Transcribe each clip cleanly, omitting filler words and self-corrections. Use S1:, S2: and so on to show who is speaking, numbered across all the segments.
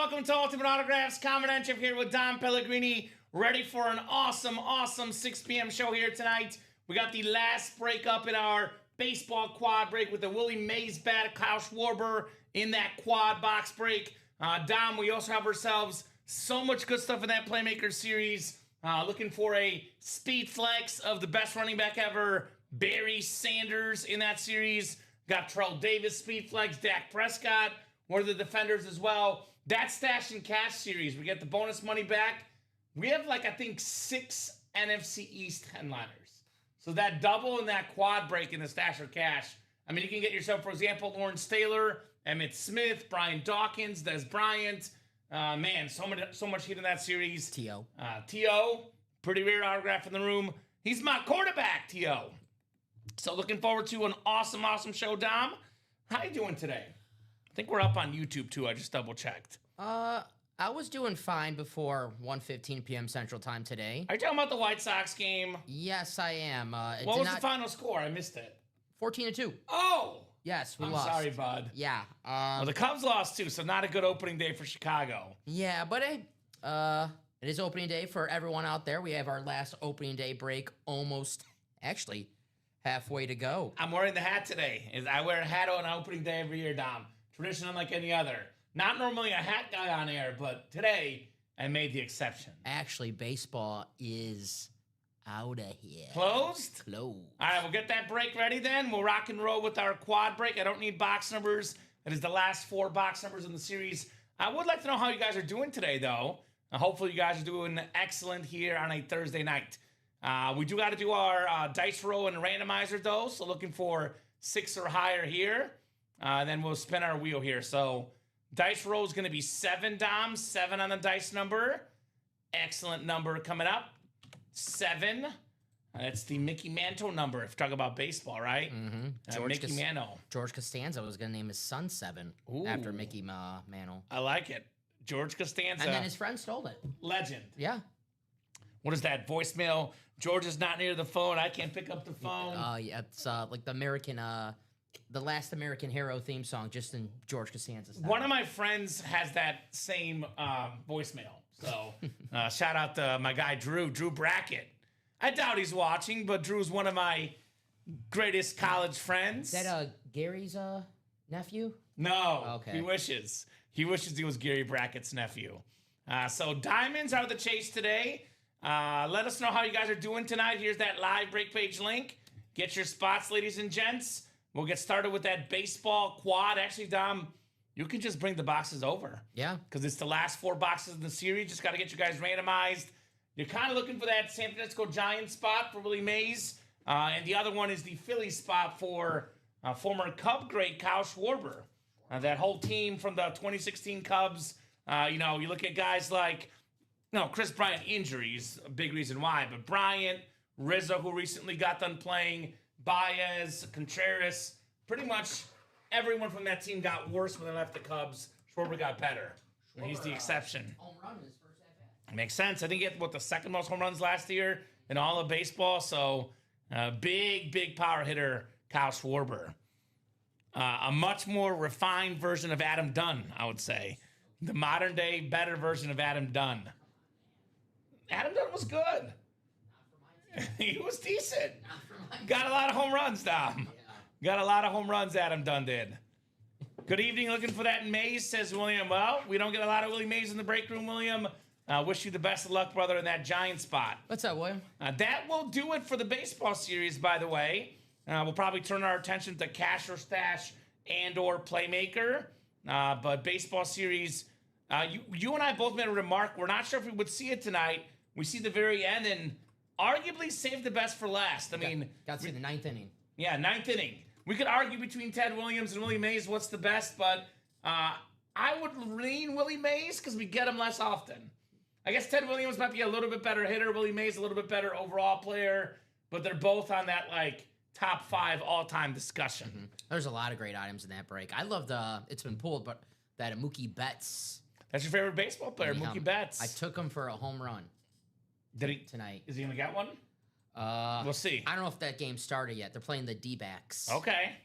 S1: welcome to Ultimate Autographs. Confidential here with Dom Pellegrini, ready for an awesome 6 p.m. show here tonight. We got the last break up in our baseball quad break with the Willie Mays bat, Kyle Schwarber in that quad box break. Dom, we also have ourselves so much good stuff in that Playmaker series. Looking for a speed flex of the best running back ever, Barry Sanders in that series. Got Trout Davis speed flex, Dak Prescott, one of the defenders as well. That Stash and Cash series, we get the bonus money back. We have I think 6 NFC East headliners. So that double and that quad break in the Stash or Cash. I mean, you can get yourself, for example, Lawrence Taylor, Emmitt Smith, Brian Dawkins, Des Bryant. Man, so much heat in that series.
S2: T.O.
S1: T.O., pretty rare autograph in the room. He's my quarterback, T.O. So looking forward to an awesome show, Dom. How you doing today? I think we're up on YouTube, too. I just double-checked.
S2: I was doing fine before 1:15 p.m. Central Time today.
S1: Are you talking about the White Sox game?
S2: Yes, I am.
S1: What was the final score? I missed it.
S2: 14-2.
S1: Oh!
S2: Yes, we
S1: I'm
S2: lost.
S1: sorry, bud.
S2: Yeah.
S1: Well, the Cubs lost, too, so not a good opening day for Chicago.
S2: Yeah, but hey, it is opening day for everyone out there. We have our last opening day break almost, actually, halfway to go.
S1: I'm wearing the hat today. I wear a hat on opening day every year, Dom. Tradition unlike any other. Not normally a hat guy on air, but today I made the exception.
S2: Actually, baseball is out of here.
S1: Closed?
S2: Closed.
S1: All right, we'll get that break ready then. We'll rock and roll with our quad break. I don't need box numbers. That is the last 4 box numbers in the series. I would like to know how you guys are doing today, though. Hopefully you guys are doing excellent here on a Thursday night. We do got to do our dice roll and randomizer, though, so looking for 6 or higher here. Then we'll spin our wheel here. So dice roll is going to be 7, Dom. 7 on the dice number. Excellent number coming up. 7. That's the Mickey Mantle number if you talk about baseball, right?
S2: Mm-hmm.
S1: Mickey Mantle.
S2: George Costanza was going to name his son 7 after Mickey Mantle.
S1: I like it. George Costanza.
S2: And then his friend stole it.
S1: Legend.
S2: Yeah.
S1: What is that? Voicemail. George is not near the phone. I can't pick up the phone.
S2: Yeah, it's like the American, the last American Hero theme song, just in George Costanza style.
S1: One of my friends has that same voicemail. So shout out to my guy, Drew Brackett. I doubt he's watching, but Drew's one of my greatest college friends.
S2: Is that Gary's nephew?
S1: No.
S2: Okay.
S1: He wishes. He wishes he was Gary Brackett's nephew. So diamonds are the chase today. Let us know how you guys are doing tonight. Here's that live break page link. Get your spots, ladies and gents. We'll get started with that baseball quad. Actually, Dom, you can just bring the boxes over.
S2: Yeah.
S1: Because it's the last 4 boxes in the series. Just got to get you guys randomized. You're kind of looking for that San Francisco Giants spot for Willie Mays. And the other one is the Philly spot for former Cub great Kyle Schwarber. That whole team from the 2016 Cubs. You look at guys like, Chris Bryant injuries, a big reason why. But Bryant, Rizzo, who recently got done playing, Baez, Contreras, pretty much everyone from that team got worse when they left the Cubs. Schwarber got better. And he's the exception.
S2: Home run in his first at-bat.
S1: Makes sense. I think he had, the second most home runs last year in all of baseball. So, big power hitter, Kyle Schwarber. A much more refined version of Adam Dunn, I would say. The modern-day, better version of Adam Dunn. Adam Dunn was good. He was decent. Got a lot of home runs, Dom. Got a lot of home runs, Adam Dunn did. Good evening, looking for that Mays, says William. Well, we don't get a lot of Willie Mays in the break room, William. Wish you the best of luck, brother, in that Giant spot.
S2: What's up, William?
S1: That will do it for the baseball series, by the way. We'll probably turn our attention to Cash or Stash and or Playmaker. But baseball series, you and I both made a remark. We're not sure if we would see it tonight. We see the very end and arguably save the best for last. I mean,
S2: got to see the 9th inning.
S1: Yeah, 9th inning. We could argue between Ted Williams and Willie Mays what's the best, but I would lean Willie Mays because we get him less often. I guess Ted Williams might be a little bit better hitter. Willie Mays a little bit better overall player, but they're both on that top 5 all-time discussion.
S2: Mm-hmm. There's a lot of great items in that break. I love it's been pulled, but that Mookie Betts.
S1: That's your favorite baseball player, Mookie Betts.
S2: I took him for a home run.
S1: Did he
S2: tonight?
S1: Is he gonna get one? We'll see.
S2: I don't know if that game started yet. They're playing the D-backs.
S1: Okay.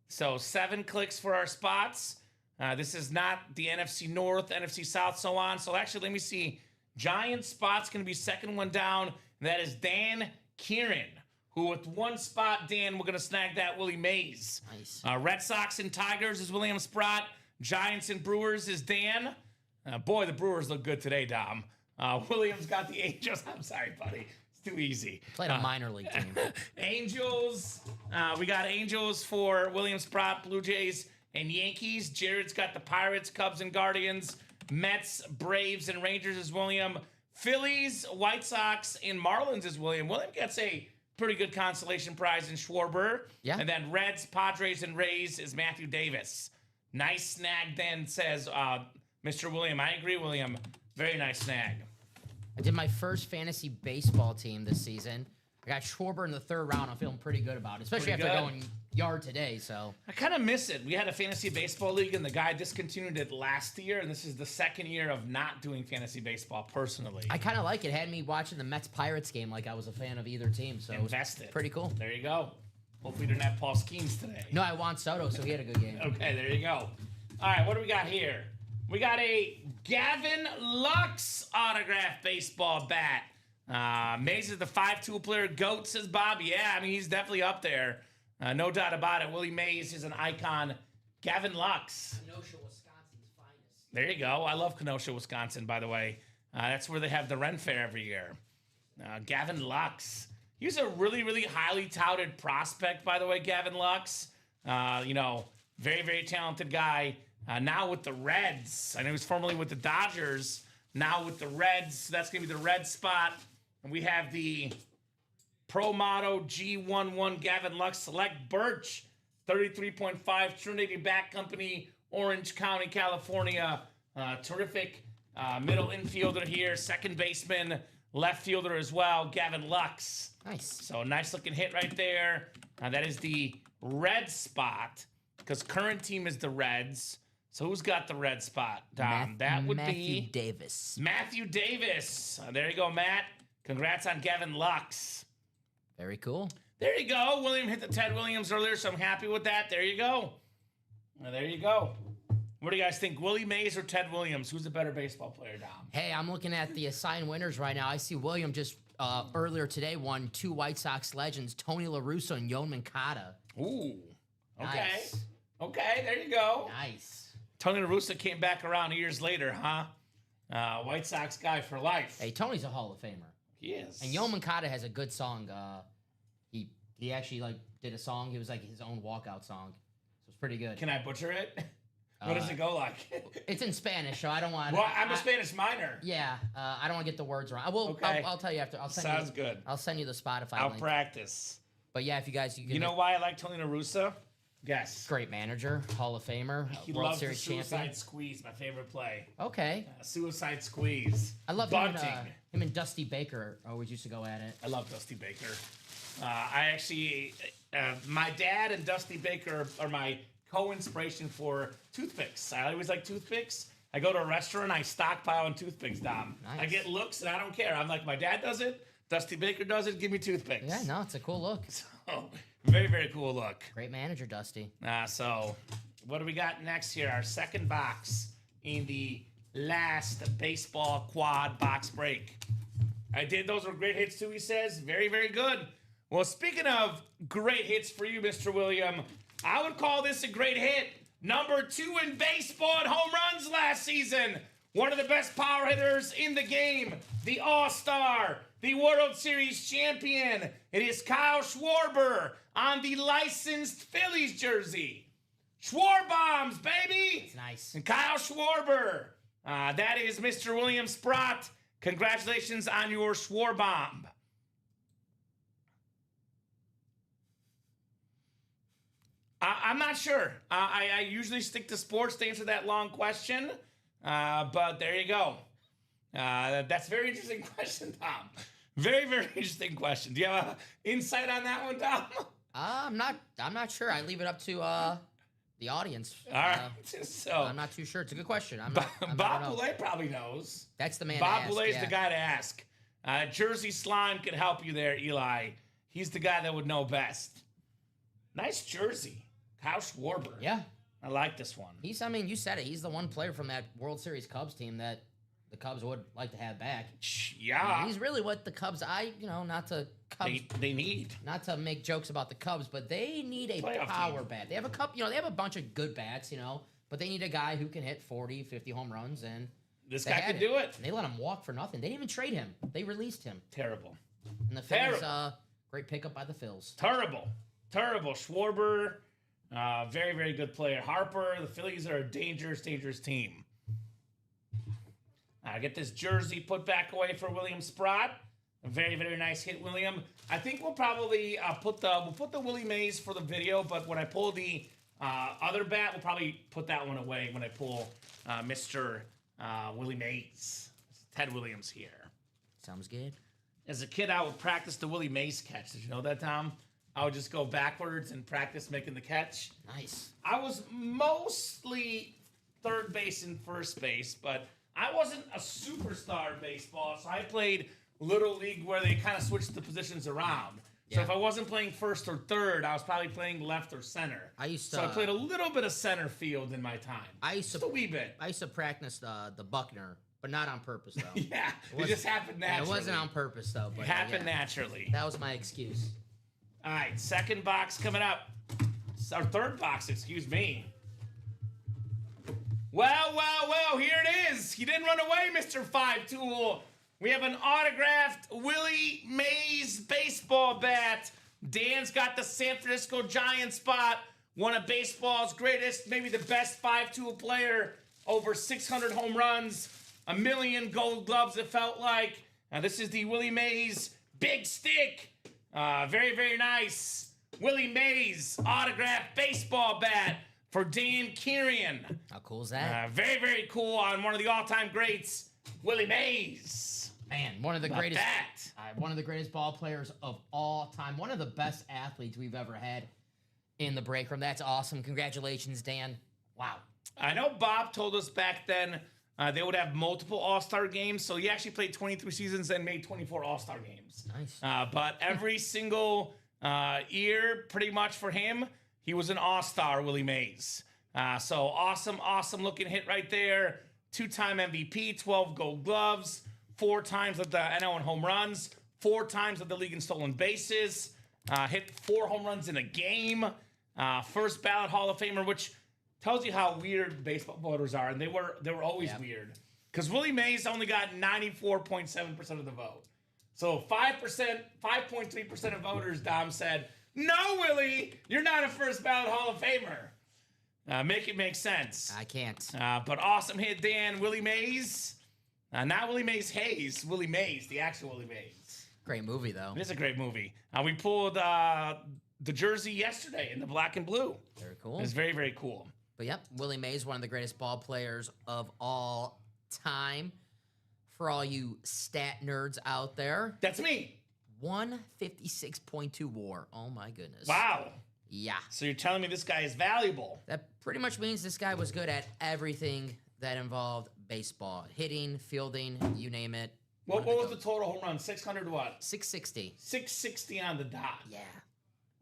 S1: So 7 clicks for our spots. This is not the NFC North, NFC South, so on. So actually, let me see. Giant spot's going to be second one down. And that is Dan Kieran, who with one spot, Dan, we're going to snag that Willie Mays.
S2: Nice.
S1: Red Sox and Tigers is William Sprott. Giants and Brewers is Dan. Boy, the Brewers look good today, Dom. William's got the Angels. I'm sorry, buddy. It's too easy.
S2: Played a minor league team.
S1: Angels. We got Angels for William Sprott, Blue Jays, and Yankees. Jared's got the Pirates, Cubs, and Guardians. Mets, Braves, and Rangers is William. Phillies, White Sox, and Marlins is William. William gets a pretty good consolation prize in Schwarber.
S2: Yeah.
S1: And then Reds, Padres, and Rays is Matthew Davis. Nice snag then, says Mr. William. I agree, William. Very nice snag.
S2: I did my first fantasy baseball team this season. I got Schwarber in the third round. I'm feeling pretty good about it, especially
S1: Pretty
S2: after
S1: good.
S2: going yard today. So
S1: I kind of miss it. We had a fantasy baseball league, and the guy discontinued it last year, and this is the second year of not doing fantasy baseball personally.
S2: I kind of like it. Had me watching the Mets Pirates game like I was a fan of either team. So
S1: Invested.
S2: it was pretty cool.
S1: There you go. Hopefully you didn't have Paul Skeens today.
S2: No, I want Soto, so he had a good game.
S1: Okay, there you go. All right, what do we got here? We got a Gavin Lux autographed baseball bat. Mays is the 5-tool player. GOAT, says Bob. Yeah, I mean, he's definitely up there. No doubt about it. Willie Mays is an icon. Gavin Lux.
S2: Kenosha, Wisconsin's finest.
S1: There you go. I love Kenosha, Wisconsin, by the way. That's where they have the Ren Fair every year. Gavin Lux. He's a really, really highly touted prospect, by the way, Gavin Lux. Very, very talented guy. Now with the Reds. I know he was formerly with the Dodgers. Now with the Reds. So that's going to be the red spot. And we have the Pro Motto G11 Gavin Lux Select Birch. 33.5 Trinity Bat Company, Orange County, California. Terrific middle infielder here. Second baseman, left fielder as well, Gavin Lux.
S2: Nice.
S1: So nice looking hit right there. That is the red spot because current team is the Reds. So who's got the red spot, Dom? That would
S2: Matthew
S1: be
S2: Davis.
S1: Matthew Davis. There you go, Matt. Congrats on Gavin Lux.
S2: Very cool.
S1: There you go. William hit the Ted Williams earlier, so I'm happy with that. There you go. There you go. What do you guys think? Willie Mays or Ted Williams? Who's the better baseball player, Dom?
S2: Hey, I'm looking at the assigned winners right now. I see William just earlier today won 2 White Sox legends, Tony La Russa and Yoan Moncada.
S1: Ooh. Okay.
S2: Nice.
S1: Okay, there you go.
S2: Nice.
S1: Tony La Russa came back around years later, huh? White Sox guy for life.
S2: Hey, Tony's a Hall of Famer.
S1: He is.
S2: And Yoan Moncada has a good song. He actually did a song. It was like his own walkout song. So it's pretty good.
S1: Can I butcher it? What does it go like?
S2: It's in Spanish, so I don't want.
S1: Well, I'm a Spanish minor.
S2: Yeah, I don't want to get the words wrong.
S1: Okay.
S2: I'll tell you after.
S1: Sounds good.
S2: I'll send you the Spotify
S1: I'll
S2: link.
S1: practice.
S2: But yeah, if you guys,
S1: You know why I like Tony La Russa? Guess.
S2: great manager, Hall of Famer,
S1: He
S2: World
S1: loves the
S2: Series
S1: suicide
S2: champion.
S1: squeeze, my favorite play.
S2: Okay,
S1: Suicide squeeze.
S2: I love
S1: Bunting.
S2: him and Dusty Baker always used to go at it.
S1: I love Dusty Baker. I actually, my dad and Dusty Baker are my co-inspiration for toothpicks. I always like toothpicks. I go to a restaurant, I stockpile on toothpicks, Dom.
S2: Nice.
S1: I get looks and I don't care. I'm like, my dad does it, Dusty Baker does it, give me toothpicks.
S2: Yeah, no, it's a cool look.
S1: So, very, very cool look.
S2: Great manager, Dusty.
S1: So, what do we got next here? Our second box in the last baseball quad box break. I did. Those were great hits too, he says. Very, very good. Well, speaking of great hits for you, Mr. William, I would call this a great hit. Number 2 in baseball at home runs last season. One of the best power hitters in the game. The All-Star. The World Series champion. It is Kyle Schwarber on the licensed Phillies jersey. Schwarbombs, baby!
S2: It's nice.
S1: And Kyle Schwarber. That is Mr. William Sprott. Congratulations on your Schwarbomb. I'm not sure. I usually stick to sports to answer that long question. But there you go. That's a very interesting question, Tom. Very, very interesting question. Do you have insight on that one, Tom?
S2: I'm not sure. I leave it up to the audience.
S1: All right. So
S2: I'm not too sure. It's a good question.
S1: Bob Boulay probably knows.
S2: That's the man.
S1: Bob
S2: to ask,
S1: Boulay's
S2: yeah.
S1: the guy to ask. Jersey Slime could help you there, Eli. He's the guy that would know best. Nice jersey. Kyle Schwarber.
S2: Yeah.
S1: I like this one.
S2: I mean, you said it. He's the one player from that World Series Cubs team that the Cubs would like to have back.
S1: Yeah.
S2: I mean, he's really what the Cubs, not to Cubs,
S1: they need.
S2: not to make jokes about the Cubs, but they need a
S1: Playoff
S2: power
S1: team.
S2: bat. They have they have a bunch of good bats, but they need a guy who can hit 40, 50 home runs, and
S1: This
S2: they
S1: guy
S2: had
S1: could do it.
S2: And they let him walk for nothing. They didn't even trade him. They released him.
S1: Terrible.
S2: And the Phillies, great pickup by the Phils.
S1: Terrible. Schwarber, very, very good player. Harper, the Phillies are a dangerous, dangerous team. Get this jersey put back away for William Sprott. A very, very nice hit, William. I think we'll probably put the Willie Mays for the video, but when I pull the other bat, we'll probably put that one away when I pull Mr. Willie Mays. Ted Williams here.
S2: Sounds good.
S1: As a kid, I would practice the Willie Mays catch. Did you know that, Tom? I would just go backwards and practice making the catch.
S2: Nice.
S1: I was mostly third base and first base, but I wasn't a superstar in baseball, so I played Little League where they kind of switched the positions around. So
S2: Yeah.
S1: if I wasn't playing first or third, I was probably playing left or center.
S2: I
S1: played a little bit of center field in my time. Just a wee bit.
S2: I used to practice the Buckner, but not on purpose, though.
S1: Yeah, it just happened naturally.
S2: It wasn't on purpose, though. But
S1: It happened naturally.
S2: That was my excuse.
S1: All right, second box coming up. Our third box, excuse me. Well, here it is. He didn't run away, Mr. Five Tool. We have an autographed Willie Mays baseball bat. Dan's got the San Francisco Giants spot. One of baseball's greatest, maybe the best 5-tool player. Over 600 home runs. 1 million gold gloves, it felt like. Now, this is the Willie Mays Big Stick. Very, very nice. Willie Mays autographed baseball bat for Dan Kieran.
S2: How cool is that?
S1: Very, very cool on one of the all-time greats, Willie Mays.
S2: Man, one of the greatest ball players of all time. One of the best athletes we've ever had in the break room. That's awesome. Congratulations, Dan. Wow.
S1: I know Bob told us back then they would have multiple All-Star games, so he actually played 23 seasons and made 24 All-Star games.
S2: Nice.
S1: But every single year, pretty much for him, he was an All-Star, Willie Mays. So awesome looking hit right there. 2-time MVP, 12 gold gloves, 4 times of the NL in home runs, 4 times of the league in stolen bases, hit 4 home runs in a game, first ballot Hall of Famer, which tells you how weird baseball voters are, and they were always weird. Because Willie Mays only got 94.7% of the vote. So 5.3% of voters, Dom said, "No, Willie, you're not a first ballot Hall of Famer." Make it make sense.
S2: I can't.
S1: But awesome hit, Dan. Willie Mays. Not Willie Mays Hayes. Willie Mays, the actual Willie Mays.
S2: Great movie, though.
S1: It is a great movie. We pulled the jersey yesterday in the black and blue.
S2: Very cool.
S1: It's very, very cool.
S2: But yep, Willie Mays, one of the greatest ball players of all time. For all you stat nerds out there.
S1: That's me.
S2: 156.2 WAR. Oh my goodness.
S1: Wow.
S2: Yeah.
S1: So you're telling me this guy is valuable?
S2: That pretty much means this guy was good at everything that involved baseball. Hitting, fielding, you name it.
S1: What was the total home run? 600 what?
S2: 660.
S1: 660 on the dot.
S2: Yeah.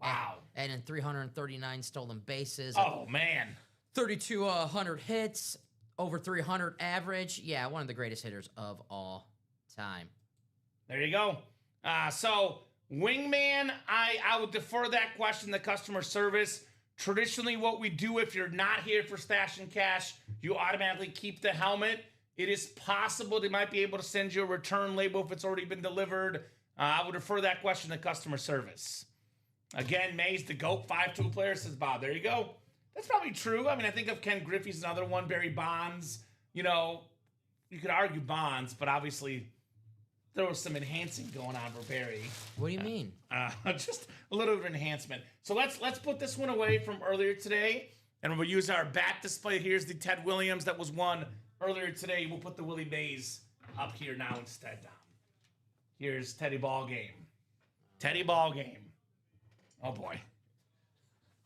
S1: Wow.
S2: And in 339 stolen bases.
S1: Oh, man.
S2: 3,200 hits, over 300 average. Yeah, one of the greatest hitters of all time.
S1: There you go. So, wingman, I would defer that question to customer service. Traditionally, what we do if you're not here for Stash and Cash, you automatically keep the helmet. It is possible they might be able to send you a return label if it's already been delivered. I would refer that question to customer service. Again, Mays, the GOAT 5-tool player, says Bob. There you go. That's probably true. I mean, I think of Ken Griffey's another one, Barry Bonds. You know, you could argue Bonds, but obviously there was some enhancing going on for Barry.
S2: What do you mean?
S1: Just a little bit of enhancement. So let's put this one away from earlier today, and we'll use our bat display. Here's the Ted Williams that was won earlier today. We'll put the Willie Mays up here now instead, Dom. Here's Teddy Ballgame. Teddy Ballgame. Oh, boy.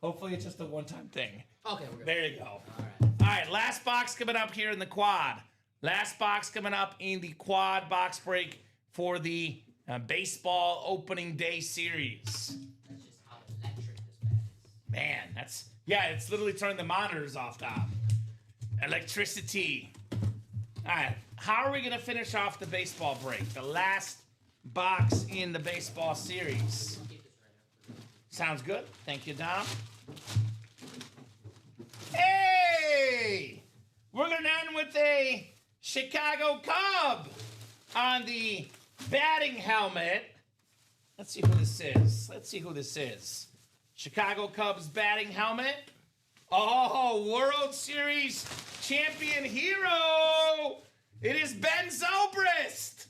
S1: Hopefully it's just a one-time thing.
S2: Okay, we're good.
S1: There you go.
S2: All right.
S1: All right, last box coming up here in the quad. Last box coming up in the quad box break for the baseball opening day series.
S2: That's just how electric this bat is.
S1: Man, it's literally turning the monitors off, Dom. Electricity. All right, how are we going to finish off the baseball break? The last box in the baseball series. Sounds good. Thank you, Dom. Hey! We're going to end with a Chicago Cub on the batting helmet. Let's see who this is. Chicago Cubs batting helmet. Oh, World Series champion hero. It is Ben Zobrist.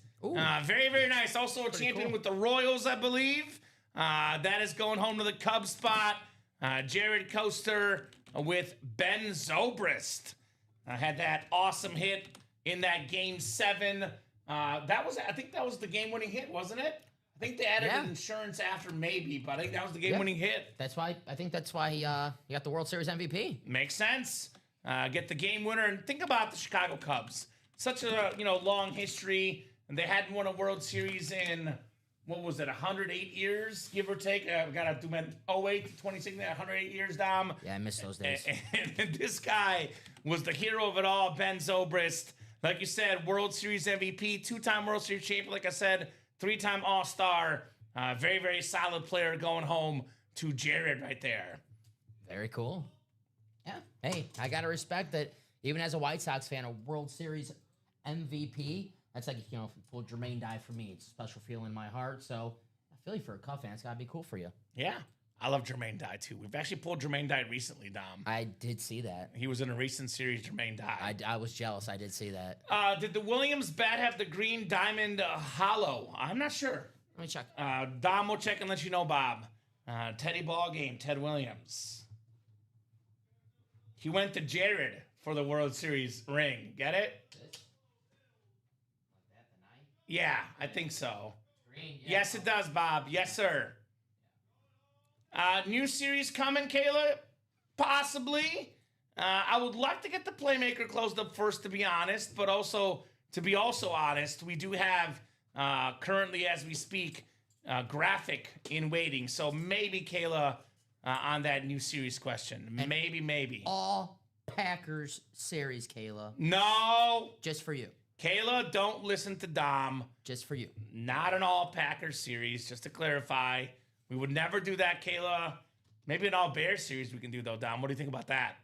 S1: Very, very nice. Also a champion with the Royals, I believe. That is going home to the Cubs spot. Jared Coaster with Ben Zobrist. Had that awesome hit in that Game 7. I think that was the game-winning hit, wasn't it? I think they added insurance after maybe, but I think that was the game-winning hit.
S2: I think that's why he got the World Series MVP.
S1: Makes sense. Get the game winner, and think about the Chicago Cubs. Such a long history, and they hadn't won a World Series in 108 years, give or take. We got to do 08 to 2016, 108 years, Dom.
S2: Yeah, I miss those days.
S1: And this guy was the hero of it all, Ben Zobrist. Like you said, World Series MVP, 2-time World Series champion. Like I said, 3-time All-Star. Very, very solid player going home to Jared right there.
S2: Very cool. Yeah. Hey, I got to respect that even as a White Sox fan, a World Series MVP, that's like, full Jermaine die for me. It's a special feeling in my heart. So I feel like for a Cub fan, it's got to be cool for you.
S1: Yeah. I love Jermaine Dye, too. We've actually pulled Jermaine Dye recently, Dom.
S2: I did see that.
S1: He was in a recent series, Jermaine Dye.
S2: I was jealous. I did see that.
S1: Did the Williams bat have the green diamond hollow? I'm not sure.
S2: Let me check.
S1: Dom will check and let you know, Bob. Teddy Ballgame, Ted Williams. He went to Jared for the World Series ring. Get it?
S2: Like that, the 9?
S1: Yeah, I think so.
S2: Green, yeah.
S1: Yes, it does, Bob. Yes, sir. New series coming, Kayla? Possibly. I would like to get the Playmaker closed up first, to be honest, but also, to be also honest, we do have, currently as we speak, graphic in waiting. So maybe, Kayla, on that new series question. And maybe.
S2: All Packers series, Kayla.
S1: No.
S2: Just for you.
S1: Kayla, don't listen to Dom.
S2: Just for you.
S1: Not an all Packers series, just to clarify. We would never do that, Kayla. Maybe an all Bears series we can do, though, Dom. What do you think about that?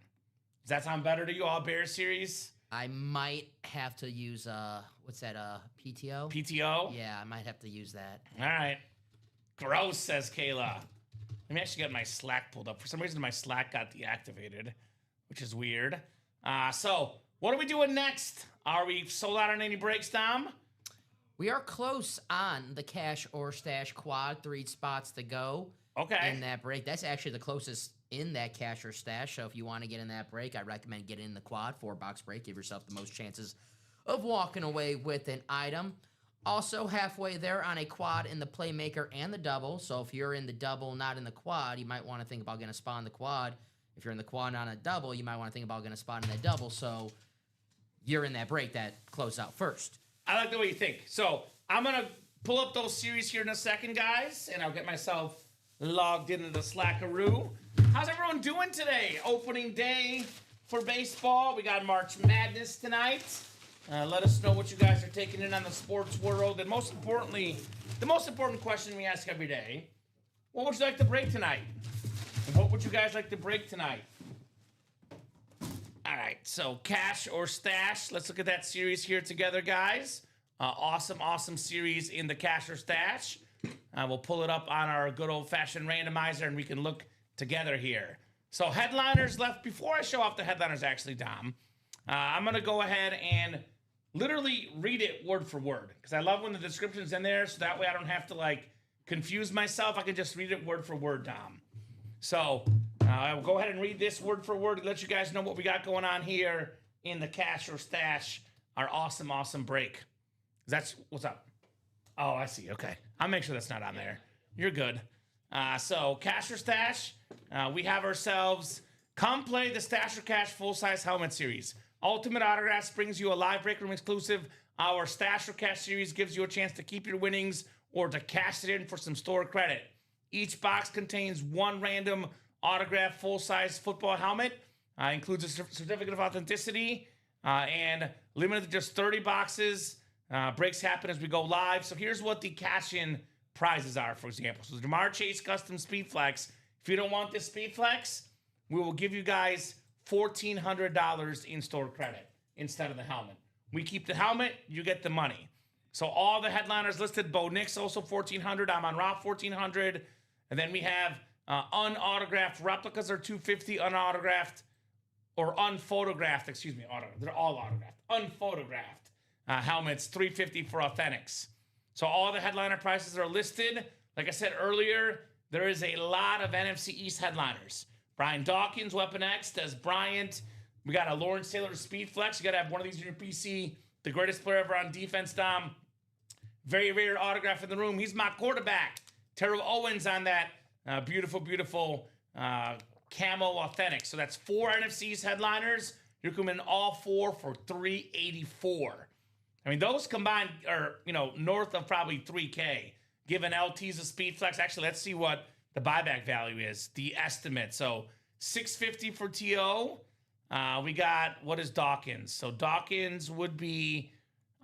S1: Does that sound better to you, all Bears series?
S2: I might have to use, what's that, PTO?
S1: PTO?
S2: Yeah, I might have to use that.
S1: All right. Gross, says Kayla. Let me actually get my Slack pulled up. For some reason, my Slack got deactivated, which is weird. So, what are we doing next? Are we sold out on any breaks, Dom?
S2: We are close on the cash or stash quad. 3 spots to go.
S1: Okay.
S2: In that break. That's actually the closest in that cash or stash. So if you want to get in that break, I recommend getting in the quad 4-box break. Give yourself the most chances of walking away with an item. Also halfway there on a quad in the Playmaker and the double. So if you're in the double, not in the quad, you might want to think about getting a spot in the quad. If you're in the quad, not in a double, you might want to think about getting a spot in that double. So you're in that break that closed out first.
S1: I like the way you think. So I'm going to pull up those series here in a second, guys, and I'll get myself logged into the Slackaroo. How's everyone doing today? Opening day for baseball. We got March Madness tonight. Let us know what you guys are taking in on the sports world. And most importantly, the most important question we ask every day, what would you like to break tonight? And what would you guys like to break tonight? All right, so cash or stash. Let's look at that series here together, guys. Awesome series in the cash or stash. We'll pull it up on our good old-fashioned randomizer, and we can look together here. So headliners left. Before I show off the headliners, actually, Dom, I'm going to go ahead and literally read it word for word, because I love when the description's in there, so that way I don't have to, confuse myself. I can just read it word for word, Dom. So I'll go ahead and read this word for word to let you guys know what we got going on here in the cash or stash, our awesome break. That's what's up. Oh, I see. Okay. I'll make sure that's not on there. You're good. So cash or stash, we have ourselves come play the Stash or Cash full-size helmet series. Ultimate Autographs brings you a live break room exclusive. Our Stash or Cash series gives you a chance to keep your winnings or to cash it in for some store credit. Each box contains one random autographed full-size football helmet. Includes a certificate of authenticity and limited to just 30 boxes. Breaks happen as we go live. So here's what the cash-in prizes are, for example. So the Jamar Chase Custom Speed Flex. If you don't want this Speed Flex, we will give you guys $1,400 in-store credit instead of the helmet. We keep the helmet, you get the money. So all the headliners listed. Bo Nix also $1,400. Amon-Ra $1,400. And then we have unautographed replicas are $250. Unautographed or unphotographed, excuse me, they're all autographed. Unphotographed helmets $350 for authentics. So all the headliner prices are listed. Like I said earlier, there is a lot of NFC East headliners. Brian Dawkins, Weapon X, Des Bryant. We got a Lawrence Taylor Speed Flex. You got to have one of these in your PC. The greatest player ever on defense, Dom. Very rare autograph in the room. He's my quarterback. Terrell Owens on that beautiful, beautiful camo authentic. So that's 4 NFC East headliners. You're coming in all 4 for $384. I mean, those combined are, north of probably $3K. Given LT's a Speed Flex. Actually, let's see what the buyback value is. The estimate. So $650 for TO. We got, what is Dawkins? So Dawkins would be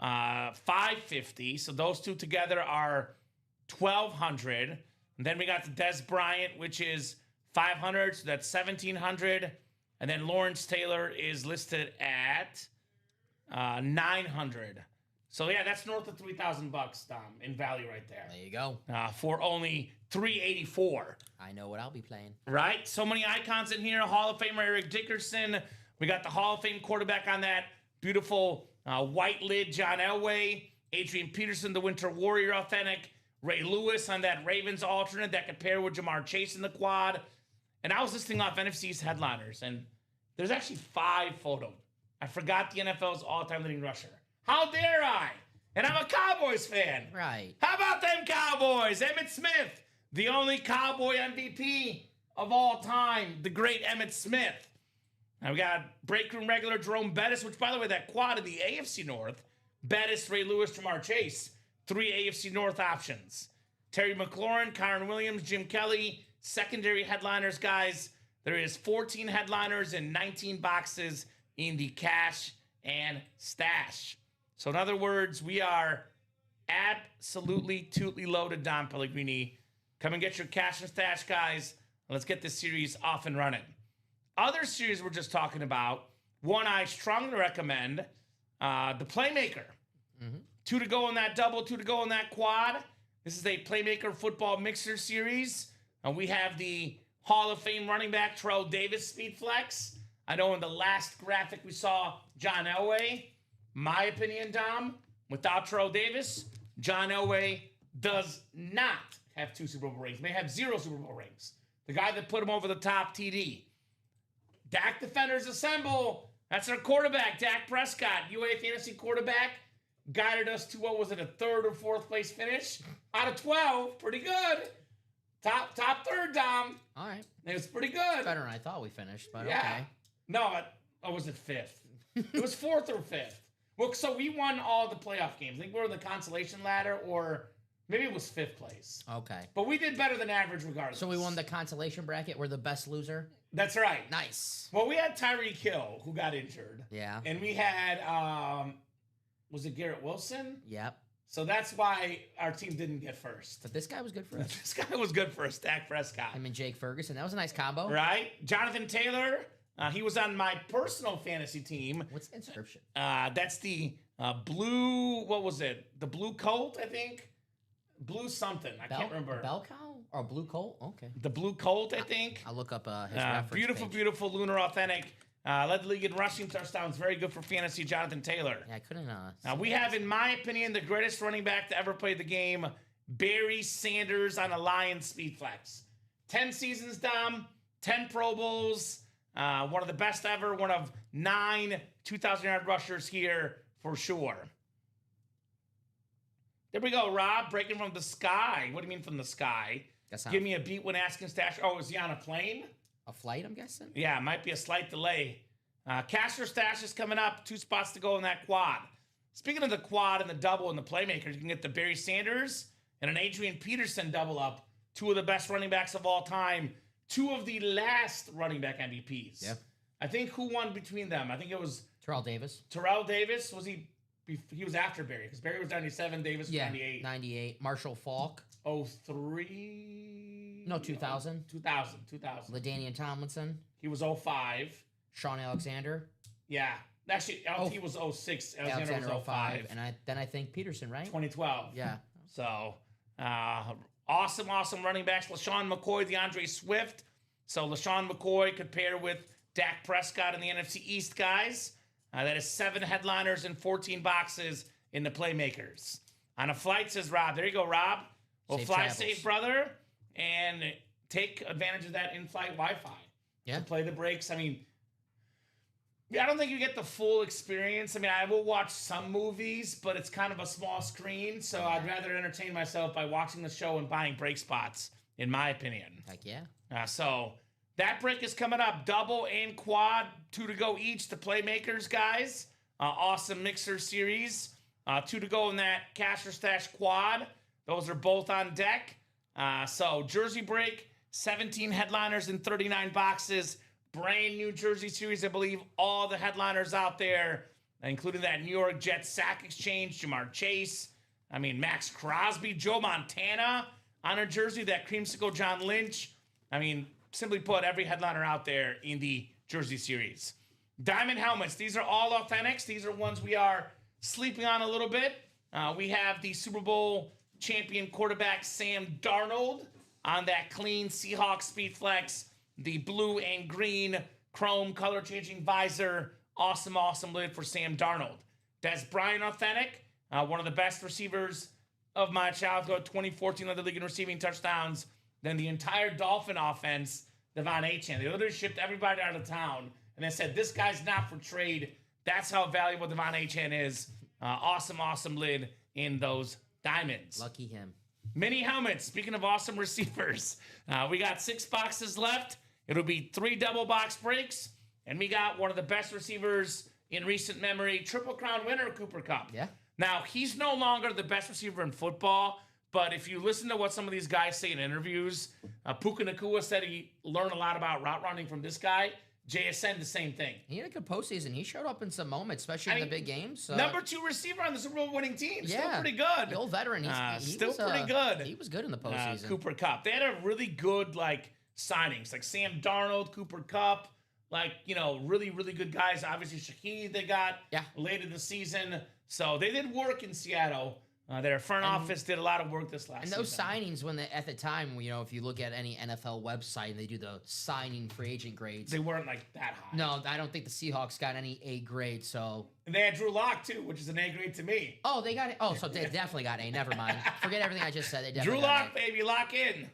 S1: $550. So those two together are $1,200. And then we got the Des Bryant, which is $500. So that's $1,700. And then Lawrence Taylor is listed at $900. So yeah, that's north of $3,000, Dom, in value right there.
S2: There you go.
S1: For only $384.
S2: I know what I'll be playing.
S1: Right? So many icons in here. Hall of Famer Eric Dickerson. We got the Hall of Fame quarterback on that beautiful white lid, John Elway. Adrian Peterson, the Winter Warrior authentic. Ray Lewis on that Ravens alternate that could pair with Jamar Chase in the quad. And I was listing off NFC's headliners, and there's actually 5 photos. I forgot the NFL's all-time leading rusher. How dare I? And I'm a Cowboys fan.
S2: Right.
S1: How about them Cowboys? Emmitt Smith, the only Cowboy MVP of all time, the great Emmitt Smith. Now we got break room regular Jerome Bettis, which, by the way, that quad in the AFC North, Bettis, Ray Lewis, Jamar Chase, 3 AFC North options. Terry McLaurin, Kyron Williams, Jim Kelly, secondary headliners, guys. There is 14 headliners and 19 boxes in the cash and stash. So in other words, we are absolutely tootly loaded, Don Pellegrini. Come and get your cash and stash, guys. Let's get this series off and running. Other series we're just talking about, one I strongly recommend, the Playmaker. 2 to go in that double, 2 to go in that quad. This is a Playmaker football mixer series. And we have the Hall of Fame running back, Terrell Davis Speed Flex. I know in the last graphic we saw John Elway. My opinion, Dom, without Terrell Davis, John Elway does not have 2 Super Bowl rings. May have 0 Super Bowl rings. The guy that put him over the top, TD. Dak defenders assemble. That's our quarterback, Dak Prescott, UA fantasy quarterback. Guided us to, what was it, a 3rd or 4th place finish? Out of 12, pretty good. Top 3rd, Dom.
S2: All right.
S1: It was pretty good.
S2: Better than I thought we finished, but
S1: yeah.
S2: okay.
S1: No, was it 5th? It was 4th or 5th. Well, so we won all the playoff games. I think we were in the consolation ladder, or maybe it was 5th place.
S2: Okay.
S1: But we did better than average regardless.
S2: So we won the consolation bracket. We're the best loser.
S1: That's right.
S2: Nice.
S1: Well, we had Tyreek Hill, who got injured.
S2: Yeah.
S1: And we had, was it Garrett Wilson?
S2: Yep.
S1: So that's why our team didn't get first.
S2: But this guy was good for us.
S1: This guy was good for us, Dak Prescott.
S2: I mean, Jake Ferguson. That was a nice combo.
S1: Right? Jonathan Taylor, he was on my personal fantasy team.
S2: What's the inscription?
S1: That's the blue, what was it? The blue coat, I think? Blue something. I can't remember.
S2: Bell cow? Or blue colt? Okay.
S1: The blue coat, I think.
S2: I'll look up his reference
S1: Beautiful,
S2: page.
S1: beautiful Lunar Authentic. Led the league in rushing touchdowns. Very good for fantasy, Jonathan Taylor.
S2: Yeah, I couldn't.
S1: Now, we have, in my opinion, the greatest running back to ever play the game, Barry Sanders on a Lions Speed Flex. 10 seasons, Dom. 10 Pro Bowls. One of the best ever. One of 9 2,000-yard rushers here for sure. There we go, Rob. Breaking from the sky. What do you mean from the sky? Give me a beat when asking stash. Oh, is he on a plane?
S2: A flight, I'm guessing?
S1: Yeah, might be a slight delay. Cash or stash is coming up. 2 spots to go in that quad. Speaking of the quad and the double and the playmakers, you can get the Barry Sanders and an Adrian Peterson double up. 2 of the best running backs of all time. two of the last running back MVPs.
S2: Yeah.
S1: I think who won between them? I think it was
S2: Trout Davis.
S1: Terrell Davis. Was he? He was after Barry because Barry was 97, Davis was 98.
S2: 98. Marshall Faulk.
S1: 03.
S2: No, 2000.
S1: 2000.
S2: LaDainian Tomlinson.
S1: He was 05.
S2: Sean Alexander.
S1: Yeah. Actually, LT was 06. Alexander was 05.
S2: And then I think Peterson, right?
S1: 2012.
S2: Yeah.
S1: So, awesome running backs. LaShawn McCoy, DeAndre Swift. So, LaShawn McCoy could pair with Dak Prescott in the NFC East, guys. That is 7 headliners and 14 boxes in the Playmakers. On a flight, says Rob. There you go, Rob. Well,
S2: Safe
S1: fly
S2: travels.
S1: safe, brother, and take advantage of that in-flight Wi-Fi.
S2: Yeah.
S1: To play the breaks. I mean, I don't think you get the full experience. I mean, I will watch some movies, but it's kind of a small screen, so I'd rather entertain myself by watching the show and buying break spots, in my opinion.
S2: Heck yeah.
S1: So that break is coming up. Double and quad, 2 to go each. The Playmakers, guys. Awesome mixer series. 2 to go in that Cash or Stash quad. Those are both on deck. So jersey break, 17 headliners and 39 boxes. Brand new jersey series. I believe all the headliners out there, including that New York Jets sack exchange, Jamar Chase. I mean, Max Crosby, Joe Montana on a jersey, that creamsicle John Lynch. I mean, simply put, every headliner out there in the jersey series. Diamond helmets. These are all authentics. These are ones we are sleeping on a little bit. We have the Super Bowl champion quarterback Sam Darnold on that clean Seahawks Speed Flex. The blue and green chrome color changing visor. Awesome lid for Sam Darnold. Des Bryant authentic. One of the best receivers of my childhood. 2014 led the league in receiving touchdowns. Then the entire Dolphin offense, Devon Achane. They literally shipped everybody out of town. And they said, this guy's not for trade. That's how valuable Devon Achane is. Awesome lid in those diamonds.
S2: Lucky him.
S1: Mini helmets. Speaking of awesome receivers, we got 6 boxes left. It'll be 3 double box breaks. And we got one of the best receivers in recent memory, Triple Crown winner, Cooper Kupp.
S2: Yeah.
S1: Now, he's no longer the best receiver in football, but if you listen to what some of these guys say in interviews, Puka Nacua said he learned a lot about route running from this guy. JSN, the same thing.
S2: He had a good postseason. He showed up in some moments, especially in the big games.
S1: Number 2 receiver on the Super Bowl winning team.
S2: Yeah.
S1: Still pretty good.
S2: The old veteran. He
S1: still
S2: was,
S1: pretty good.
S2: He was good in the postseason.
S1: Cooper Kupp. They had a really good, signings. Like Sam Darnold, Cooper Kupp. Really good guys. Obviously, Shohei they got late in the season. So they did work in Seattle. Their front office did a lot of work this last season.
S2: And those signings, at the time, if you look at any NFL website, they do the signing free agent grades.
S1: They weren't that high.
S2: No, I don't think the Seahawks got any A grade. So
S1: and they had Drew Lock too, which is an A grade to me.
S2: Oh, they got it. Oh, so they definitely got A. Never mind. Forget everything I just said. They definitely
S1: Drew
S2: got
S1: Lock, baby, lock in.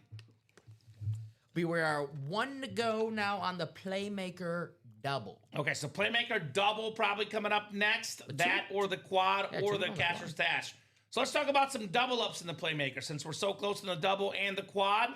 S2: We are 1 to go now on the Playmaker double.
S1: Okay, so Playmaker double probably coming up next. That or the quad or the cash or stash. So let's talk about some double ups in the Playmaker since we're so close to the double and the quad.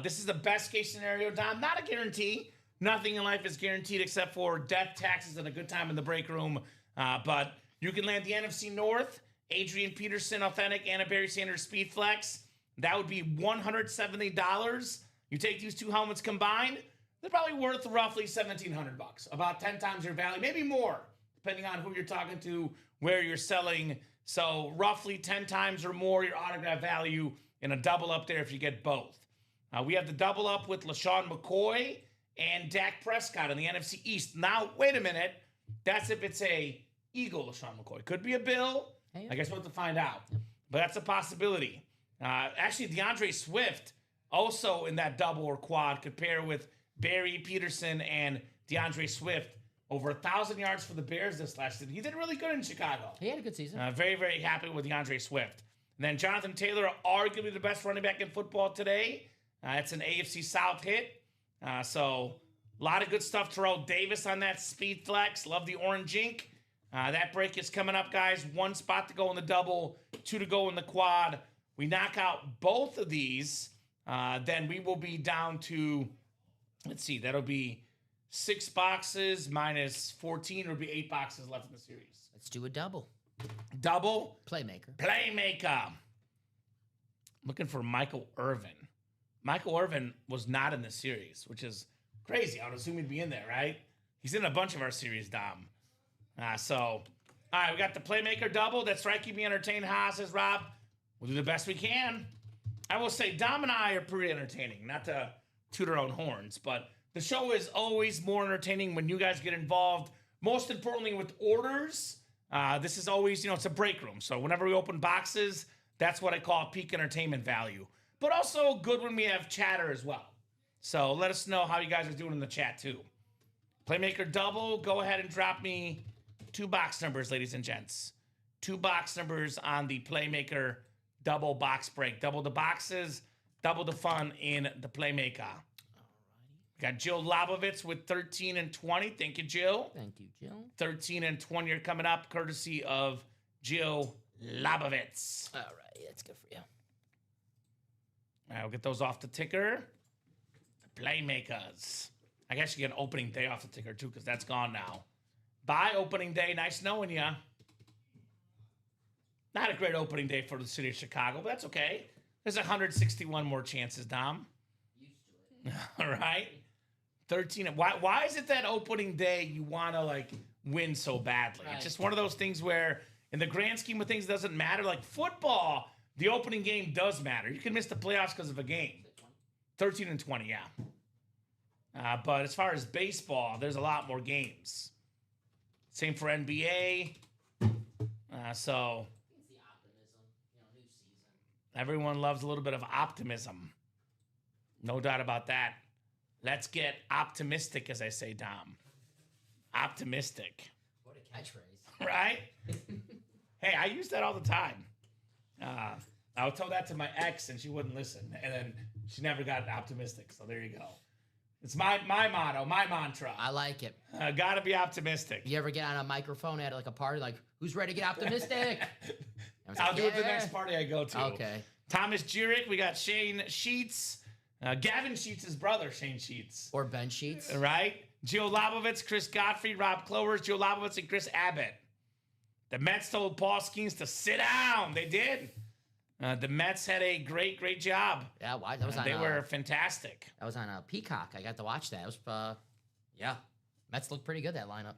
S1: This is the best case scenario, Don. Not a guarantee. Nothing in life is guaranteed except for death, taxes, and a good time in the break room. But you can land the NFC North, Adrian Peterson Authentic, and a Barry Sanders Speed Flex. That would be $170. You take these 2 helmets combined, they're probably worth roughly $1,700. About 10 times your value, maybe more, depending on who you're talking to, where you're selling. So roughly 10 times or more your autograph value in a double up there if you get both. We have the double up with LaShawn McCoy and Dak Prescott in the NFC East. Now, wait a minute. That's if it's a Eagle LaShawn McCoy. Could be a Bill. I guess we'll have to find out. But that's a possibility. Actually, DeAndre Swift, also in that double or quad, could pair with Barry Peterson and DeAndre Swift. Over 1,000 yards for the Bears this last season. He did really good in Chicago.
S2: He had a good season.
S1: Very, very happy with DeAndre Swift. And then Jonathan Taylor, arguably the best running back in football today. It's an AFC South hit. So a lot of good stuff. Terrell Davis on that Speed Flex. Love the orange ink. That break is coming up, guys. 1 spot to go in the double, 2 to go in the quad. We knock out both of these, then we will be down to, let's see, that'll be 6 boxes minus 14. It'll be 8 boxes left in the series.
S2: Let's do a double.
S1: Double.
S2: Playmaker.
S1: Playmaker. Looking for Michael Irvin. Michael Irvin was not in the series, which is crazy. I would assume he'd be in there, right? He's in a bunch of our series, Dom. All right, we got the Playmaker double. That's right. Keep me entertained, says Rob. We'll do the best we can. I will say Dom and I are pretty entertaining. Not to toot our own horns, but the show is always more entertaining when you guys get involved. Most importantly, with orders. This is always, it's a break room. So whenever we open boxes, that's what I call peak entertainment value. But also good when we have chatter as well. So let us know how you guys are doing in the chat too. Playmaker double, go ahead and drop me 2 box numbers, ladies and gents. 2 box numbers on the Playmaker double box break. Double the boxes, double the fun in the Playmaker. We got Jill Lobovitz with 13 and 20. Thank you, Jill.
S2: Thank you, Jill.
S1: 13 and 20 are coming up, courtesy of Jill Lobovitz.
S2: All right, that's good for you.
S1: All right, we'll get those off the ticker. The Playmakers. I guess you get an opening day off the ticker, too, because that's gone now. Bye, opening day. Nice knowing you. Not a great opening day for the city of Chicago, but that's okay. There's 161 more chances, Dom.
S2: Used to it.
S1: All right. 13. Why is it that opening day you want to, win so badly?
S2: Right.
S1: It's just one of those things where, in the grand scheme of things, it doesn't matter. Like football, the opening game does matter. You can miss the playoffs because of a game. 13 and 20, yeah. But as far as baseball, there's a lot more games. Same for NBA. So
S2: It's the optimism, new season.
S1: everyone loves a little bit of optimism. No doubt about that. Let's get optimistic, as I say, Dom. Optimistic.
S2: What a catchphrase.
S1: Right? Hey, I use that all the time. I would tell that to my ex, and she wouldn't listen. And then she never got optimistic. So there you go. It's my motto, my mantra.
S2: I like it.
S1: Gotta be optimistic.
S2: You ever get on a microphone at a party who's ready to get optimistic?
S1: I'll do it the next party I go to.
S2: Okay.
S1: Thomas Jurek, we got Shane Sheets. Gavin Sheets' brother, Shane Sheets.
S2: Or Ben Sheets.
S1: Right? Joe Lobovitz, Chris Godfrey, Rob Clovers, Joe Lobovitz, and Chris Abbott. The Mets told Paul Skeens to sit down. They did. The Mets had a great, great job.
S2: Yeah, why? That was on.
S1: They were fantastic.
S2: That was on Peacock. I got to watch that. It was, yeah. Mets looked pretty good, that lineup.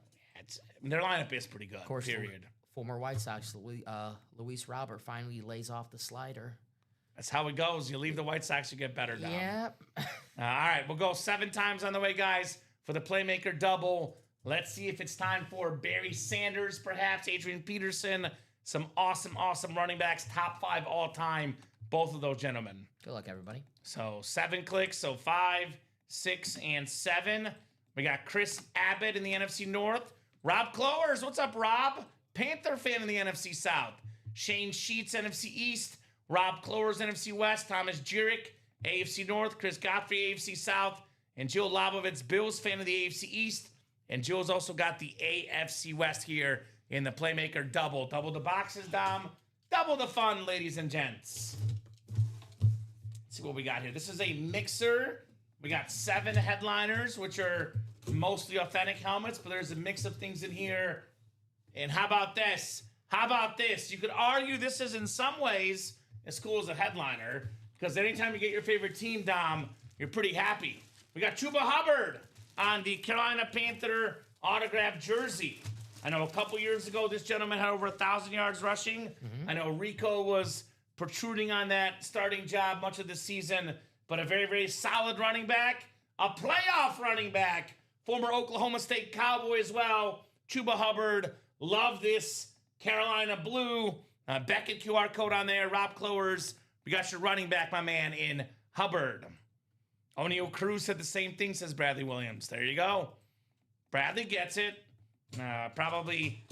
S1: Their lineup is pretty good,
S2: Of course,
S1: period.
S2: Former White Sox, Luis Robert finally lays off the slider.
S1: That's how it goes. You leave the White Sox, you get better now.
S2: Yep.
S1: All right, we'll go 7 times on the way, guys, for the Playmaker double. Let's see if it's time for Barry Sanders, perhaps, Adrian Peterson. Some awesome, awesome running backs, top 5 all time, both of those gentlemen.
S2: Good luck, everybody.
S1: So 7 clicks, so 5, 6, and 7. We got Chris Abbott in the NFC North. Rob Clowers, what's up, Rob? Panther fan in the NFC South. Shane Sheets, NFC East. Rob Clowers, NFC West. Thomas Jurek, AFC North. Chris Godfrey, AFC South. And Jill Lobovitz, Bills fan of the AFC East. And Jill's also got the AFC West here in the Playmaker double. Double the boxes, Dom. Double the fun, ladies and gents. Let's see what we got here. This is a mixer. We got 7 headliners, which are mostly authentic helmets, but there's a mix of things in here. And how about this? How about this? You could argue this is in some ways as cool as a headliner, because anytime you get your favorite team, Dom, you're pretty happy. We got Chuba Hubbard on the Carolina Panther autographed jersey. I know a couple years ago, this gentleman had over 1,000 yards rushing. Mm-hmm. I know Rico was protruding on that starting job much of the season, but a very, very solid running back, a playoff running back, former Oklahoma State Cowboy as well. Chuba Hubbard, love this Carolina blue. Beckett QR code on there. Rob Clowers, we got your running back, my man, in Hubbard. O'Neal Cruz said the same thing, says Bradley Williams. There you go. Bradley gets it. Probably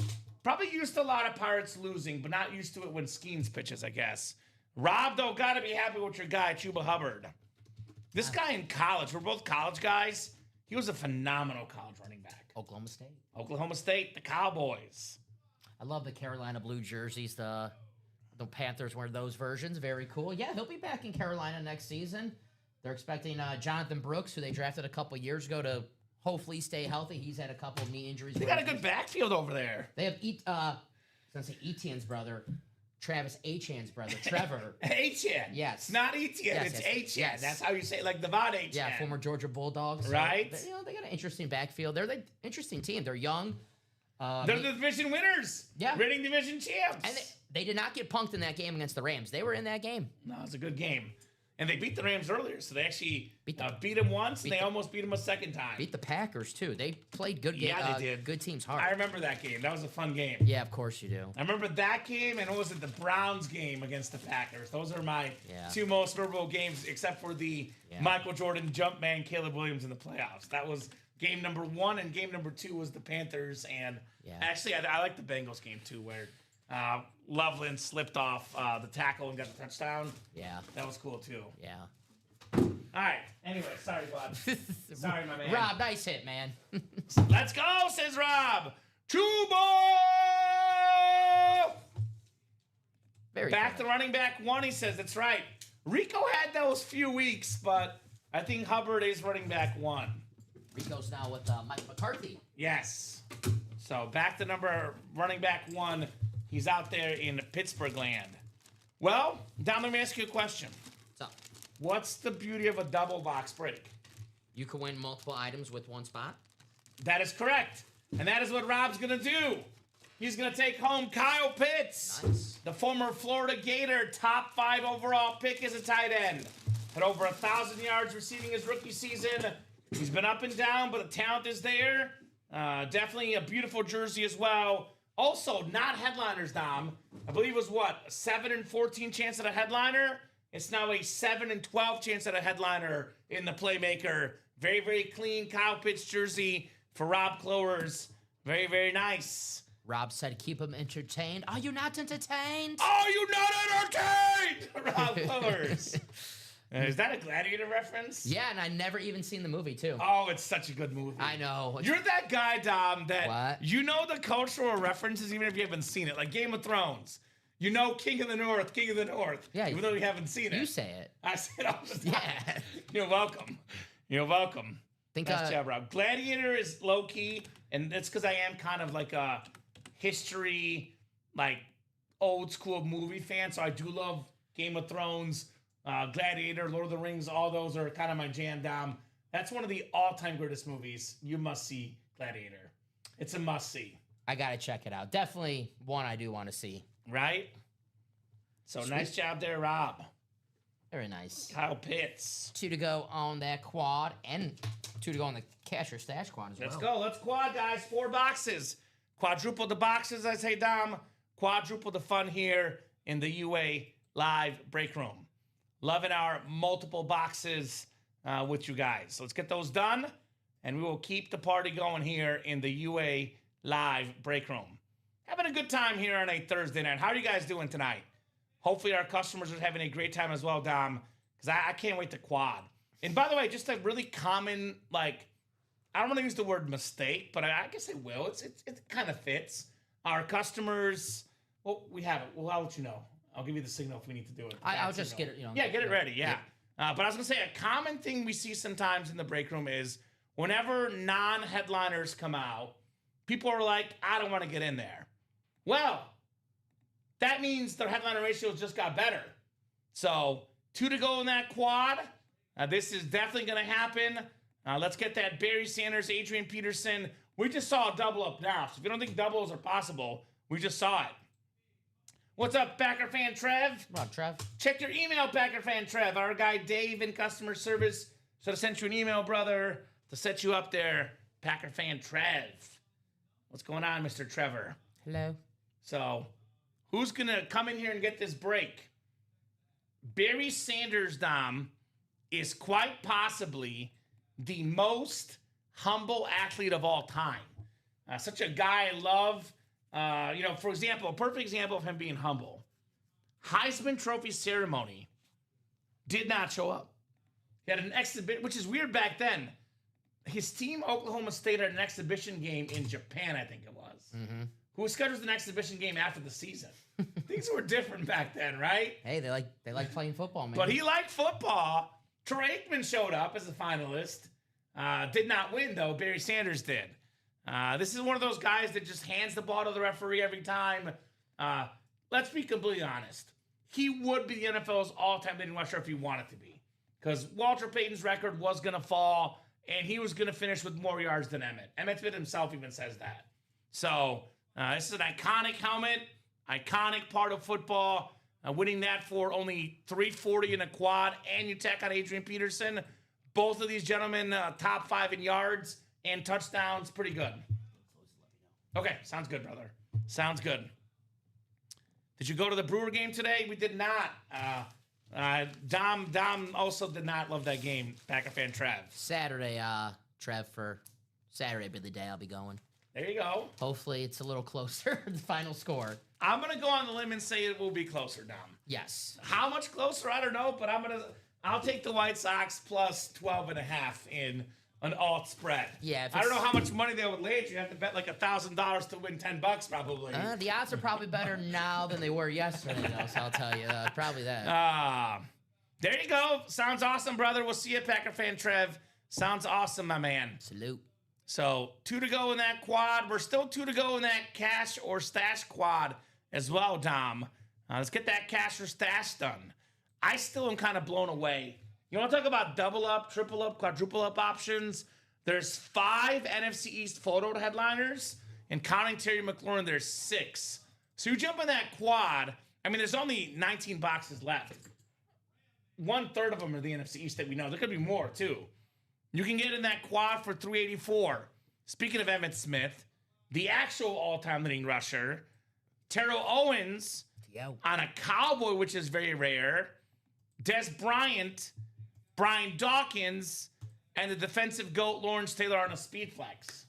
S1: used to a lot of Pirates losing, but not used to it when Skeens pitches, I guess. Rob, though, got to be happy with your guy, Chuba Hubbard. This guy in college, we're both college guys. He was a phenomenal college running back.
S2: Oklahoma State.
S1: Oklahoma State, the Cowboys.
S2: I love the Carolina blue jerseys. The Panthers wear those versions. Very cool. Yeah, he'll be back in Carolina next season. They're expecting Jonathan Brooks, who they drafted a couple years ago, to hopefully stay healthy. He's had a couple of knee injuries.
S1: They got a good backfield over there.
S2: They have Etienne's brother, Travis Achan's brother, Trevor.
S1: Achan.
S2: Yes.
S1: It's not Etienne.
S2: Yes,
S1: it's
S2: yes,
S1: Achan.
S2: yes.
S1: That's how you say it, like Devon Achan.
S2: Yeah, former Georgia Bulldogs.
S1: Right.
S2: So they got an interesting backfield. They're the interesting team. They're young.
S1: They're the division winners.
S2: Yeah.
S1: Reigning division champs.
S2: And they did not get punked in that game against the Rams. They were in that game.
S1: No, it was a good game. And they beat the Rams earlier, so they actually beat them once, and they almost beat them a second time.
S2: Beat the Packers, too. They played good games.
S1: Yeah, they did.
S2: Good teams hard.
S1: I remember that game. That was a fun game.
S2: Yeah, of course you do.
S1: I remember that game, and what was it, the Browns game against the Packers. Those are my two most memorable games, except for the Michael Jordan jump man, Caleb Williams in the playoffs. That was game number 1, and game number 2 was the Panthers. And actually, I like the Bengals game, too, where Loveland slipped off the tackle and got the touchdown.
S2: Yeah.
S1: That was cool, too.
S2: Yeah.
S1: All right. Anyway, sorry, bud. Sorry, my man.
S2: Rob, nice hit, man.
S1: Let's go, says Rob. 2 ball.
S2: Very
S1: back
S2: good.
S1: to running back 1, he says. That's right. Rico had those few weeks, but I think Hubbard is running back 1.
S2: Rico's now with Mike McCarthy.
S1: Yes. So back to running back 1. He's out there in Pittsburgh land. Well, Dom, let me ask you a question.
S2: What's up?
S1: What's the beauty of a double box break?
S2: You can win multiple items with one spot.
S1: That is correct. And that is what Rob's going to do. He's going to take home Kyle Pitts, the former Florida Gator, top 5 overall pick as a tight end. Had over 1,000 yards receiving his rookie season. He's been up and down, but the talent is there. Definitely a beautiful jersey as well. Also, not headliners, Dom. I believe it was what? A 7-14 chance at a headliner? It's now a 7-12 chance at a headliner in the Playmaker. Very, very clean Kyle Pitts jersey for Rob Clowers. Very, very nice.
S2: Rob said, keep him entertained. Are you not entertained?
S1: Are you not entertained? Rob Clowers. Is that a Gladiator reference?
S2: Yeah, and I never even seen the movie, too.
S1: Oh, it's such a good movie.
S2: I know.
S1: You're that guy, Dom, that
S2: What?
S1: you know the cultural references even if you haven't seen it. Like Game of Thrones. You know King of the North, King of the North.
S2: Yeah,
S1: even though you haven't seen it.
S2: You say it.
S1: I say it all the time.
S2: Yeah.
S1: You're welcome. You're welcome.
S2: Think
S1: Nice job, Rob. Gladiator is low-key, and that's because I am kind of like a history, like old-school movie fan, so I do love Game of Thrones, Gladiator, Lord of the Rings, all those are kind of my jam, Dom. That's one of the all-time greatest movies. You must see Gladiator. It's a must-see.
S2: I got to check it out. Definitely one I do want to see.
S1: Right? So
S2: Sweet.
S1: nice job there, Rob.
S2: Very nice.
S1: Kyle Pitts.
S2: 2 to go on that quad, and 2 to go on the cash or stash quad as well.
S1: Let's go. Let's quad, guys. 4 boxes. Quadruple the boxes, I say, Dom. Quadruple the fun here in the UA live break room. Loving our multiple boxes with you guys. So let's get those done, and we will keep the party going here in the UA live break room. Having a good time here on a Thursday night. How are you guys doing tonight? Hopefully our customers are having a great time as well, Dom, because I can't wait to quad. And by the way, just a really common, like, I don't want to use the word mistake, but I guess I will. It kind of fits. Our customers, well, we have it. Well, I'll let you know. I'll give you the signal if we need to do it.
S2: I'll just get it,
S1: Yeah, get it ready, yeah. But I was going to say, a common thing we see sometimes in the break room is whenever non-headliners come out, people are like, I don't want to get in there. Well, that means their headliner ratios just got better. So 2 to go in that quad. This is definitely going to happen. Let's get that Barry Sanders, Adrian Peterson. We just saw a double up now. So if you don't think doubles are possible, we just saw it. What's up, Packer fan Trev?
S2: What up, Trev?
S1: Check your email, Packer fan Trev. Our guy Dave in customer service should have sent you an email, brother, to set you up there, Packer fan Trev. What's going on, Mr. Trevor?
S2: Hello.
S1: So, who's going to come in here and get this break? Barry Sanders, Dom, is quite possibly the most humble athlete of all time. Such a guy I love. For example, a perfect example of him being humble. Heisman Trophy ceremony did not show up. He had an exhibition, which is weird back then. His team, Oklahoma State, had an exhibition game in Japan, I think it was. Mm-hmm. Who scheduled an exhibition game after the season. Things were different back then, right?
S2: Hey, they like playing football, man.
S1: But he liked football. Troy Aikman showed up as a finalist. Did not win, though. Barry Sanders did. This is one of those guys that just hands the ball to the referee every time. let's be completely honest. He would be the NFL's all-time leading rusher if he wanted to be. Because Walter Payton's record was going to fall, and he was going to finish with more yards than Emmett. Emmett Smith himself even says that. So, this is an iconic helmet, iconic part of football. Winning that for only $340 in a quad, and you tack on Adrian Peterson. Both of these gentlemen, top 5 in yards and touchdowns. Pretty good. Okay, sounds good, brother. Sounds good. Did you go to the Brewer game today? We did not. Dom also did not love that game. Packer fan Trev.
S2: Saturday, Trev, for Saturday be the day I'll be going.
S1: There you go.
S2: Hopefully it's a little closer to the final score.
S1: I'm going to go on the limb and say it will be closer, Dom.
S2: Yes.
S1: How much closer? I don't know, but I'll take the White Sox plus 12.5 in an alt spread.
S2: Yeah.
S1: I don't know how much money they would lay. You have to bet like $1,000 to win $10 probably.
S2: The odds are probably better now than they were yesterday, though, so I'll tell you. Probably that.
S1: There you go. Sounds awesome, brother. We'll see you, Packer fan Trev. Sounds awesome, my man.
S2: Salute.
S1: So 2 to go in that quad. We're still 2 to go in that cash or stash quad as well, Dom. Let's get that cash or stash done. I still am kind of blown away. You want to talk about double up, triple up, quadruple up options? There's 5 NFC East photo headliners, and counting Terry McLaurin, there's 6. So you jump in that quad. I mean, there's only 19 boxes left. 1/3 of them are the NFC East that we know. There could be more, too. You can get in that quad for $384. Speaking of Emmitt Smith, the actual all-time leading rusher, Terrell Owens on a Cowboy, which is very rare, Des Bryant, Brian Dawkins, and the defensive GOAT Lawrence Taylor on a speed flex.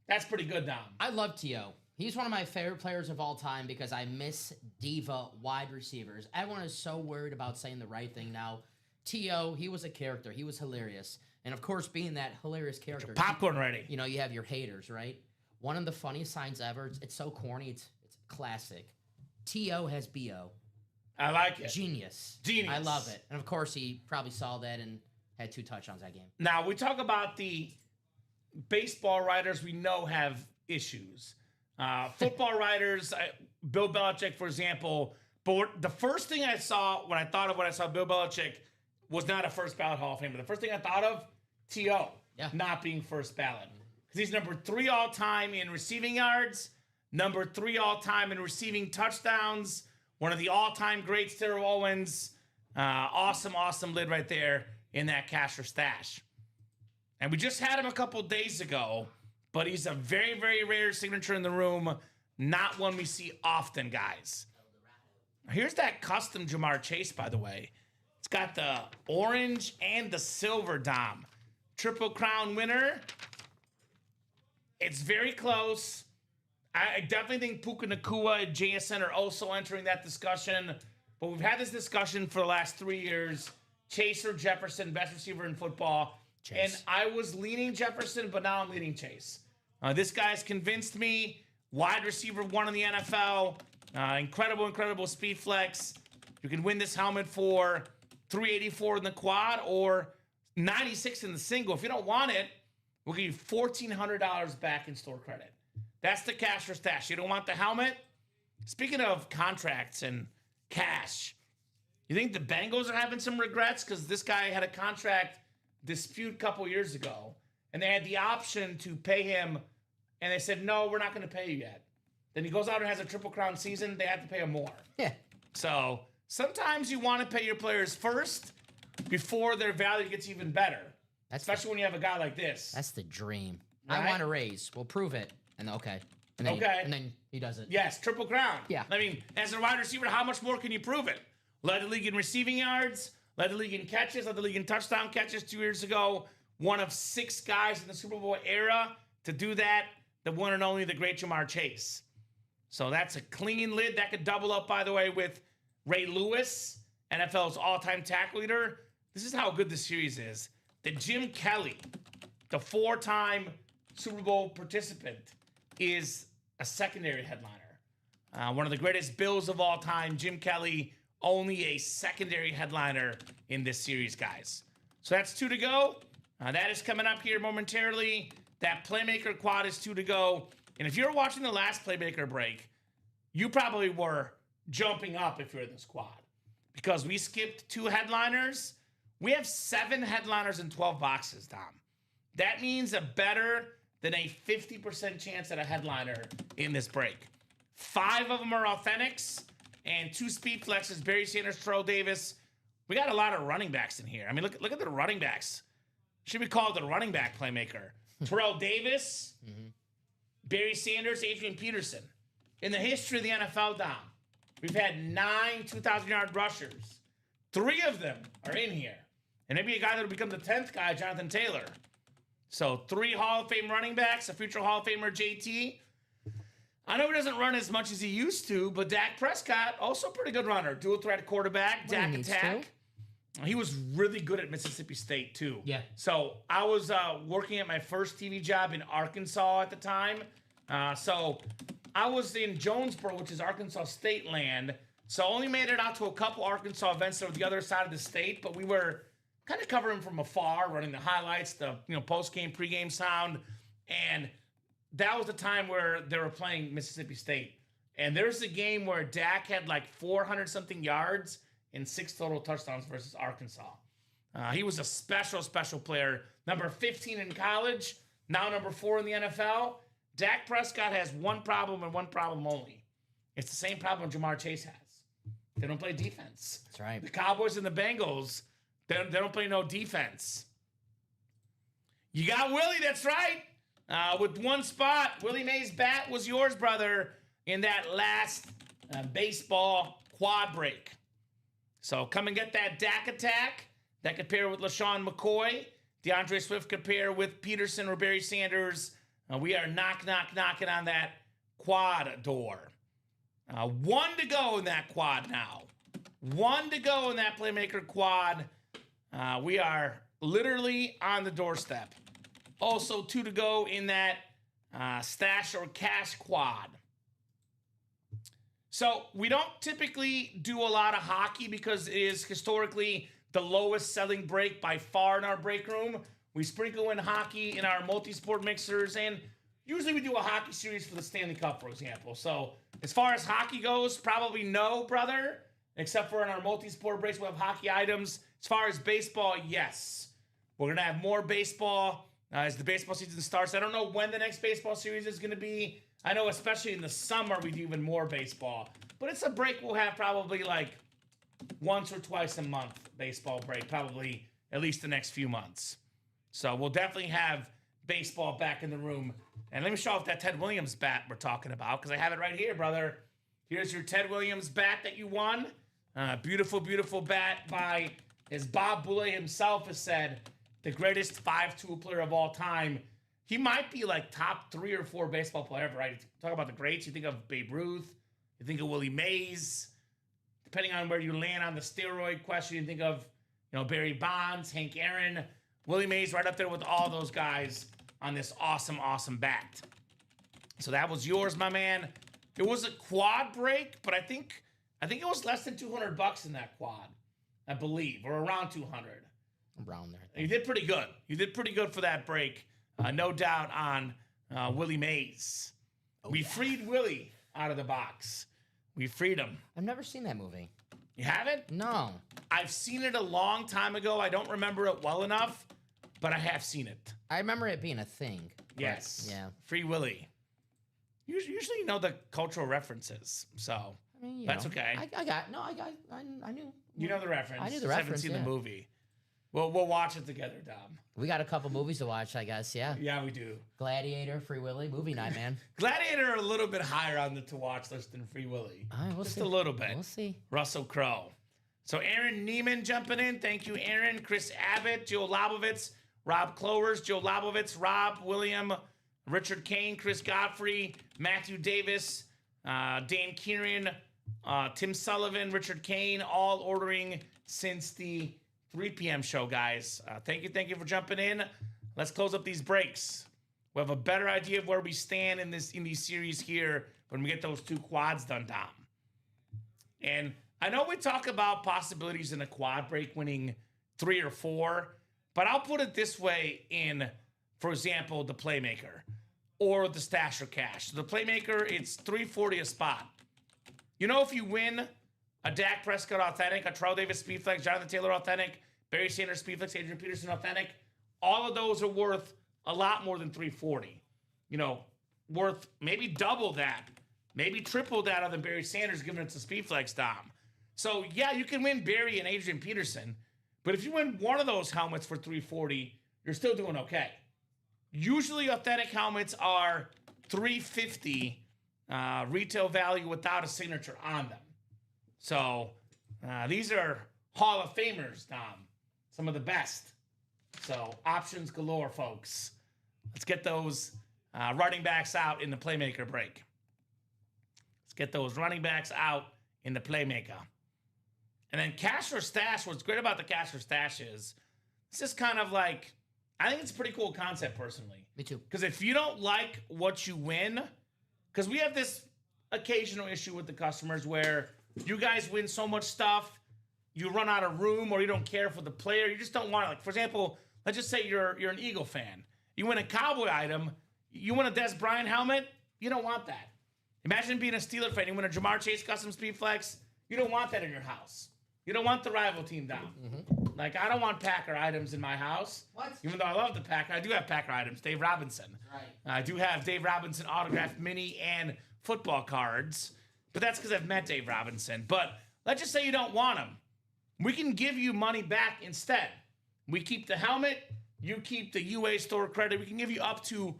S1: That's pretty good, Dom.
S2: I love T.O. He's one of my favorite players of all time because I miss diva wide receivers. Everyone is so worried about saying the right thing now. T.O., he was a character. He was hilarious. And, of course, being that hilarious character.
S1: Popcorn ready.
S2: You know, you have your haters, right? One of the funniest signs ever. It's so corny. It's classic. T.O. has B.O.
S1: I like it.
S2: Genius.
S1: Genius.
S2: I love it. And, of course, he probably saw that and had 2 touchdowns that game.
S1: Now, we talk about the baseball writers we know have issues. Football writers, Bill Belichick, for example. But the first thing I saw when I saw Bill Belichick was not a first ballot Hall of Famer. The first thing I thought of, T.O. Not being first ballot. Because he's number 3 all-time in receiving yards, number 3 all-time in receiving touchdowns, one of the all-time greats, Terrell Owens. Awesome lid right there in that cash or stash. And we just had him a couple days ago, but he's a very, very rare signature in the room. Not one we see often, guys. Here's that custom Jamar Chase, by the way. It's got the orange and the silver, Dom. Triple Crown winner. It's very close. I definitely think Puka Nacua and JSN are also entering that discussion. But we've had this discussion for the last 3 years. Chase or Jefferson, best receiver in football. Chase. And I was leaning Jefferson, but now I'm leaning Chase. This guy's convinced me. Wide receiver 1 in the NFL. Incredible speed flex. You can win this helmet for $384 in the quad or $96 in the single. If you don't want it, we'll give you $1,400 back in store credit. That's the cash or stash. You don't want the helmet? Speaking of contracts and cash, you think the Bengals are having some regrets? Because this guy had a contract dispute a couple years ago, and they had the option to pay him, and they said, no, we're not going to pay you yet. Then he goes out and has a Triple Crown season. They have to pay him more.
S2: Yeah.
S1: So sometimes you want to pay your players first before their value gets even better, especially when you have a guy like this.
S2: That's the dream.
S1: Right?
S2: I want a raise. We'll prove it. And okay. And then he does it.
S1: Yes, Triple Crown.
S2: Yeah.
S1: I mean, as a wide receiver, how much more can you prove it? Led the league in receiving yards, led the league in catches, led the league in touchdown catches 2 years ago. One of 6 guys in the Super Bowl era to do that. The one and only, the great Jamar Chase. So that's a clean lid. That could double up, by the way, with Ray Lewis, NFL's all-time tackle leader. This is how good the series is. The Jim Kelly, the 4-time Super Bowl participant, is a secondary headliner. One of the greatest Bills of all time, Jim Kelly, only a secondary headliner in this series, guys. So that's 2 to go. That is coming up here momentarily. That Playmaker quad is 2 to go. And if you're watching the last Playmaker break, you probably were jumping up if you're in this quad. Because we skipped 2 headliners. We have 7 headliners in 12 boxes, Dom. That means a better than a 50% chance at a headliner in this break. 5 of them are authentics and 2 speed flexes, Barry Sanders, Trout Davis. We got a lot of running backs in here. I mean, look at the running backs. Should be called the running back playmaker. Terrell Davis, Barry Sanders, Adrian Peterson. In the history of the NFL, Dom, we've had 9 2,000-yard rushers. 3 of them are in here. And maybe a guy that will become the 10th guy, Jonathan Taylor. So 3 Hall of Fame running backs, a future Hall of Famer, JT. I know he doesn't run as much as he used to, but Dak Prescott, also a pretty good runner. Dual threat quarterback, Dak attack. He was really good at Mississippi State, too.
S2: Yeah.
S1: So I was working at my first TV job in Arkansas at the time. So I was in Jonesboro, which is Arkansas State land. So I only made it out to a couple Arkansas events that were the other side of the state, but we were kind of covering from afar, running the highlights, the post-game, pre-game sound. And that was the time where they were playing Mississippi State. And there's a game where Dak had like 400-something yards and 6 total touchdowns versus Arkansas. He was a special player. Number 15 in college, now number 4 in the NFL. Dak Prescott has one problem and one problem only. It's the same problem Jamar Chase has. They don't play defense.
S2: That's right.
S1: The Cowboys and the Bengals, they don't play no defense. You got Willie, that's right. With one spot, Willie Mays' bat was yours, brother, in that last baseball quad break. So come and get that Dak attack. That could pair with LaShawn McCoy. DeAndre Swift could pair with Peterson or Barry Sanders. We are knocking on that quad door. 1 to go in that quad now. 1 to go in that playmaker quad. We are literally on the doorstep. Also 2 to go in that stash or cash quad. So we don't typically do a lot of hockey because it is historically the lowest selling break by far in our break room. We sprinkle in hockey in our multi-sport mixers, and usually we do a hockey series for the Stanley Cup, for example. So as far as hockey goes, probably no, brother, except for in our multi-sport breaks, we have hockey items. As far as baseball, yes. We're going to have more baseball as the baseball season starts. I don't know when the next baseball series is going to be. I know especially in the summer we do even more baseball. But it's a break we'll have probably like once or twice a month, baseball break, probably at least the next few months. So we'll definitely have baseball back in the room. And let me show off that Ted Williams bat we're talking about, because I have it right here, brother. Here's your Ted Williams bat that you won. Beautiful bat by, as Bob Boulay himself has said, the greatest 5-tool player of all time. He might be like top 3 or 4 baseball player ever, right? Talk about the greats. You think of Babe Ruth. You think of Willie Mays. Depending on where you land on the steroid question, you think of, Barry Bonds, Hank Aaron, Willie Mays right up there with all those guys on this awesome bat. So that was yours, my man. It was a quad break, but I think it was less than $200 in that quad, I believe, or around 200.
S2: Around there.
S1: You did pretty good. You did pretty good for that break. No doubt on Willie Mays. We freed Willie out of the box. We freed him.
S2: I've never seen that movie.
S1: You haven't?
S2: No.
S1: I've seen it a long time ago. I don't remember it well enough, but I have seen it.
S2: I remember it being a thing.
S1: Yes.
S2: Yeah.
S1: Free Willie. Usually you know the cultural references, so
S2: I mean,
S1: that's okay.
S2: I knew.
S1: You know the reference.
S2: I knew the
S1: Just
S2: reference.
S1: haven't seen
S2: yeah.
S1: the movie. We'll watch it together, Dom.
S2: We got a couple movies to watch, I guess. Yeah.
S1: Yeah, we do.
S2: Gladiator, Free Willy, movie night, man.
S1: Gladiator a little bit higher on the to-watch list than Free Willy.
S2: All right, we'll
S1: Just
S2: see.
S1: a little bit.
S2: We'll see.
S1: Russell Crowe. So Aaron Neiman jumping in. Thank you, Aaron. Chris Abbott, Joe Labovitz, Rob Clovers, Joe Labovitz, Rob William, Richard Kane, Chris Godfrey, Matthew Davis, Dan Kieran, Tim Sullivan, Richard Kane, all ordering since the 3 p.m. show, guys. Thank you for jumping in. Let's close up these breaks. We have a better idea of where we stand in these series here when we get those 2 quads done, Dom. And I know we talk about possibilities in a quad break winning 3 or 4, but I'll put it this way in, for example, the playmaker or the stash or cash. So the playmaker, it's $340 a spot. You know, if you win a Dak Prescott Authentic, a Trout Davis Speedflex, Jonathan Taylor Authentic, Barry Sanders Speedflex, Adrian Peterson Authentic, all of those are worth a lot more than $340. You know, worth maybe double that, maybe triple that other than Barry Sanders giving it to Speedflex, Dom. So, yeah, you can win Barry and Adrian Peterson, but if you win one of those helmets for $340, you're still doing okay. Usually, authentic helmets are $350 retail value without a signature on them. So, these are Hall of Famers, Dom. Some of the best. So, options galore, folks. Let's get those running backs out in the Playmaker break. Let's get those running backs out in the Playmaker. And then Cash or Stash, what's great about the Cash or Stash is, it's just kind of like, I think it's a pretty cool concept, personally.
S2: Me too.
S1: Because if you don't like what you win, because we have this occasional issue with the customers where you guys win so much stuff, you run out of room, or you don't care for the player. You just don't want it. Like, for example, let's just say you're an Eagle fan. You win a Cowboy item. You win a Des Bryant helmet. You don't want that. Imagine being a Steeler fan. You win a Jamar Chase Custom Speedflex. You don't want that in your house. You don't want the rival team down. Mm-hmm. Like, I don't want Packer items in my house.
S2: What?
S1: Even though I love the Packer, I do have Packer items. Dave Robinson.
S2: Right.
S1: I do have Dave Robinson autographed mini and football cards. But that's because I've met Dave Robinson. But let's just say you don't want them. We can give you money back instead. We keep the helmet. You keep the UA store credit. We can give you up to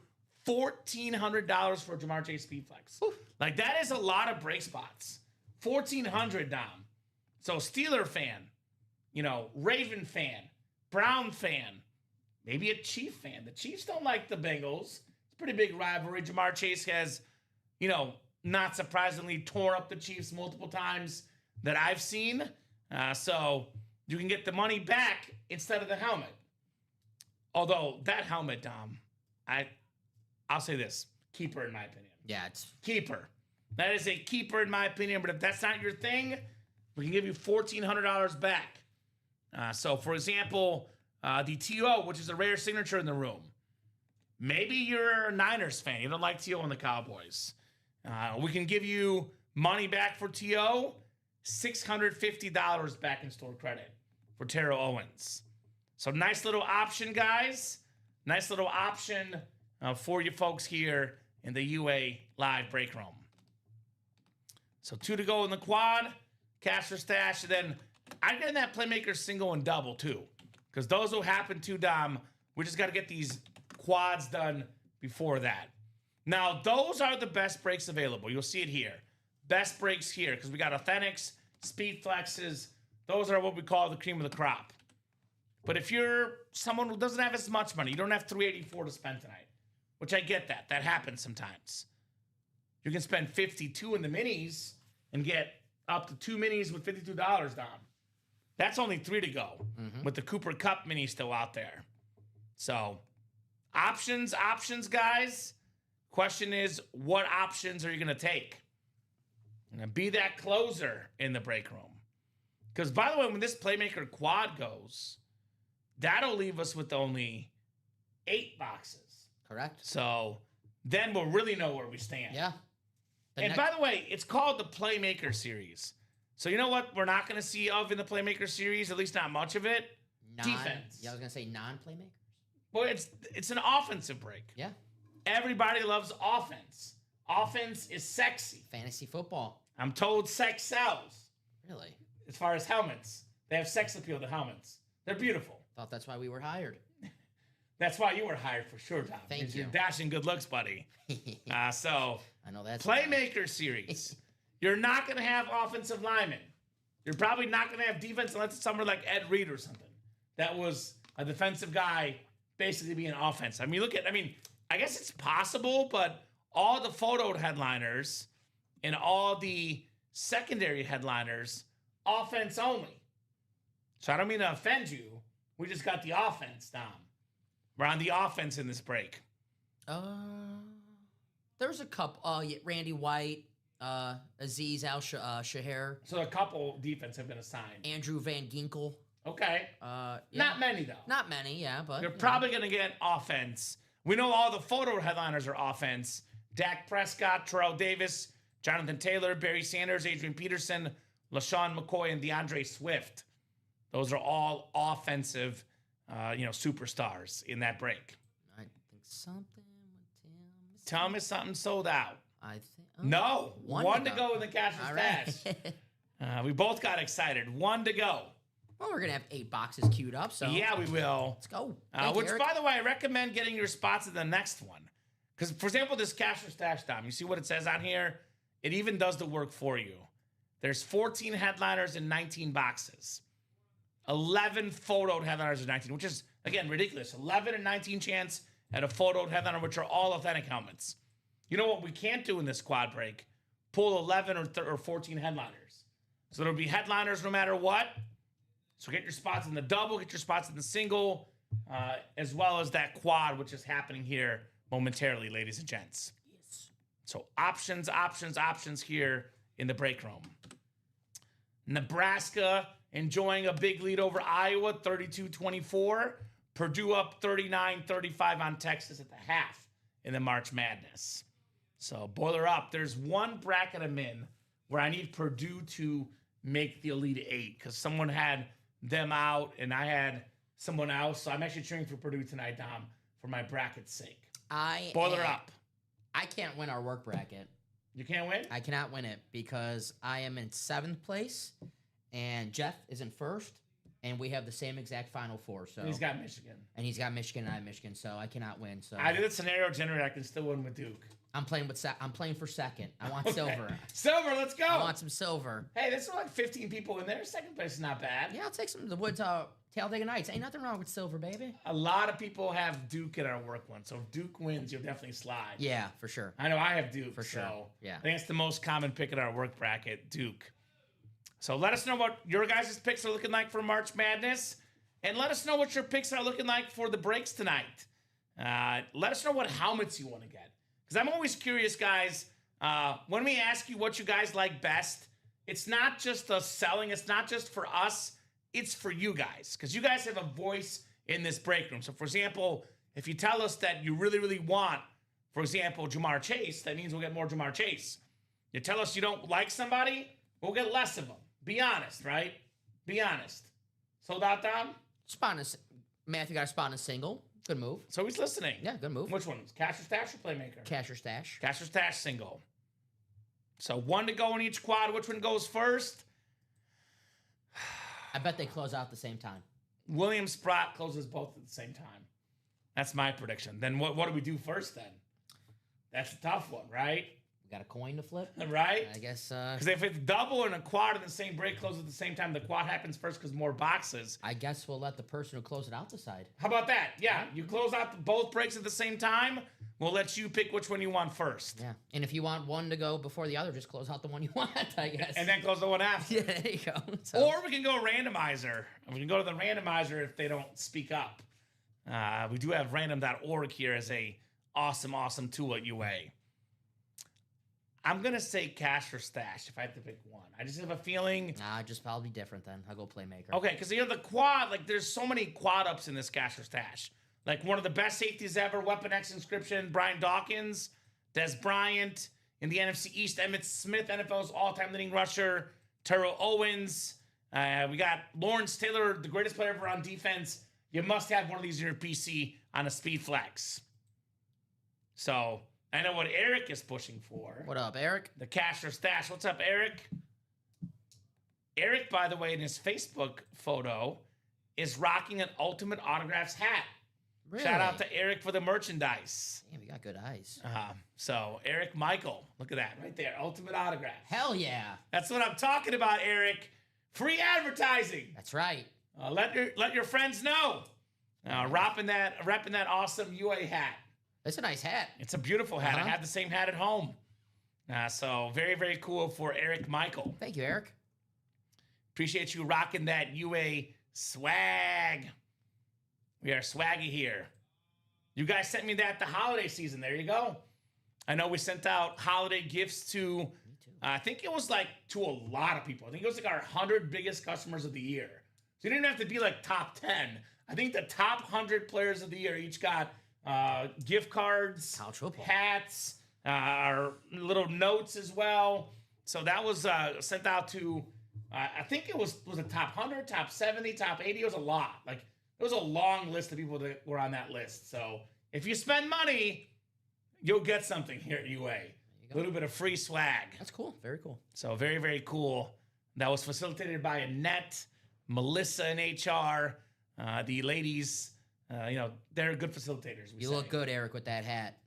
S1: $1,400 for Jamar Chase Speedflex. Oof. Like, that is a lot of break spots. $1,400, Dom. So, Steeler fan, you know, Raven fan, Brown fan, maybe a Chief fan. The Chiefs don't like the Bengals. It's a pretty big rivalry. Jamar Chase has, you know, not surprisingly, tore up the Chiefs multiple times that I've seen. So, you can get the money back instead of the helmet. Although, that helmet, Dom, I'll say this, keeper in my opinion.
S2: Yeah, it's...
S1: Keeper. That is a keeper in my opinion, but if that's not your thing, we can give you $1,400 back. So, for example, the TO, which is a rare signature in the room. Maybe you're a Niners fan. You don't like TO on the Cowboys. We can give you money back for TO, $650 back in store credit for Terrell Owens. So, nice little option, guys. Nice little option for you folks here in the UA Live Break Room. So, 2 to go in the quad. Cash or Stash, and then I get in that Playmaker single and double too, because those will happen too, Dom. We just got to get these quads done before that. Now, those are the best breaks available. You'll see it here. Best breaks here, because we got Authentics, Speed Flexes. Those are what we call the cream of the crop. But if you're someone who doesn't have as much money, you don't have $384 to spend tonight, which I get that. That happens sometimes. You can spend $52 in the minis and get up to 2 minis with $52, Dom. That's only 3 to go with the Cooper Cup mini still out there. So, options, guys. Question is, what options are you going to take? And be that closer in the break room. Because, by the way, when this Playmaker quad goes, that'll leave us with only 8 boxes.
S2: Correct.
S1: So, then we'll really know where we stand.
S2: Yeah.
S1: And by the way, it's called the Playmaker Series. So you know what we're not going to see of in the Playmaker Series, at least not much of it? Defense.
S2: Yeah, I was going to say non-playmakers.
S1: Well, it's an offensive break.
S2: Yeah.
S1: Everybody loves offense. Offense is sexy.
S2: Fantasy football.
S1: I'm told sex sells.
S2: Really?
S1: As far as helmets. They have sex appeal to helmets. They're beautiful.
S2: Thought that's why we were hired.
S1: That's why you were hired for sure, Tom.
S2: Thank you.
S1: You're dashing good looks, buddy. So...
S2: I know that's
S1: Playmaker Series. You're not going to have offensive linemen. You're probably not going to have defense unless it's someone like Ed Reed or something. That was a defensive guy basically being offense. I mean, I guess it's possible, but all the photo headliners and all the secondary headliners, offense only. So I don't mean to offend you. We just got the offense down. We're on the offense in this break.
S2: There's a couple. Randy White, Aziz Al-Shahir.
S1: So a couple defense have been assigned.
S2: Andrew Van Ginkel.
S1: Okay.
S2: Yeah.
S1: Not many, though.
S2: Not many, yeah, but...
S1: You're probably going to get offense. We know all the photo headliners are offense. Dak Prescott, Terrell Davis, Jonathan Taylor, Barry Sanders, Adrian Peterson, LaShawn McCoy, and DeAndre Swift. Those are all offensive, superstars in that break.
S2: I think something with
S1: Tell me something sold out.
S2: I think
S1: No, one to go in the cash or stash.
S2: Right.
S1: We both got excited. One to go.
S2: Well, we're gonna have 8 boxes queued up, so
S1: Yeah, we will.
S2: let's go.
S1: Which, by the way, I recommend getting your spots in the next one. Because, for example, this cash or stash, Dom, you see what it says on here? It even does the work for you. There's 14 headliners and 19 boxes. 11 photoed headliners and 19, which is, again, ridiculous. 11 and 19 chance at a photoed headliner, which are all authentic helmets. You know what we can't do in this quad break? Pull 11 or 14 headliners. So there'll be headliners no matter what. So get your spots in the double, get your spots in the single, as well as that quad, which is happening here momentarily, ladies and gents.
S2: Yes.
S1: So options here in the break room. Nebraska enjoying a big lead over Iowa, 32-24. Purdue up 39-35 on Texas at the half in the March Madness. So boiler up. There's one bracket I'm in where I need Purdue to make the Elite Eight because someone had them out and I had someone else. So I'm actually cheering for Purdue tonight, Dom, for my bracket's sake. Boiler up.
S2: I can't win our work bracket.
S1: You can't win?
S2: I cannot win it because I am in 7th place and Jeff is in 1st. And we have the same exact Final Four. So
S1: he's got Michigan.
S2: And he's got Michigan and I have Michigan, so I cannot win. So
S1: I did a scenario generator. I can still win with Duke.
S2: I'm playing for second. I want silver.
S1: Silver, let's go.
S2: I want some silver.
S1: Hey, there's like 15 people in there. Second place is not bad.
S2: Yeah, I'll take some of the Woods Talladega Nights. Ain't nothing wrong with silver, baby.
S1: A lot of people have Duke in our work one. So if Duke wins, you'll definitely slide.
S2: Yeah, for sure.
S1: I know I have Duke.
S2: For sure.
S1: So
S2: yeah.
S1: I think it's the most common pick in our work bracket, Duke. So let us know what your guys' picks are looking like for March Madness. And let us know what your picks are looking like for the breaks tonight. Let us know what helmets you want to get. Because I'm always curious, guys, when we ask you what you guys like best, it's not just us selling. It's not just for us. It's for you guys. Because you guys have a voice in this break room. So, for example, if you tell us that you really, really want, for example, Jamar Chase, that means we'll get more Jamar Chase. You tell us you don't like somebody, we'll get less of them. Be honest, right? Be honest. Sold out, Dom?
S2: Matthew got a spot in a single. Good move.
S1: So he's listening.
S2: Yeah, good move.
S1: Which one? Cash or stash or playmaker?
S2: Cash or stash.
S1: Cash or stash single. So one to go in each quad. Which one goes first?
S2: I bet they close out at the same time.
S1: William Sprott closes both at the same time. That's my prediction. Then what do we do first then? That's a tough one, right?
S2: Got a coin to flip,
S1: right?
S2: I guess.
S1: Because if it's double and a quad in the same break closes at the same time, the quad happens first because more boxes.
S2: I guess we'll let the person who closed it out decide.
S1: How about that? Yeah, you close out both breaks at the same time. We'll let you pick which one you want first.
S2: Yeah, and if you want one to go before the other, just close out the one you want, I guess.
S1: And then close the one after.
S2: Yeah, there you go. So.
S1: Or we can go randomizer. We can go to the randomizer if they don't speak up. We do have random.org here as a awesome tool at UA. I'm going to say cash or stash if I have to pick one. I just have a feeling.
S2: Nah, just probably different then. I'll go playmaker.
S1: Okay, because the quad, like there's so many quad ups in this cash or stash. Like one of the best safeties ever, Weapon X inscription, Brian Dawkins, Des Bryant. In the NFC East, Emmitt Smith, NFL's all-time leading rusher, Terrell Owens. We got Lawrence Taylor, the greatest player ever on defense. You must have one of these in your PC on a speed flex. So I know what Eric is pushing for.
S2: What up, Eric?
S1: The cash or stash. What's up, Eric? Eric, by the way, in his Facebook photo, is rocking an Ultimate Autographs hat.
S2: Really?
S1: Shout out to Eric for the merchandise.
S2: Damn, you got good eyes.
S1: So, Eric Michael. Look at that right there. Ultimate Autographs.
S2: Hell yeah.
S1: That's what I'm talking about, Eric. Free advertising.
S2: That's right.
S1: Let your friends know. Repping that awesome UA hat.
S2: It's a nice hat.
S1: It's a beautiful hat. I have the same hat at home. So very, very cool for Eric Michael.
S2: Thank you, Eric.
S1: Appreciate you rocking that UA swag. We are swaggy here. You guys sent me that the holiday season. There you go. I know we sent out holiday gifts to, I think it was like to a lot of people. I think it was like our 100 biggest customers of the year. So you didn't have to be like top 10. I think the top 100 players of the year each got gift cards, hats, our little notes as well. So that was sent out to, I think it was a top 100, top 70, top 80. It was a lot. Like, it was a long list of people that were on that list. So if you spend money, you'll get something here at UA. A little bit of free swag.
S2: That's cool. Very cool.
S1: So very, very cool. That was facilitated by Annette, Melissa in HR. The ladies, they're good facilitators.
S2: You look good, Eric, with that hat.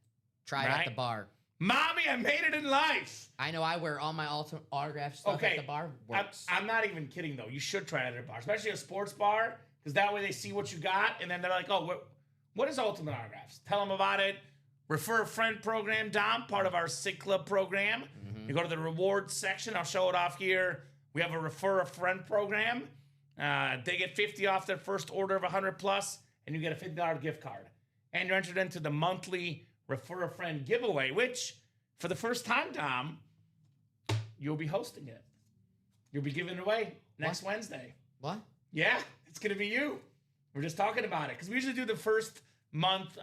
S2: Try it at the bar.
S1: Mommy, I made it in life.
S2: I know I wear all my autograph stuff at the bar. Works.
S1: I'm not even kidding, though. You should try it at a bar, especially a sports bar, because that way they see what you got, and then they're like, oh, what is Ultimate Autographs? Tell them about it. Refer a friend program, Dom, part of our Sick Club program. You go to the rewards section. I'll show it off here. We have a Refer a Friend program. They get 50 off their first order of 100 plus, and you get a $50 gift card. And you're entered into the monthly Refer a Friend giveaway, which, for the first time, Dom, you'll be hosting it. You'll be giving it away next Wednesday.
S2: What?
S1: Yeah, it's going to be you. We're just talking about it, because we usually do the first month,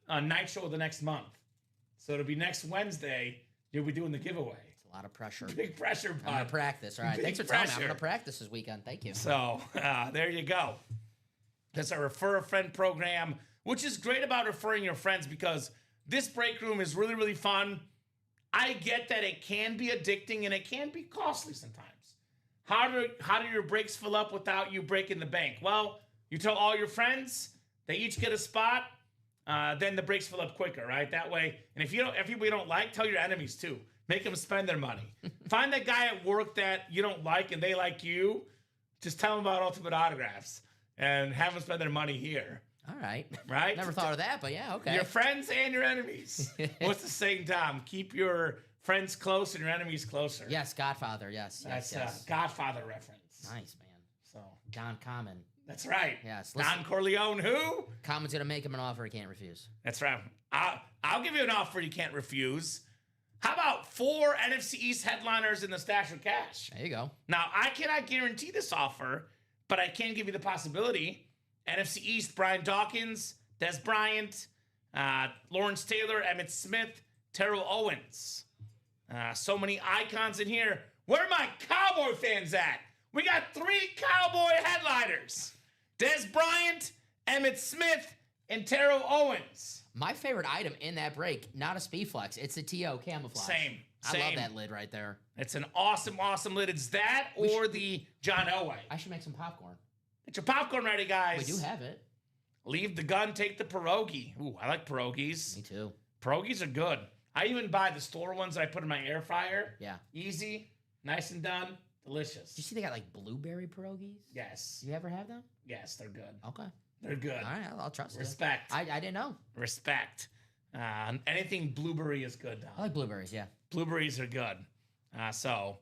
S1: night show of the next month. So it'll be next Wednesday. You'll be doing the giveaway.
S2: It's a lot of pressure.
S1: Big pressure, bud.
S2: I'm going to practice. All right. Thanks for telling me. I'm going to practice this weekend. Thank you.
S1: So there you go. That's our Refer a Friend program, which is great about referring your friends, because this break room is really, really fun. I get that it can be addicting and it can be costly sometimes. How do your breaks fill up without you breaking the bank? Well, you tell all your friends, they each get a spot. Then the breaks fill up quicker, right? That way, and if people you don't like, tell your enemies too. Make them spend their money. Find that guy at work that you don't like and they like you. Just tell them about Ultimate Autographs and have them spend their money here.
S2: All right.
S1: Right?
S2: Never thought of that, but yeah, okay.
S1: Your friends and your enemies. What's the saying, Tom? Keep your friends close and your enemies closer.
S2: Yes, Godfather. Yes.
S1: That's
S2: yes.
S1: a Godfather reference.
S2: Nice, man.
S1: So
S2: Don Common.
S1: That's right.
S2: Yes.
S1: Don Corleone, who?
S2: Common's gonna make him an offer he can't refuse.
S1: That's right. I'll give you an offer you can't refuse. How about 4 NFC East headliners in the Stash of Cash?
S2: There you go.
S1: Now, I cannot guarantee this offer, but I can give you the possibility. NFC East, Brian Dawkins, Des Bryant, Lawrence Taylor, Emmitt Smith, Terrell Owens. So many icons in here. Where are my Cowboy fans at? We got 3 Cowboy headliners. Des Bryant, Emmitt Smith, and Terrell Owens.
S2: My favorite item in that break, not a speed flex. It's a TO camouflage.
S1: Same.
S2: I love that lid right there.
S1: It's an awesome, awesome lid. It's that or the John Elway.
S2: I should make some popcorn.
S1: Get your popcorn ready, guys.
S2: We do have it.
S1: Leave the gun, take the pierogi. Ooh, I like pierogies.
S2: Me too.
S1: Pierogies are good. I even buy the store ones that I put in my air fryer.
S2: Yeah.
S1: Easy, nice and done, delicious.
S2: Did you see they got like blueberry pierogies?
S1: Yes.
S2: You ever have them?
S1: Yes, they're good.
S2: Okay.
S1: They're good.
S2: All right, I'll trust
S1: Respect.
S2: it. I didn't know.
S1: Respect. Anything blueberry is good, Dom.
S2: I like blueberries, yeah.
S1: Blueberries are good. So,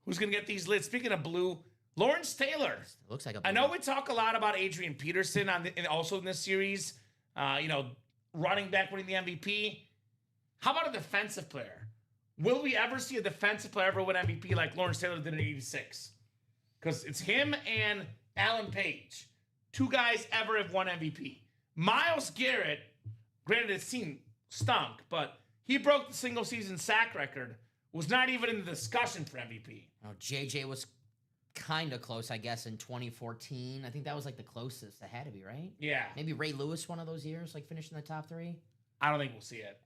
S1: who's going to get these lids? Speaking of blue, Lawrence Taylor.
S2: It looks like a
S1: I know we talk a lot about Adrian Peterson and also in this series. Running back winning the MVP. How about a defensive player? Will we ever see a defensive player ever win MVP like Lawrence Taylor did in '86? Because it's him and Alan Page. 2 guys ever have won MVP. Myles Garrett, granted his team stunk, but he broke the single season sack record. Was not even in the discussion for MVP.
S2: Oh, JJ was kind of close, I guess, in 2014. I think that was like the closest. It had to be, right?
S1: Yeah.
S2: Maybe Ray Lewis one of those years, like finishing the top 3.
S1: I don't think we'll see it.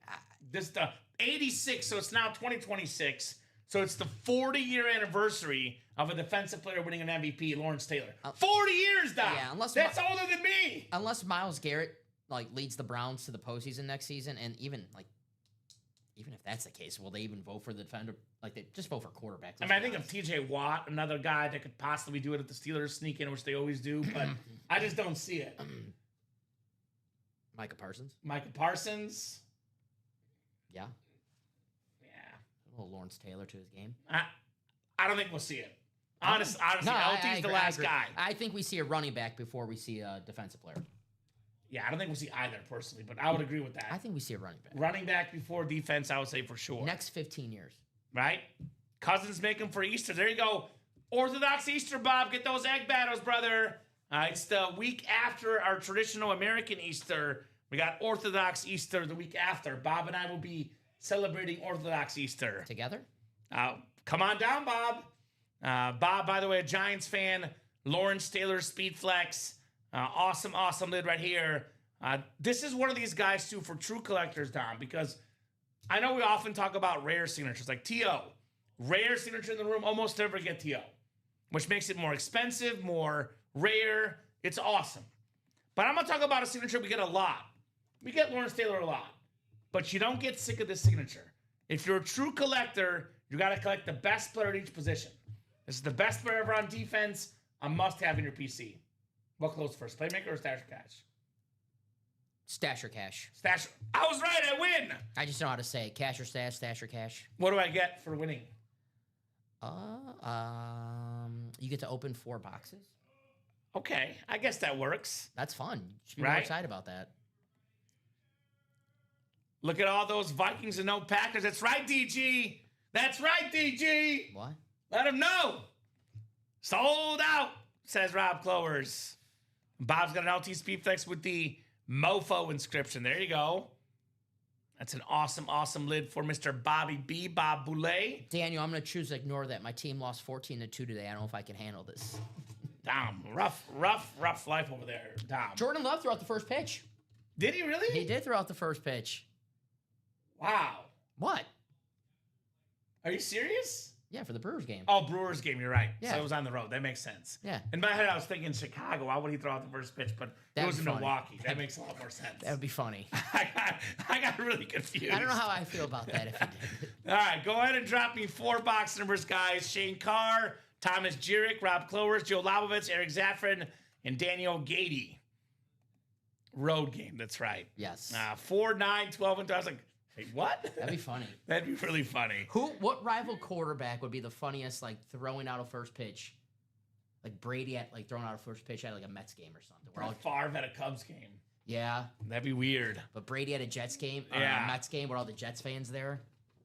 S1: This 86, so it's now 2026. So it's the 40-year anniversary of a defensive player winning an MVP, Lawrence Taylor. 40 years, Doc. Yeah, that's older than me.
S2: Unless Myles Garrett leads the Browns to the postseason next season, and even if that's the case, will they even vote for the defender? Like, they just vote for quarterback.
S1: I think of T.J. Watt, another guy that could possibly do it if the Steelers sneak in, which they always do, but I just don't see it.
S2: Micah Parsons. Yeah. A little Lawrence Taylor to his game.
S1: I don't think we'll see it. Honestly, LT's the last guy.
S2: I think we see a running back before we see a defensive player.
S1: Yeah, I don't think we'll see either personally, but I would agree with that.
S2: I think we see a running back.
S1: Running back before defense, I would say for sure.
S2: Next 15 years.
S1: Right? Cousins make them for Easter. There you go. Orthodox Easter, Bob. Get those egg battles, brother. It's the week after our traditional American Easter. We got Orthodox Easter the week after. Bob and I will be celebrating Orthodox Easter.
S2: Together?
S1: Come on down, Bob. Bob, by the way, a Giants fan. Lawrence Taylor Speed Flex. Awesome lid right here. This is one of these guys, too, for true collectors, Dom, because I know we often talk about rare signatures, like T.O. Rare signature in the room, almost never get T.O., which makes it more expensive, more rare. It's awesome. But I'm going to talk about a signature we get a lot. We get Lawrence Taylor a lot. But you don't get sick of this signature. If you're a true collector, you got to collect the best player at each position. This is the best player ever on defense. A must-have in your PC. What close first, playmaker or stash or cash?
S2: Stash or cash?
S1: Stash. I was right. I win.
S2: I just know how to say it. Cash or stash, stash or cash.
S1: What do I get for winning?
S2: You get to open 4 boxes.
S1: Okay, I guess that works.
S2: That's fun. You should be more excited about that.
S1: Look at all those Vikings and no Packers. That's right, DG. That's right, DG.
S2: What?
S1: Let him know. Sold out, says Rob Clovers. Bob's got an LT Speed Flex with the Mofo inscription. There you go. That's an awesome lid for Mr. Bobby B. Bob Boulay.
S2: Daniel, I'm going to choose to ignore that. My team lost 14-2 today. I don't know if I can handle this.
S1: Dom, rough life over there, Dom.
S2: Jordan Love threw out the first pitch.
S1: Did he really?
S2: He did throw out the first pitch.
S1: Wow.
S2: What?
S1: Are you serious?
S2: Yeah, for the Brewers game.
S1: Oh, Brewers game, you're right.
S2: Yeah.
S1: So it was on the road. That makes sense.
S2: Yeah.
S1: In my head, I was thinking Chicago. Why would he throw out the first pitch? But it was in Milwaukee. That makes a lot more sense.
S2: That would be funny.
S1: I got really confused.
S2: I don't know how I feel about that if he did.
S1: All right, go ahead and drop me 4 box numbers, guys. Shane Carr, Thomas Jurek, Rob Clovers, Joe Labovitz, Eric Zaffron, and Daniel Gady. Road game, that's right.
S2: Yes.
S1: 4, 9, 12, and 12. I was like, hey, what?
S2: That'd be funny.
S1: That'd be really funny.
S2: What rival quarterback would be the funniest, like, throwing out a first pitch? Like, Brady throwing out a first pitch at, like, a Mets game or something.
S1: Or Favre at a Cubs game.
S2: Yeah.
S1: That'd be weird.
S2: But Brady at a Jets game?
S1: Yeah.
S2: A Mets game with all the Jets fans there?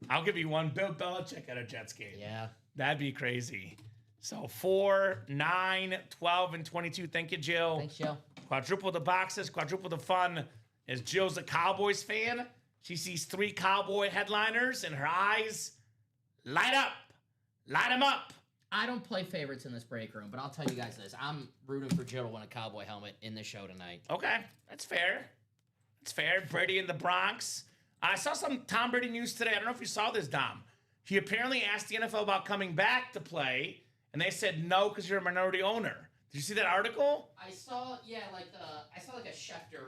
S1: I'll give you one. Bill Belichick at a Jets game.
S2: Yeah.
S1: That'd be crazy. So 4, 9, 12, and 22. Thank you, Jill.
S2: Thanks, Jill.
S1: Quadruple the boxes, quadruple the fun. As Jill's a Cowboys fan, she sees 3 Cowboy headliners and her eyes light up. Light them up.
S2: I don't play favorites in this break room, but I'll tell you guys this. I'm rooting for Jill to win a Cowboy helmet in the show tonight.
S1: Okay, that's fair. That's fair. Brady in the Bronx. I saw some Tom Brady news today. I don't know if you saw this, Dom. He apparently asked the NFL about coming back to play, and they said no because you're a minority owner. Did you see that article?
S2: I saw, a Schefter,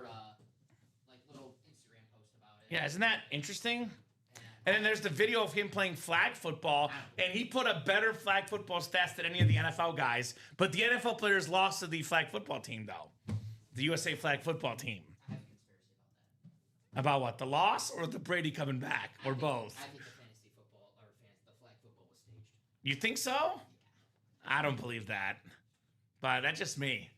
S2: little Instagram post about it.
S1: Yeah, isn't that interesting? And then there's the video of him playing flag football, and he put a better flag football stats than any of the NFL guys. But the NFL players lost to the flag football team, though. The USA flag football team.
S2: I have a conspiracy about that.
S1: About what? The loss or the Brady coming back? Or both?
S2: I think the fantasy football, the flag football was staged.
S1: You think so? I don't believe that. But that's just me.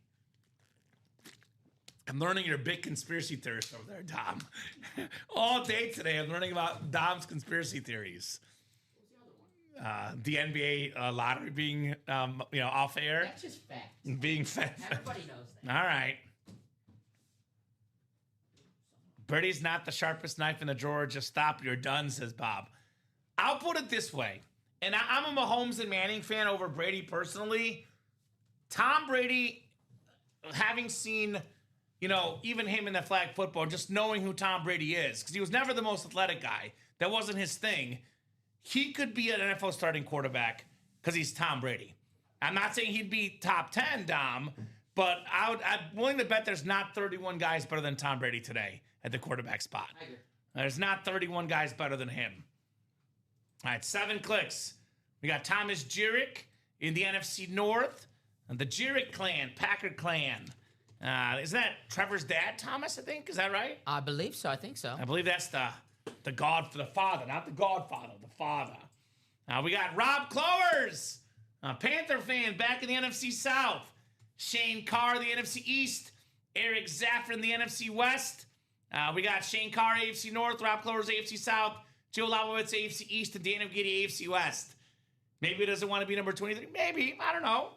S1: I'm learning you're a big conspiracy theorist over there, Dom. All day today, I'm learning about Dom's conspiracy theories.
S2: What was the other one?
S1: The NBA lottery being, off air.
S2: That's just facts.
S1: Being fed.
S2: Everybody knows that.
S1: All right. Brady's not the sharpest knife in the drawer. Just stop. You're done, says Bob. I'll put it this way. And I'm a Mahomes and Manning fan over Brady personally. Tom Brady, having seen, even him in the flag football, just knowing who Tom Brady is, because he was never the most athletic guy. That wasn't his thing. He could be an NFL starting quarterback because he's Tom Brady. I'm not saying he'd be top 10, Dom, but I'm willing to bet there's not 31 guys better than Tom Brady today at the quarterback spot.
S2: I agree.
S1: There's not 31 guys better than him. All right, 7 clicks. We got Thomas Jurek in the NFC North. And the Jurek clan, Packer clan. Isn't that Trevor's dad, Thomas, I think? Is that right?
S2: I believe so. I think so.
S1: I believe that's the father, not the godfather, the father. We got Rob Clovers, a Panther fan back in the NFC South. Shane Carr, the NFC East. Eric Zaffron, the NFC West. We got Shane Carr, AFC North. Rob Clovers, AFC South. Joe Labovitz, AFC East. And Daniel Giddy, AFC West. Maybe he doesn't want to be number 23. Maybe. I don't know.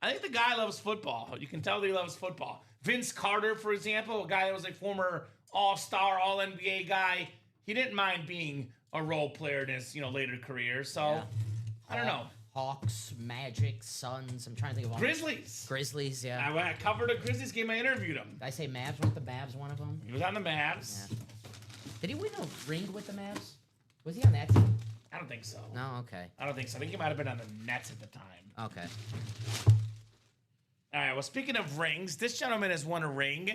S1: I think the guy loves football. You can tell that he loves football. Vince Carter, for example, a guy that was a former all-star, all-NBA guy. He didn't mind being a role player in his, later career. So,
S2: Yeah.
S1: I don't know.
S2: Hawks, Magic, Suns. I'm trying to think of all.
S1: Grizzlies,
S2: yeah.
S1: I covered a Grizzlies game. I interviewed him.
S2: Did I say Mavs? Weren't the Mavs one of them?
S1: He was on the Mavs.
S2: Yeah. Did he win a ring with the Mavs? Was he on that team?
S1: I don't think so.
S2: No, okay.
S1: I don't think so. I think he might have been on the Nets at the time.
S2: Okay.
S1: All right, well, speaking of rings, this gentleman has won a ring.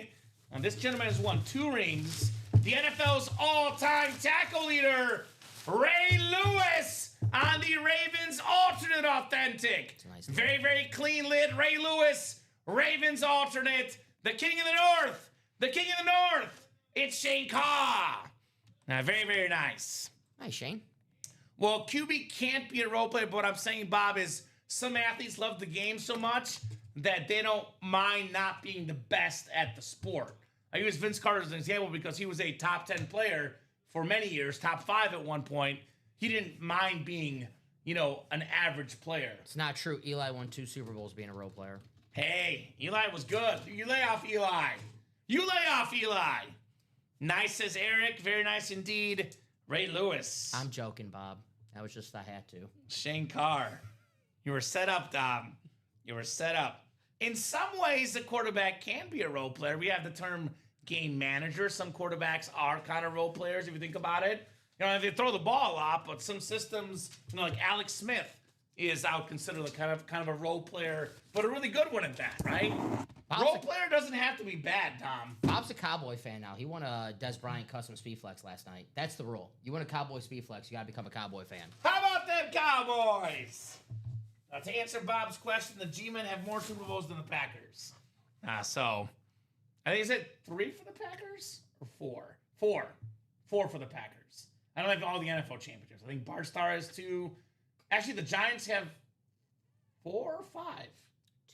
S1: And this gentleman has won 2 rings. The NFL's all-time tackle leader, Ray Lewis, on the Ravens alternate authentic.
S2: Nice.
S1: Very, very clean lid. Ray Lewis, Ravens alternate. The king of the North. The king of the North. It's Shane Carr. Now, very, very nice.
S2: Hi, Shane.
S1: Well, QB can't be a role player, but what I'm saying, Bob, is some athletes love the game so much that they don't mind not being the best at the sport. I use Vince Carter as an example because he was a top 10 player for many years, top 5 at one point. He didn't mind being, an average player.
S2: It's not true. Eli won 2 Super Bowls being a role player.
S1: Hey, Eli was good. You lay off Eli. You lay off Eli. Nice, says Eric. Very nice indeed. Ray Lewis.
S2: I'm joking, Bob. That was just I had to.
S1: Shane Carr. You were set up, Dom. You were set up. In some ways, a quarterback can be a role player. We have the term game manager. Some quarterbacks are kind of role players if you think about it. They throw the ball a lot, but some systems, like Alex Smith is out considered like kind of a role player, but a really good one at that, right? Role player doesn't have to be bad, Tom.
S2: Bob's a Cowboy fan now. He won a Des Bryant custom speed flex last night. That's the rule. You win a Cowboy speed flex, you got to become a Cowboy fan.
S1: How about them Cowboys? To answer Bob's question, the G-Men have more Super Bowls than the Packers. So, I think is it 3 for the Packers or 4? 4. 4 for the Packers. I don't have all the NFL championships. I think Barstar has 2. Actually, the Giants have 4 or 5.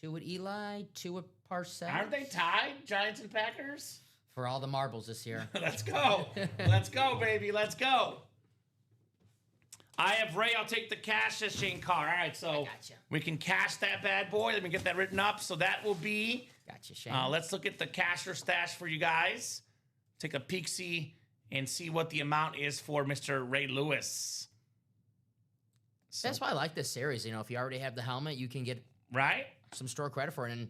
S2: 2 with Eli, 2 with Parcells.
S1: Aren't they tied, Giants and Packers?
S2: For all the marbles this year.
S1: Let's go. Let's go, baby. Let's go. I have Ray. I'll take the cash, says Shane Carr. All right, so we can cash that bad boy. Let me get that written up. So that will be.
S2: Gotcha, Shane.
S1: Let's look at the cash or stash for you guys. Take a peek-see and see what the amount is for Mr. Ray Lewis. So,
S2: that's why I like this series. If you already have the helmet, you can get some store credit for it and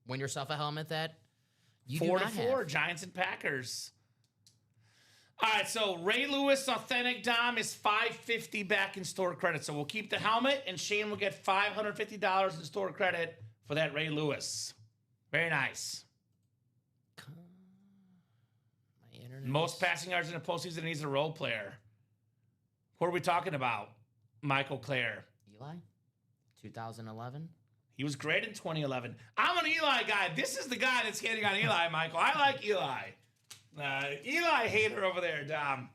S2: win yourself a helmet that you
S1: 4
S2: do
S1: to
S2: not
S1: 4,
S2: have.
S1: Giants and Packers. All right, so Ray Lewis Authentic Dom is $550 back in store credit. So we'll keep the helmet, and Shane will get $550 in store credit for that Ray Lewis. Very nice. Most passing yards in the postseason, and he's a role player. What are we talking about? Michael Clare.
S2: Eli? 2011?
S1: He was great in 2011. I'm an Eli guy. This is the guy that's hitting on Eli, Michael. I like Eli. Eli hater over there, Dom.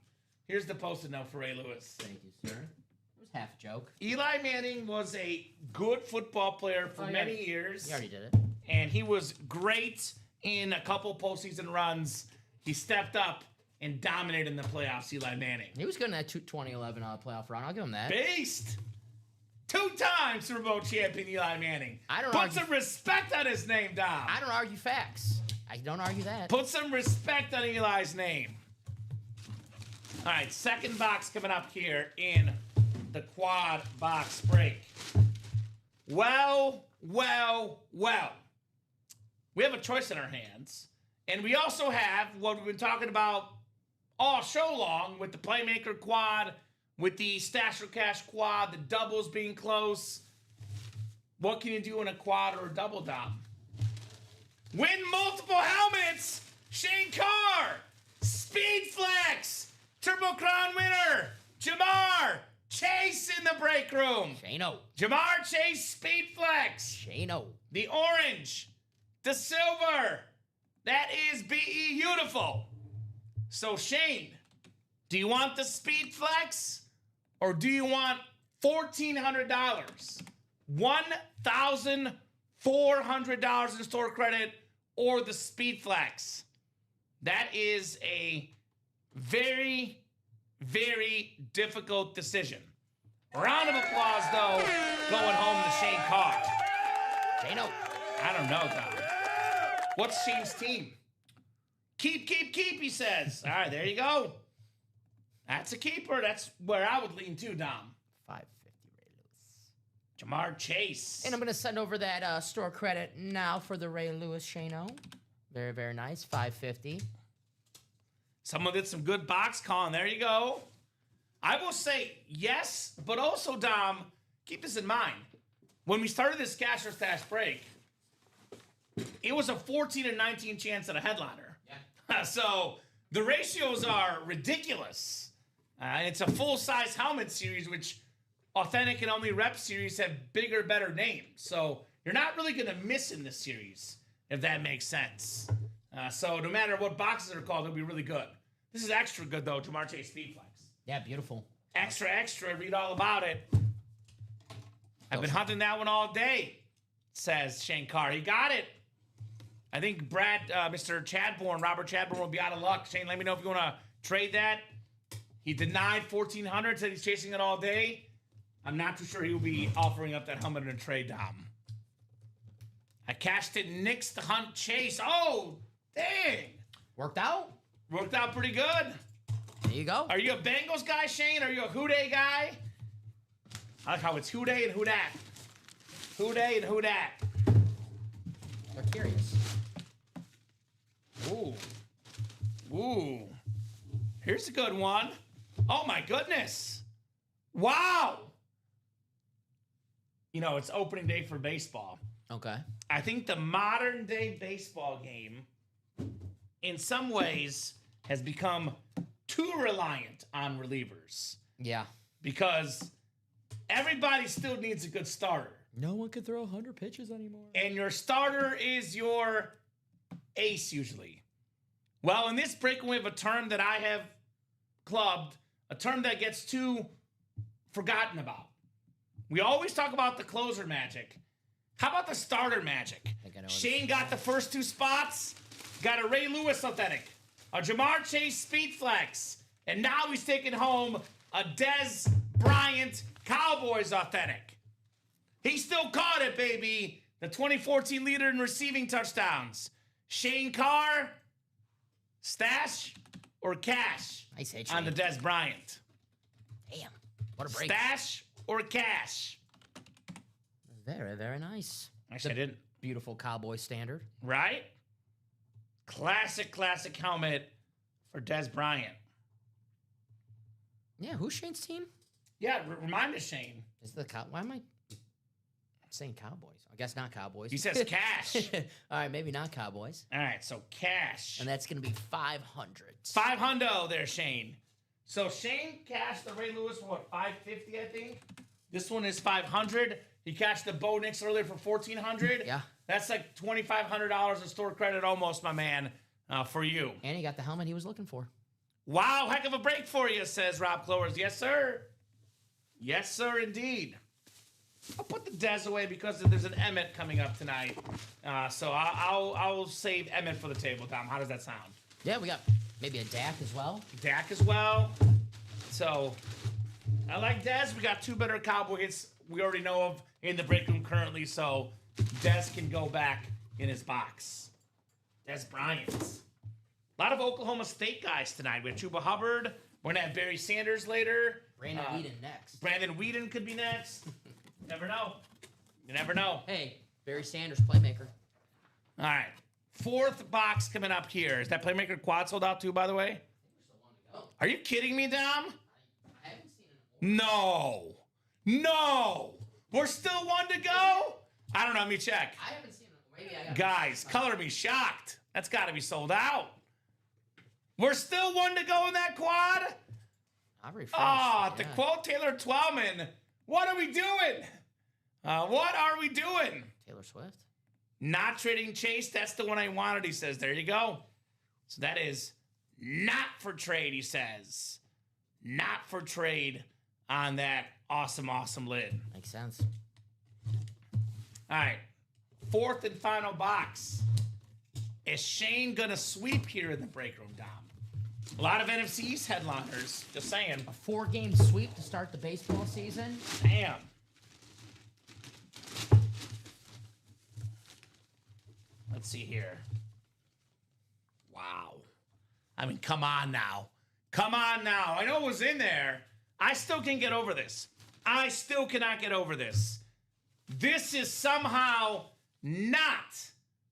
S1: Here's the post-it note for Ray Lewis.
S2: Thank you, sir. It was half a joke.
S1: Eli Manning was a good football player for many years.
S2: He already did it.
S1: And he was great in a couple postseason runs. He stepped up and dominated in the playoffs, Eli Manning.
S2: He was good in that 2011 playoff run. I'll give him that.
S1: Beast. 2-time Super Bowl champion Eli Manning. Put some respect on his name, Dom.
S2: I don't argue facts. I don't argue that.
S1: Put some respect on Eli's name. All right, second box coming up here in the quad box break. Well. We have a choice in our hands. And we also have what we've been talking about all show long with the Playmaker quad, with the Stash or Cash quad, the doubles being close. What can you do in a quad or a double, Dom? Win multiple helmets! Shane Carr! Speed Flex! Triple Crown winner! Jamar Chase in the break room!
S2: Shane-O.
S1: Jamar Chase Speed Flex!
S2: Shane-O.
S1: The orange. The silver. That is beautiful. So, Shane, do you want the Speed Flex or do you want $1,400? $1,400 in store credit or the Speed Flex? That is a very, very difficult decision. Round of applause, though, going home to Shane Carr.
S2: Shane-O.
S1: I don't know, Tom. What's Shane's team? Keep, he says. All right, there you go. That's a keeper. That's where I would lean to, Dom.
S2: 550 Ray Lewis.
S1: Jamar Chase.
S2: And I'm going to send over that store credit now for the Ray Lewis Shano. Very, very nice. 550.
S1: Someone did some good box calling. There you go. I will say yes, but also, Dom, keep this in mind. When we started this cash or stash break, it was a 14 and 19 chance at a headliner. Yeah. So the ratios are ridiculous. It's a full-size helmet series, which Authentic and Only Rep series have bigger, better names. So you're not really going to miss in this series, if that makes sense. So no matter what boxes are called, it'll be really good. This is extra good, though, Jamar Chase Speed Flex.
S2: Yeah, beautiful.
S1: Extra, read all about it. I've been hunting that one all day, says Shane Carr. He got it. I think Mr. Chadbourne, Robert Chadbourne will be out of luck. Shane, let me know if you want to trade that. He denied 1,400, said he's chasing it all day. I'm not too sure he will be offering up that helmet in a trade, Dom. I cashed it Knicks to hunt Chase. Oh, dang.
S2: Worked out?
S1: Worked out pretty good.
S2: There you go.
S1: Are you a Bengals guy, Shane? Are you a Houday guy? I like how it's Houday and Houdat. Houday and Houdat.
S2: They're curious.
S1: Ooh. Ooh. Here's a good one. Oh, my goodness. Wow. You know, it's opening day for baseball.
S2: Okay.
S1: I think the modern day baseball game, in some ways, has become too reliant on relievers.
S2: Yeah.
S1: Because everybody still needs a good starter.
S2: No one can throw 100 pitches anymore.
S1: And your starter is your ace, usually. Well, in this break, we have a term that I have clubbed, a term that gets too forgotten about. We always talk about the closer magic. How about the starter magic? Shane got the first two spots, got a Ray Lewis Authentic, a Jamar Chase Speed Flex, and now he's taking home a Dez Bryant Cowboys Authentic. He still caught it, baby. The 2014 leader in receiving touchdowns. Shane Carr, stash or cash
S2: Nice hit,
S1: on the Dez Bryant?
S2: Damn, what a break.
S1: Stash or cash?
S2: Very, very nice.
S1: Actually, I didn't.
S2: Beautiful Cowboy standard.
S1: Right? Classic helmet for Dez Bryant.
S2: Yeah, who's Shane's team?
S1: Yeah, remind us, Shane.
S2: Is the Why am I saying Cowboys? I guess not Cowboys.
S1: He says cash.
S2: All right, maybe not Cowboys.
S1: All right, so cash.
S2: And that's going to be 500.
S1: 500 there, Shane. So Shane cashed the Ray Lewis for what, 550, I think? This one is 500. He cashed the Bo Nix earlier for 1,400.
S2: Yeah.
S1: That's like $2,500 in store credit almost, my man, for you.
S2: And he got the helmet he was looking for.
S1: Wow, heck of a break for you, says Rob Clowers. Yes, sir. Yes, sir, indeed. I'll put the Dez away because there's an Emmett coming up tonight. So I'll save Emmett for the table, Tom. How does that sound?
S2: Yeah, we got maybe a Dak as well.
S1: Dak as well. So I like Dez. We got two better Cowboy hits we already know of in the break room currently, so Dez can go back in his box. Dez Bryant. A lot of Oklahoma State guys tonight. We have Chuba Hubbard. We're going to have Barry Sanders later.
S2: Brandon Whedon next.
S1: Brandon Whedon could be next. Never know. You never know.
S2: Hey, Barry Sanders, playmaker.
S1: All right. Fourth box coming up here. Is that playmaker quad sold out too, by the way? Are you kidding me, Dom?
S2: I haven't seen it.
S1: No. No. We're still one to go? I don't know. Let me check.
S2: I haven't seen it. Maybe I got
S1: Guys, color me shocked. That's got to be sold out. We're still one to go in that quad?
S2: I've refreshed.
S1: Ah, to quote Taylor Twellman, what are we doing? What are we doing?
S2: Taylor Swift.
S1: Not trading Chase. That's the one I wanted, he says. There you go. So that is not for trade, he says. Not for trade on that awesome, awesome lid.
S2: Makes sense.
S1: All right. Fourth and final box. Is Shane going to sweep here in the break room, Dom? A lot of NFC East headliners. Just saying.
S2: A 4-game sweep to start the baseball season.
S1: Damn. Let's see here. Wow. I mean, come on now. Come on now. I know it was in there. I still can't get over this. I still cannot get over this. This is somehow not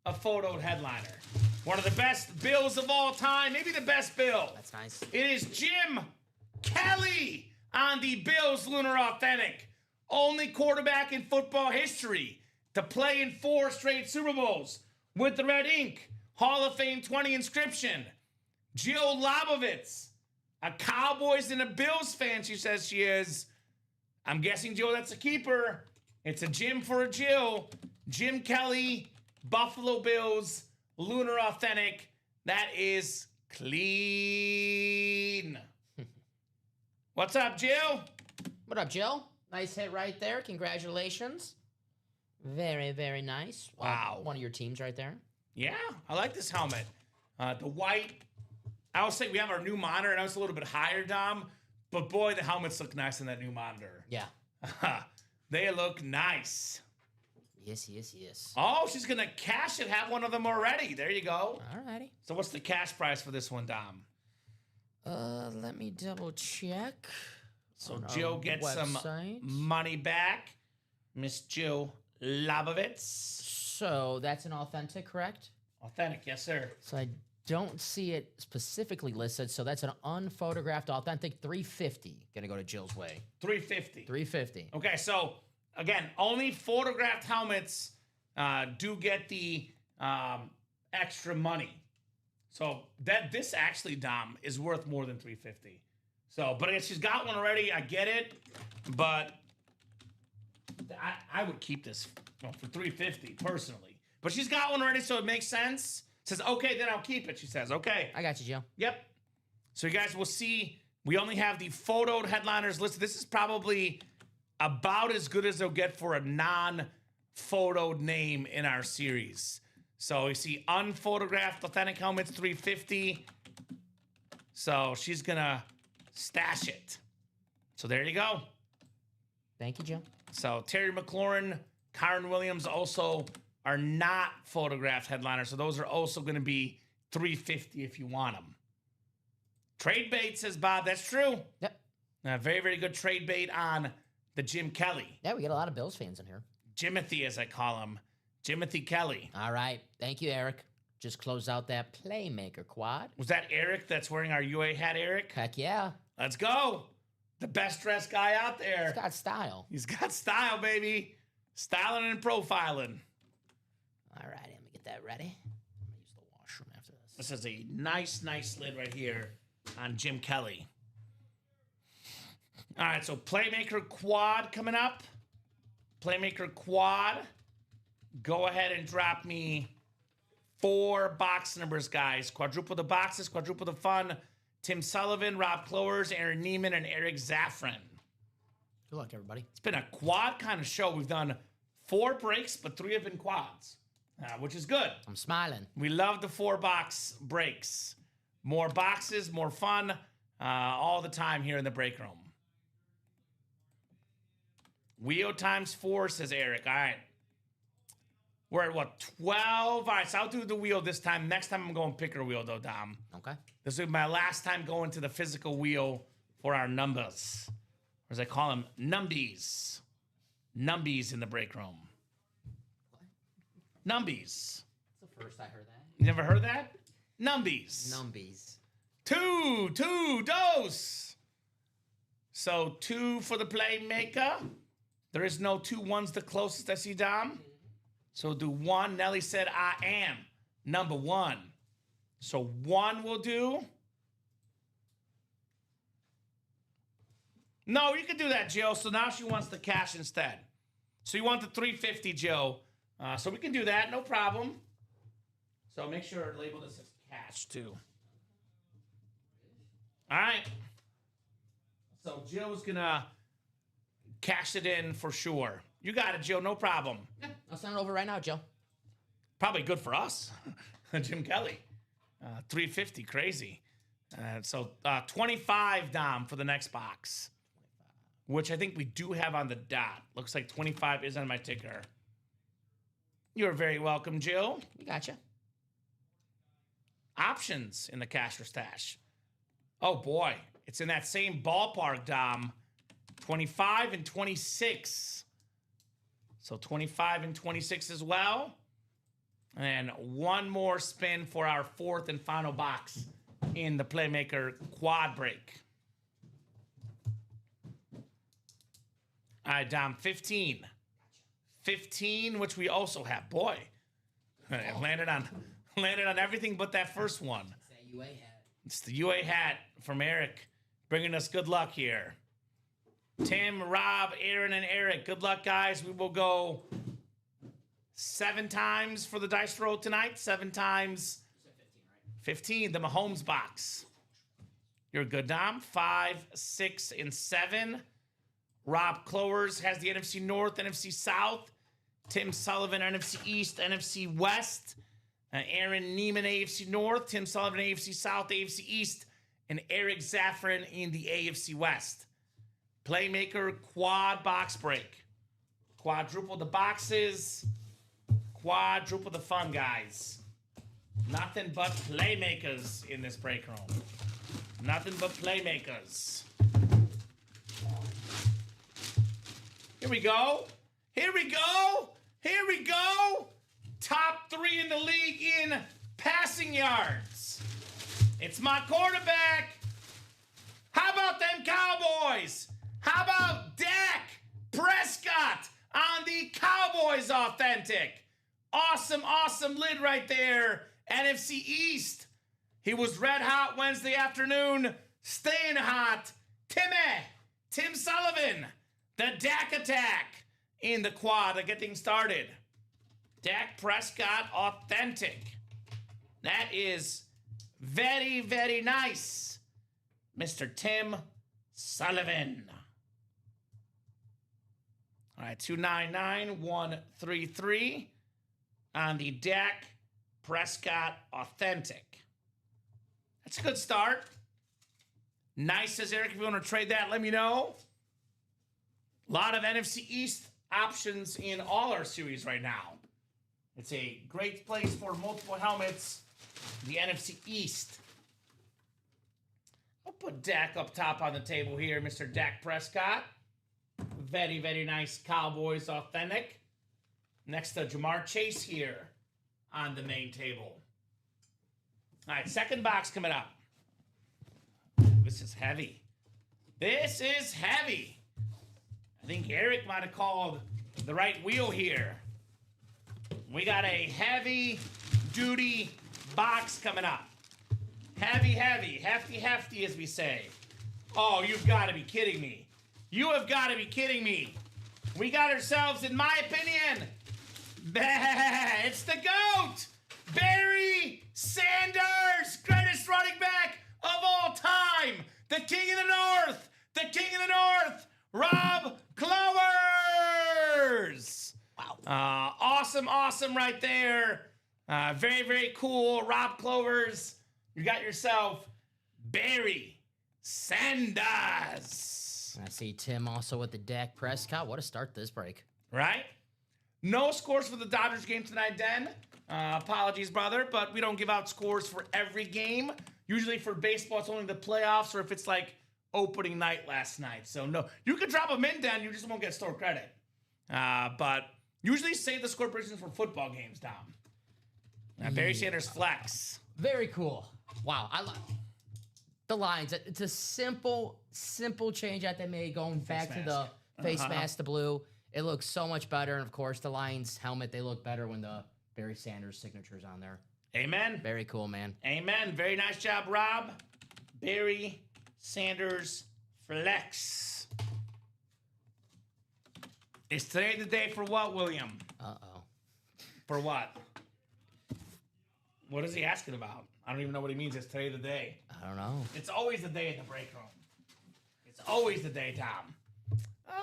S1: a photoed headliner. One of the best Bills of all time. Maybe the best Bill.
S2: That's nice.
S1: It is Jim Kelly on the Bills Lunar Authentic. Only quarterback in football history to play in 4 straight Super Bowls with the red ink. Hall of Fame 20 inscription. Jill Lobovitz, a Cowboys and a Bills fan, she says she is. I'm guessing, Jill, that's a keeper. It's a Jim for a Jill. Jim Kelly, Buffalo Bills, Lunar Authentic. That is clean. What's up, Jill?
S2: What up, Jill? Nice hit right there. Congratulations. Very, very nice.
S1: Wow.
S2: One of your teams right there.
S1: Yeah, I like this helmet. The white. I will say we have our new monitor, and I was a little bit higher, Dom. But boy, the helmets look nice in that new monitor.
S2: Yeah.
S1: They look nice.
S2: Yes, yes, yes.
S1: Oh, she's going to cash it. Have one of them already. There you go.
S2: Alrighty.
S1: So what's the cash price for this one, Dom?
S2: Let me double check.
S1: So Jill gets some money back. Miss Jill Lobovitz.
S2: So that's an authentic, correct?
S1: Authentic, yes, sir.
S2: So I don't see it specifically listed. So that's an unphotographed authentic 350. Gonna go to Jill's way.
S1: 350.
S2: 350.
S1: Okay, so again, only photographed helmets do get the extra money. So this actually, Dom, is worth more than 350. So, but if she's got one already, I get it. But I would keep this for 350 personally. But she's got one already, so it makes sense. Says, okay, then I'll keep it. She says, okay.
S2: I got you, Jill.
S1: Yep. So you guys will see, we only have the photoed headliners listed. This is probably about as good as they'll get for a non-photoed name in our series. So you see unphotographed authentic helmets, 350. So she's going to stash it. So there you go.
S2: Thank you, Jill.
S1: So Terry McLaurin, Kyron Williams also are not photographed headliners. So those are also going to be 350 if you want them. Trade bait, says Bob. That's true.
S2: Yep.
S1: Very, very good trade bait on the Jim Kelly.
S2: Yeah, we got a lot of Bills fans in here.
S1: Jimothy, as I call him. Jimothy Kelly.
S2: All right. Thank you, Eric. Just close out that Playmaker quad.
S1: Was that Eric that's wearing our UA hat, Eric?
S2: Heck yeah.
S1: Let's go. The best dressed guy out there.
S2: He's got style.
S1: He's got style, baby. Styling and profiling.
S2: All right, let me get that ready. I'm going to use the washroom after this.
S1: This is a nice, nice lid right here on Jim Kelly. All right, so Playmaker Quad coming up. Playmaker Quad. Go ahead and drop me 4 box numbers, guys. Quadruple the boxes, quadruple the fun. Tim Sullivan, Rob Clowers, Aaron Neiman, and Eric Zaffron.
S2: Good luck, everybody.
S1: It's been a quad kind of show. We've done 4 breaks, but 3 have been quads, which is good.
S2: I'm smiling.
S1: We love the 4-box breaks. More boxes, more fun, all the time here in the break room. Wheel times 4, says Eric. All right. We're at, what, 12? All right, so I'll do the wheel this time. Next time I'm going picker wheel, though, Dom.
S2: Okay.
S1: This will be my last time going to the physical wheel for our numbers. Or as I call them, numbies. Numbies in the break room. Numbies.
S2: That's the first I heard that.
S1: You never heard that? Numbies.
S2: Numbies.
S1: 2 dose. So 2 for the playmaker. There is no 2 ones the closest I see, Dom. So do 1. Nelly said, I am number 1. So 1 will do. No, you can do that, Jill. So now she wants the cash instead. So you want the 350, Jill. So we can do that, no problem. So make sure to label this as cash too. All right. So Jill's gonna cash it in for sure. You got it, Jill, no problem.
S2: Yeah, I'll send it over right now, Joe.
S1: Probably good for us. Jim Kelly. 350, crazy. So 25, Dom, for the next box. Which I think we do have on the dot. Looks like 25 is on my ticker. You're very welcome, Jill.
S2: We gotcha.
S1: options in the cash or stash. Oh, boy. It's in that same ballpark, Dom. 25 and 26. So 25 and 26 as well. And one more spin for our fourth and final box in the Playmaker quad break. All right, Dom, 15. 15, which we also have. Boy, landed on everything but that first one.
S2: It's that UA hat.
S1: It's the UA hat from Eric, bringing us good luck here. Tim, Rob, Aaron, and Eric, good luck, guys. We will go 7 times for the dice roll tonight. 7 times. 15, the Mahomes box. You're good, Dom. 5, 6, and 7. Rob Clowers has the NFC North, NFC South. Tim Sullivan, NFC East, NFC West. Aaron Neiman, AFC North. Tim Sullivan, AFC South, AFC East. And Eric Zaffron in the AFC West. Playmaker quad box break. Quadruple the boxes. Quadruple the fun, guys. Nothing but playmakers in this break room. Nothing but playmakers. Here we go. Here we go. Here we go. Top 3 in the league in passing yards. It's my quarterback. How about them Cowboys? How about Dak Prescott on the Cowboys Authentic? Awesome, awesome lid right there. NFC East. He was red hot Wednesday afternoon. Staying hot. Tim Sullivan. The Dak attack in the quad to get things started. Dak Prescott Authentic. That is very, very nice. Mr. Tim Sullivan. All right, 299133 on the Dak Prescott Authentic. That's a good start. Nice, says Eric. If you want to trade that, let me know. A lot of NFC East options in all our series right now. It's a great place for multiple helmets. The NFC East. I'll put Dak up top on the table here, Mr. Dak Prescott. Very, very nice Cowboys Authentic. Next to Jamar Chase here on the main table. All right, second box coming up. This is heavy. This is heavy. I think Eric might have called the right wheel here. We got a heavy-duty box coming up. Heavy, heavy, hefty, hefty, as we say. Oh, you've got to be kidding me. You have got to be kidding me. We got ourselves, in my opinion, it's the GOAT, Barry Sanders, greatest running back of all time. The King of the North, the King of the North, Rob Clowers. Wow. Awesome, awesome right there. Very, very cool. Rob Clowers, you got yourself Barry Sanders.
S2: I see Tim also with the Dak Prescott. What a start this break.
S1: Right? No scores for the Dodgers game tonight, Den. Apologies, brother, but we don't give out scores for every game. Usually for baseball, it's only the playoffs or if it's like opening night last night. So, no. You can drop them in, Den. You just won't get store credit. But usually save the score predictions for football games, Dom. Barry Sanders flex.
S2: Very cool. Wow. I love the lines. It's a simple change that they made going back to the face mask to blue. It looks so much better. And, of course, the Lions helmet, they look better when the Barry Sanders signature's on there.
S1: Amen.
S2: Very cool, man.
S1: Amen. Very nice job, Rob. Barry Sanders flex. Is today the day for what, William?
S2: Uh-oh.
S1: For what? What is he asking about? I don't even know what he means. It's today the day.
S2: I don't know.
S1: It's always the day in the break room. It's always the day, Tom.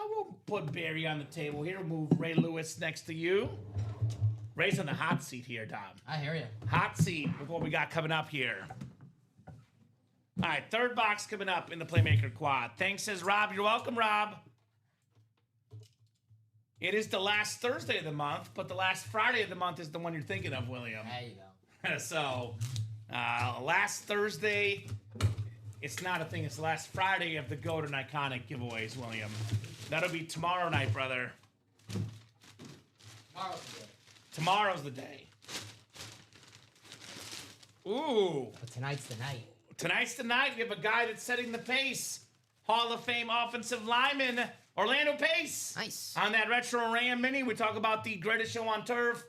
S1: We'll put Barry on the table here. We'll move Ray Lewis next to you. Ray's on the hot seat here, Tom.
S2: I hear you.
S1: Hot seat with what we got coming up here. All right, third box coming up in the Playmaker Quad. Thanks, says Rob. You're welcome, Rob. It is the last Thursday of the month, but the last Friday of the month is the one you're thinking of, William.
S2: There you go.
S1: So, Last Thursday, it's not a thing. It's last Friday of the GOAT and Iconic giveaways, William. That'll be tomorrow night, brother.
S2: Tomorrow's the day.
S1: Tomorrow's the day. Ooh.
S2: But tonight's the night.
S1: Tonight's the night. We have a guy that's setting the pace. Hall of Fame offensive lineman, Orlando Pace.
S2: Nice.
S1: On that Retro Ram Mini, we talk about the greatest show on turf.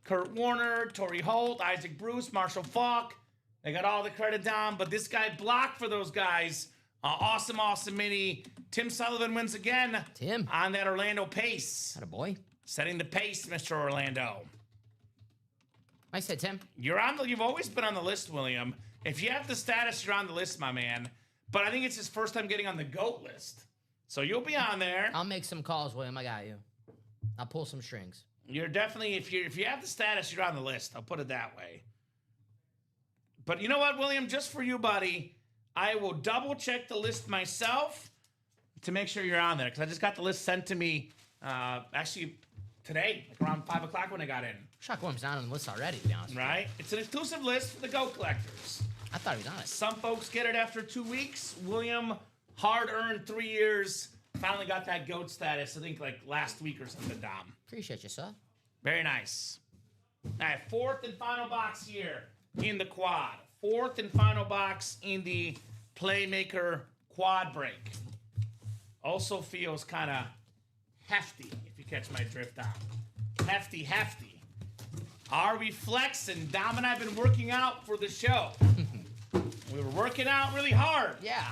S1: Kurt Warner, Torrey Holt, Isaac Bruce, Marshall Faulk. They got all the credit down, but this guy blocked for those guys. Awesome Mini. Tim Sullivan wins again.
S2: Tim.
S1: On that Orlando Pace.
S2: Attaboy.
S1: Setting the pace, Mr. Orlando.
S2: Nice hit, Tim.
S1: You've always been on the list, William. If you have the status, you're on the list, my man. But I think it's his first time getting on the GOAT list. So you'll be on there.
S2: I'll make some calls, William. I got you. I'll pull some strings.
S1: You're definitely, if you have the status, you're on the list. I'll put it that way. But you know what, William? Just for you, buddy, I will double check the list myself to make sure you're on there. Because I just got the list sent to me actually today, like around 5 o'clock when I got in.
S2: Shock William's not on the list already, to be honest.
S1: Right? It's an exclusive list for the GOAT collectors.
S2: I thought he was on it.
S1: Some folks get it after 2 weeks. William, hard-earned 3 years, finally got that GOAT status, I think like last week or something, Dom.
S2: Appreciate you, sir.
S1: Very nice. All right, fourth and final box here in the quad. Fourth and final box in the Playmaker quad break. Also feels kind of hefty, if you catch my drift, Dom. Hefty. Are we flexing? Dom and I have been working out for the show. We were working out really hard.
S2: Yeah.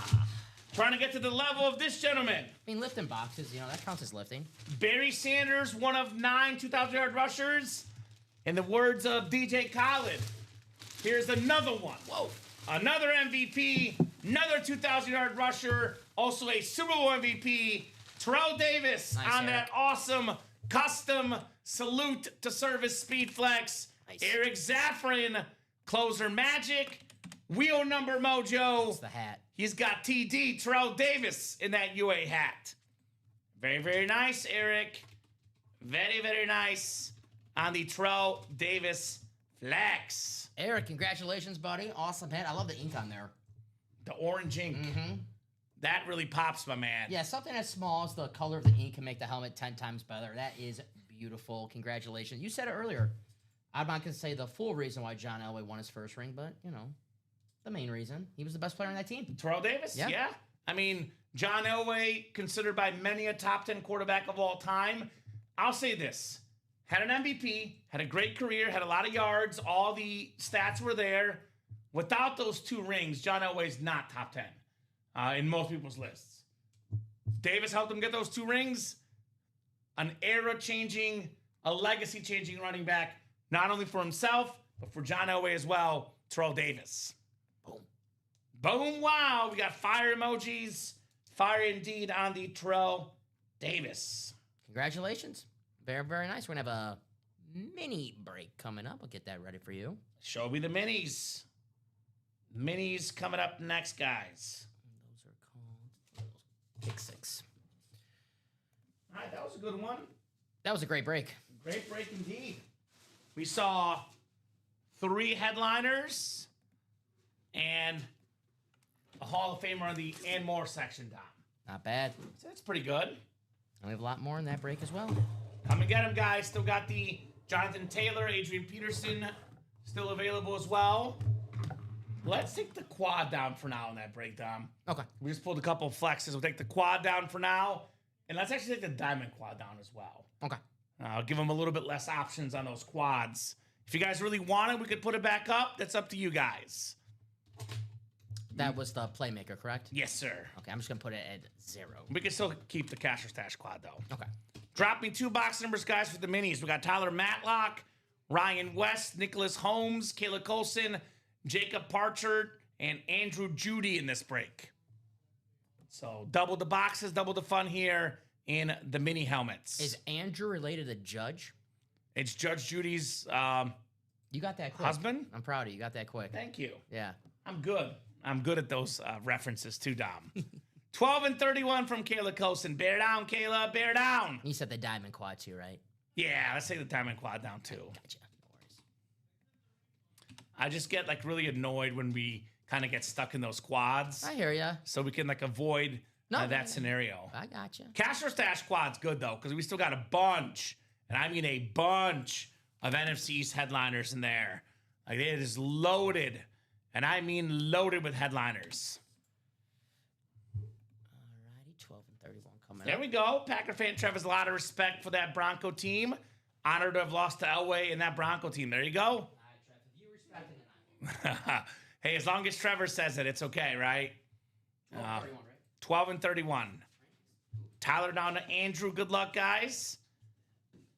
S1: Trying to get to the level of this gentleman.
S2: I mean, lifting boxes, that counts as lifting.
S1: Barry Sanders, one of 9 2,000-yard rushers. In the words of DJ Khaled, here's another one.
S2: Whoa.
S1: Another MVP, another 2,000-yard rusher, also a Super Bowl MVP, Trout Davis.
S2: Nice,
S1: on
S2: Eric.
S1: that awesome custom salute to service speed flex.
S2: Nice.
S1: Eric Zaffron, closer magic, wheel number mojo.
S2: That's the hat.
S1: He's got TD, Terrell Davis, in that UA hat. Very, very nice, Eric. Very, very nice on the Terrell Davis flex.
S2: Eric, congratulations, buddy. Awesome hat. I love the ink on there.
S1: The orange ink.
S2: Mm-hmm.
S1: That really pops, my man.
S2: Yeah, something as small as the color of the ink can make the helmet 10 times better. That is beautiful. Congratulations. You said it earlier. I'm not going to say the full reason why John Elway won his first ring, but, the main reason. He was the best player on that team.
S1: Terrell Davis?
S2: Yeah.
S1: I mean, John Elway, considered by many a top 10 quarterback of all time. I'll say this. Had an MVP, had a great career, had a lot of yards. All the stats were there. Without those 2 rings, John Elway's not top 10 in most people's lists. Davis helped him get those 2 rings. An era-changing, a legacy-changing running back, not only for himself, but for John Elway as well. Terrell Davis. Boom, wow. We got fire emojis. Fire indeed on the Terrell Davis.
S2: Congratulations. Very, very nice. We're going to have a mini break coming up. I'll get that ready for you.
S1: Show me the minis. Minis coming up next, guys.
S2: Those are called Pick Six.
S1: All right, that was a good one.
S2: That was a great break.
S1: Great break indeed. We saw 3 headliners and a Hall of Famer on the and more section, Dom.
S2: Not bad.
S1: So that's pretty good.
S2: And we have a lot more in that break as well.
S1: Come and get him, guys. Still got the Jonathan Taylor, Adrian Peterson still available as well. Let's take the quad down for now in that break, Dom.
S2: Okay.
S1: We just pulled a couple of flexes. We'll take the quad down for now. And let's actually take the diamond quad down as well.
S2: Okay.
S1: I'll give them a little bit less options on those quads. If you guys really want it, we could put it back up. That's up to you guys.
S2: That was the Playmaker, correct?
S1: Yes, sir.
S2: Okay, I'm just going to put it at 0.
S1: We can still keep the cash or stash quad, though.
S2: Okay.
S1: Drop me 2 box numbers, guys, for the minis. We got Tyler Matlock, Ryan West, Nicholas Holmes, Kayla Colson, Jacob Parchard, and Andrew Judy in this break. So double the boxes, double the fun here in the mini helmets.
S2: Is Andrew related to Judge?
S1: It's Judge Judy's
S2: You got that quick.
S1: husband.
S2: I'm proud of you. You got that quick.
S1: Thank you.
S2: Yeah.
S1: I'm good. I'm good at those references too, Dom. 12 and 31 from Kayla Colson. Bear down, Kayla. Bear down.
S2: You said the diamond quad too, right?
S1: Yeah, let's take the diamond quad down too.
S2: Gotcha. No worries.
S1: I just get like really annoyed when we kind of get stuck in those quads.
S2: I hear ya.
S1: So we can like avoid that scenario.
S2: I gotcha.
S1: Cash or stash quad's good though, because we still got a bunch, and I mean a bunch of NFC East headliners in there. Like it is loaded, and I mean loaded with headliners.
S2: Alrighty, 12 and 31 coming
S1: There
S2: up.
S1: we go. Packer fan Trev has a lot of respect for that Bronco team. Honored to have lost to Elway in that Bronco team. There you go.
S2: All right, Trev, if you respect it, then I
S1: Hey, as long as Trevor says it, it's okay, right?
S2: 12 and 31, right?
S1: 12 and 31. Tyler down to Andrew. Good luck, guys.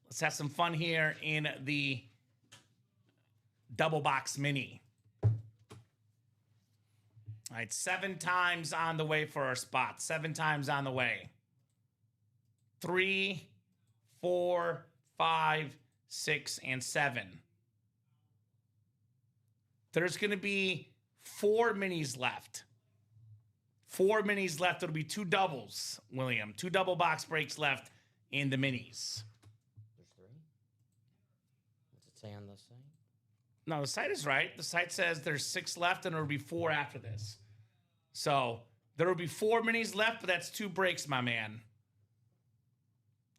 S1: Let's have some fun here in the double box mini. All right, 7 times on the way for our spot. 7 times on the way. 3, 4, 5, 6, and 7. There's going to be 4 minis left. 4 minis left. It'll be 2 doubles, William. 2 double box breaks left in the minis.
S2: There's 3. What's it say on the site?
S1: No, the site is right. The site says there's 6 left, and there will be 4 after this. So there will be 4 minis left, but that's 2 breaks, my man.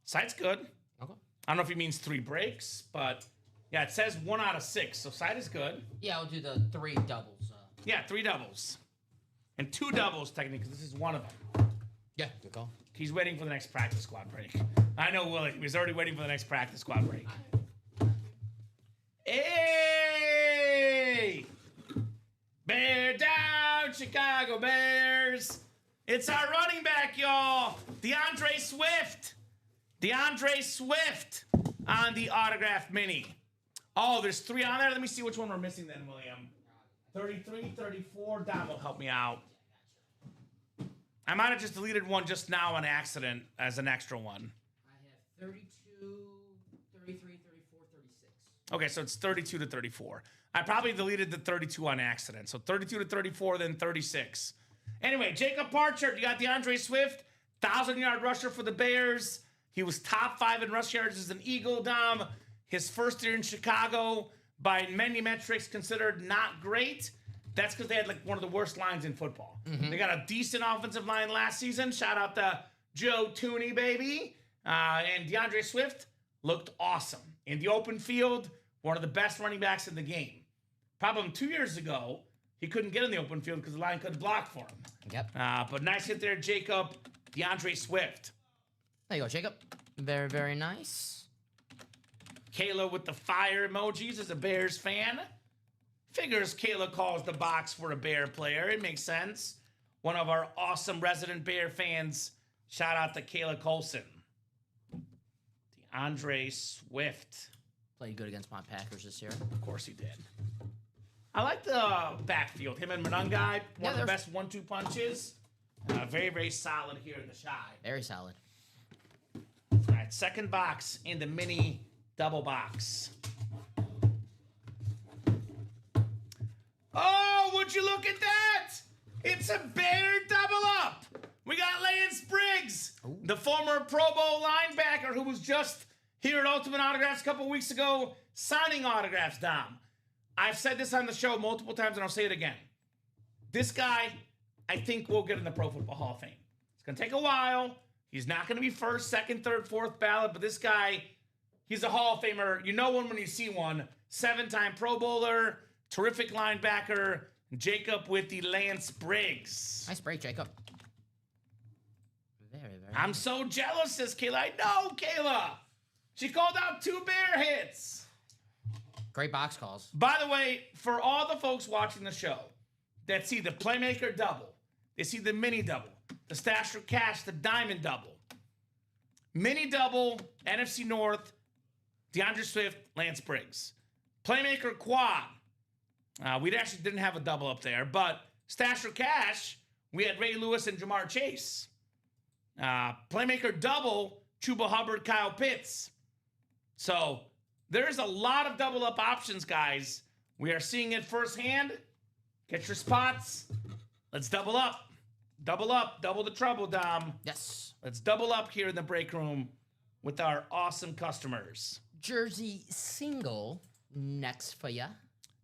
S1: Site's good.
S2: Okay.
S1: I don't know if he means 3 breaks, but yeah, it says 1 out of 6. So site is good.
S2: Yeah, I'll do the 3 doubles.
S1: Yeah, 3 doubles. And 2 doubles, technically, because this is one of them.
S2: Yeah, good call.
S1: He's waiting for the next practice squad break. I know Willie. He's already waiting for the next practice squad break. Hey! Bear down, Chicago Bears. It's our running back, y'all. DeAndre Swift. DeAndre Swift on the autograph mini. Oh, there's 3 on there. Let me see which one we're missing then, William. 33, 34. Dom will help me out. I might have just deleted one just now on accident as an extra one.
S2: I have 32, 33, 34, 36.
S1: Okay, so it's 32 to 34. I probably deleted the 32 on accident. So 32 to 34, then 36. Anyway, Jacob Parchard, you got DeAndre Swift, 1,000-yard rusher for the Bears. He was top 5 in rush yards as an Eagle, Dom. His first year in Chicago, by many metrics, considered not great. That's because they had like one of the worst lines in football. Mm-hmm. They got a decent offensive line last season. Shout out to Joe Tooney, baby. And DeAndre Swift looked awesome. In the open field, one of the best running backs in the game. Problem 2 years ago, he couldn't get in the open field because the line couldn't block for him.
S2: Yep.
S1: But nice hit there, Jacob. DeAndre Swift.
S2: There you go, Jacob. Very, very nice.
S1: Kayla with the fire emojis as a Bears fan. Figures Kayla calls the box for a Bear player. It makes sense. One of our awesome resident Bear fans. Shout out to Kayla Colson. DeAndre Swift.
S2: Played good against my Packers this year.
S1: Of course he did. I like the backfield. Him and Manungai, one of the best 1-2 punches. Very, very solid here in the shy.
S2: Very solid.
S1: All right, second box in the mini double box. Oh, would you look at that? It's a Bear double up. We got Lance Briggs, the former Pro Bowl linebacker who was just here at Ultimate Autographs a couple weeks ago signing autographs, Dom. I've said this on the show multiple times, and I'll say it again. This guy, I think, will get in the Pro Football Hall of Fame. It's going to take a while. He's not going to be first, second, third, fourth ballot, but this guy, he's a Hall of Famer. You know one when you see one. 7-time Pro Bowler, terrific linebacker, Jacob with the Lance Briggs.
S2: Nice break, Jacob. Very, very
S1: I'm
S2: nice.
S1: so jealous, says Kayla. I know, Kayla. She called out 2 Bear hits.
S2: Great box calls.
S1: By the way, for all the folks watching the show that see the Playmaker double, they see the mini double, the Stash for Cash, the Diamond double, mini double, NFC North, DeAndre Swift, Lance Briggs. Playmaker quad, we actually didn't have a double up there, but Stash for Cash, we had Ray Lewis and Jamar Chase. Playmaker double, Chuba Hubbard, Kyle Pitts. So there's a lot of double up options, guys. We are seeing it firsthand. Get your spots. Let's double up. Double up. Double the trouble, Dom.
S2: Yes.
S1: Let's double up here in the break room with our awesome customers.
S2: Jersey single next for ya.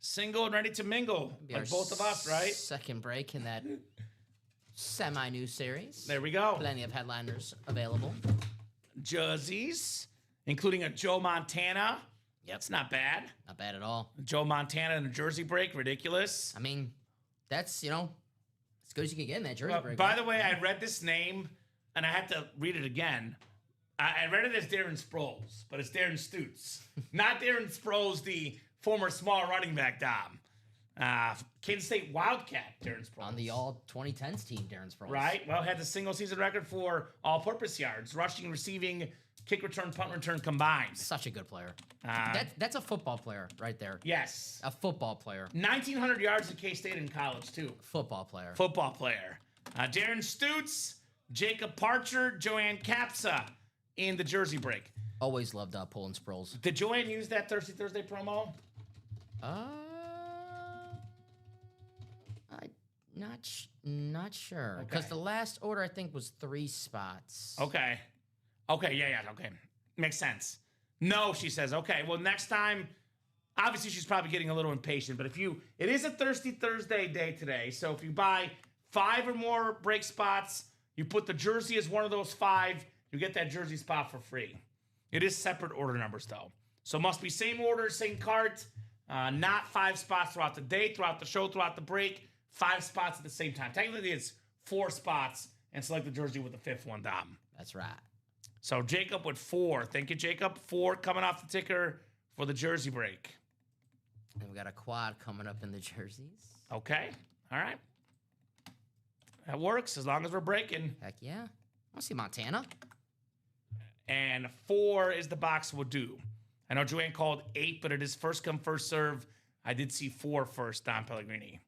S1: Single and ready to mingle, like both of us, right?
S2: Second break in that semi-new series.
S1: There we go.
S2: Plenty of headliners available.
S1: Jerseys, including a Joe Montana.
S2: Yep.
S1: It's not bad.
S2: Not bad at all.
S1: Joe Montana in a jersey break, ridiculous.
S2: I mean, that's, as good as you can get in that jersey break.
S1: By the way, I read this name, and I had to read it again. I read it as Darren Sproles, but it's Darren Stutz. Not Darren Sproles, the former small running back, Dom. Kansas State Wildcat, Darren Sproles.
S2: On the all-2010s team, Darren Sproles.
S1: Right. Well, had the single-season record for all-purpose yards, rushing, receiving, kick return, punt return combined.
S2: Such a good player. That's a football player right there.
S1: Yes.
S2: A football player.
S1: 1,900 yards at K-State in college, too.
S2: Football player.
S1: Football player. Darren Stutz, Jacob Parcher, Joanne Capsa in the jersey break.
S2: Always loved pulling Sproles.
S1: Did Joanne use that Thursday promo?
S2: Not sure. Because the last order, I think, was 3 spots.
S1: Okay. Yeah, okay. Makes sense. No, she says. Okay, well, next time, obviously she's probably getting a little impatient, but it is a Thirsty Thursday day today, so if you buy 5 or more break spots, you put the jersey as one of those 5, you get that jersey spot for free. It is separate order numbers, though. So it must be same order, same cart, not 5 spots throughout the day, throughout the show, throughout the break, 5 spots at the same time. Technically, it's 4 spots, and select the jersey with the 5th one, Dom.
S2: That's right.
S1: So Jacob with 4. Thank you, Jacob. 4 coming off the ticker for the jersey break.
S2: And we got a quad coming up in the jerseys.
S1: Okay. All right. That works as long as we're breaking.
S2: Heck yeah. I want to see Montana.
S1: And 4 is the box will do. I know Joanne called 8, but it is first come, first serve. I did see 4 first, Don Pellegrini.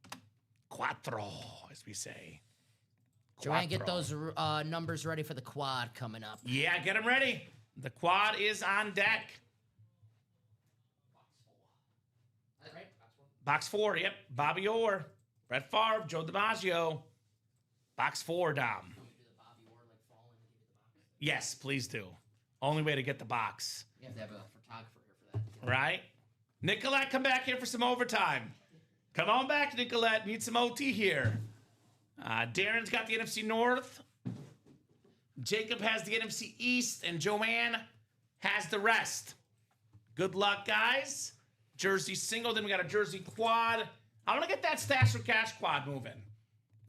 S1: Quattro, as we say.
S2: Joanne, get those numbers ready for the quad coming up.
S1: Yeah, get them ready. The quad is on deck. Box 4, yep. Bobby Orr, Brett Favre, Joe DiMaggio. Box 4, Dom. Yes, please do. Only way to get the box.
S2: You have to have a photographer here for that.
S1: Right? Nicolette, come back here for some overtime. Come on back, Nicolette. Need some OT here. Darren's got the NFC North. Jacob has the NFC East. And Joanne has the rest. Good luck, guys. Jersey single. Then we got a jersey quad. I want to get that Stash for Cash quad moving.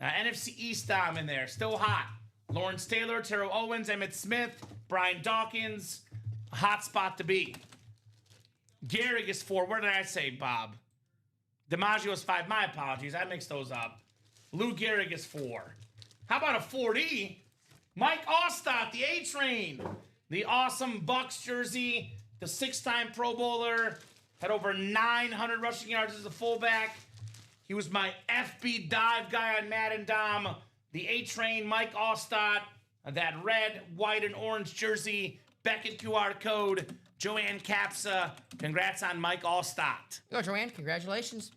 S1: NFC East Dom in there. Still hot. Lawrence Taylor, Terrell Owens, Emmitt Smith, Brian Dawkins. A hot spot to be. Gehrig is 4. Where did I say, Bob? DiMaggio is 5. My apologies. I mixed those up. Lou Gehrig is 4. How about a 40? Mike Ostad, the A-Train. The awesome Bucks jersey. The 6-time Pro Bowler. Had over 900 rushing yards as a fullback. He was my FB dive guy on Madden Dom. The A-Train, Mike Ostad. That red, white, and orange jersey. Beckett QR code. Joanne Capsa. Congrats on Mike Ostad.
S2: Go, Joanne. Congratulations.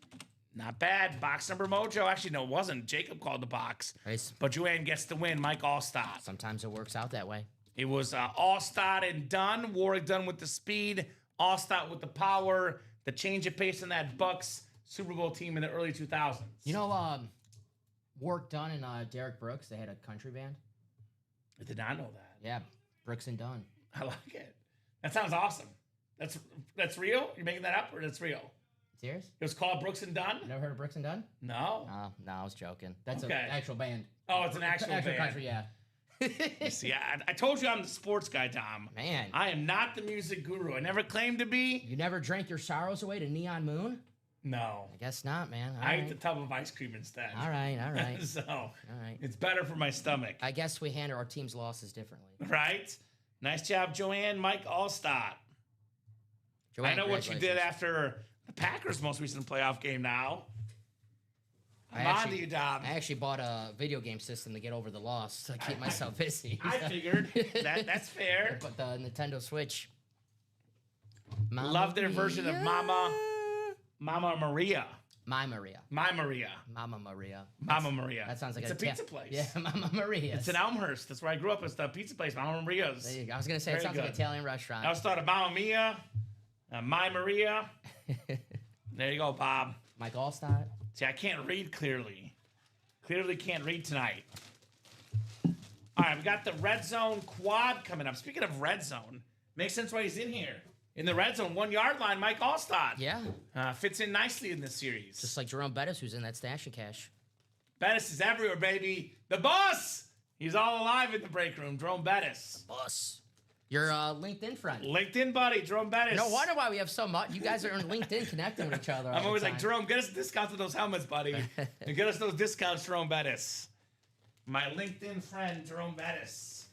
S1: Not bad. Box number mojo. Actually, no, it wasn't. Jacob called the box.
S2: Nice.
S1: But Joanne gets the win. Mike Ostad.
S2: Sometimes it works out that way.
S1: It was Ostad and Dunn. Warwick Dunn with the speed. Ostad with the power. The change of pace in that Bucks Super Bowl team in the early 2000s.
S2: You know, Warwick Dunn and Derek Brooks, they had a country band.
S1: I did not know that.
S2: Yeah, Brooks and Dunn.
S1: I like it. That sounds awesome. That's real? You're making that up, or that's real?
S2: Serious?
S1: It was called Brooks and Dunn?
S2: You never heard of Brooks and Dunn?
S1: No.
S2: No, I was joking. That's
S1: Okay.
S2: an actual band.
S1: Oh, it's an actual band.
S2: country, yeah.
S1: See, I told you I'm the sports guy, Tom.
S2: Man.
S1: I am not the music guru. I never claimed to be.
S2: You never drank your sorrows away to Neon Moon?
S1: No.
S2: I guess not, man.
S1: I ate the tub of ice cream instead.
S2: All right.
S1: So, it's better for my stomach.
S2: I guess we handle our team's losses differently.
S1: Right? Nice job, Joanne. Mike Allstott. I know what you did after the Packers' most recent playoff game now. I'm on to you, Dom.
S2: I actually bought a video game system to get over the loss to keep myself busy.
S1: I figured. That's fair.
S2: But the Nintendo Switch.
S1: Love their version of Mama Maria.
S2: My Maria.
S1: My Maria.
S2: Mama Maria.
S1: Mama Maria.
S2: That sounds like
S1: it's a pizza place.
S2: Yeah, Mama Maria.
S1: It's in Elmhurst. That's where I grew up. It's the pizza place, Mama Maria's.
S2: There you go. I was going to say, it sounds like an Italian restaurant.
S1: I was thought of Mama Mia, My Maria. There you go, Bob.
S2: Mike Allstott.
S1: See, I can't read clearly. Clearly can't read tonight. All right, we got the red zone quad coming up. Speaking of red zone, makes sense why he's in here. In the red zone, 1 yard line, Mike Allstott.
S2: Yeah.
S1: Fits in nicely in this series.
S2: Just like Jerome Bettis, who's in that stash and cash.
S1: Bettis is everywhere, baby. The boss! He's all alive in the break room. Jerome Bettis.
S2: Boss. Your LinkedIn friend.
S1: LinkedIn buddy, Jerome Bettis.
S2: No wonder why we have so much. You guys are on LinkedIn connecting with each other.
S1: I'm always like, Jerome, get us discounts on those helmets, buddy. And get us those discounts, Jerome Bettis. My LinkedIn friend, Jerome Bettis.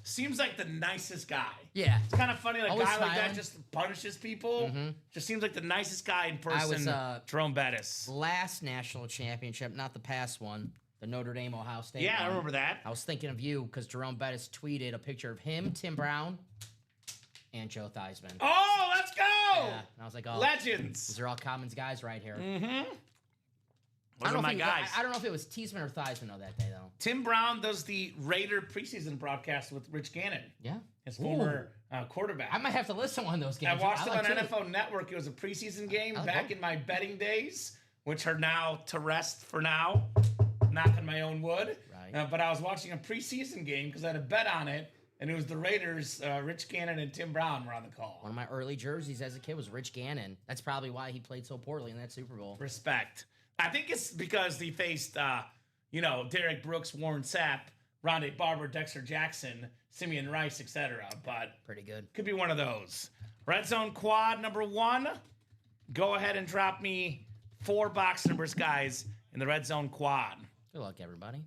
S1: Seems like the nicest guy.
S2: Yeah.
S1: It's kind of funny, like a
S2: Always
S1: guy like
S2: smiling.
S1: that just punishes people. Just seems like the nicest guy in
S2: I
S1: person,
S2: was,
S1: Jerome Bettis.
S2: Last national championship, not the past one, the Notre Dame Ohio State
S1: Yeah, I
S2: one.
S1: remember that.
S2: I was thinking of you because Jerome Bettis tweeted a picture of him, Tim Brown, and Joe Theismann.
S1: Oh, let's go!
S2: Yeah. And I was like, oh,
S1: Legends.
S2: these are all Commons guys right here.
S1: Those are my
S2: if
S1: guys.
S2: I don't know if it was Theismann or Theismann though that day though.
S1: Tim Brown does the Raider preseason broadcast with Rich Gannon,
S2: Yeah.
S1: his former quarterback.
S2: I might have to listen to one of those games.
S1: I watched it
S2: like
S1: on
S2: too.
S1: NFL Network. It was a preseason game
S2: Oh,
S1: back
S2: cool.
S1: in my betting days, which are now to rest for now. Knocking my own wood.
S2: Right.
S1: But I was watching a preseason game because I had a bet on it, and it was the Raiders. Rich Gannon and Tim Brown were on the call.
S2: One of my early jerseys as a kid was Rich Gannon. That's probably why he played so poorly in that Super Bowl.
S1: Respect. I think it's because he faced, Derek Brooks, Warren Sapp, Rondé Barber, Dexter Jackson, Simeon Rice, etc. But
S2: Pretty good.
S1: could be one of those. Red Zone Quad number 1. Go ahead and drop me 4 box numbers, guys, in the Red Zone Quad.
S2: Good luck, everybody.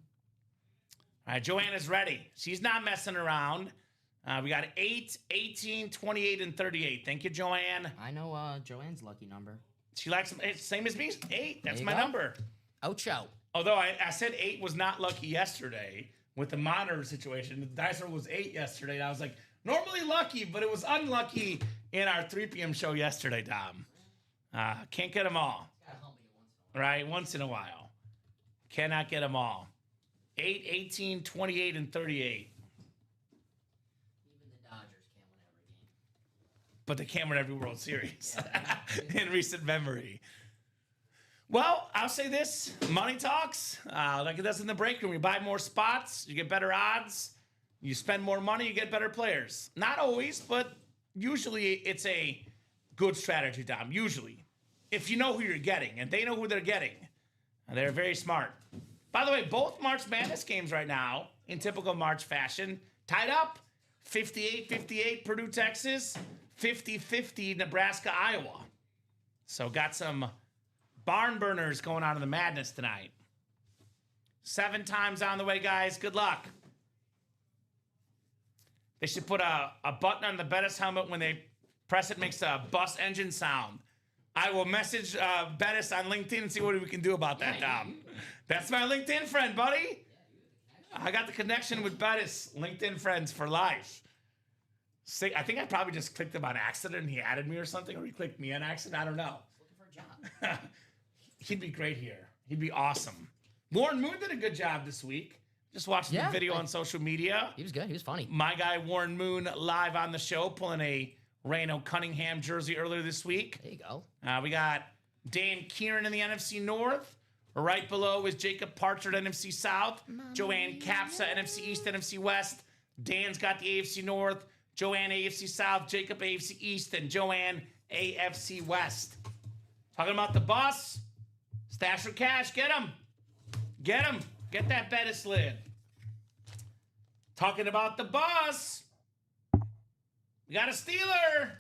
S1: All right, Joanna's ready. She's not messing around. We got 8, 18, 28, and 38. Thank you, Joanne.
S2: I know Joanne's lucky number.
S1: She likes it's same as me. 8. That's
S2: There you
S1: my
S2: go.
S1: number.
S2: Ocho.
S1: Although I said 8 was not lucky yesterday with the monitor situation. The dice roll was 8 yesterday. And I was like, normally lucky, but it was unlucky in our 3 p.m. show yesterday, Dom. Can't get them all. Right? Once in a while. Cannot get them all. 8, 18, 28, and 38.
S2: Even the Dodgers can't win every game.
S1: But they can't win every World Series in recent memory. Well, I'll say this. Money talks. Like it does in the break room. You buy more spots, you get better odds. You spend more money, you get better players. Not always, but usually it's a good strategy, Dom. Usually. If you know who you're getting, and they know who they're getting. They're very smart. By the way, both March Madness games right now, in typical March fashion, tied up. 58-58 Purdue, Texas. 50-50 Nebraska, Iowa. So got some barn burners going on in the madness tonight. 7 times on the way, guys. Good luck. They should put a button on the Bettis helmet when they press it, makes a bus engine sound. I will message Bettis on LinkedIn and see what we can do about that, Dom. That's my LinkedIn friend, buddy. I got the connection with Bettis. LinkedIn friends for life. I think I probably just clicked him on accident and he added me or something, or he clicked me on accident. I don't know.
S2: Looking for a job.
S1: He'd be great here. He'd be awesome. Warren Moon did a good job this week. Just watched the video on social media.
S2: He was good. He was funny.
S1: My guy Warren Moon live on the show, pulling a Reno Cunningham jersey earlier this week.
S2: There you go.
S1: We got Dan Kieran in the NFC North. Right below is Jacob Partridge, NFC South. Joanne Capsa, NFC East, NFC West. Dan's got the AFC North. Joanne, AFC South. Jacob, AFC East. And Joanne, AFC West. Talking about the bus. Stash or cash. Get him. Get him. Get that Bettis lid. Talking about the bus. We got a Steeler.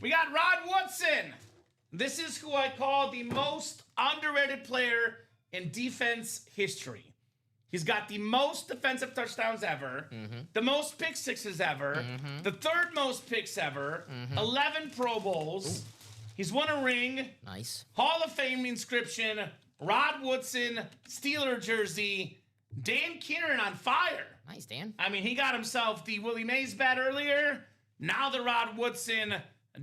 S1: We got Rod Woodson. This is who I call the most underrated player in defense history. He's got the most defensive touchdowns ever, the most pick sixes ever, the 3rd most picks ever, 11 Pro Bowls. He's won a ring.
S2: Nice.
S1: Hall of Fame inscription, Rod Woodson, Steeler jersey, Dan Kieran on fire.
S2: Nice, Dan.
S1: I mean, he got himself the Willie Mays bat earlier. Now the Rod Woodson,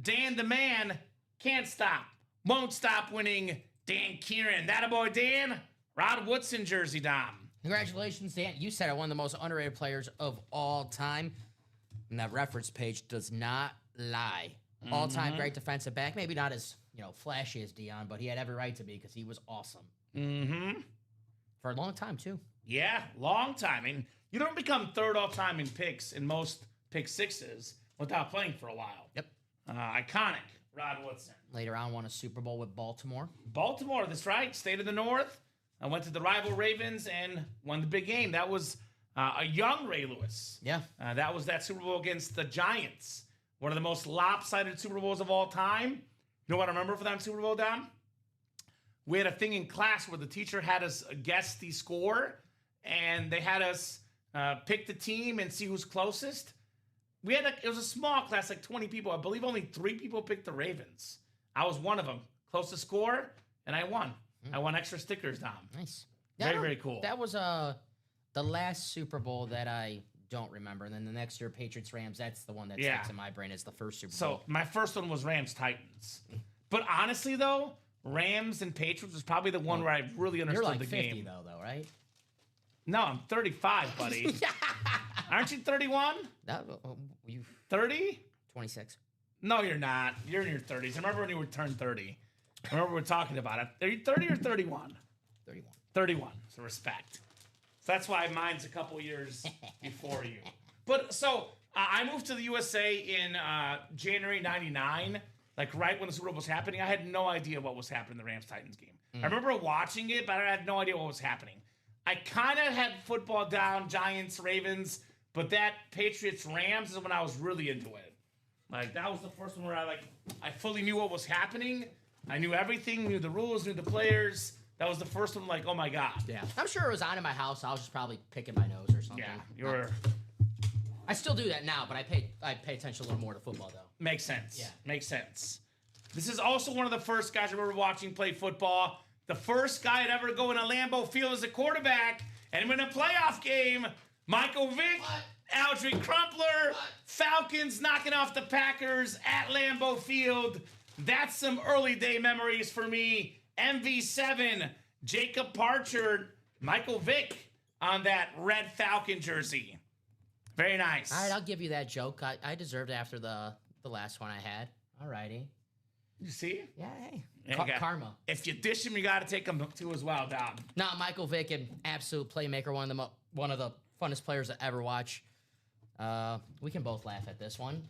S1: Dan the man, can't stop, won't stop winning. Dan Kieran, that a boy Dan. Rod Woodson jersey, Dom.
S2: Congratulations, Dan. You said it, one of the most underrated players of all time. And that reference page does not lie. All-time great defensive back. Maybe not as, flashy as Deion, but he had every right to be because he was awesome.
S1: Mm-hmm.
S2: For a long time, too.
S1: Yeah, long time. I mean, you don't become third all-time in picks in most pick sixes without playing for a while.
S2: Yep.
S1: Iconic, Rod Woodson.
S2: Later on, won a Super Bowl with Baltimore.
S1: Baltimore, that's right. State of the North. I went to the rival Ravens and won the big game. That was a young Ray Lewis.
S2: Yeah.
S1: That was that Super Bowl against the Giants. One of the most lopsided Super Bowls of all time. You know what I remember for that Super Bowl, Dom? We had a thing in class where the teacher had us guess the score, and they had us pick the team and see who's closest. It was a small class, like 20 people. I believe only 3 people picked the Ravens. I was one of them. Closest score, and I won. I won extra stickers, Dom.
S2: Nice.
S1: Very, very cool.
S2: That was the last Super Bowl that I don't remember. And then the next year, Patriots-Rams, that's the one that sticks in my brain as the first Super Bowl.
S1: So my first one was Rams-Titans. But honestly, though, Rams and Patriots was probably the one where I really understood
S2: You're like
S1: the
S2: 50
S1: game.
S2: though, right?
S1: No, I'm 35, buddy. Aren't you 31?
S2: You
S1: 30?
S2: 26.
S1: No, you're not. You're in your 30s. I remember when you were turned 30. I remember we were talking about it. Are you 30 or 31?
S2: 31.
S1: 31. So respect. So that's why mine's a couple years before you. But so I moved to the USA in January 99, like right when the Super Bowl was happening. I had no idea what was happening in the Rams-Titans game. I remember watching it, but I had no idea what was happening. I kind of had football down, Giants, Ravens, but that Patriots-Rams is when I was really into it. Like, that was the first one where I fully knew what was happening. I knew everything, knew the rules, knew the players. That was the first one, like, oh my God.
S2: Yeah. I'm sure it was on in my house. I was just probably picking my nose or something.
S1: Yeah, you were.
S2: I still do that now, but I pay attention a little more to football, though.
S1: Makes sense.
S2: Yeah.
S1: Makes sense. This is also one of the first guys I remember watching play football. The first guy to ever go in a Lambeau Field as a quarterback and win a playoff game. Michael Vick, Aldrich Crumpler, Falcons knocking off the Packers at Lambeau Field. That's some early day memories for me. MV7, Jacob Parcher, Michael Vick on that red Falcon jersey. Very nice.
S2: All right, I'll give you that joke. I deserved it after the last one I had. All righty.
S1: You see?
S2: Yeah, hey.
S1: Yeah,
S2: Karma.
S1: If you dish him, you got to take him too as well, Dom.
S2: No, Michael Vick, an absolute playmaker, one of the funnest players to ever watch. We can both laugh at this one.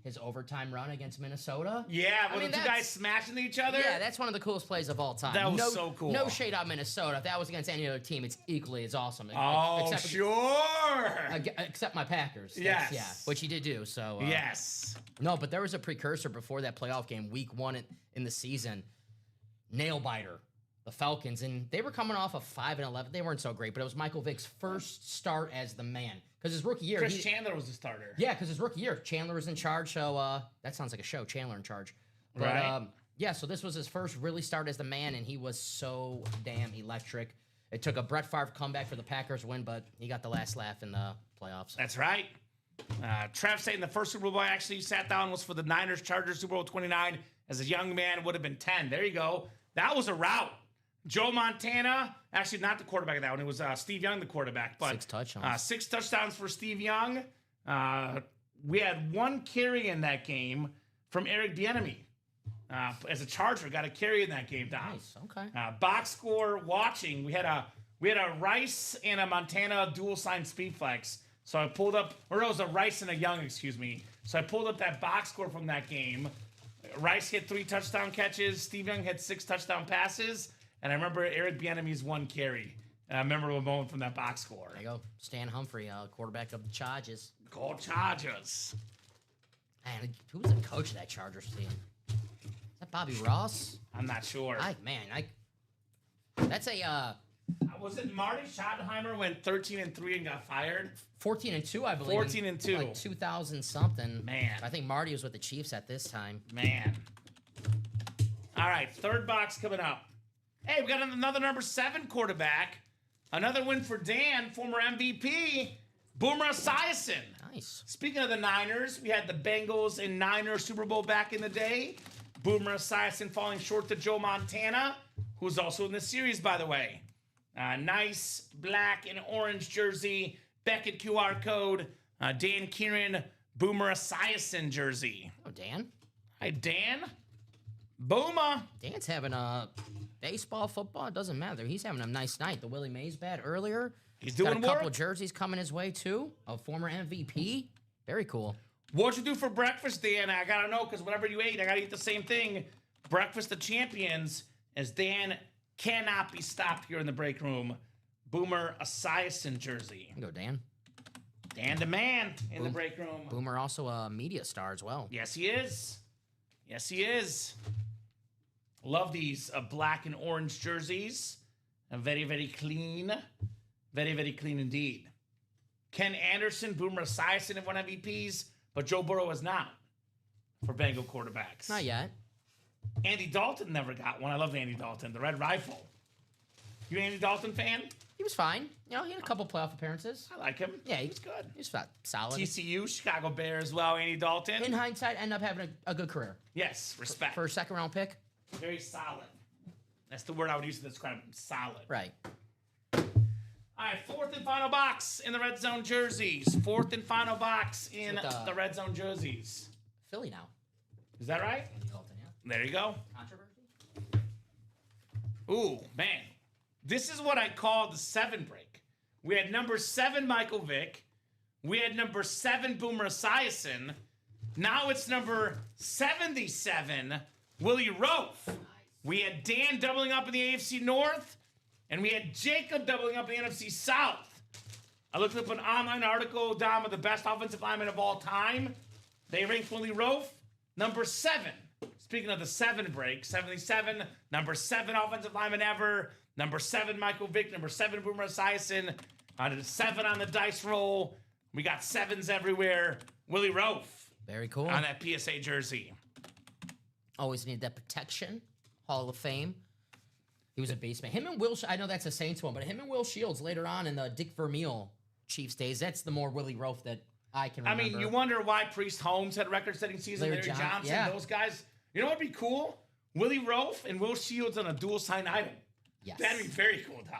S2: His overtime run against Minnesota.
S1: Yeah, when the two guys smashing each other.
S2: Yeah, that's one of the coolest plays of all time.
S1: That was so cool.
S2: No shade on Minnesota. If that was against any other team, it's equally as awesome.
S1: Oh, sure.
S2: Except my Packers.
S1: Yes.
S2: Yeah, which he did do. So
S1: yes.
S2: No, but there was a precursor before that playoff game, week 1 in the season. Nail biter. The Falcons, and they were coming off of 5-11. They weren't so great, but it was Michael Vick's first start as the man. Because his rookie year...
S1: Chris Chandler was the starter.
S2: Yeah, because his rookie year, Chandler was in charge, so that sounds like a show, Chandler in charge. But,
S1: right.
S2: Yeah, so this was his first really start as the man, and he was so damn electric. It took a Brett Favre comeback for the Packers win, but he got the last laugh in the playoffs.
S1: That's right. Trav saying the first Super Bowl I actually sat down was for the Niners-Chargers Super Bowl 29. As a young man, would have been 10. There you go. That was a rout. Joe Montana, actually not the quarterback of that one. It was Steve Young, the quarterback. But
S2: 6 touchdowns.
S1: 6 touchdowns for Steve Young. We had 1 carry in that game from Eric Bieniemy. As a Charger, got a carry in that game, Dom.
S2: Nice, okay.
S1: Box score watching. We had a Rice and a Montana dual sign speed flex. So I pulled up, or it was a Rice and a Young, excuse me. So I pulled up that box score from that game. Rice hit 3 touchdown catches. Steve Young had 6 touchdown passes. And I remember Eric Bieniemy's 1 carry. And I remember a moment from that box score.
S2: There you go. Stan Humphrey, quarterback of the Chargers.
S1: Go Chargers.
S2: Man, who was the coach of that Chargers team? Is that Bobby Ross?
S1: I'm not sure.
S2: That's a...
S1: was it Marty Schottenheimer went 13-3 and got fired?
S2: 14-2, I believe.
S1: 14-2.
S2: Like 2000 something.
S1: Man.
S2: I think Marty was with the Chiefs at this time.
S1: Man. All right, third box coming up. Hey, we got another number 7 quarterback. Another win for Dan, former MVP, Boomer Esiason.
S2: Nice.
S1: Speaking of the Niners, we had the Bengals and Niners Super Bowl back in the day. Boomer Esiason falling short to Joe Montana, who's also in the series, by the way. Nice black and orange jersey, Beckett QR code, Dan Kieran, Boomer Esiason jersey.
S2: Oh, Dan.
S1: Hi, Dan. Boomer.
S2: Dan's having a baseball, football. It doesn't matter. He's having a nice night. The Willie Mays bat earlier.
S1: He's
S2: got
S1: doing
S2: a couple
S1: work.
S2: jerseys coming his way too. A former MVP. Very cool.
S1: What'd you do for breakfast, Dan? I gotta know, because whatever you ate, I gotta eat the same thing. Breakfast of Champions, as Dan cannot be stopped here in the break room. Boomer Esiason jersey.
S2: Go, Dan.
S1: Dan the man in the break room.
S2: Boomer also a media star as well.
S1: Yes, he is. Yes, he is. Love these black and orange jerseys. Very, very clean. Very, very clean indeed. Ken Anderson, Boomer Esiason have won MVPs, but Joe Burrow is not for Bengal quarterbacks.
S2: Not yet.
S1: Andy Dalton never got one. I love Andy Dalton, the Red Rifle. You an Andy Dalton fan?
S2: He was fine. You know, he had a couple playoff appearances.
S1: I like him.
S2: Yeah,
S1: he was good.
S2: He was solid.
S1: TCU, Chicago Bears as well, Andy Dalton.
S2: In hindsight, ended up having a good career.
S1: Yes, respect.
S2: For a second-round pick.
S1: Very solid. That's the word I would use to describe him. Solid.
S2: Right.
S1: All right, fourth and final box in the red zone jerseys. Fourth and final box in the red zone jerseys.
S2: Philly now.
S1: Is that right?
S2: Andy Dalton, yeah.
S1: There you go.
S2: Controversy?
S1: Ooh, man. This is what I call the 7 break. We had number 7, Michael Vick. We had number 7, Boomer Esiason. Now it's number 77, Willie Roaf. We had Dan doubling up in the AFC North, and we had Jacob doubling up in the NFC South. I looked up an online article, Dom, of the best offensive lineman of all time. They ranked Willie Roaf number 7. Speaking of the 7 break, 77, number 7 offensive lineman ever. Number 7, Michael Vick. Number 7, Boomer Esiason. 7 on the dice roll. We got 7s everywhere. Willie Roaf.
S2: Very cool.
S1: On that PSA jersey.
S2: Always needed that protection. Hall of Fame. He was a baseman. Him and Will, I know that's a Saints one, but him and Will Shields later on in the Dick Vermeil Chiefs days, that's the more Willie Roaf that I can remember.
S1: I mean, you wonder why Priest Holmes had a record-setting season. Larry Johnson,
S2: yeah.
S1: Those guys. You know what would be cool? Willie Roaf and Will Shields on a dual-sign item.
S2: Yes.
S1: That'd be very cool, Tom.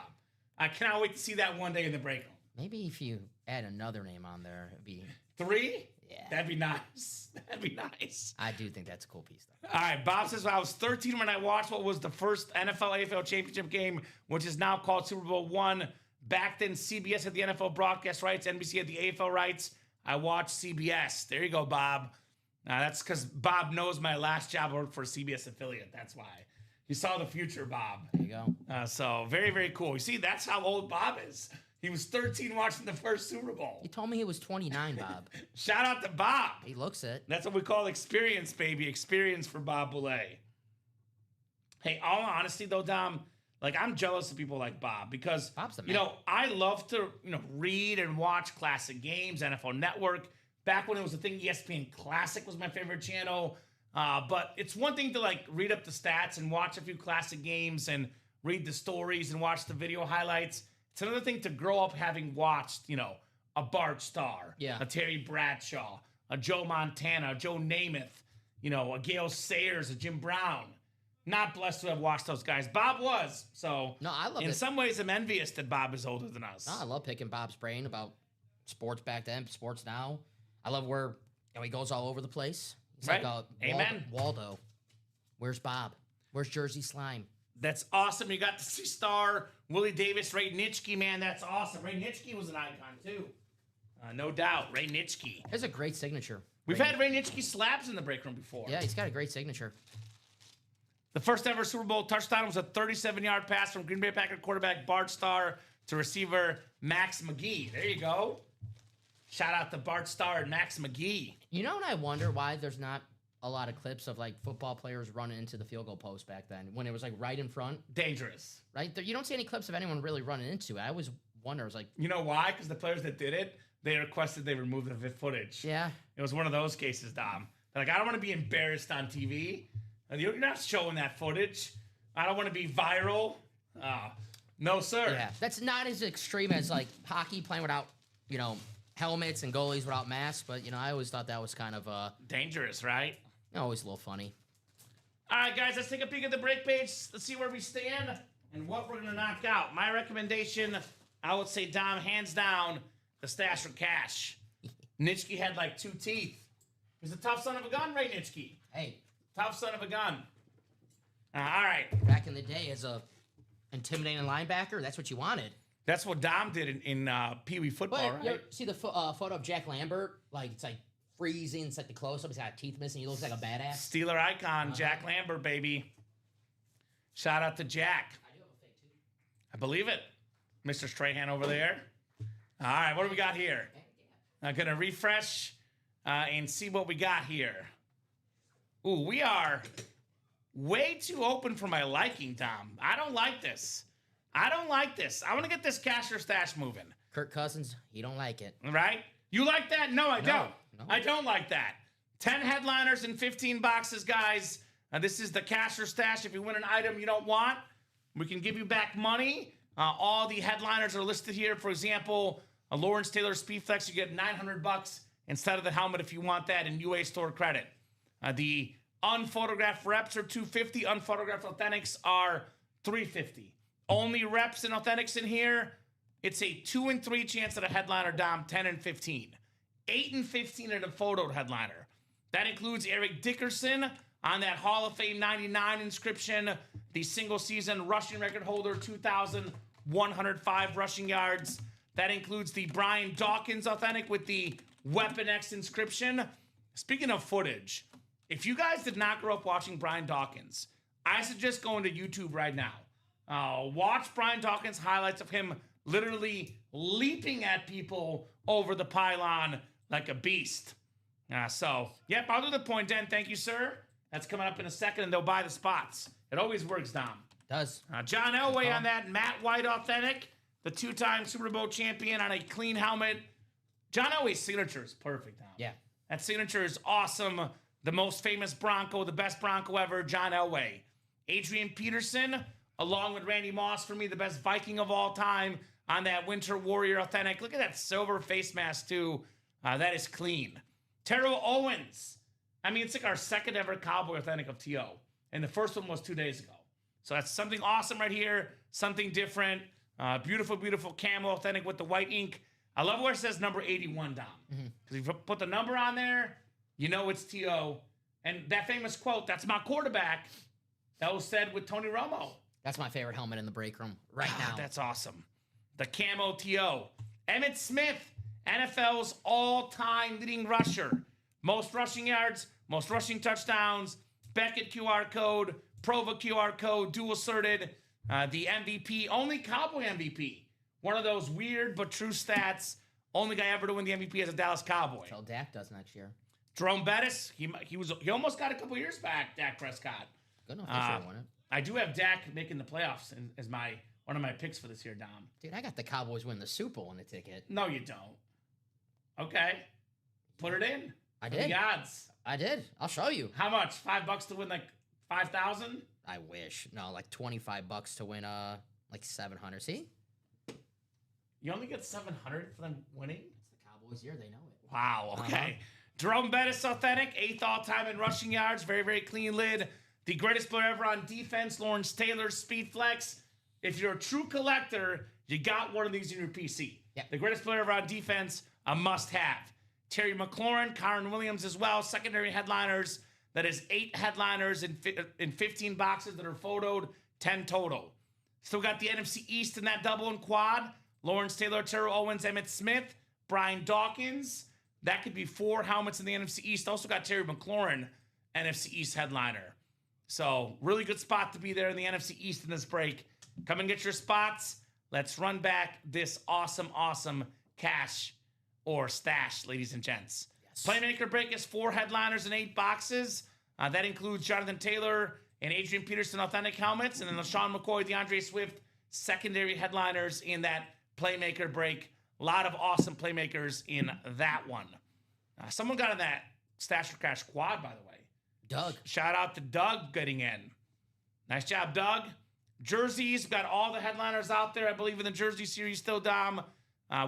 S1: I cannot wait to see that one day in the break room.
S2: Maybe if you add another name on there, it'd be
S1: 3?
S2: Yeah.
S1: That'd be nice. That'd be nice.
S2: I do think that's a cool piece, though.
S1: All right, Bob says, I was 13 when I watched what was the first NFL-AFL championship game, which is now called Super Bowl I. Back then, CBS had the NFL broadcast rights. NBC had the AFL rights. I watched CBS. There you go, Bob. That's because Bob knows my last job worked for a CBS affiliate. That's why. You saw the future, Bob.
S2: There you go.
S1: So, very, very cool. You see, that's how old Bob is. He was 13 watching the first Super Bowl.
S2: You told me he was 29, Bob.
S1: Shout out to Bob.
S2: He looks it.
S1: That's what we call experience, baby. Experience for Bob Boulay. Hey, all honesty, though, Dom, like, I'm jealous of people like Bob because,
S2: Bob's the man.
S1: you know, I love to, read and watch classic games, NFL Network. Back when it was a thing, ESPN Classic was my favorite channel. But it's one thing to, like, read up the stats and watch a few classic games and read the stories and watch the video highlights. It's another thing to grow up having watched, a Bart Starr, a Terry Bradshaw, a Joe Montana, a Joe Namath, a Gale Sayers, a Jim Brown. Not blessed to have watched those guys. Bob was. So,
S2: no, I love it.
S1: In some ways, I'm envious that Bob is older than us.
S2: No, I love picking Bob's brain about sports back then, sports now. I love where he goes all over the place. He's
S1: right.
S2: Like
S1: Amen.
S2: Waldo. Where's Bob? Where's Jersey Slime?
S1: That's awesome. You got the C-Star, Willie Davis, Ray Nitschke, man. That's awesome. Ray Nitschke was an icon, too. No doubt. Ray Nitschke.
S2: Has a great signature.
S1: We've had Ray Nitschke slabs in the break room before.
S2: Yeah, he's got a great signature.
S1: The first ever Super Bowl touchdown was a 37-yard pass from Green Bay Packer quarterback Bart Starr to receiver Max McGee. There you go. Shout out to Bart Starr and Max McGee.
S2: You know what I wonder why there's not a lot of clips of, like, football players running into the field goal post back then when it was, like, right in front?
S1: Dangerous.
S2: Right? You don't see any clips of anyone really running into it. I always wonder. I was like...
S1: You know why? Because the players that did it, they requested they remove the footage.
S2: Yeah.
S1: It was one of those cases, Dom. They're like, I don't want to be embarrassed on TV. You're not showing that footage. I don't want to be viral. No, sir.
S2: Yeah. That's not as extreme as, like, hockey playing without, helmets and goalies without masks, but, I always thought that was kind of...
S1: dangerous, right?
S2: Always a little funny.
S1: All right, guys, let's take a peek at the break page. Let's see where we stand and what we're going to knock out. My recommendation, I would say, Dom, hands down, the Stash for Cash. Nitschke had, like, 2 teeth. He's a tough son of a gun, Ray Nitschke.
S2: Hey,
S1: Tough son of a gun. All right.
S2: Back in the day, as a intimidating linebacker, that's what you wanted.
S1: That's what Dom did in Pee Wee football,
S2: But you
S1: right?
S2: see the photo of Jack Lambert? Like, it's like freezing. It's like the close-up. He's got teeth missing. He looks like a badass.
S1: Steeler icon, Jack Lambert, baby. Shout out to Jack.
S2: I do have a fake, too.
S1: I believe it. Mr. Strahan over there. All right, what do we got here? I'm going to refresh and see what we got here. Ooh, we are way too open for my liking, Tom. I don't like this. I want to get this cash or stash moving.
S2: Kirk Cousins, you don't like it.
S1: Right? You like that? No, I don't.
S2: No.
S1: I don't like that. 10 headliners and 15 boxes, guys. This is the cash or stash. If you win an item you don't want, we can give you back money. All the headliners are listed here. For example, a Lawrence Taylor Speedflex, you get $900 instead of the helmet if you want that in UA store credit. The unphotographed reps are $250. Unphotographed authentics are $350. Only reps and authentics in here. It's a 2 and 3 chance at a headliner, Dom, 10 and 15. 8 and 15 at a photoed headliner. That includes Eric Dickerson on that Hall of Fame 99 inscription, the single season rushing record holder, 2,105 rushing yards. That includes the Brian Dawkins authentic with the Weapon X inscription. Speaking of footage, if you guys did not grow up watching Brian Dawkins, I suggest going to YouTube right now. Watch Brian Dawkins highlights of him literally leaping at people over the pylon like a beast. Yep, I'll do the point, Den. Thank you, sir. That's coming up in a second, and they'll buy the spots. It always works, Dom.
S2: Does.
S1: John Elway on that Matt White authentic, the 2-time Super Bowl champion on a clean helmet. John Elway's signature is perfect, Dom.
S2: Yeah.
S1: That signature is awesome. The most famous Bronco, the best Bronco ever, John Elway. Adrian Peterson, along with Randy Moss, for me, the best Viking of all time on that Winter Warrior authentic. Look at that silver face mask, too. That is clean. Terrell Owens. I mean, it's like our second ever Cowboy authentic of T.O. And the first one was 2 days ago. So that's something awesome right here. Something different. Beautiful, beautiful camo authentic with the white ink. I love where it says number 81, Dom. Because if you put the number on there, you know it's T.O. And that famous quote, "That's my quarterback," that was said with Tony Romo.
S2: That's my favorite helmet in the break room right now.
S1: That's awesome. The camo T.O. Emmitt Smith, NFL's all-time leading rusher. Most rushing yards, most rushing touchdowns, Beckett QR code, Prova QR code, dual-certed, the MVP, only Cowboy MVP. One of those weird but true stats. Only guy ever to win the MVP as a Dallas Cowboy.
S2: Until Dak does next year.
S1: Jerome Bettis, he almost got a couple years back, Dak Prescott.
S2: Good enough. They should have won it.
S1: I do have Dak making the playoffs as one of my picks for this year, Dom.
S2: Dude, I got the Cowboys win the Super Bowl in the ticket.
S1: No, you don't. Okay. Put it in.
S2: I did.
S1: The odds.
S2: I did. I'll show you.
S1: How much? $5 to win like 5,000?
S2: I wish. No, like $25 to win like 700. See?
S1: You only get 700 for them winning?
S2: It's the Cowboys year, they know it.
S1: Wow, okay. Jerome Bettis authentic, 8th all-time in rushing yards, very, very clean lid. The greatest player ever on defense, Lawrence Taylor, Speed Flex. If you're a true collector, you got one of these in your PC.
S2: Yeah.
S1: The greatest player ever on defense, a must-have. Terry McLaurin, Kyron Williams as well, secondary headliners. That is 8 headliners in 15 boxes that are photoed, 10 total. Still got the NFC East in that double and quad. Lawrence Taylor, Terrell Owens, Emmitt Smith, Brian Dawkins. That could be 4 helmets in the NFC East. Also got Terry McLaurin, NFC East headliner. So really good spot to be there in the NFC East in this break. Come and get your spots. Let's run back this awesome, awesome cash or stash, ladies and gents. Yes. Playmaker break is 4 headliners and 8 boxes. That includes Jonathan Taylor and Adrian Peterson authentic helmets, and then LaShawn McCoy, DeAndre Swift, secondary headliners in that playmaker break. A lot of awesome playmakers in that one. Someone got in that Stash or Cash quad, by the way.
S2: Doug.
S1: Shout out to Doug getting in. Nice job, Doug. Jerseys, got all the headliners out there, I believe, in the jersey series still, Dom.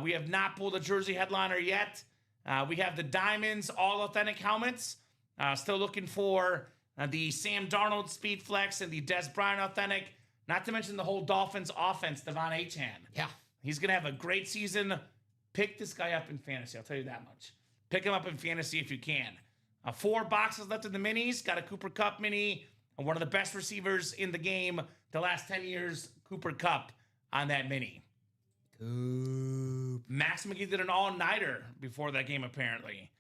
S1: We have not pulled a jersey headliner yet. We have the Diamonds, all authentic helmets. Still looking for the Sam Darnold Speed Flex and the Des Bryant authentic. Not to mention the whole Dolphins offense, Devon Achane.
S2: Yeah.
S1: He's going to have a great season. Pick this guy up in fantasy, I'll tell you that much. Pick him up in fantasy if you can. 4 boxes left in the minis. Got a Cooper Cup mini. One of the best receivers in the game the last 10 years, Cooper Cup on that mini. Max McGee did an all-nighter before that game, apparently.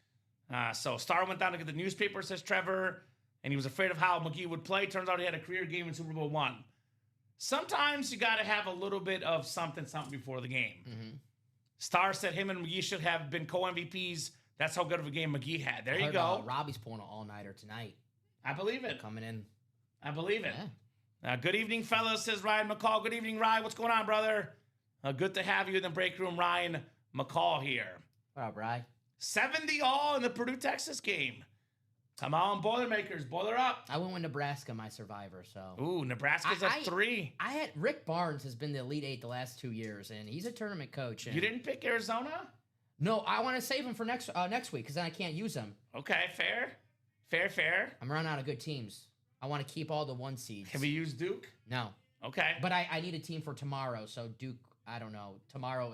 S1: So Star went down to get the newspaper, says Trevor, and he was afraid of how McGee would play. Turns out he had a career game in Super Bowl I. Sometimes you got to have a little bit of something before the game. Star said him and McGee should have been co-MVPs. That's how good of a game McGee had. There you go.
S2: Robbie's pulling an all-nighter tonight.
S1: I believe it.
S2: Coming in.
S1: I believe it.
S2: Yeah.
S1: Good evening, fellas, says Ryan McCall. Good evening, Ryan. What's going on, brother? Good to have you in the break room, Ryan McCall here.
S2: What up, Ryan?
S1: 70 all in the Purdue-Texas game. Come on, Boilermakers. Boiler up.
S2: I went with Nebraska, my survivor, so.
S1: Ooh, Nebraska's up 3.
S2: I had Rick Barnes has been the Elite 8 the last 2 years, and he's a tournament coach.
S1: You didn't pick Arizona?
S2: No, I want to save him for next week because then I can't use them.
S1: Okay, fair.
S2: I'm running out of good teams. I want to keep all the 1 seeds.
S1: Can we use Duke?
S2: No.
S1: Okay.
S2: But I need a team for tomorrow, so Duke, I don't know. Tomorrow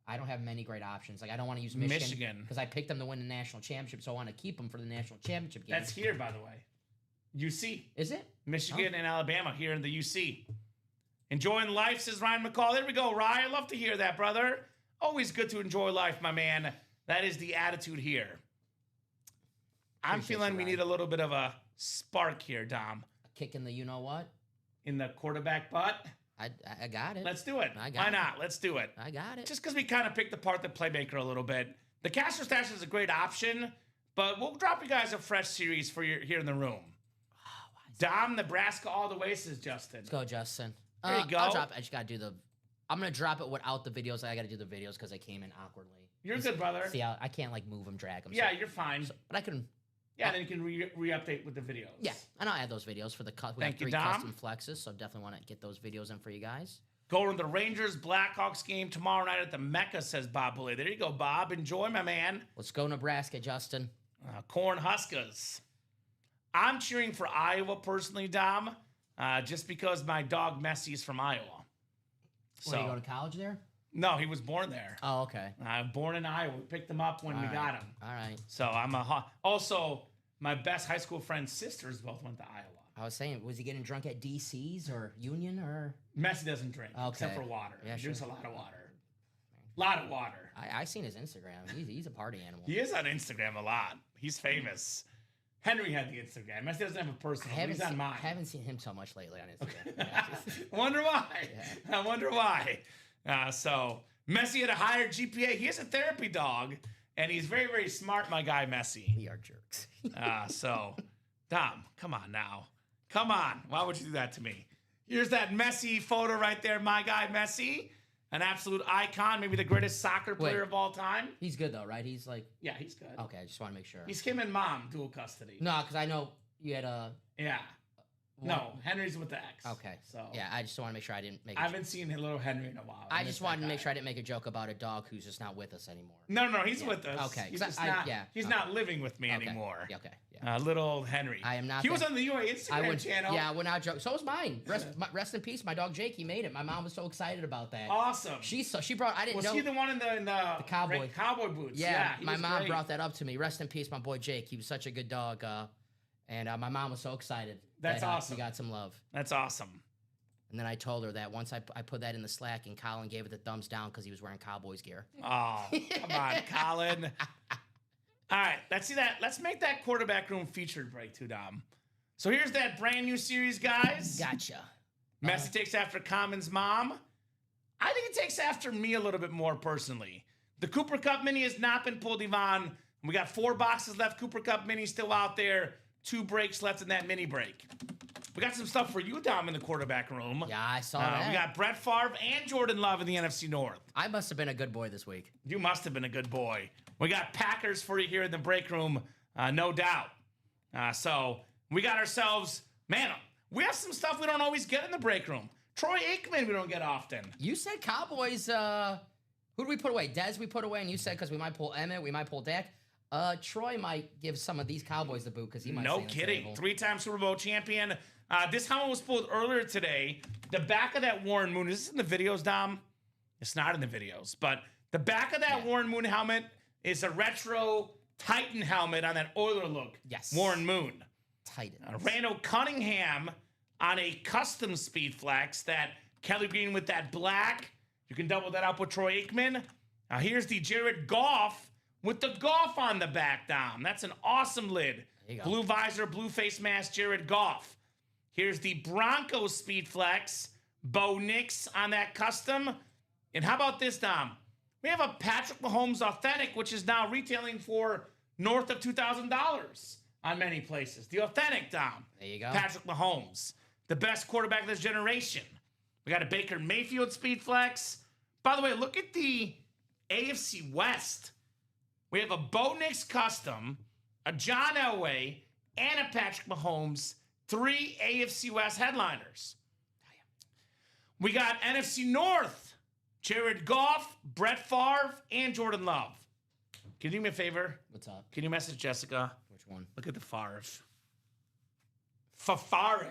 S2: I don't have many great options. Like, I don't want to use Michigan. Because I picked them to win the national championship, so I want to keep them for the national championship game.
S1: That's here, by the way. UC.
S2: Is it?
S1: Michigan and Alabama here in the UC. Enjoying life, says Ryan McCall. There we go, Ryan. Love to hear that, brother. Always good to enjoy life, my man. That is the attitude here. I'm feeling we need a little bit of a spark here, Dom.
S2: Kicking the you-know-what?
S1: In the quarterback butt?
S2: I got it.
S1: Let's do it.
S2: Why
S1: not? Let's do it.
S2: I got it.
S1: Just because we kind of picked apart the playmaker a little bit. The Caster Stash is a great option, but we'll drop you guys a fresh series for you here in the room. Dom, Nebraska all the way, says Justin.
S2: Let's go, Justin.
S1: There you go.
S2: I'll drop it. I just got to do I'm going to drop it without the videos. I got to do the videos because I came in awkwardly.
S1: You're good, brother.
S2: See, I can't, move them, drag them.
S1: Yeah, you're fine.
S2: But I can...
S1: Yeah, then you can re-update with the videos.
S2: Yeah, and I'll add those videos for the cut. We
S1: Thank
S2: have 3
S1: you, Dom.
S2: custom flexes, so definitely want to get those videos in for you guys.
S1: Going to the Rangers-Blackhawks game tomorrow night at the Mecca, says Bob Boulay. There you go, Bob. Enjoy, my man.
S2: Let's go Nebraska, Justin.
S1: Corn Huskers. I'm cheering for Iowa personally, Dom, just because my dog Messi is from Iowa.
S2: So, you go to college there?
S1: No, he was born there.
S2: Oh, okay.
S1: Born in Iowa. We picked him up when we got him.
S2: All right.
S1: So I'm also, my best high school friend's sisters both went to Iowa.
S2: I was saying, was he getting drunk at DC's or Union or?
S1: Messi doesn't drink except for water.
S2: Yeah,
S1: he drinks a lot of water. Lot of water.
S2: I seen his Instagram. He's a party animal.
S1: He is on Instagram a lot. He's famous. Henry had the Instagram. Messi doesn't have a personal. He's on mine.
S2: I haven't seen him so much lately on Instagram.
S1: Okay. Wonder why. Yeah. I wonder why. So Messi had a higher GPA. He is a therapy dog, and he's very, very smart, my guy Messi.
S2: We are jerks.
S1: So, Dom, come on now. Come on. Why would you do that to me? Here's that Messi photo right there, my guy Messi. An absolute icon, maybe the greatest soccer player of all time.
S2: He's good, though, right? He's like...
S1: Yeah, he's good.
S2: Okay, I just want to make sure.
S1: He's him and mom, dual custody.
S2: No, because I know you had a...
S1: Yeah. No, Henry's with the X.
S2: Okay.
S1: So
S2: yeah, I just want to make sure I didn't make.
S1: I haven't seen little Henry in a while.
S2: I just wanted to make sure I didn't make a joke about a dog who's just not with us anymore.
S1: No, he's with us.
S2: Okay.
S1: He's just not. He's not living with me anymore.
S2: Okay.
S1: Little Henry.
S2: I am not.
S1: He was on the UA Instagram channel.
S2: Yeah, we're not joking. So was mine. Rest in peace. My dog Jake. He made it. My mom was so excited about that.
S1: Awesome.
S2: She brought. I didn't know.
S1: Was he the one in the cowboy boots?
S2: Yeah. My mom brought that up to me. Rest in peace, my boy Jake. He was such a good dog. And my mom was so excited.
S1: That's awesome.
S2: He got some love.
S1: That's awesome.
S2: And then I told her that once I put that in the Slack, and Colin gave it the thumbs down because he was wearing Cowboys gear.
S1: Oh, come on, Colin. All right, let's make that quarterback room featured break too, Dom. So here's that brand new series, guys.
S2: Gotcha.
S1: Messi takes after Common's mom. I think it takes after me a little bit more personally. The Cooper Cup Mini has not been pulled, Yvonne. We got 4 boxes left. Cooper Cup Mini still out there. 2 breaks left in that mini break. We got some stuff for you, Dom, in the quarterback room.
S2: Yeah, I saw that.
S1: We got Brett Favre and Jordan Love in the NFC North.
S2: I must have been a good boy this week.
S1: You must have been a good boy. We got Packers for you here in the break room, no doubt. So we got ourselves, man, we have some stuff we don't always get in the break room. Troy Aikman we don't get often.
S2: You said Cowboys, who do we put away? Dez we put away, and you said because we might pull Emmett, we might pull Dak. Troy might give some of these Cowboys the boot because he might.
S1: No kidding. 3-time Super Bowl champion. This helmet was pulled earlier today. The back of that Warren Moon. Is this in the videos, Dom? It's not in the videos, but the back of that Warren Moon helmet is a retro Titan helmet on that Oiler look.
S2: Yes.
S1: Warren Moon.
S2: Titan.
S1: Randall Cunningham on a custom speed flex, that Kelly Green with that black. You can double that up with Troy Aikman. Now here's the Jared Goff with the golf on the back, Dom. That's an awesome lid.
S2: There you go.
S1: Blue visor, blue face mask, Jared Goff. Here's the Broncos speed flex. Bo Nix on that custom. And how about this, Dom? We have a Patrick Mahomes Authentic, which is now retailing for north of $2,000 on many places. The Authentic, Dom.
S2: There you go.
S1: Patrick Mahomes, the best quarterback of this generation. We got a Baker Mayfield speed flex. By the way, look at the AFC West. We have a Bo Nix custom, a John Elway, and a Patrick Mahomes. 3 AFC West headliners. We got NFC North. Jared Goff, Brett Favre, and Jordan Love. Can you do me a favor?
S2: What's up?
S1: Can you message Jessica?
S2: Which one?
S1: Look at the Favre. Fafare.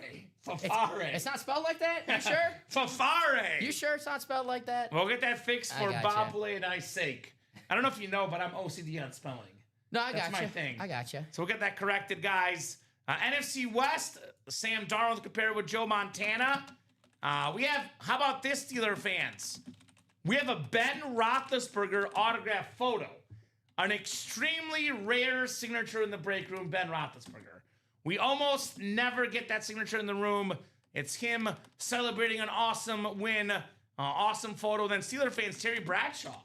S2: It's not spelled like that? You sure?
S1: Fafare.
S2: You sure it's not spelled like that?
S1: We'll get that fixed for
S2: gotcha.
S1: Bob Blay and I's sake. I don't know if you know, but I'm OCD on spelling.
S2: No, I got
S1: That's my thing.
S2: I got you.
S1: So we'll get that corrected, guys. NFC West, Sam Darnold compared with Joe Montana. We have, how about this, Steeler fans? We have a Ben Roethlisberger autograph photo. An extremely rare signature in the break room, Ben Roethlisberger. We almost never get that signature in the room. It's him celebrating an awesome win, awesome photo. Then Steeler fans, Terry Bradshaw.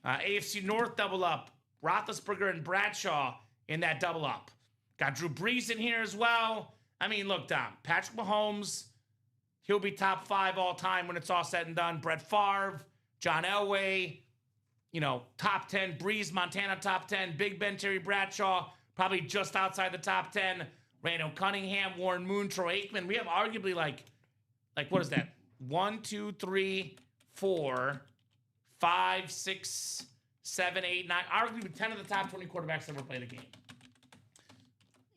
S1: AFC North double up. Roethlisberger and Bradshaw in that double up. Got Drew Brees in here as well. I mean, look, Dom, Patrick Mahomes, he'll be top 5 all time when it's all said and done. Brett Favre, John Elway, top 10. Brees, Montana, top 10. Big Ben, Terry Bradshaw, probably just outside the top 10. Randall Cunningham, Warren Moon, Troy Aikman. We have arguably like what is that? 1, 2, 3, 4, 5, 6, 7, 8, 9. Arguably 10 of the top 20 quarterbacks ever played a game.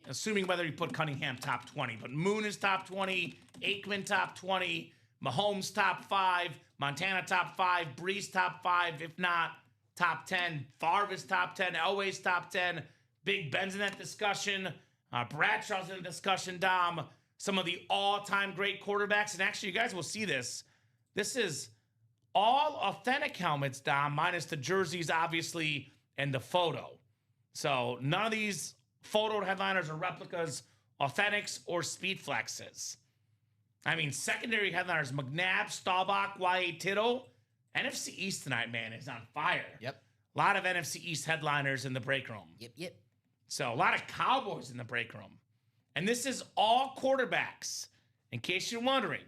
S1: Assuming whether you put Cunningham top 20. But Moon is top 20, Aikman top 20, Mahomes top 5, Montana top 5, Brees top 5, if not top 10. Favre is top 10, Elway's top 10. Big Ben's in that discussion. Bradshaw's in the discussion, Dom. Some of the all-time great quarterbacks. And actually, you guys will see this. This is all authentic helmets, Dom, minus the jerseys, obviously, and the photo. So none of these photo headliners or replicas, authentics, or speed flexes. I mean, secondary headliners, McNabb, Staubach, Y.A. Tittle. NFC East tonight, man, is on fire.
S2: Yep.
S1: A lot of NFC East headliners in the break room.
S2: Yep.
S1: So a lot of Cowboys in the break room. And this is all quarterbacks. In case you're wondering,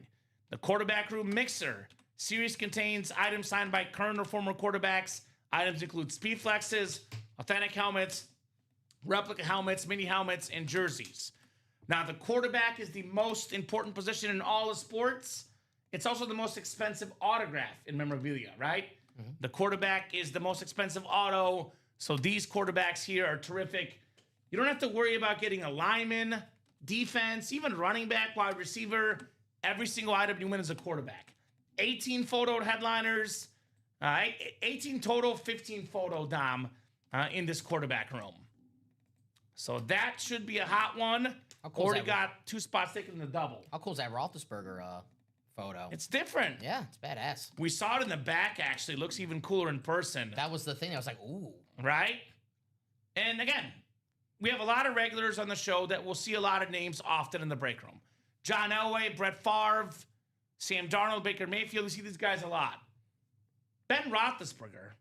S1: the quarterback room mixer series contains items signed by current or former quarterbacks. Items include speed flexes, authentic helmets, replica helmets, mini helmets, and jerseys. Now, the quarterback is the most important position in all of sports. It's also the most expensive autograph in memorabilia, right? Mm-hmm. The quarterback is the most expensive auto. So these quarterbacks here are terrific. You don't have to worry about getting a lineman, defense, even running back, wide receiver. Every single item you win is a quarterback. 18 photo headliners, 18 total, 15 photo, Dom, in this quarterback room. So that should be a hot one. Already got 2 spots taken in the double.
S2: How cool is that Roethlisberger photo?
S1: It's different.
S2: Yeah, it's badass.
S1: We saw it in the back, actually. Looks even cooler in person.
S2: That was the thing. I was like, ooh.
S1: Right? And again, we have a lot of regulars on the show that will see a lot of names often in the break room. John Elway, Brett Favre, Sam Darnold, Baker Mayfield. We see these guys a lot. Ben Roethlisberger,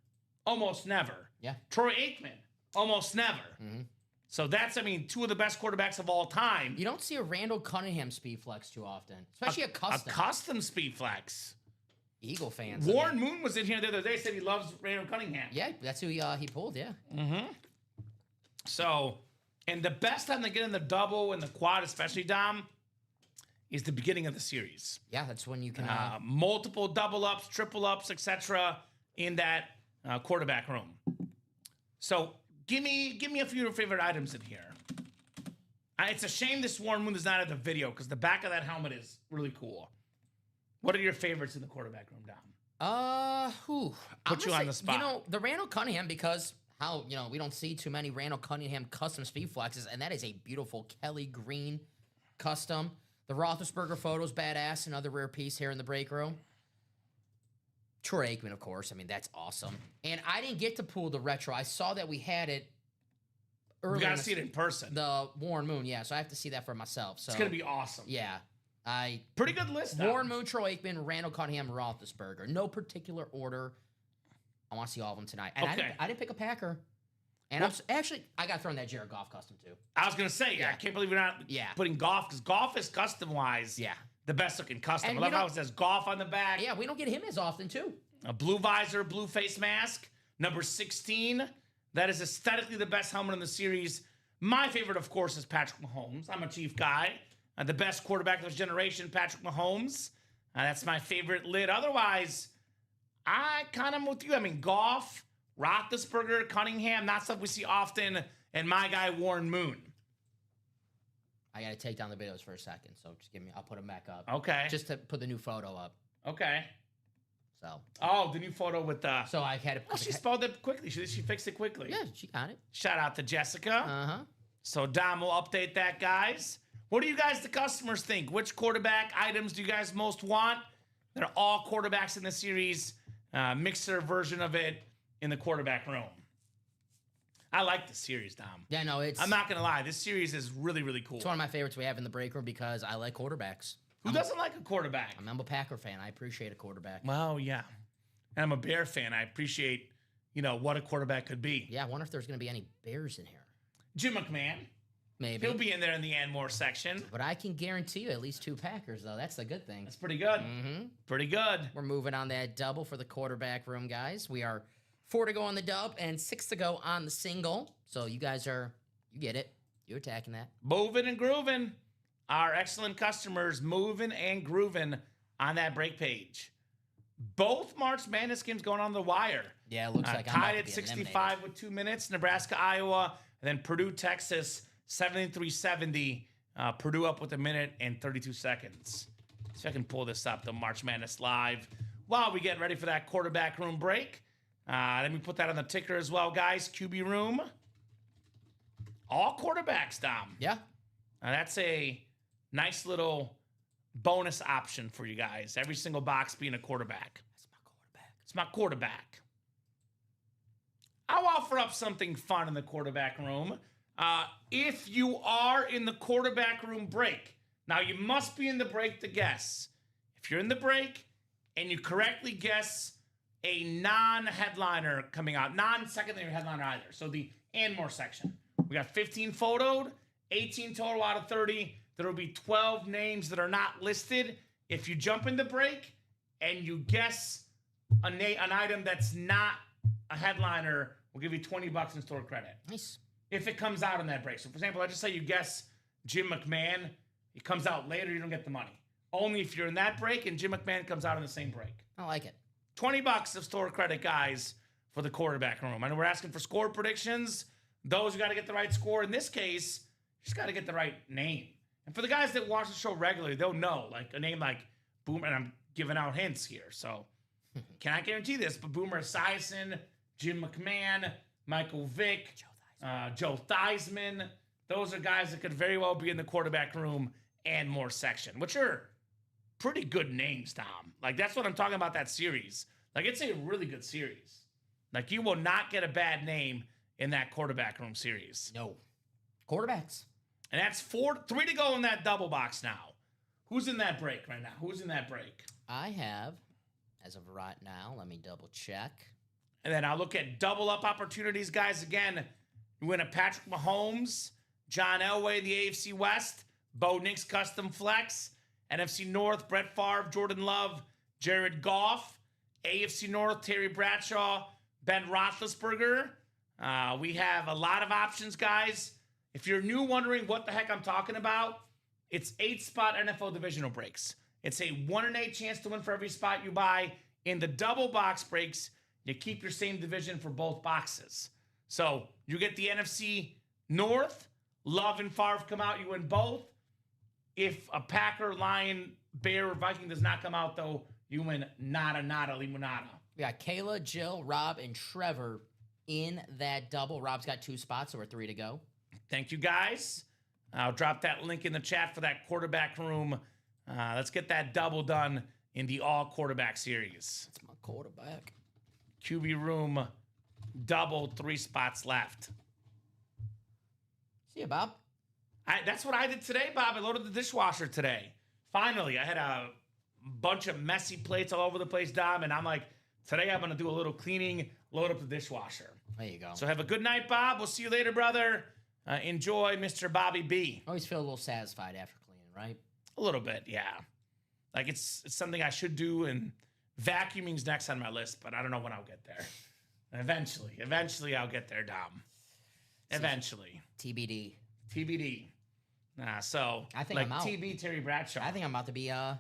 S1: almost never.
S2: Yeah.
S1: Troy Aikman, almost never. Mm-hmm. So that's, 2 of the best quarterbacks of all time.
S2: You don't see a Randall Cunningham speed flex too often, especially a custom.
S1: A custom speed flex.
S2: Eagle fans.
S1: Warren Moon was in here the other day, said he loves Randall Cunningham.
S2: Yeah, that's who he pulled, yeah.
S1: Mm-hmm. So, and the best time to get in the double and the quad, especially, Dom, is the beginning of the series.
S2: Yeah, that's when you can...
S1: multiple double ups, triple ups, etc. in that quarterback room. So, give me a few of your favorite items in here. It's a shame this Warren Moon is not at the video because the back of that helmet is really cool. What are your favorites in the quarterback room, Dom?
S2: Put
S1: you on the spot.
S2: The Randall Cunningham, because how, we don't see too many Randall Cunningham custom speed flexes, and that is a beautiful Kelly Green custom. The Roethlisberger photo's badass, another rare piece here in the break room. Troy Aikman, of course. I mean, that's awesome. And I didn't get to pull the retro. I saw that we had it earlier.
S1: We got to see it in person.
S2: The Warren Moon, yeah. So I have to see that for myself. So
S1: it's going to be awesome.
S2: Yeah.
S1: Pretty good list,
S2: Warren Moon, Troy Aikman, Randall Cunningham, Roethlisberger. No particular order. I want to see all of them tonight. And
S1: okay.
S2: I didn't pick a Packer. And I got thrown that Jared Goff custom, too.
S1: I was going to say, I can't believe you're not putting Goff, because Goff is custom-wise the best-looking custom. I love how it says Goff on the back.
S2: Yeah, we don't get him as often, too.
S1: A blue visor, blue face mask, number 16. That is aesthetically the best helmet in the series. My favorite, of course, is Patrick Mahomes. I'm a Chief guy. The best quarterback of this generation, Patrick Mahomes. That's my favorite lid. Otherwise, I kind of with you. I mean, Goff, Roethlisberger, Cunningham, not stuff we see often, and my guy, Warren Moon.
S2: I got to take down the videos for a second, so just give me, I'll put them back up.
S1: Okay.
S2: Just to put the new photo up.
S1: Okay.
S2: So.
S1: Oh, the new photo with the.
S2: So I had to.
S1: Oh, she spelled it quickly. She fixed it quickly.
S2: Yeah, she got it.
S1: Shout out to Jessica.
S2: Uh-huh.
S1: So Dom will update that, guys. What do you guys, the customers, think? Which quarterback items do you guys most want? They're all quarterbacks in the series. Mixer version of it in the quarterback room. I like this series, Dom.
S2: Yeah, no,
S1: I'm not going to lie. This series is really, really cool.
S2: It's one of my favorites we have in the break room because I like quarterbacks.
S1: Who doesn't like a quarterback?
S2: I'm a Packer fan. I appreciate a quarterback.
S1: Well, yeah. And I'm a Bear fan. I appreciate, what a quarterback could be.
S2: Yeah, I wonder if there's going to be any Bears in here.
S1: Jim McMahon.
S2: Maybe.
S1: He'll be in there in the and more section.
S2: But I can guarantee you at least 2 Packers, though. That's the good thing.
S1: That's pretty good.
S2: Mm-hmm.
S1: Pretty good.
S2: We're moving on that double for the quarterback room, guys. We are 4 to go on the dub and 6 to go on the single. So you guys you get it. You're attacking that.
S1: Moving and grooving. Our excellent customers moving and grooving on that break page. Both March Madness games going on the wire.
S2: Yeah, it looks like I'm
S1: tied at 65 with 2 minutes. Nebraska, Iowa, and then Purdue, Texas, 73-70. Purdue up with 1 minute and 32 seconds. So I can pull this up, the March Madness live, while we get ready for that quarterback room break. Let me put that on the ticker as well, guys. QB room. All quarterbacks, Dom.
S2: Yeah.
S1: That's a nice little bonus option for you guys. Every single box being a quarterback. It's my quarterback. I'll offer up something fun in the quarterback room. If you are in the quarterback room break, now you must be in the break to guess. If you're in the break and you correctly guess a non-headliner coming out, non-secondary headliner either, so the and more section. We got 15 photoed, 18 total out of 30. There will be 12 names that are not listed. If you jump in the break and you guess an item that's not a headliner, we'll give you $20 in store credit.
S2: Nice.
S1: If it comes out in that break. So, for example, let's just say you guess Jim McMahon. It comes out later, you don't get the money. Only if you're in that break and Jim McMahon comes out in the same break.
S2: I like it.
S1: $20 of store credit, guys, for the quarterback room. I know we're asking for score predictions. Those who got to get the right score. In this case, you just got to get the right name. And for the guys that watch the show regularly, they'll know, like a name like Boomer, and I'm giving out hints here, so cannot guarantee this, but Boomer Esiason, Jim McMahon, Michael Vick, Joe Theismann, those are guys that could very well be in the quarterback room and more section, which are pretty good names, Tom. Like, that's what I'm talking about, that series. Like, it's a really good series. Like, you will not get a bad name in that quarterback room series.
S2: No. Quarterbacks.
S1: And that's 3 to go in that double box now. Who's in that break right now? Who's in that break?
S2: I have, as of right now, let me double check.
S1: And then I'll look at double up opportunities, guys. Again, you win a Patrick Mahomes, John Elway, the AFC West, Bo Nix Custom Flex, NFC North, Brett Favre, Jordan Love, Jared Goff, AFC North, Terry Bradshaw, Ben Roethlisberger. We have a lot of options, guys. If you're new wondering what the heck I'm talking about, it's 8-spot NFL divisional breaks. It's a 1 in 8 chance to win for every spot you buy. In the double box breaks, you keep your same division for both boxes. So you get the NFC North, Love and Favre come out, you win both. If a Packer, Lion, Bear, or Viking does not come out, though, you win nada, limonada.
S2: We got Kayla, Jill, Rob, and Trevor in that double. Rob's got 2 spots, so we're 3 to go.
S1: Thank you, guys. I'll drop that link in the chat for that quarterback room. Let's get that double done in the all quarterback series.
S2: That's my quarterback.
S1: QB room double, 3 spots left.
S2: See you, Bob.
S1: That's what I did today, Bob. I loaded the dishwasher today. Finally, I had a bunch of messy plates all over the place, Dom, and I'm like, today I'm going to do a little cleaning, load up the dishwasher.
S2: There you go.
S1: So have a good night, Bob. We'll see you later, brother. Enjoy Mr. Bobby B.
S2: Always feel a little satisfied after cleaning, right?
S1: A little bit, yeah. Like it's something I should do, and vacuuming's next on my list, but I don't know when I'll get there. Eventually I'll get there, Dom. Eventually.
S2: TBD.
S1: TBD. So
S2: I think
S1: like
S2: I'm out.
S1: TB Terry Bradshaw.
S2: I think I'm about to be out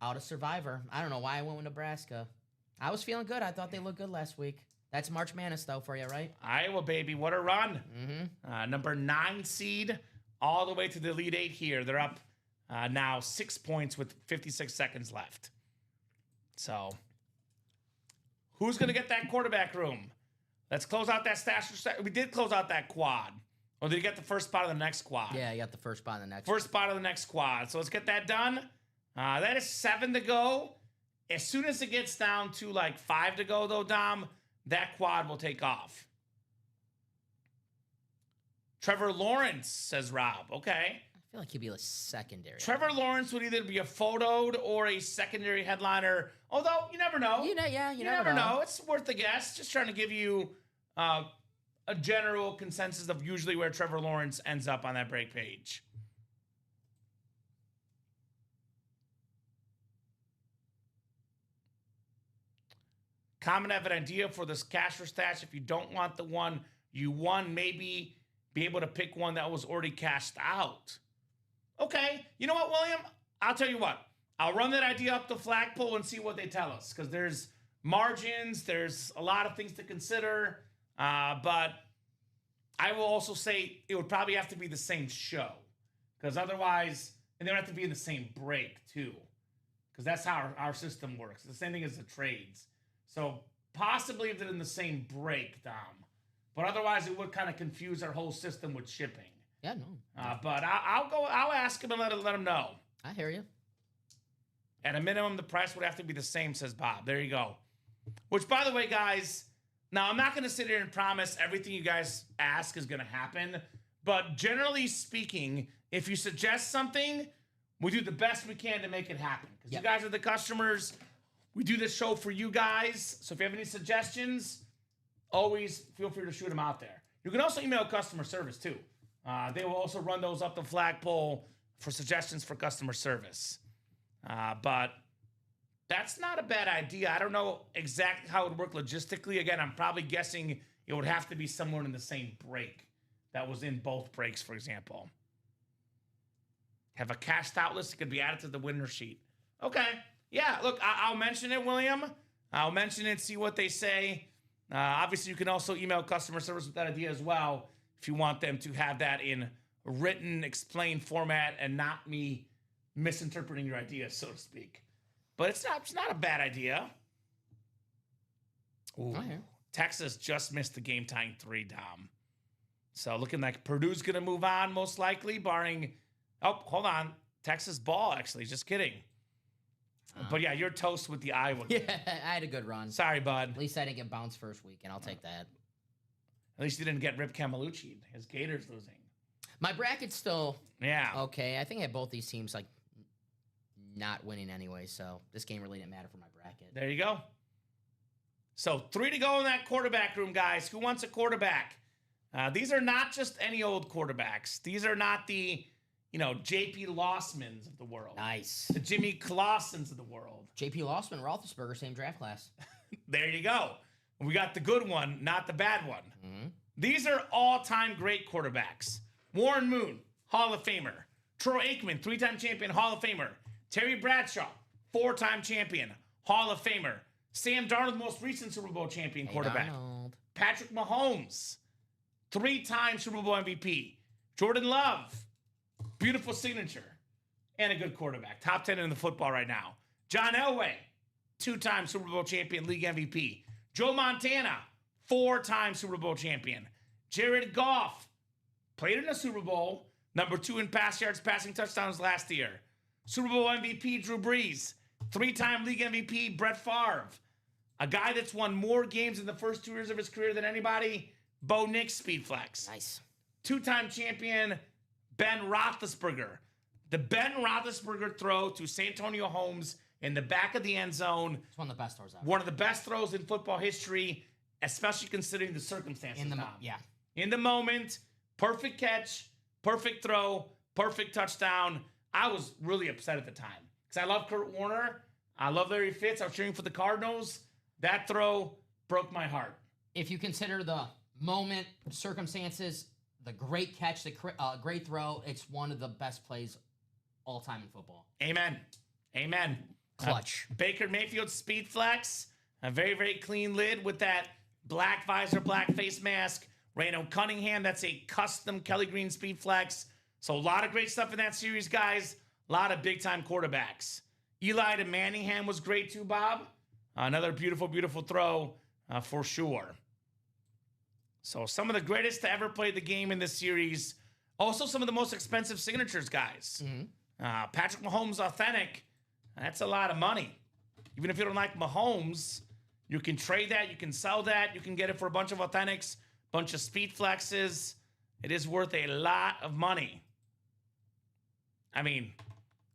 S2: of Survivor. I don't know why I went with Nebraska. I was feeling good. I thought they looked good last week. That's March Madness, though, for you, right?
S1: Iowa, baby. What a run.
S2: Mm-hmm.
S1: Number 9 seed all the way to the Elite 8 here. They're up now 6 points with 56 seconds left. So who's going to get that quarterback room? Let's close out that stash. We did close out that quad. Or did you get the first spot of the next quad?
S2: Yeah, you got the first spot in the next
S1: First spot of the next quad. So let's get that done. That is 7 to go. As soon as it gets down to like 5 to go, though, Dom, that quad will take off. Trevor Lawrence, says Rob. Okay.
S2: I feel like he'd be a secondary.
S1: Trevor Lawrence would either be a photoed or a secondary headliner. Although, you never know.
S2: You never
S1: know. It's worth a guess. Just trying to give you a general consensus of usually where Trevor Lawrence ends up on that break page. Common have an idea for this cash or stash. If you don't want the one you won, maybe be able to pick one that was already cashed out. Okay, you know what, William? I'll tell you what. I'll run that idea up the flagpole and see what they tell us. Because there's margins, there's a lot of things to consider. But I will also say it would probably have to be the same show. Because otherwise, and they would have to be in the same break too. Because that's how our system works. The same thing as the trades. So possibly if they're in the same break, Dom. But otherwise, it would kind of confuse our whole system with shipping.
S2: Yeah, no.
S1: But I'll ask him and let him know.
S2: I hear you.
S1: At a minimum, the price would have to be the same, says Bob. There you go. Which, by the way, guys, now I'm not going to sit here and promise everything you guys ask is going to happen. But generally speaking, if you suggest something, we do the best we can to make it happen. Because you guys are the customers. We do this show for you guys. So if you have any suggestions, always feel free to shoot them out there. You can also email customer service, too. They will also run those up the flagpole for suggestions for customer service. But that's not a bad idea. I don't know exactly how it would work logistically. Again, I'm probably guessing it would have to be somewhere in the same break that was in both breaks, for example. Have a cashed out list that could be added to the winner sheet. Okay. Yeah, look, I'll mention it, William. I'll mention it, see what they say. Obviously, you can also email customer service with that idea as well if you want them to have that in written, explained format and not me misinterpreting your idea, so to speak. But it's not a bad idea. Ooh, Texas just missed the game-tying 3, Dom. So looking like Purdue's going to move on, most likely, barring... Oh, hold on. Texas ball, actually. Just kidding. But yeah, you're toast with the Iowa game.
S2: Yeah, I had a good run.
S1: Sorry, bud.
S2: At least I didn't get bounced first week, and I'll take that.
S1: At least you didn't get Rip Camalucci. His Gators losing.
S2: My bracket's still
S1: okay.
S2: I think I had both these teams like not winning anyway, so this game really didn't matter for my bracket.
S1: There you go. So 3 to go in that quarterback room, guys. Who wants a quarterback? These are not just any old quarterbacks. These are not the... J.P. Lossmans of the world.
S2: Nice.
S1: The Jimmy Clausens of the world.
S2: J.P. Lossman, Roethlisberger, same draft class.
S1: There you go. We got the good one, not the bad one.
S2: Mm-hmm.
S1: These are all-time great quarterbacks. Warren Moon, Hall of Famer. Troy Aikman, 3-time champion, Hall of Famer. Terry Bradshaw, 4-time champion, Hall of Famer. Sam Darnold, most recent Super Bowl champion quarterback.
S2: Donald.
S1: Patrick Mahomes, 3-time Super Bowl MVP. Jordan Love, beautiful signature, and a good quarterback. Top 10 in the football right now. John Elway, 2-time Super Bowl champion, league MVP. Joe Montana, 4-time Super Bowl champion. Jared Goff played in a Super Bowl, number 2 in pass yards, passing touchdowns last year. Super Bowl MVP Drew Brees, 3-time league MVP Brett Favre, a guy that's won more games in the first 2 years of his career than anybody, Bo Nix, speed flex.
S2: Nice.
S1: 2-time champion Ben Roethlisberger. The Ben Roethlisberger throw to Santonio Holmes in the back of the end zone.
S2: It's one of the best throws ever.
S1: One of the best throws in football history, especially considering the circumstances. In the moment, perfect catch, perfect throw, perfect touchdown. I was really upset at the time because I love Kurt Warner. I love Larry Fitz. I was cheering for the Cardinals. That throw broke my heart.
S2: If you consider the moment, circumstances, the great catch, the great throw, it's one of the best plays all time in football.
S1: Amen. Amen.
S2: Clutch.
S1: Baker Mayfield's speed flex, a very, very clean lid with that black visor, black face mask. Reno Cunningham, that's a custom Kelly Green speed flex. So a lot of great stuff in that series, guys. A lot of big-time quarterbacks. Eli to Manningham was great too, Bob. Another beautiful, beautiful throw for sure. So some of the greatest to ever play the game in this series. Also some of the most expensive signatures, guys.
S2: Mm-hmm.
S1: Patrick Mahomes Authentic. That's a lot of money. Even if you don't like Mahomes, you can trade that. You can sell that. You can get it for a bunch of Authentics, bunch of speed flexes. It is worth a lot of money. I mean,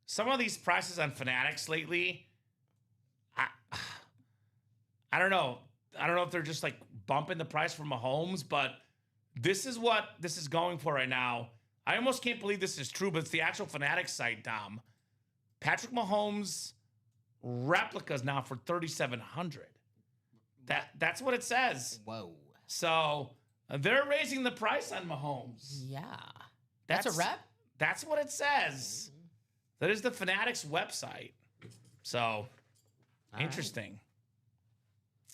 S1: some of these prices on Fanatics lately, I don't know. I don't know if they're just like bumping the price for Mahomes, but this is what this is going for right now. I almost can't believe this is true, but it's the actual Fanatics site, Dom. Patrick Mahomes replicas now for $3,700. That's what it says.
S2: Whoa.
S1: So they're raising the price on Mahomes.
S2: Yeah. That's a rep?
S1: That's what it says. That is the Fanatics website. So interesting. Right.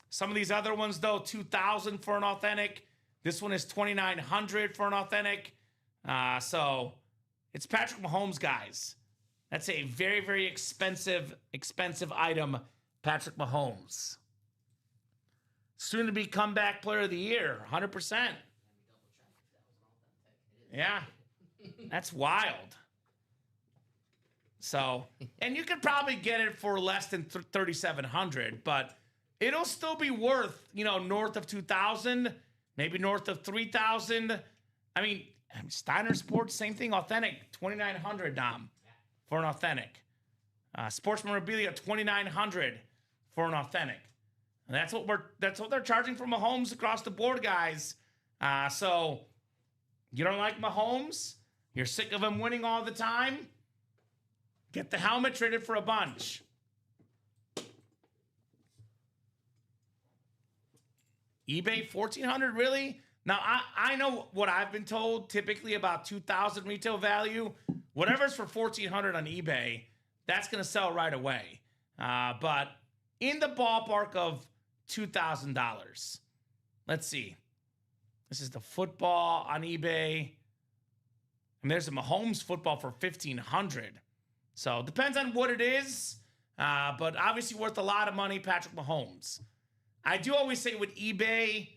S1: Some of these other ones, though, $2,000 for an Authentic. This one is $2,900 for an Authentic. So it's Patrick Mahomes, guys. That's a very, very expensive item, Patrick Mahomes. Soon to be comeback player of the year, 100%. Yeah, that's wild. So, and you could probably get it for less than $3,700, but it'll still be worth, north of $2,000, maybe north of $3,000. I mean, Steiner Sports, same thing, Authentic, $2,900, Dom, for an Authentic. Sports Memorabilia, $2,900 for an Authentic. And that's what they're charging for Mahomes across the board, guys. So you don't like Mahomes? You're sick of him winning all the time? Get the helmet traded for a bunch. eBay, $1,400, really? Now, I know what I've been told, typically about $2,000 retail value. Whatever's for $1,400 on eBay, that's going to sell right away. But in the ballpark of $2,000. Let's see. This is the football on eBay. And there's a Mahomes football for $1,500. So it depends on what it is. But obviously worth a lot of money, Patrick Mahomes. I do always say with eBay,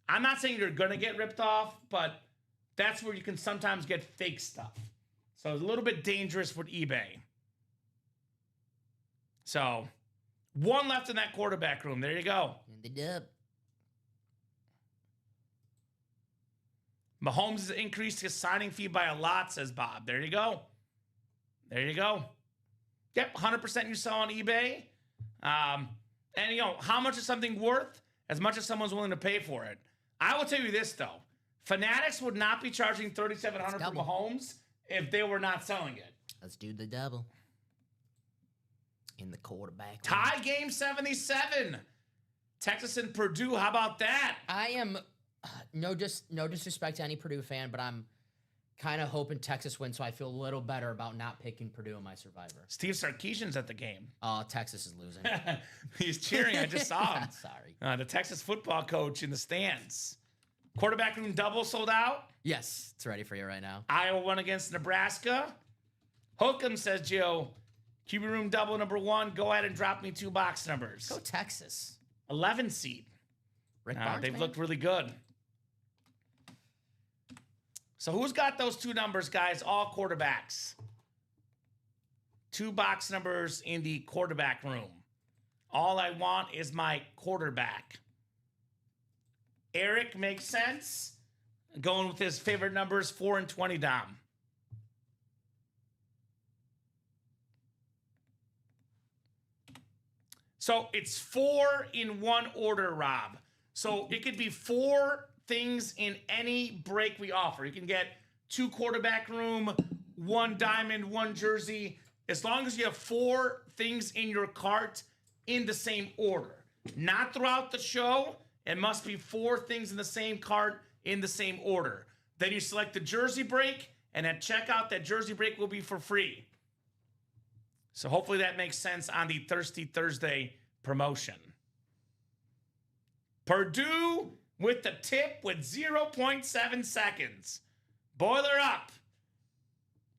S1: I'm not saying you're going to get ripped off, but that's where you can sometimes get fake stuff. So it's a little bit dangerous with eBay. So one left in that quarterback room. There you go.
S2: In the dub.
S1: Mahomes has increased his signing fee by a lot, says Bob. There you go. There you go. Yep, 100% you sell on eBay. And, how much is something worth? As much as someone's willing to pay for it. I will tell you this, though. Fanatics would not be charging $3,700 for Mahomes if they were not selling it.
S2: Let's do the double. In the quarterback.
S1: Tie game 77. Texas and Purdue. How about that?
S2: I am no disrespect to any Purdue fan, but I'm kind of hoping Texas wins, so I feel a little better about not picking Purdue in my Survivor.
S1: Steve Sarkisian's at the game.
S2: Oh, Texas is losing.
S1: He's cheering. I just saw him.
S2: Sorry.
S1: The Texas football coach in the stands. Quarterback room double sold out?
S2: Yes, it's ready for you right now.
S1: Iowa won against Nebraska. Hookham, says Joe. QB room double number 1. Go ahead and drop me 2 box numbers.
S2: Go Texas.
S1: 11 seed.
S2: Rick Barnes,
S1: They've
S2: man.
S1: looked really good. So who's got those 2 numbers, guys? All quarterbacks. 2 box numbers in the quarterback room. All I want is my quarterback. Eric makes sense. Going with his favorite numbers, 4 and 20, Dom. So it's 4 in one order, Rob. So it could be 4 things in any break we offer. You can get 2 quarterback room, 1 diamond, 1 jersey. As long as you have 4 things in your cart in the same order. Not throughout the show. It must be 4 things in the same cart in the same order. Then you select the jersey break, and at checkout, that jersey break will be for free. So hopefully that makes sense on the Thirsty Thursday promotion. Purdue with the tip with 0.7 seconds. Boiler up.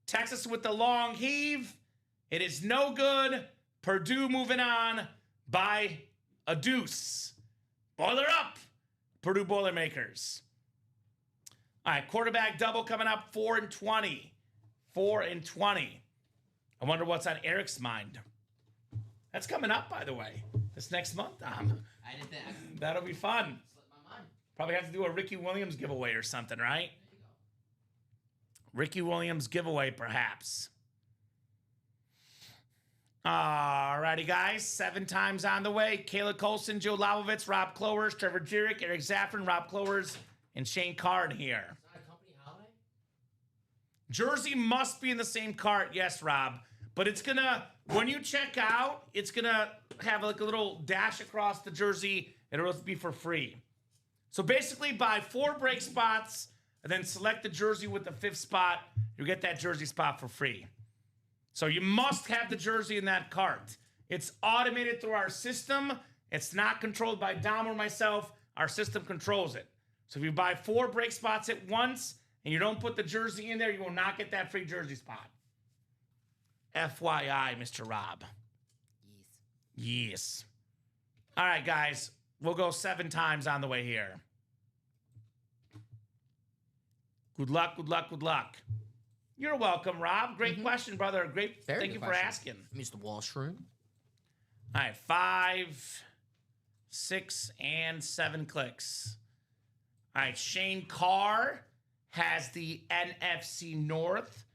S1: Texas with the long heave. It is no good. Purdue moving on by a deuce. Boiler up. Purdue Boilermakers. All right, quarterback double coming up, 4 and 20. 4 and 20. I wonder what's on Eric's mind. That's coming up, by the way, this next month.
S2: I didn't think.
S1: That'll be fun.
S2: Slipped my mind.
S1: Probably have to do a Ricky Williams giveaway or something, right?
S2: There you go.
S1: Ricky Williams giveaway, perhaps. All righty, guys. 7 times on the way. Kayla Colson, Joe Lavovitz, Rob Clowers, Trevor Jurek, Eric Zaffron, Rob Clowers, and Shane Card here.
S2: Is that a company holiday?
S1: Jersey must be in the same cart. Yes, Rob. But it's going to, when you check out, it's going to have like a little dash across the jersey. It'll be for free. So basically, buy 4 break spots and then select the jersey with the 5th spot. You'll get that jersey spot for free. So you must have the jersey in that cart. It's automated through our system. It's not controlled by Dom or myself. Our system controls it. So if you buy 4 break spots at once and you don't put the jersey in there, you will not get that free jersey spot. FYI, Mr. Rob. Yes. All right, guys. We'll go 7 times on the way here. Good luck, good luck, good luck. You're welcome, Rob. Great question, brother. Great.
S2: Very
S1: Thank
S2: good
S1: you for
S2: question.
S1: asking.
S2: Mr. Wallstrom.
S1: All right, 5, 6, and 7 clicks. All right, Shane Carr has the NFC North,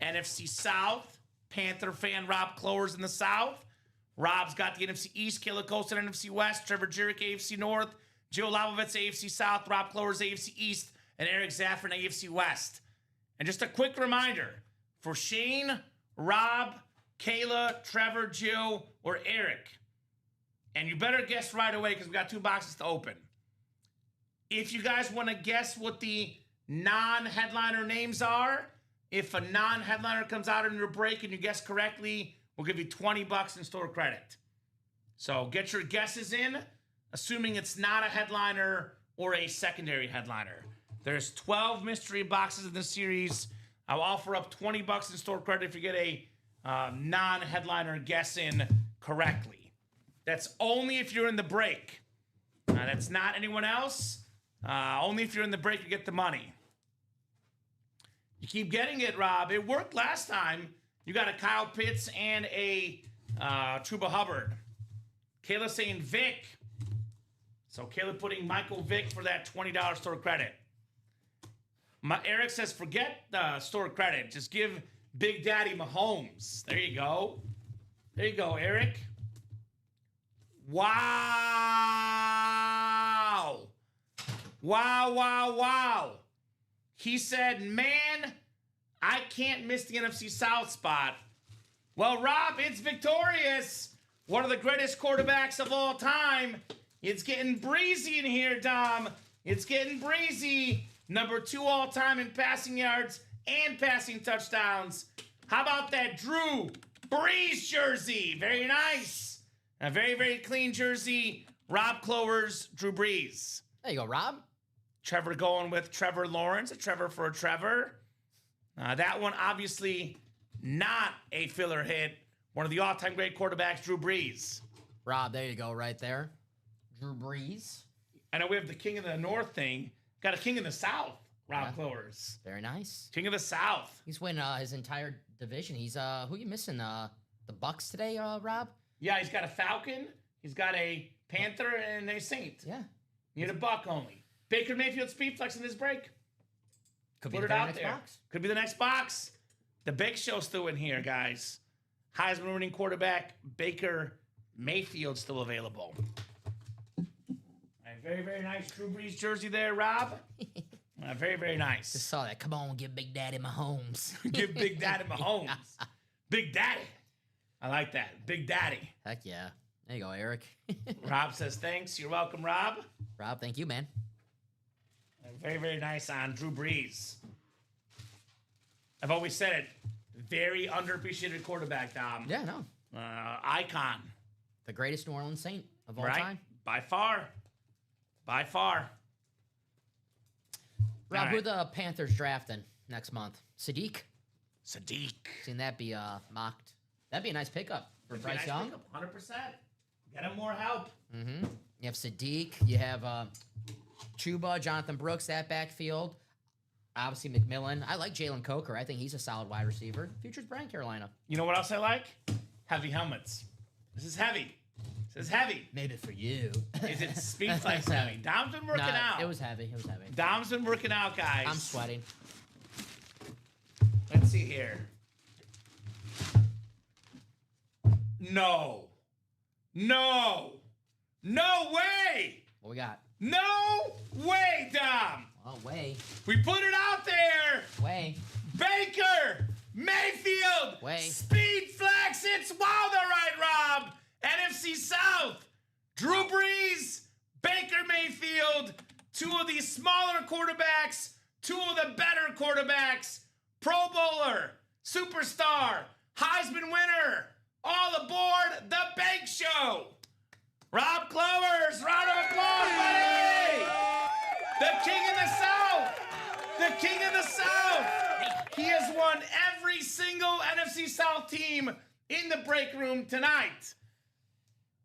S1: NFC South. Panther fan Rob Clowers in the South. Rob's got the NFC East, Kayla Colson, NFC West, Trevor Jurek, AFC North, Joe Lavovitz, AFC South, Rob Clowers, AFC East, and Eric Zaffron, AFC West. And just a quick reminder, for Shane, Rob, Kayla, Trevor, Joe, or Eric, and you better guess right away because we got 2 boxes to open. If you guys want to guess what the non-headliner names are, if a non-headliner comes out in your break and you guess correctly, we'll give you $20 in store credit. So get your guesses in, assuming it's not a headliner or a secondary headliner. There's 12 mystery boxes in this series. I'll offer up $20 in store credit if you get a non-headliner guess in correctly. That's only if you're in the break. That's not anyone else. Only if you're in the break, you get the money. You keep getting it, Rob. It worked last time. You got a Kyle Pitts and a Chuba Hubbard. Kayla saying Vic. So Kayla putting Michael Vick for that $20 store credit. Eric says, forget the store credit. Just give Big Daddy Mahomes. There you go. There you go, Eric. Wow. Wow, wow, wow. He said, man, I can't miss the NFC South spot. Well, Rob, it's victorious. One of the greatest quarterbacks of all time. It's getting breezy in here, Dom. It's getting breezy. Number 2 all-time in passing yards and passing touchdowns. How about that Drew Brees jersey? Very nice. A very, very clean jersey. Rob Clowers, Drew Brees.
S2: There you go, Rob.
S1: Trevor going with Trevor Lawrence, a Trevor for a Trevor. That one obviously not a filler hit. One of the all-time great quarterbacks, Drew Brees.
S2: Rob, there you go, right there. Drew Brees.
S1: I know we have the King of the North thing. Got a King of the South, Rob Clowers.
S2: Very nice.
S1: King of the South.
S2: He's win his entire division. He's who you missing? The Bucks today, Rob?
S1: Yeah, he's got a Falcon. He's got a Panther and a Saint.
S2: Yeah.
S1: Need a buck only. Baker Mayfield speed flex in this break.
S2: Could
S1: Put
S2: be
S1: it
S2: the
S1: out
S2: next
S1: there.
S2: box.
S1: Could be the next box. The big show's still in here, guys. Heisman winning quarterback Baker Mayfield still available. All right, very, very nice Drew Brees jersey there, Rob. Very, very nice.
S2: Just saw that. Come on, give Big Daddy Mahomes.
S1: Give Big Daddy Mahomes. Big Daddy. I like that. Big Daddy.
S2: Heck yeah. There you go, Eric.
S1: Rob says thanks. You're welcome, Rob.
S2: Rob, thank you, man.
S1: Very, very nice on Drew Brees. I've always said it. Very underappreciated quarterback, Dom.
S2: Yeah, no.
S1: Icon.
S2: The greatest New Orleans Saint of all
S1: Right?
S2: time.
S1: By far. By far.
S2: Rob,
S1: All
S2: who
S1: right.
S2: the Panthers drafting next month? Sadiq?
S1: Sadiq.
S2: Seen that be mocked. That'd be a nice pickup for Bryce
S1: Nice
S2: Young.
S1: pickup, 100%. Get him more help.
S2: Mm-hmm. You have Sadiq. You have Chuba, Jonathan Brooks, that backfield. Obviously, McMillan. I like Jalen Coker. I think he's a solid wide receiver. Future's bright in Carolina.
S1: You know what else I like? Heavy helmets. This is heavy. This is heavy.
S2: Maybe for you.
S1: Is it speed flex heavy? Dom's been working out.
S2: It was heavy. It was heavy.
S1: Dom's been working out, guys.
S2: I'm sweating.
S1: Let's see here. No. No. No way.
S2: What we got?
S1: No way, Dom.
S2: Oh, way.
S1: We put it out there.
S2: Way.
S1: Baker Mayfield.
S2: Way.
S1: Speed flex. It's wild, all right, Rob. NFC South. Drew Brees, Baker Mayfield. Two of the smaller quarterbacks. Two of the better quarterbacks. Pro Bowler. Superstar. Heisman winner. All aboard the Bank Show. Rob Clovers, round of applause, buddy! The King of the South! The King of the South! He has won every single NFC South team in the break room tonight.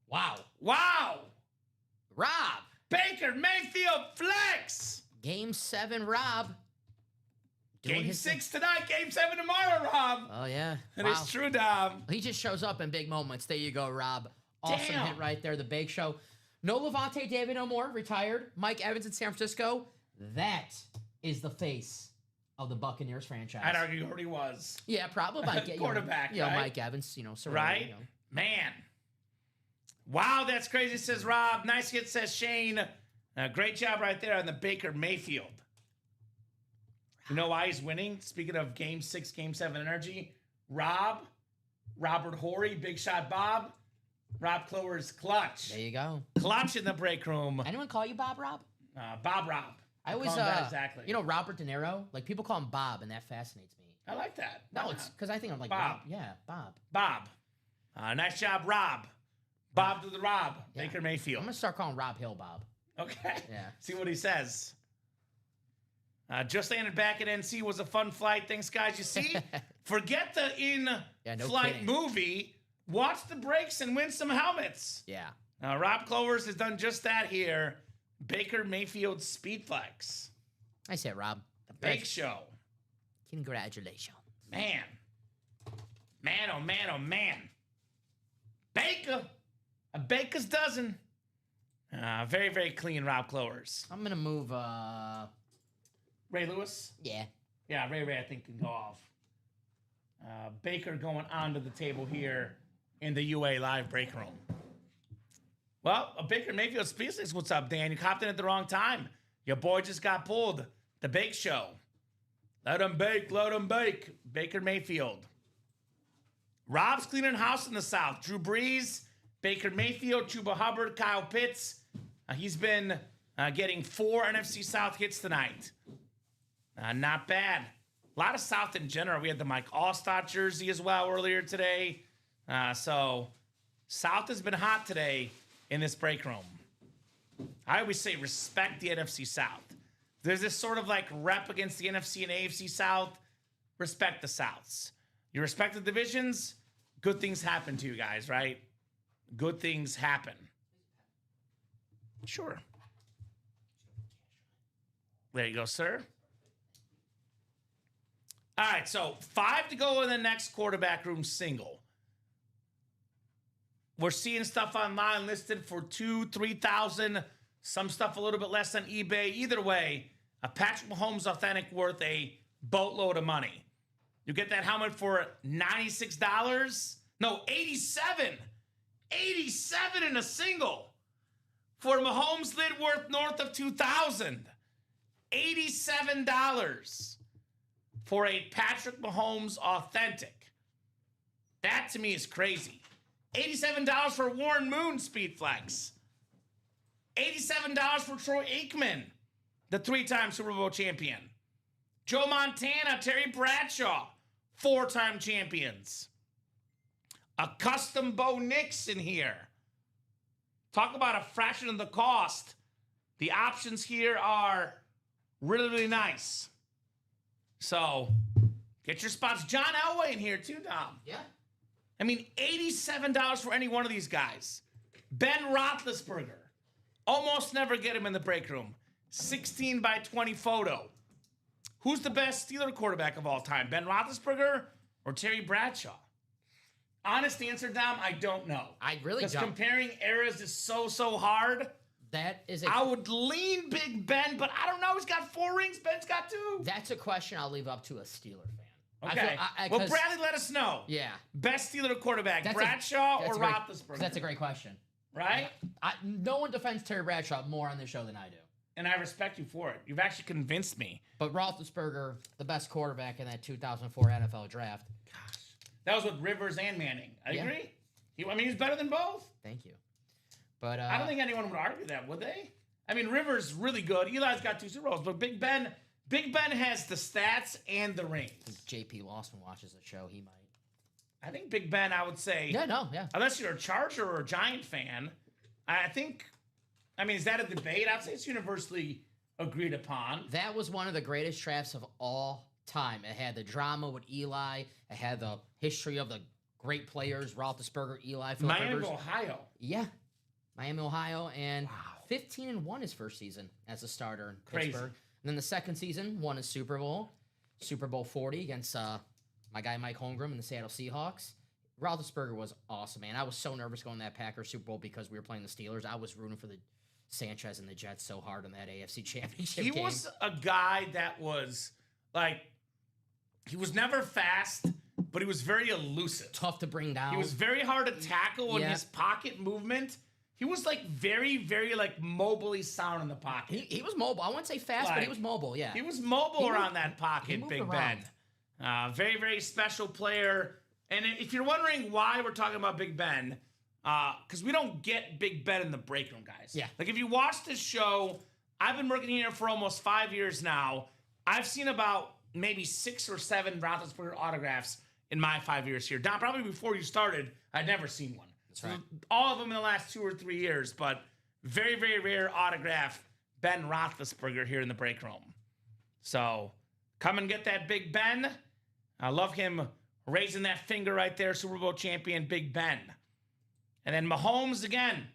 S2: Wow.
S1: Wow!
S2: Rob.
S1: Baker Mayfield flex!
S2: Game 7, Rob. Doing
S1: Game
S2: his
S1: 6 tonight, Game 7 tomorrow, Rob.
S2: Oh, yeah.
S1: That
S2: Wow.
S1: is true, Dom.
S2: He just shows up in big moments. There you go, Rob. Awesome
S1: Damn.
S2: hit right there, the Bake Show. No Levante David no more, retired. Mike Evans in San Francisco. That is the face of the Buccaneers franchise.
S1: I'd argue he already was.
S2: Yeah, probably. Mike,
S1: Quarterback,
S2: you know,
S1: right?
S2: Mike Evans, surrounded,
S1: Right? Man. Wow, that's crazy, says Rob. Nice hit, says Shane. Great job right there on the Baker Mayfield. You know why he's winning? Speaking of Game 6, Game 7 energy, Robert Horry, Big Shot Bob, Rob Clover's clutch.
S2: There you go.
S1: Clutch in the break room.
S2: Anyone call you Bob Rob?
S1: Bob Rob.
S2: I always,
S1: Call him that exactly.
S2: Robert De Niro, like people call him Bob, and that fascinates me.
S1: I like that.
S2: No,
S1: Why
S2: it's
S1: not?
S2: because I think I'm like
S1: Bob.
S2: Yeah, Bob.
S1: Bob. Nice job, Rob. Bob to the Rob.
S2: Yeah.
S1: Baker
S2: I'm
S1: Mayfield.
S2: gonna start calling Rob Hill Bob.
S1: Okay.
S2: Yeah.
S1: See what he says. Just landed back at NC was a fun flight. Thanks, guys. You see, forget the in-flight
S2: kidding.
S1: movie. Watch the breaks and win some helmets.
S2: Yeah.
S1: Rob Clovers has done just that here. Baker Mayfield Speed Flex.
S2: Nice hit, Rob.
S1: Big show.
S2: Congratulations.
S1: Man. Man, oh man, oh man. Baker. A baker's dozen. Very, very clean, Rob Clovers.
S2: I'm gonna move.
S1: Ray Lewis?
S2: Yeah.
S1: Yeah, Ray I think can go off. Baker going onto the table here in the UA Live break room. Well, a Baker Mayfield Species. What's up, Dan? You copped in at the wrong time. Your boy just got pulled. The Bake Show. Let him bake, let him bake. Baker Mayfield. Rob's cleaning house in the South. Drew Brees, Baker Mayfield, Chuba Hubbard, Kyle Pitts. He's been getting 4 NFC South hits tonight. Not bad. A lot of South in general. We had the Mike Allstott jersey as well earlier today. So South has been hot today in this break room. I always say respect the NFC South. There's this sort of like rep against the NFC and AFC South. Respect the Souths. You respect the divisions, good things happen to you guys, right? Good things happen. Sure. There you go, sir. All right, so 5 to go in the next quarterback room single. We're seeing stuff online listed for 2,000, 3,000. Some stuff a little bit less on eBay. Either way, a Patrick Mahomes authentic worth a boatload of money. You get that helmet for $96. No, $87. $87 in a single. For Mahomes lid worth north of $2,000. $87 for a Patrick Mahomes authentic. That to me is crazy. $87 for Warren Moon Speed Flex. $87 for Troy Aikman, the 3-time Super Bowl champion. Joe Montana, Terry Bradshaw, 4-time champions. A custom Bo Nix in here. Talk about a fraction of the cost. The options here are really, really nice. So, get your spots. John Elway in here too, Dom.
S2: Yeah.
S1: I mean, $87 for any one of these guys. Ben Roethlisberger. Almost never get him in the break room. 16 by 20 photo. Who's the best Steeler quarterback of all time? Ben Roethlisberger or Terry Bradshaw? Honest answer, Dom, I don't know.
S2: I really don't.
S1: Because comparing eras is so hard.
S2: That is
S1: I would lean Big Ben, but I don't know. He's got 4 rings. Ben's got 2.
S2: That's a question I'll leave up to a Steeler fan.
S1: Okay. Well, Bradley, let us know.
S2: Yeah.
S1: Best Steeler quarterback, Bradshaw or Roethlisberger?
S2: That's a great question.
S1: Right?
S2: No one defends Terry Bradshaw more on this show than I do.
S1: And I respect you for it. You've actually convinced me.
S2: But Roethlisberger, the best quarterback in that 2004 NFL draft.
S1: Gosh. That was with Rivers and Manning. I agree. He was better than both.
S2: Thank you. But
S1: I don't think anyone would argue that, would they? I mean, Rivers really good. Eli's got 2 Super Bowls, but Big Ben has the stats and the rings.
S2: If J.P. Lawson watches the show, he might.
S1: I think Big Ben, I would say.
S2: Yeah.
S1: Unless you're a Charger or a Giant fan, I think. Is that a debate? I'd say it's universally agreed upon.
S2: That was one of the greatest drafts of all time. It had the drama with Eli. It had the history of the great players, Roethlisberger, Eli, Philip
S1: Miami,
S2: Rivers.
S1: Ohio.
S2: Yeah. Miami, Ohio, and 15-1 his first season as a starter in Pittsburgh. And then the second season, won his Super Bowl 40 against my guy Mike Holmgren and the Seattle Seahawks. Roethlisberger was awesome, man. I was so nervous going to that Packers Super Bowl because we were playing the Steelers. I was rooting for the Sanchez and the Jets so hard in that AFC Championship game.
S1: He was a guy that was, he was never fast, but he was very elusive.
S2: Tough to bring down.
S1: He was very hard to tackle in his pocket movement. He was very, very mobily sound in the pocket.
S2: He was mobile. I wouldn't say fast, but he was mobile, yeah.
S1: He was mobile around that pocket, Big Ben. Very, very special player. And if you're wondering why we're talking about Big Ben, because we don't get Big Ben in the break room, guys.
S2: Yeah.
S1: If you watch this show, I've been working here for almost 5 years now. I've seen about maybe 6 or 7 Roethlisberger autographs in my 5 years here. Don, probably before you started, I'd never seen one.
S2: That's right.
S1: All of them in the last 2 or 3 years, but very, very rare autograph Ben Roethlisberger here in the break room. So come and get that Big Ben. I love him raising that finger right there, Super Bowl champion Big Ben. And then Mahomes again.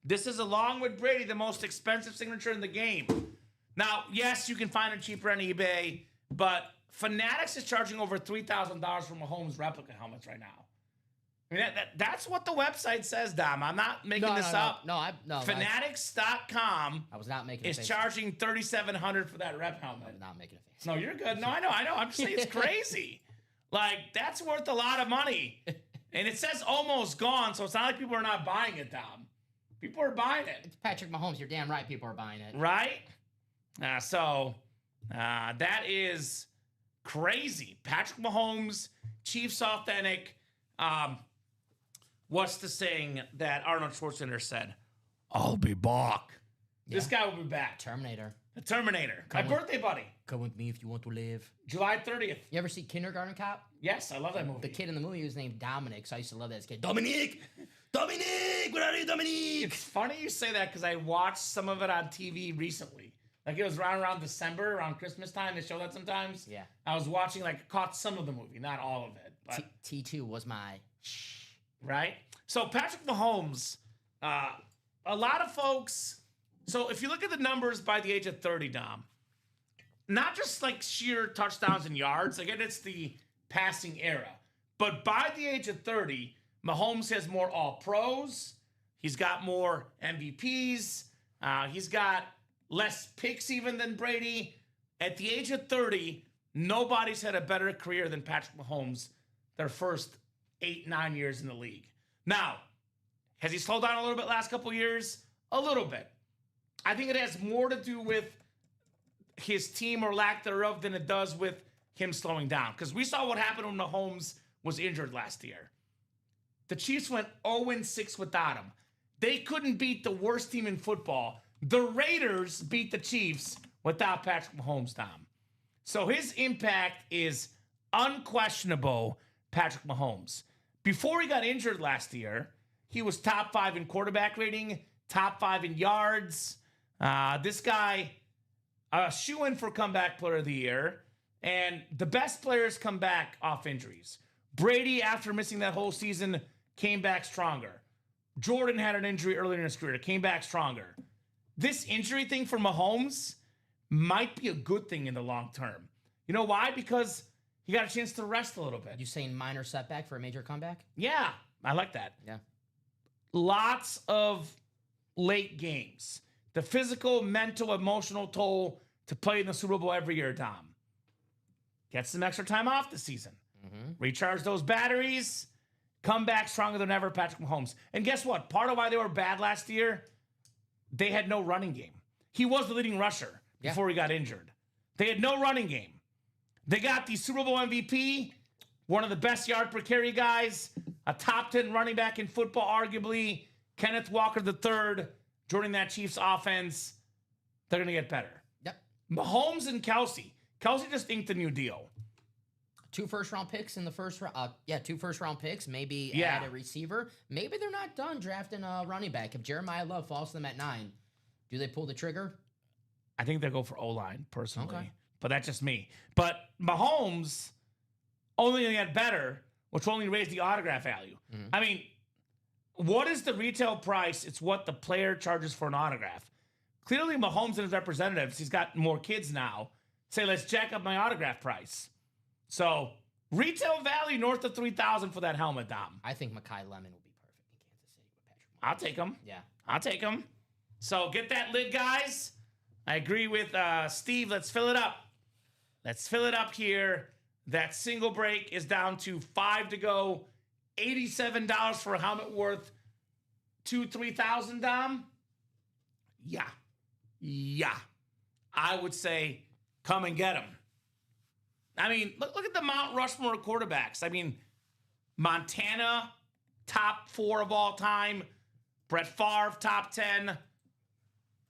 S1: This is, along with Brady, the most expensive signature in the game. Now, yes, you can find it cheaper on eBay, but Fanatics is charging over $3,000 for Mahomes replica helmets right now. That's what the website says, Dom. I'm not making this up.
S2: No.
S1: Fanatics.com
S2: I was not making
S1: is charging $3,700 for that rep helmet.
S2: I'm not making a face.
S1: No, you're good. No, I know. I'm just saying it's crazy. That's worth a lot of money. And it says almost gone, so it's not like people are not buying it, Dom. People are buying it.
S2: It's Patrick Mahomes. You're damn right people are buying it.
S1: Right? That is crazy. Patrick Mahomes, Chiefs authentic. What's the saying that Arnold Schwarzenegger said? I'll be back. Yeah. This guy will be back.
S2: Terminator.
S1: The Terminator. My birthday buddy.
S2: Come with me if you want to live.
S1: July 30th.
S2: You ever see Kindergarten Cop?
S1: Yes, I love that movie.
S2: The kid in the movie was named Dominic, so I used to love that as a kid. Dominic! Where are you, Dominic?
S1: It's funny you say that because I watched some of it on TV recently. It was around December, around Christmas time. They show that sometimes.
S2: Yeah.
S1: I was watching, caught some of the movie, not all of it. But
S2: T2 was my...
S1: Right? So Patrick Mahomes, a lot of folks... So if you look at the numbers by the age of 30, Dom, not just like sheer touchdowns and yards. Again, it's the passing era. But by the age of 30, Mahomes has more All-Pros. He's got more MVPs. He's got less picks even than Brady. At the age of 30, nobody's had a better career than Patrick Mahomes their first 8-9 years in the league. Now, has he slowed down a little bit last couple years? A little bit. I think it has more to do with his team or lack thereof than it does with him slowing down. Because we saw what happened when Mahomes was injured last year. The Chiefs went 0-6 without him. They couldn't beat the worst team in football. The Raiders beat the Chiefs without Patrick Mahomes, Tom. So his impact is unquestionable, Patrick Mahomes. Before he got injured last year, he was top 5 in quarterback rating, top 5 in yards. This guy, a shoo-in for comeback player of the year. And the best players come back off injuries. Brady, after missing that whole season, came back stronger. Jordan had an injury earlier in his career, came back stronger. This injury thing for Mahomes might be a good thing in the long term. You know why? Because he got a chance to rest a little bit.
S2: You saying minor setback for a major comeback?
S1: Yeah, I like that.
S2: Yeah.
S1: Lots of late games. The physical, mental, emotional toll to play in the Super Bowl every year, Dom. Get some extra time off this season. Recharge those batteries. Come back stronger than ever, Patrick Mahomes. And guess what? Part of why they were bad last year, they had no running game. He was the leading rusher before he got injured. They had no running game. They got the Super Bowl MVP, one of the best yard per carry guys, a top 10 running back in football, arguably, Kenneth Walker III, joining that Chiefs offense. They're going to get better.
S2: Yep.
S1: Mahomes and Kelsey. Kelsey just inked a new deal.
S2: 2 first-round picks in the first round. 2 first-round picks. Maybe add a receiver. Maybe they're not done drafting a running back. If Jeremiah Love falls to them at 9, do they pull the trigger?
S1: I think they'll go for O-line, personally.
S2: Okay.
S1: But that's just me. But Mahomes only going to get better, which will only raise the autograph value. I mean, what is the retail price? It's what the player charges for an autograph. Clearly, Mahomes and his representatives, he's got more kids now, say, let's jack up my autograph price. So, retail value north of $3,000 for that helmet, Dom.
S2: I think Mekhi Lemon will be perfect in Kansas City with Patrick Mahomes.
S1: I'll take him.
S2: Yeah.
S1: I'll take him. So, get that lid, guys. I agree with Steve. Let's fill it up. Let's fill it up here. That single break is down to 5 to go. $87 for a helmet worth $3,000, Dom? Yeah. Yeah. I would say come and get him. I mean, look at the Mount Rushmore quarterbacks. I mean, Montana, top 4 of all time. Brett Favre, top 10.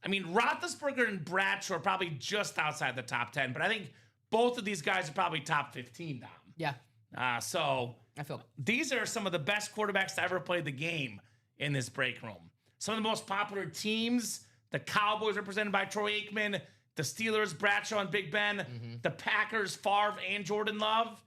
S1: I mean, Roethlisberger and Bradshaw are probably just outside the top 10, but I think both of these guys are probably top 15, Dom.
S2: Yeah.
S1: So
S2: I feel
S1: these are some of the best quarterbacks to ever play the game in this break room. Some of the most popular teams, the Cowboys represented by Troy Aikman, the Steelers, Bradshaw and Big Ben, the Packers, Favre and Jordan Love.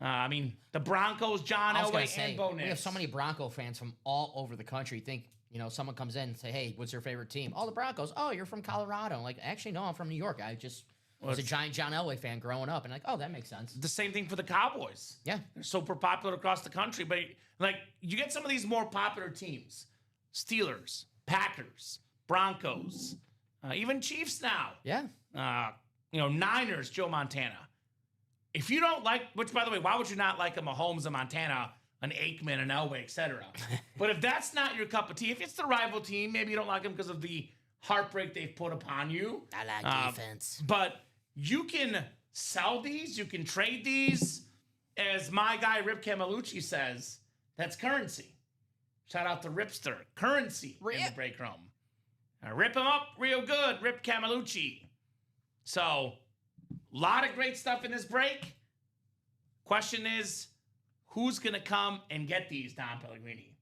S1: I mean, the Broncos, John Elway and Bo Nix.
S2: We have so many Bronco fans from all over the country. Think, someone comes in and say, hey, what's your favorite team? Oh, the Broncos. Oh, you're from Colorado. I'm like, actually, no, I'm from New York. I just was a giant John Elway fan growing up. And like, oh, that makes sense.
S1: The same thing for the Cowboys.
S2: Yeah.
S1: They're super popular across the country. But, like, you get some of these more popular teams. Steelers, Packers, Broncos, even Chiefs now.
S2: Yeah.
S1: Niners, Joe Montana. If you don't like, which, by the way, why would you not like a Mahomes, a Montana, an Aikman, an Elway, etc.? But if that's not your cup of tea, if it's the rival team, maybe you don't like them because of the heartbreak they've put upon you.
S2: I like defense.
S1: But you can sell these, you can trade these. As my guy Rip Camelucci says, that's currency. Shout out to Ripster. Currency in the break room. Rip him up real good, Rip Camelucci. So, a lot of great stuff in this break. Question is, who's going to come and get these, Don Pellegrini?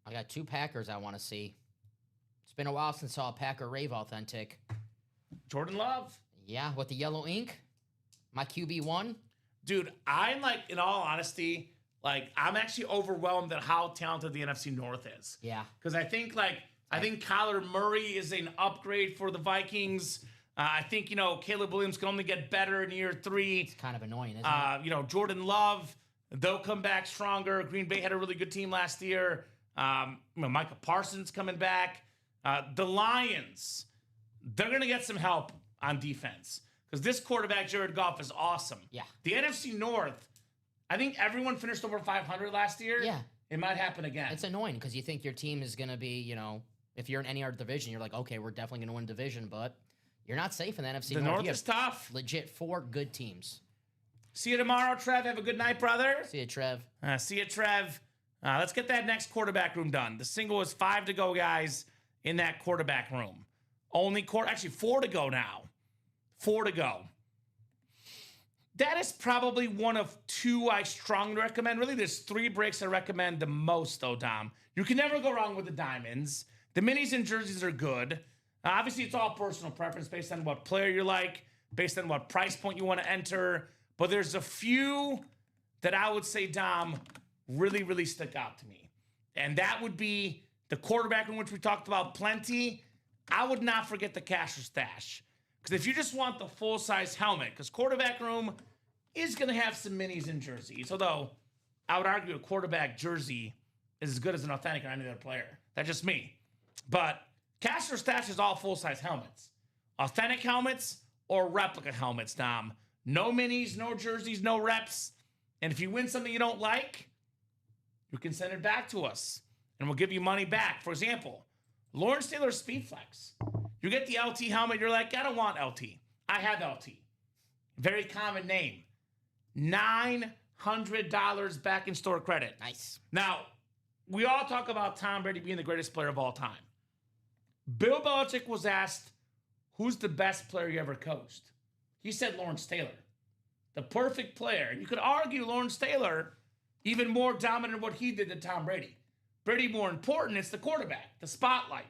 S2: I got 2 Packers I want to see. It's been a while since I saw a Packer Rave Authentic.
S1: Jordan Love.
S2: Yeah, with the yellow ink. My QB1.
S1: Dude, I'm like, in all honesty, like, I'm actually overwhelmed at how talented the NFC North is.
S2: Yeah.
S1: Because I think Kyler Murray is an upgrade for the Vikings. I think, Caleb Williams can only get better in year 3.
S2: It's kind of annoying, isn't it?
S1: Jordan Love, they'll come back stronger. Green Bay had a really good team last year. Micah Parsons coming back. The Lions, they're going to get some help on defense because this quarterback, Jared Goff, is awesome.
S2: Yeah.
S1: The NFC North, I think everyone finished over 500 last year.
S2: Yeah.
S1: It might happen again.
S2: It's annoying because you think your team is going to be, if you're in any other division, you're like, okay, we're definitely going to win division, but you're not safe in the NFC North.
S1: The North is tough.
S2: Legit 4 good teams.
S1: See you tomorrow, Trev. Have a good night, brother.
S2: See you, Trev.
S1: See you, Trev. Let's get that next quarterback room done. The single is 5 to go, guys, in that quarterback room. Actually 4 to go now. 4 to go. That is probably one of 2 I strongly recommend. Really, there's 3 breaks I recommend the most, though, Dom. You can never go wrong with the diamonds. The minis and jerseys are good. Obviously, it's all personal preference based on what player you like, based on what price point you want to enter. But there's a few that I would say, Dom, really, really stick out to me. And that would be the quarterback room, which we talked about plenty. I would not forget the cash or stash. Because if you just want the full-size helmet, because quarterback room is going to have some minis and jerseys. Although, I would argue a quarterback jersey is as good as an authentic or any other player. That's just me. But cash or stash is all full-size helmets. Authentic helmets or replica helmets, Dom. No minis, no jerseys, no reps. And if you win something you don't like, you can send it back to us. And we'll give you money back. For example, Lawrence Taylor Speed Flex. You get the LT helmet, you're like, I don't want LT. I have LT. Very common name. $900 back in store credit.
S2: Nice.
S1: Now, we all talk about Tom Brady being the greatest player of all time. Bill Belichick was asked, who's the best player you ever coached? He said Lawrence Taylor. The perfect player. And you could argue Lawrence Taylor even more dominant in what he did than Tom Brady. Brady more important, it's the quarterback, the spotlight.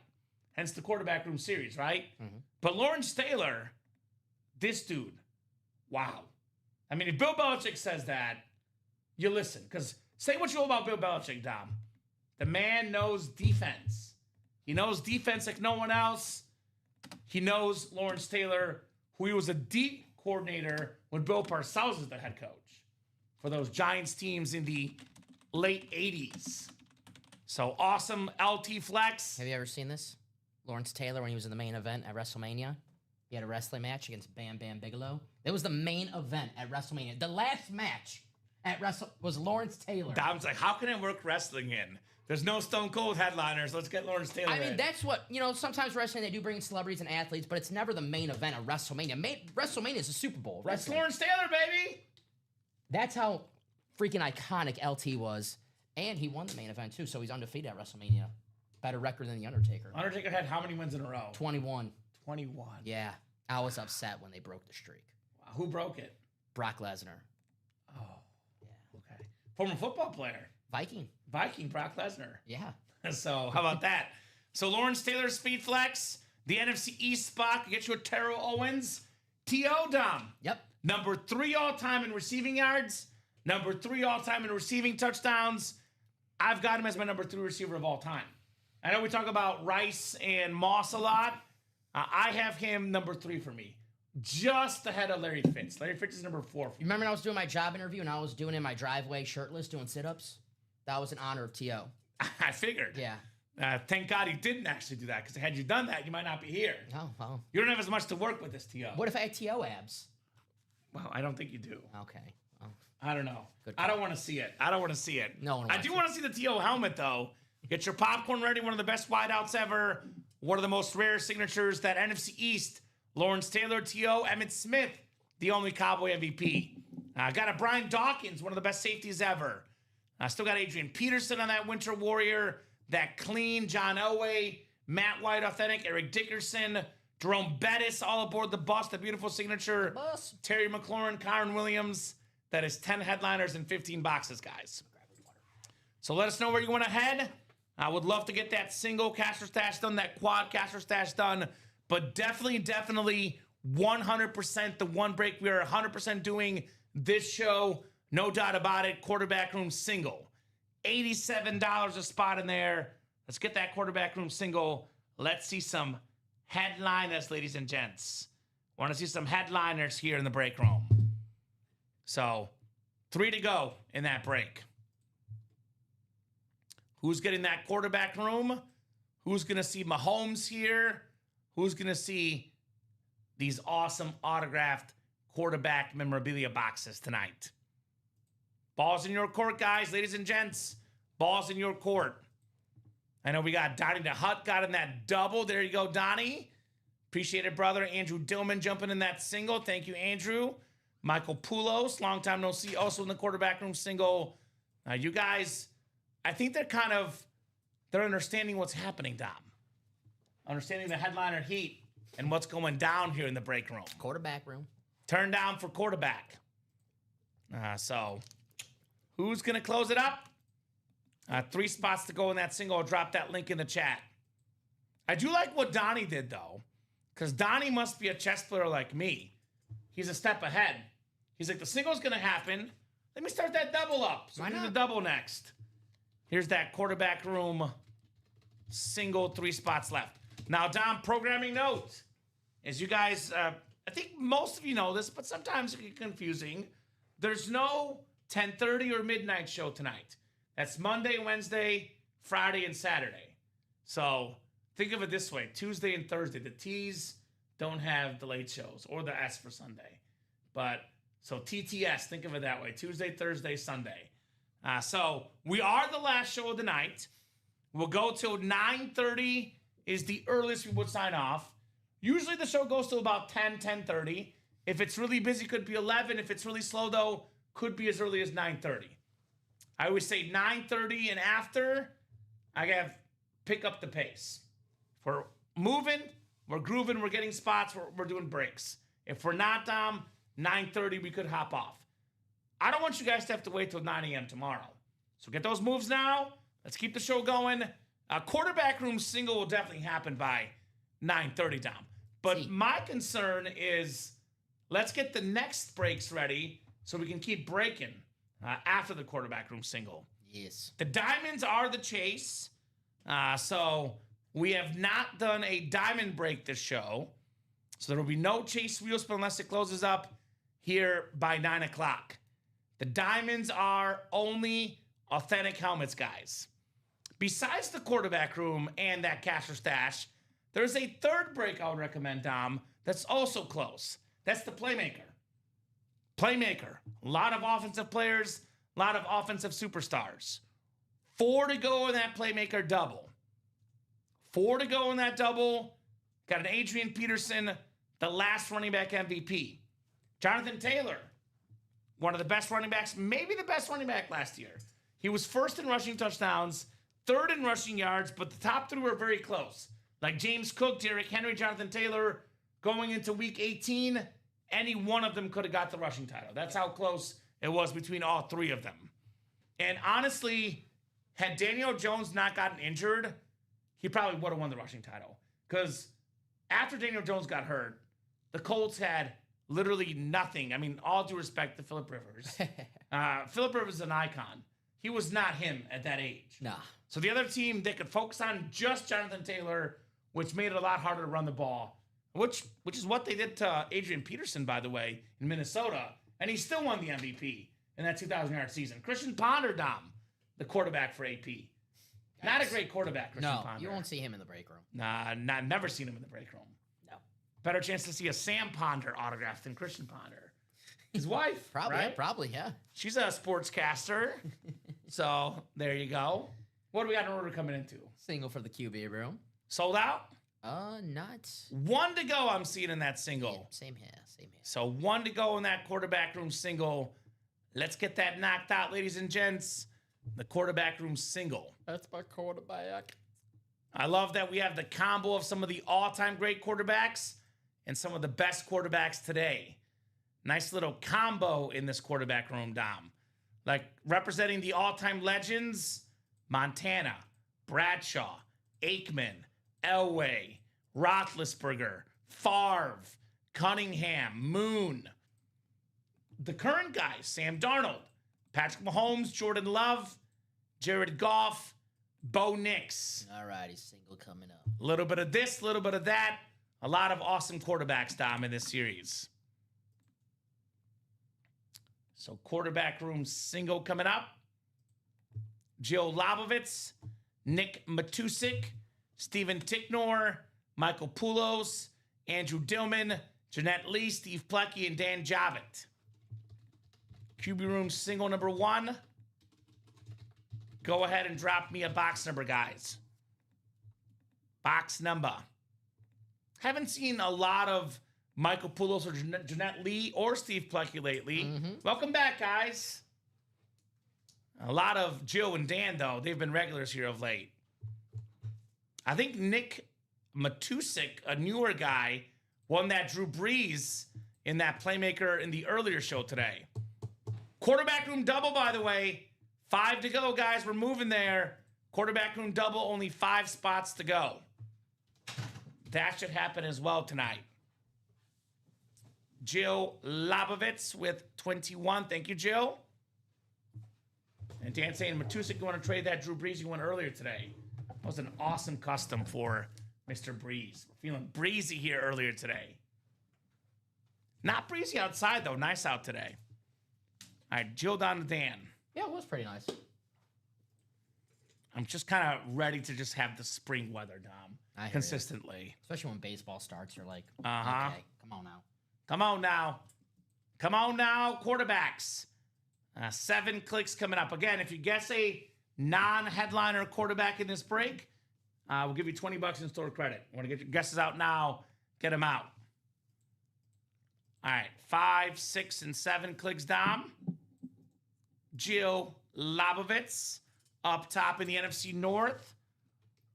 S1: Hence the quarterback room series, right? Mm-hmm. But Lawrence Taylor, this dude, wow. I mean, if Bill Belichick says that, you listen. Because say what you will about Bill Belichick, Dom. The man knows defense. He knows defense like no one else. He knows Lawrence Taylor, who he was a deep coordinator when Bill Parcells was the head coach for those Giants teams in the late 80s. So awesome LT flex.
S2: Have you ever seen this? Lawrence Taylor, when he was in the main event at WrestleMania, he had a wrestling match against Bam Bam Bigelow. It was the main event at WrestleMania. The last match at was Lawrence Taylor.
S1: Dom's like, how can I work wrestling in? There's no Stone Cold headliners. Let's get Lawrence Taylor in.
S2: That's what, sometimes wrestling, they do bring in celebrities and athletes, but it's never the main event of WrestleMania. WrestleMania is a Super Bowl.
S1: That's Lawrence Taylor, baby.
S2: That's how freaking iconic LT was. And he won the main event, too, so he's undefeated at WrestleMania. Better record than The Undertaker.
S1: Undertaker had how many wins in a row?
S2: 21.
S1: 21.
S2: Yeah. I was upset when they broke the streak.
S1: Wow. Who broke it?
S2: Brock Lesnar.
S1: Oh. Yeah. Okay. Former football player.
S2: Viking,
S1: Brock Lesnar.
S2: Yeah.
S1: So, how about that? So, Lawrence Taylor, Speed Flex, the NFC East spot, get you a Terrell Owens. T.O. Dom.
S2: Yep.
S1: Number 3 all-time in receiving yards. Number 3 all-time in receiving touchdowns. I've got him as my number 3 receiver of all time. I know we talk about Rice and Moss a lot. I have him number 3 for me. Just ahead of Larry Fitz. Larry Fitz is number 4 for me.
S2: You remember when I was doing my job interview and I was doing it in my driveway shirtless doing sit-ups? That was in honor of T.O.
S1: I figured.
S2: Yeah.
S1: Thank God he didn't actually do that, because had you done that, you might not be here.
S2: Oh, well.
S1: You don't have as much to work with as T.O.
S2: What if I had T.O. abs?
S1: Well, I don't think you do.
S2: Okay. Oh.
S1: I don't know. I don't want to see it.
S2: No one wants
S1: I do want to see the T.O. helmet, though. Get your popcorn ready. One of the best wideouts ever. One of the most rare signatures. That NFC East. Lawrence Taylor, T.O. Emmitt Smith, the only Cowboy MVP. Got a Brian Dawkins, one of the best safeties ever. Still got Adrian Peterson on that Winter Warrior. That clean John Elway, Matt White, authentic, Eric Dickerson, Jerome Bettis, all aboard the bus. The beautiful signature.
S2: Bus.
S1: Terry McLaurin, Kyron Williams. That is 10 headliners and 15 boxes, guys. So let us know where you want to head. I would love to get that single caster stash done, that quad caster stash done. But definitely 100% the one break we are 100% doing this show. No doubt about it. Quarterback room single. $87 a spot in there. Let's get that quarterback room single. Let's see some headliners, ladies and gents. I want to see some headliners here in the break room. So, 3 to go in that break. Who's getting that quarterback room? Who's going to see Mahomes here? Who's going to see these awesome autographed quarterback memorabilia boxes tonight? Balls in your court, guys, ladies and gents. Balls in your court. I know we got Donnie the Hut got in that double. There you go, Donnie. Appreciate it, brother. Andrew Dillman jumping in that single. Thank you, Andrew. Michael Poulos, long time no see, also in the quarterback room single. You guys, I think they're understanding what's happening, Dom. Understanding the headliner heat and what's going down here in the break room.
S2: Quarterback room.
S1: Turn down for quarterback. So, who's going to close it up? 3 spots to go in that single. I'll drop that link in the chat. I do like what Donnie did, though, because Donnie must be a chess player like me. He's a step ahead. He's like, the single's going to happen. Let me start that double up. So we'll do the double next. Here's that quarterback room single, 3 spots left. Now, Dom, programming note. As you guys, I think most of you know this, but sometimes it can get confusing. There's no 10:30 or midnight show tonight. That's Monday, Wednesday, Friday, and Saturday. So think of it this way. Tuesday and Thursday. The T's don't have the late shows or the S for Sunday. So TTS, think of it that way. Tuesday, Thursday, Sunday. So we are the last show of the night. We'll go till 9:30 is the earliest we would sign off. Usually the show goes till about 10:30. If it's really busy, could be 11. If it's really slow, though, could be as early as 9:30. I always say 9:30 and after, I have pick up the pace. If we're moving, we're grooving, we're getting spots, we're doing breaks. If we're not, 9:30, we could hop off. I don't want you guys to have to wait till 9 a.m. tomorrow. So get those moves now. Let's keep the show going. Quarterback room single will definitely happen by 9:30, Dom. But my concern is let's get the next breaks ready so we can keep breaking after the quarterback room single.
S2: Yes.
S1: The diamonds are the chase. So we have not done a diamond break this show. So there will be no chase wheel spin unless it closes up here by 9 o'clock. The diamonds are only authentic helmets, guys. Besides the quarterback room and that cash or stash, there's a third break I would recommend, Dom, that's also close. That's the playmaker. Playmaker. A lot of offensive players, a lot of offensive superstars. 4 to go in that playmaker double. 4 to go in that double. Got an Adrian Peterson, the last running back MVP. Jonathan Taylor, one of the best running backs, maybe the best running back last year. He was first in rushing touchdowns, third in rushing yards, but the top 3 were very close. Like James Cook, Derrick Henry, Jonathan Taylor, going into week 18, any one of them could have got the rushing title. That's how close it was between all 3 of them. And honestly, had Daniel Jones not gotten injured, he probably would have won the rushing title. Because after Daniel Jones got hurt, the Colts had literally nothing. I mean, all due respect to Phillip Rivers. Phillip Rivers is an icon. He was not him at that age.
S2: Nah.
S1: So the other team, they could focus on just Jonathan Taylor, which made it a lot harder to run the ball, which is what they did to Adrian Peterson, by the way, in Minnesota. And he still won the MVP in that 2,000-yard season. Christian Ponder, Dom, the quarterback for AP. Not a great quarterback, Christian Ponder.
S2: No, you won't see him in the break room.
S1: Nah, never seen him in the break room.
S2: No.
S1: Better chance to see a Sam Ponder autograph than Christian Ponder. His wife,
S2: Probably,
S1: right?
S2: yeah.
S1: She's a sportscaster. So there you go. What do we got in order coming into?
S2: Single for the QB room.
S1: Sold out?
S2: Not.
S1: 1 to go, I'm seeing in that single.
S2: Yeah, same here.
S1: So 1 to go in that quarterback room single. Let's get that knocked out, ladies and gents. The quarterback room single.
S2: That's my quarterback.
S1: I love that we have the combo of some of the all-time great quarterbacks and some of the best quarterbacks today. Nice little combo in this quarterback room, Dom. Like representing the all-time legends, Montana, Bradshaw, Aikman, Elway, Roethlisberger, Favre, Cunningham, Moon. The current guys, Sam Darnold, Patrick Mahomes, Jordan Love, Jared Goff, Bo Nix.
S2: All righty, single coming up.
S1: A little bit of this, a little bit of that. A lot of awesome quarterbacks, Dom, in this series. So quarterback room single coming up. Joe Labovitz, Nick Matusik, Steven Ticknor, Michael Poulos, Andrew Dillman, Jeanette Lee, Steve Plecky, and Dan Javit. QB room single number 1. Go ahead and drop me a box number, guys. Box number. Haven't seen a lot of Michael Poulos or Jeanette Lee or Steve Plecky lately. Welcome back, guys. A lot of Joe and Dan, though. They've been regulars here of late. I think Nick Matusik, a newer guy, won that Drew Brees in that playmaker in the earlier show today. Quarterback room double, by the way. 5 to go, guys. We're moving there. Quarterback room double, only 5 spots to go. That should happen as well tonight. Jill Labovitz with 21. Thank you, Jill. And Dan saying, Matusik, you want to trade that Drew Brees you won earlier today? That was an awesome custom for Mr. Breeze. Feeling breezy here earlier today. Not breezy outside, though. Nice out today. All right, Jill down to Dan.
S2: Yeah, it was pretty nice.
S1: I'm just kind of ready to just have the spring weather, Dom, consistently.
S2: Especially when baseball starts, you're like,
S1: Uh-huh.
S2: okay, come on now.
S1: Come on now. Come on now, quarterbacks. 7 clicks coming up. Again, if you guess a non-headliner quarterback in this break, we'll give you $20 in store credit. Want to get your guesses out now, get them out. All right, 5, 6, and 7 clicks, Dom. Jill Labovitz up top in the NFC North.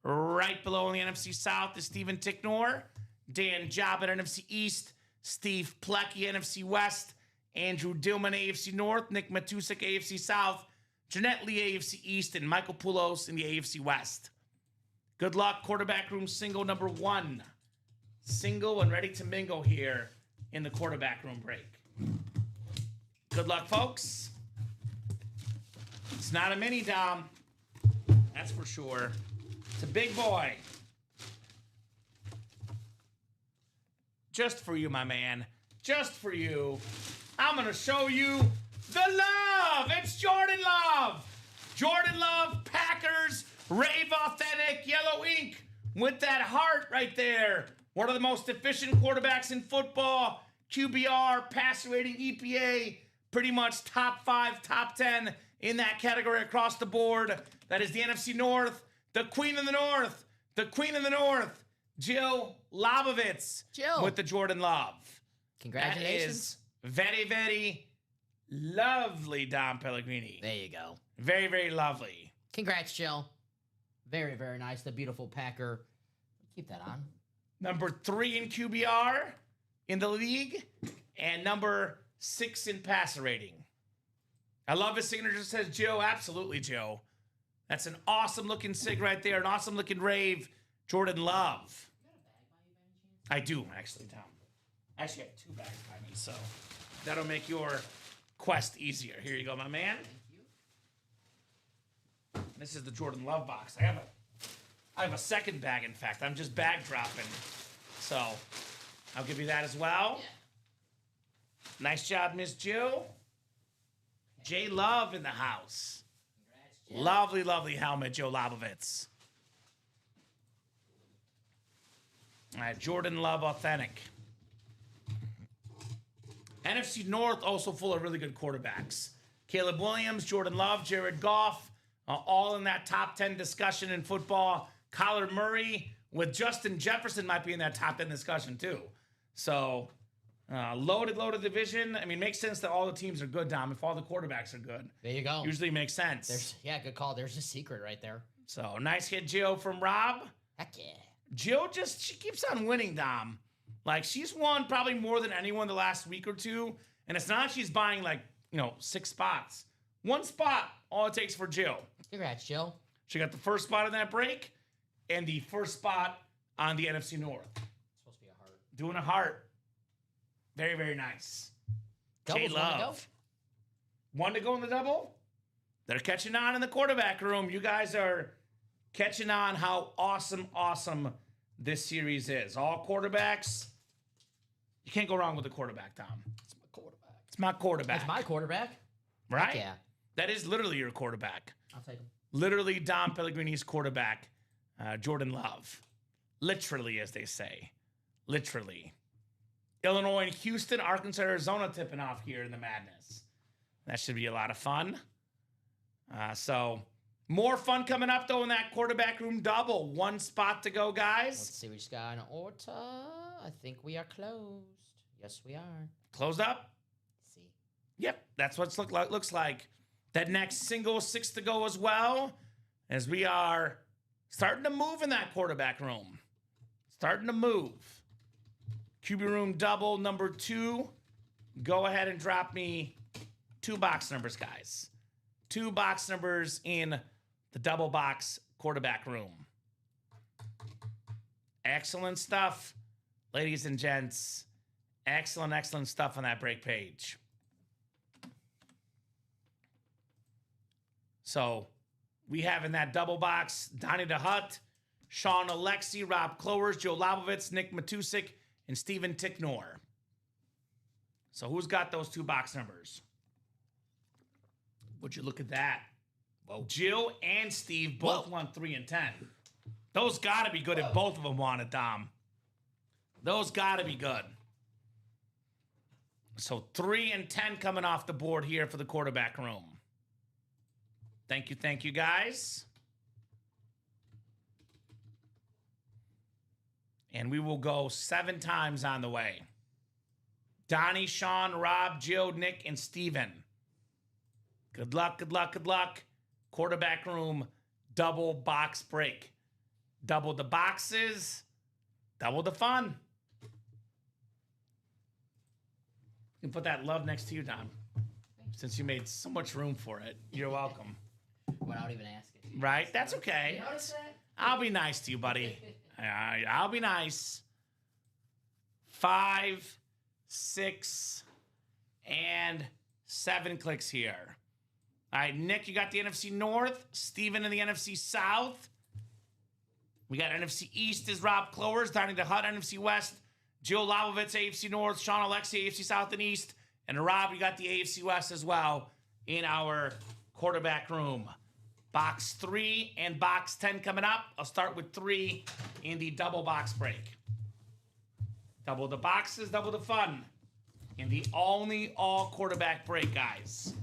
S1: Right below in the NFC South is Steven Ticknor. Dan Job at NFC East. Steve Plecky, NFC West. Andrew Dillman, AFC North. Nick Matusik, AFC South. Jeanette Lee, AFC East. And Michael Poulos in the AFC West. Good luck, quarterback room single number 1. Single and ready to mingle here in the quarterback room break. Good luck, folks. It's not a mini, Dom. That's for sure. It's a big boy. Just for you, my man. Just for you. I'm going to show you the love. It's Jordan Love. Jordan Love, Packers, Rave Authentic, Yellow Ink with that heart right there. One of the most efficient quarterbacks in football. QBR, passer rating, EPA, pretty much top 5, top 10 in that category across the board. That is the NFC North, the Queen of the North, the Queen of the North, Jill Labovitz with the Jordan Love.
S2: Congratulations.
S1: That is very, very lovely, Dom Pellegrini.
S2: There you go.
S1: Very, very lovely.
S2: Congrats, Jill. Very, very nice. The beautiful Packer. Keep that on.
S1: Number 3 in QBR in the league, and number 6 in passer rating. I love his signature. It says Joe. Absolutely, Joe. That's an awesome-looking sig right there. An awesome-looking rave. Jordan Love. I do, actually, Tom. I actually have 2 bags by me, so that'll make your quest easier. Here you go, my man. This is the Jordan Love box. I have a second bag, in fact. I'm just bag dropping. So I'll give you that as well.
S2: Yeah.
S1: Nice job, Miss Jill. J Love in the house.
S2: Congrats, Jill.
S1: Lovely, lovely helmet, Joe Labovitz. All right, Jordan Love Authentic. NFC North also full of really good quarterbacks. Caleb Williams, Jordan Love, Jared Goff, all in that top 10 discussion in football. Kyler Murray with Justin Jefferson might be in that top 10 discussion too. So loaded division. I mean, makes sense that all the teams are good, Dom, if all the quarterbacks are good.
S2: There you go.
S1: Usually makes sense.
S2: Good call. There's a secret right there.
S1: So nice hit, Jill, from Rob.
S2: Heck yeah.
S1: Jill she keeps on winning, Dom. Like, she's won probably more than anyone the last week or two. And it's not like she's buying, 6 spots. 1 spot, all it takes for Jill.
S2: Congrats, Jill.
S1: She got the first spot in that break and the first spot on the NFC North.
S2: It's supposed to be a heart.
S1: Doing a heart. Very, very nice.
S2: Doubles,
S1: J-Love. 1 to go in the double. They're catching on in the quarterback room. You guys are catching on how awesome this series is. All quarterbacks. You can't go wrong with the quarterback, Tom.
S2: It's my quarterback.
S1: It's my quarterback.
S2: It's my quarterback.
S1: Right?
S2: Heck yeah.
S1: That is literally your quarterback.
S2: I'll take him.
S1: Literally Dom Pellegrini's quarterback, Jordan Love. Literally, as they say. Literally. Illinois and Houston, Arkansas, Arizona tipping off here in the madness. That should be a lot of fun. So, more fun coming up, though, in that quarterback room double. One spot to go, guys.
S2: Let's see, we just got an order. I think we are closed. Yes, we are.
S1: Closed up?
S2: See.
S1: Yep, that's what it looks like. That next single, 6 to go as well, as we are starting to move in that quarterback room. Starting to move. QB room double, number 2. Go ahead and drop me 2 box numbers, guys. 2 box numbers in the double box quarterback room. Excellent stuff, ladies and gents. Excellent, excellent stuff on that break page. So we have in that double box Donnie DeHut, Sean Alexi, Rob Clowers, Joe Labovitz, Nick Matusik, and Steven Ticknor. So who's got those 2 box numbers? Would you look at that? Well, Jill and Steve both won 3 and 10. Those got to be good if both of them won it, Dom. Those got to be good. So 3 and 10 coming off the board here for the quarterback room. Thank you, guys. And we will go 7 times on the way. Donnie, Sean, Rob, Jill, Nick, and Steven. Good luck, good luck, good luck. Quarterback room, double box break. Double the boxes, double the fun. You can put that love next to you, Don. Since you made so much room for it. You're welcome.
S2: Without even asking.
S1: Right? That's okay.
S2: You notice that?
S1: I'll be nice to you, buddy. I'll be nice. 5, 6, and 7 clicks here. All right, Nick, you got the NFC North. Steven in the NFC South. We got NFC East is Rob Clowers. Donnie DeHut, NFC West. Joe Labovitz, AFC North. Sean Alexi, AFC South and East. And Rob, you got the AFC West as well in our quarterback room. Box 3 and box 10 coming up. I'll start with 3 in the double box break. Double the boxes, double the fun. In the only all quarterback break, guys.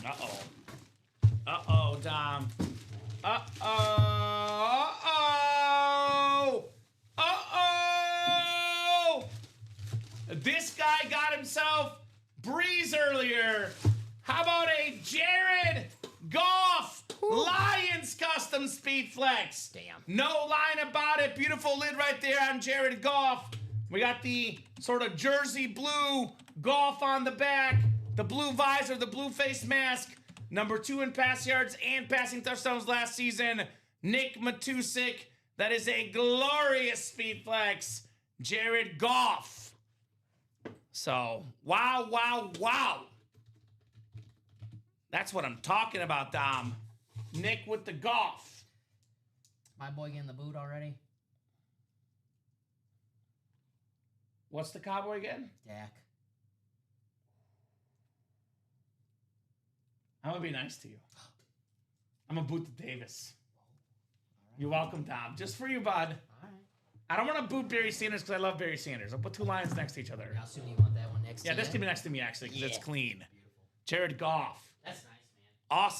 S1: Uh-oh. Uh-oh, Dom. Uh-oh. Uh-oh. Uh-oh. This guy got himself Breeze earlier. How about a Jared Goff Lions custom speed flex?
S2: Damn.
S1: No line about it. Beautiful lid right there on Jared Goff. We got the sort of jersey blue Goff on the back. The blue visor, the blue face mask. Number 2 in pass yards and passing touchdowns last season. Nick Matusik. That is a glorious speed flex. Jared Goff. So, wow, wow, wow. That's what I'm talking about, Dom. Nick with the Goff.
S2: My boy getting the boot already?
S1: What's the Cowboy again?
S2: Dak.
S1: I'm going to be nice to you. I'm going to boot the Davis. Right. You're welcome, Dom. Just for you, bud.
S2: All right.
S1: I don't want to boot Barry Sanders because I love Barry Sanders. I'll put 2 lions next to each other.
S2: How soon do you want that one next to you?
S1: Yeah, this can be next to me, actually, because it's clean.
S2: Beautiful.
S1: Jared Goff.
S2: That's nice,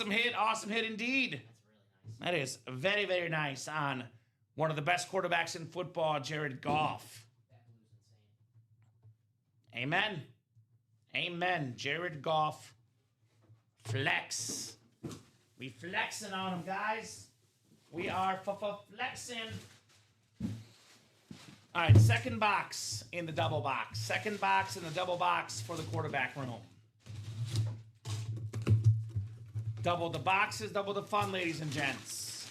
S2: man.
S1: Awesome hit indeed.
S2: That's really nice.
S1: That is very, very nice on one of the best quarterbacks in football, Jared Goff.
S2: That blue's insane.
S1: Amen. Amen. Jared Goff. Flex. We flexing on him, guys. We are flexing. All right, second box in the double box. Second box in the double box for the quarterback room. Double the boxes, double the fun, ladies and gents.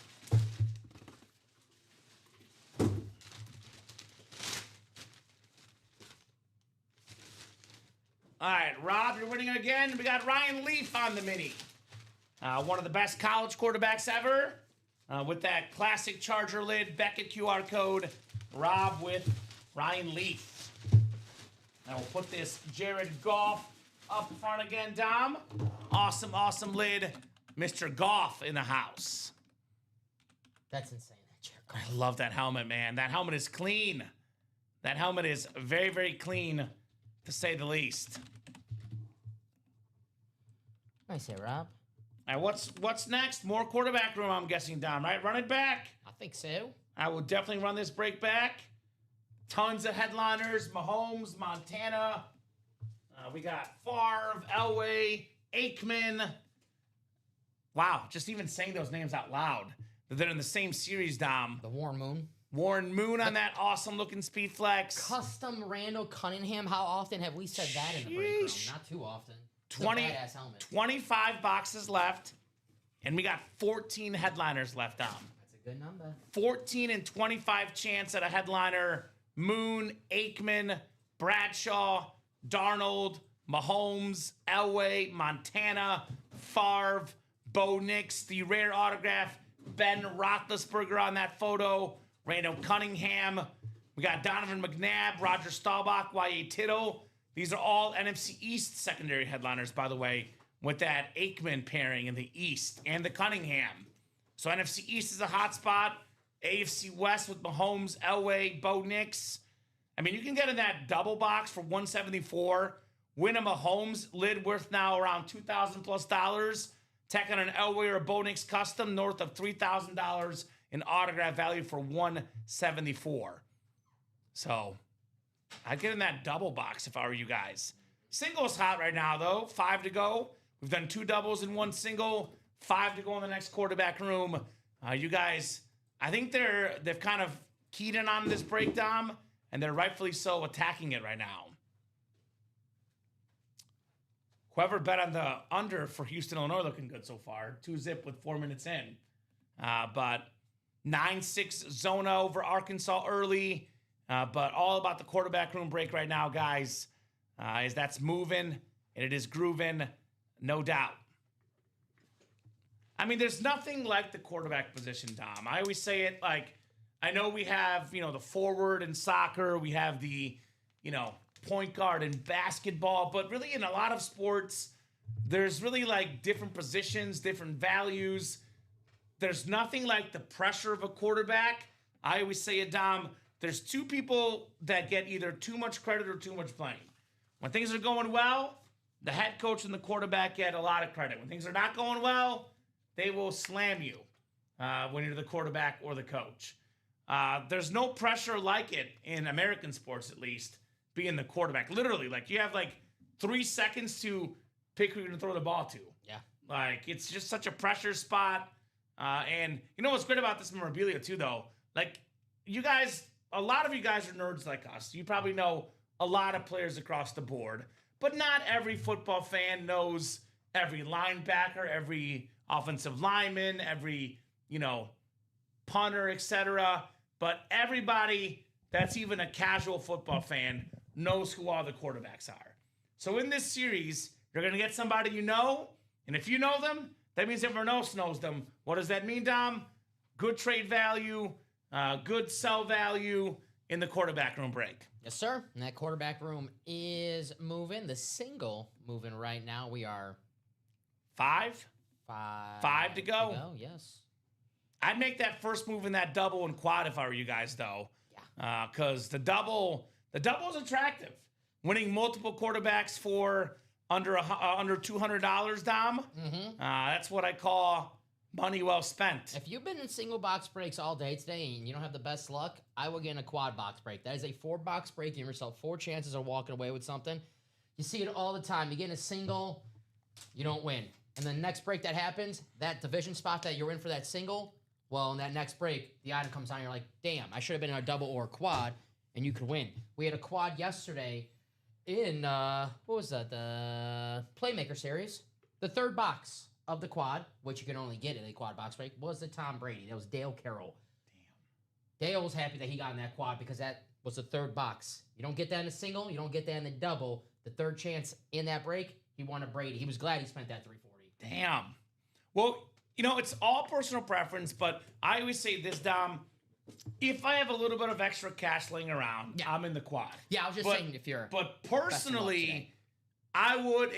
S1: All right, Rob, you're winning again. We got Ryan Leaf on the mini. One of the best college quarterbacks ever. with that classic Charger lid, Beckett QR code, Rob with Ryan Leaf. Now we'll put this Jared Goff up front again, Dom. Awesome, awesome lid. Mr. Goff in the house.
S2: That's insane.
S1: I love that helmet, man. That helmet is clean. That helmet is very, very clean, to say the least.
S2: Nice hit, Rob.
S1: All right, what's next? More quarterback room, I'm guessing, Dom, right? Run it back.
S2: I think so.
S1: I will definitely run this break back. Tons of headliners. Mahomes, Montana. We got Favre, Elway, Aikman. Wow, just even saying those names out loud. They're in the same series, Dom.
S2: The Warren Moon.
S1: Warren Moon on that awesome-looking speed flex.
S2: Custom Randall Cunningham. How often have we said that in the break room? Not too often.
S1: badass helmet. 25 boxes left, and we got 14 headliners left, Dom.
S2: That's a good number.
S1: 14 and 25 chance at a headliner. Moon, Aikman, Bradshaw, Darnold, Mahomes, Elway, Montana, Favre, Bo Nix, the rare autograph, Ben Roethlisberger on that photo, Randall Cunningham. We got Donovan McNabb, Roger Staubach, Y.A. Tittle. These are all NFC East secondary headliners, by the way, with that Aikman pairing in the East and the Cunningham. So NFC East is a hot spot. AFC West with Mahomes, Elway, Bo Nix. I mean, you can get in that double box for $174. Win a Mahomes lid worth now around $2,000 plus. Tack on an Elway or a Bo Nix custom north of $3,000 in autograph value for $174. So I'd get in that double box if I were you guys. Single's hot right now, though. 5 to go. We've done 2 doubles and 1 single. 5 to go in the next quarterback room. You guys, I think they've kind of keyed in on this breakdown, and they're rightfully so attacking it right now. Whoever bet on the under for Houston, Illinois looking good so far. 2-zip with 4 minutes in. But 9-6 Zona over Arkansas early. But all about the quarterback room break right now, guys, is that's moving and it is grooving, no doubt. I mean, there's nothing like the quarterback position, Dom. I always say it like, I know we have, the forward in soccer. We have the, point guard in basketball. But really in a lot of sports, there's really like different positions, different values. There's nothing like the pressure of a quarterback. I always say it, Dom. There's 2 people that get either too much credit or too much blame. When things are going well, the head coach and the quarterback get a lot of credit. When things are not going well, they will slam you when you're the quarterback or the coach. There's no pressure like it in American sports, at least, being the quarterback. Literally, like you have like 3 seconds to pick who you're going to throw the ball to.
S2: Yeah.
S1: Like it's just such a pressure spot. And you know what's great about this memorabilia too, though? Like you guys, a lot of you guys are nerds like us. You probably know a lot of players across the board, but not every football fan knows every linebacker, every offensive lineman, every, punter, etc. But everybody that's even a casual football fan knows who all the quarterbacks are. So in this series, you're going to get somebody you know, and if you know them, that means everyone else knows them. What does that mean, Dom? Good trade value, good sell value in the quarterback room break.
S2: Yes, sir. And that quarterback room is moving. The single moving right now. We are
S1: 5 to go.
S2: Yes.
S1: I'd make that first move in that double and quad if I were you guys, though.
S2: Yeah.
S1: Because the double is attractive. Winning multiple quarterbacks for under $200, Dom.
S2: Mm-hmm.
S1: That's what I call money well spent.
S2: If you've been in single box breaks all day today and you don't have the best luck, I will get in a quad box break. That is a 4-box break. You give yourself 4 chances of walking away with something. You see it all the time. You get in a single, you don't win. And the next break that happens, that division spot that you're in for that single, well, in that next break, the item comes down and you're like, damn, I should have been in a double or a quad, and you could win. We had a quad yesterday in, what was that, the Playmaker series. The 3rd box of the quad, which you can only get in a quad box break, was the Tom Brady. That was Dale Carroll. Damn. Dale was happy that he got in that quad because that was the 3rd box. You don't get that in a single. You don't get that in the double. The 3rd chance in that break, he won a Brady. He was glad he spent that $340.
S1: Damn. Well, It's all personal preference, but I always say this, Dom. If I have a little bit of extra cash laying around, I'm in the quad.
S2: Yeah, I was just saying if you're.
S1: But personally, I would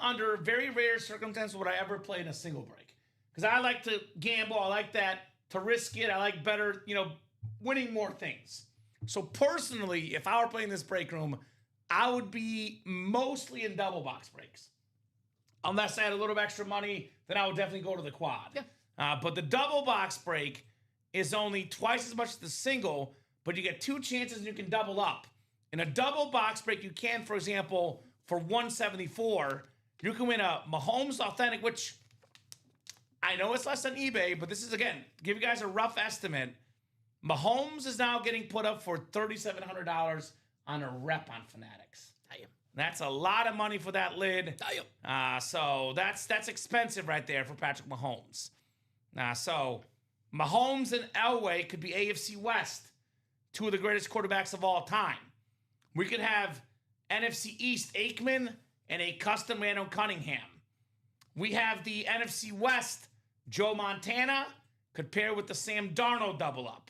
S1: under very rare circumstances would I ever play in a single break, because I like to gamble. I like that to risk it. I like better, winning more things. So personally, if I were playing this break room, I would be mostly in double box breaks. Unless I had a little extra money, then I would definitely go to the quad.
S2: Yeah.
S1: But the double box break is only twice as much as the single, but you get 2 chances and you can double up. In a double box break, you can, for example, for 174, you can win a Mahomes authentic, which I know it's less than eBay, but this is, again, give you guys a rough estimate. Mahomes is now getting put up for $3,700 on a rep on Fanatics.
S2: Damn.
S1: That's a lot of money for that lid.
S2: Damn.
S1: So that's expensive right there for Patrick Mahomes. So Mahomes and Elway could be AFC West, 2 of the greatest quarterbacks of all time. We could have NFC East Aikman and a custom Randall Cunningham. We have the NFC West Joe Montana could pair with the Sam Darnold double up.